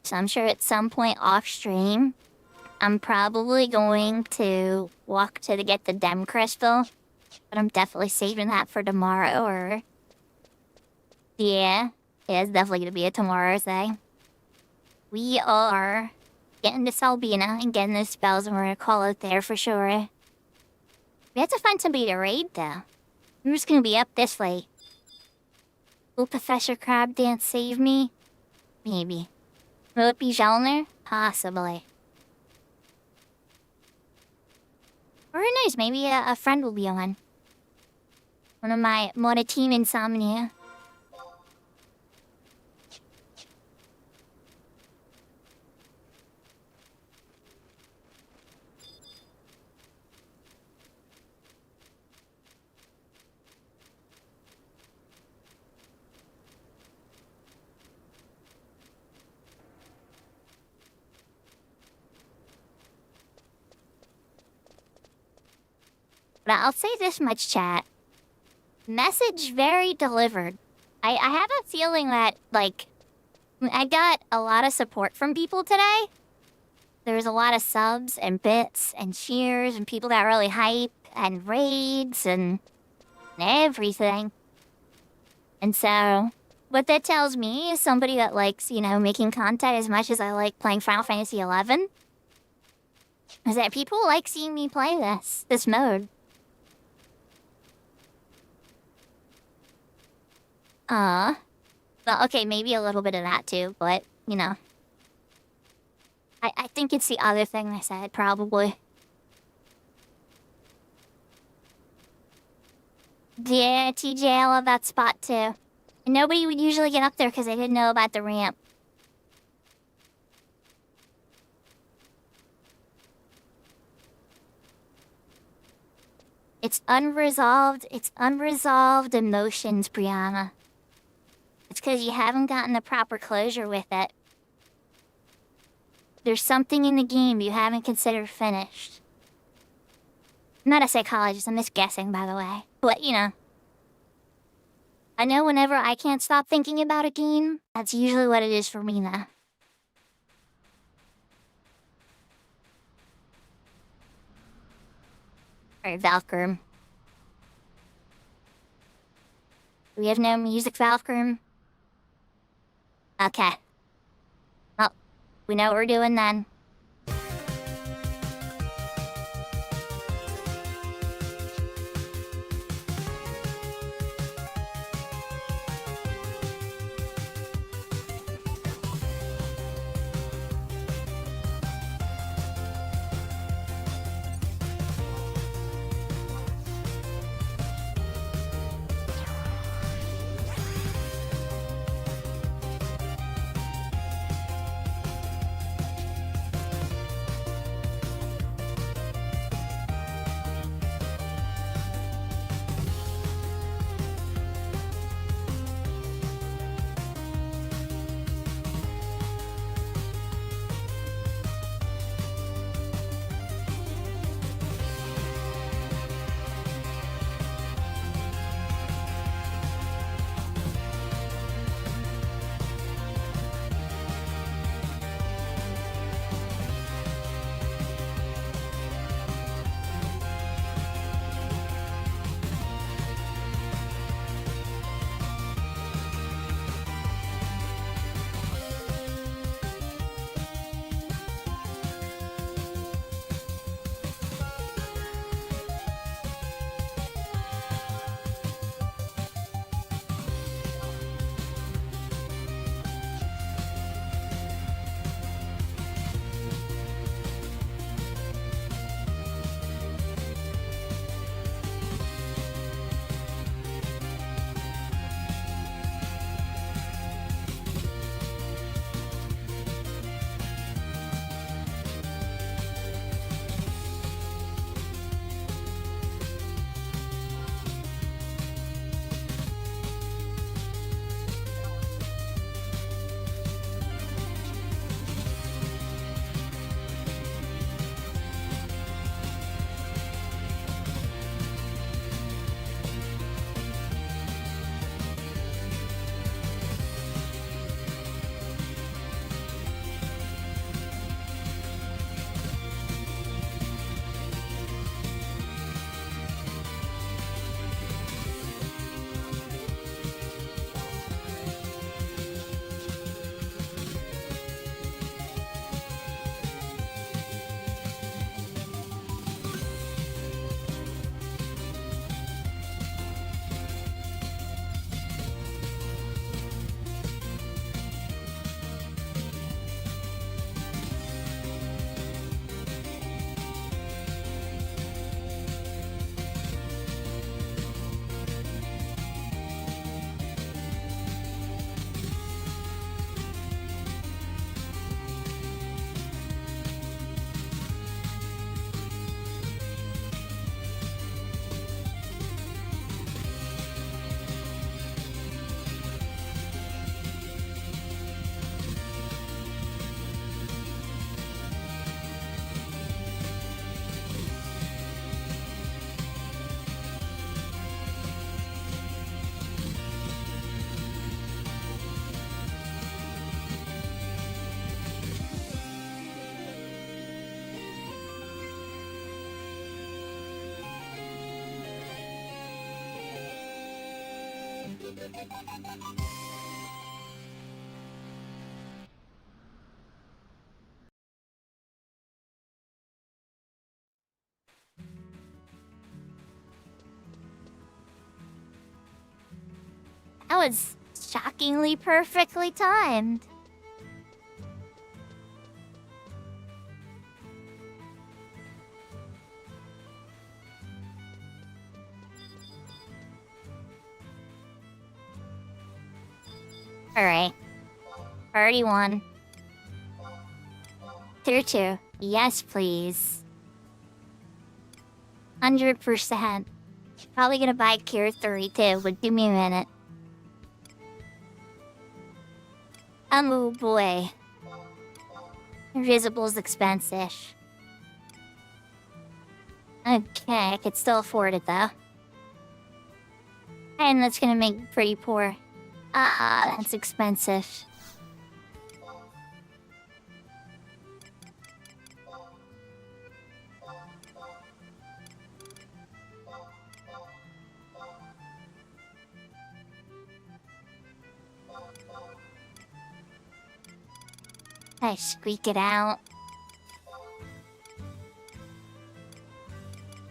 So I'm sure at some point off stream, I'm probably going to walk to get the Dem Crystal. But I'm definitely saving that for tomorrow or... Yeah, it's definitely gonna be a tomorrow thing. We are getting to Salbina and getting the spells and we're gonna call out there for sure. We have to find somebody to raid though. Who's gonna be up this late? Will Professor Crab Dance save me? Maybe. Will it be Gelner? Possibly. Or who knows, maybe a friend will be on. One of my Moda Team Insomnia. But I'll say this much, chat. Message very delivered. I have a feeling that, like, I got a lot of support from people today. There was a lot of subs and bits and cheers and people that really hype and raids and everything. And so, what that tells me is somebody that likes, you know, making content as much as I like playing Final Fantasy XI. Is that people like seeing me play this mode. Well, okay, maybe a little bit of that too, but, you know. I think it's the other thing I said, probably. Yeah, TJ, I love that spot too. And nobody would usually get up there because they didn't know about the ramp. It's unresolved emotions, Brianna. It's because you haven't gotten the proper closure with it. There's something in the game you haven't considered finished. I'm not a psychologist, I'm just guessing, by the way. But, you know. I know whenever I can't stop thinking about a game, that's usually what it is for me now. Alright, Valkyrie. We have no music, Valkyrie? Okay. Well, we know what we're doing then. That was shockingly perfectly timed. Alright. Already won. Tier 2. Yes, please. 100%. Probably gonna buy Tier 3 too, but give me a minute. Oh boy. Invisible's expensive. Okay, I could still afford it though. And that's gonna make me pretty poor. That's expensive. I squeak it out.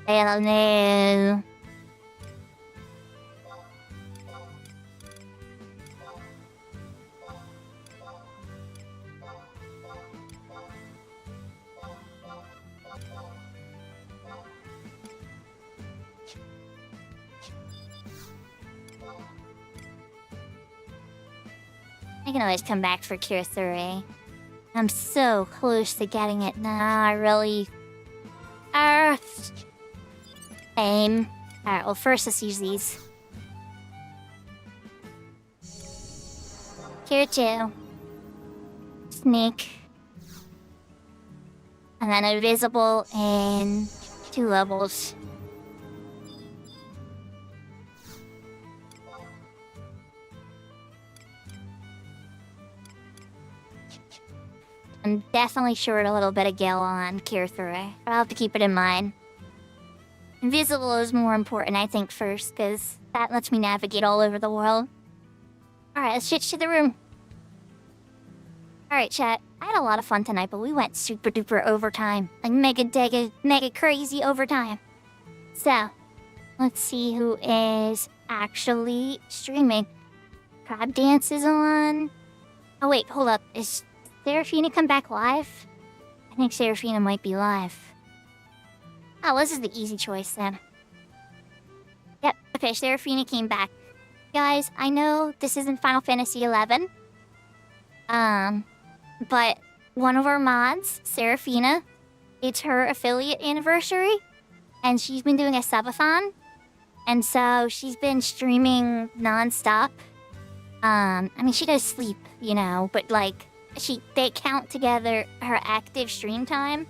Hell no. I can always come back for Cure 3. I'm so close to getting it now, I really... Aim. Alright, well first let's use these. Cure 2. Sneak. And then invisible in 2 levels. I'm definitely short a little bit of Gale on Cure 3. I'll have to keep it in mind. Invisible is more important, I think, first, because that lets me navigate all over the world. Alright, let's switch to the room. Alright, chat. I had a lot of fun tonight, but we went super duper overtime. Like mega crazy overtime. So, let's see who is actually streaming. Crab Dance is on. Oh wait, hold up. Is Seraphina come back live? I think Seraphina might be live. Oh, this is the easy choice then. Yep, okay, Seraphina came back. Guys, I know this isn't Final Fantasy XI. But one of our mods, Seraphina, it's her affiliate anniversary. And she's been doing a subathon. And so she's been streaming non-stop. I mean, she does sleep, you know, but like... They count together her active stream time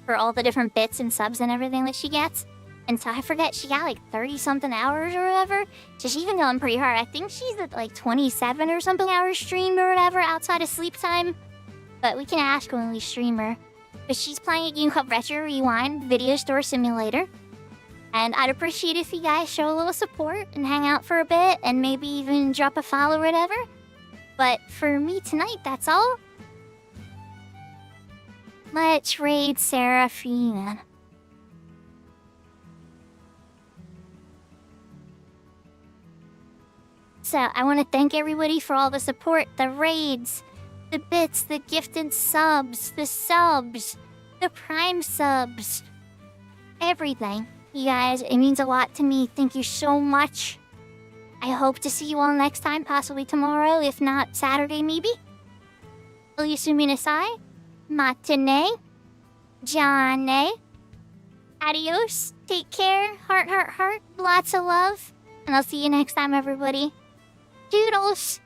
for all the different bits and subs and everything that she gets. And so I forget, she got like 30-something hours or whatever. So she's been going pretty hard. I think she's at like 27 or something hours streamed or whatever outside of sleep time. But we can ask when we stream her. But she's playing a game called Retro Rewind Video Store Simulator. And I'd appreciate if you guys show a little support and hang out for a bit and maybe even drop a follow or whatever. But for me tonight, that's all. Let's raid Seraphina. So, I want to thank everybody for all the support, the raids, the bits, the gifted subs, the prime subs, everything. You guys, it means a lot to me. Thank you so much. I hope to see you all next time, possibly tomorrow, if not Saturday maybe. Oyasuminasai. Matane. Jane. Adios. Take care. Heart. Lots of love. And I'll see you next time, everybody. Doodles.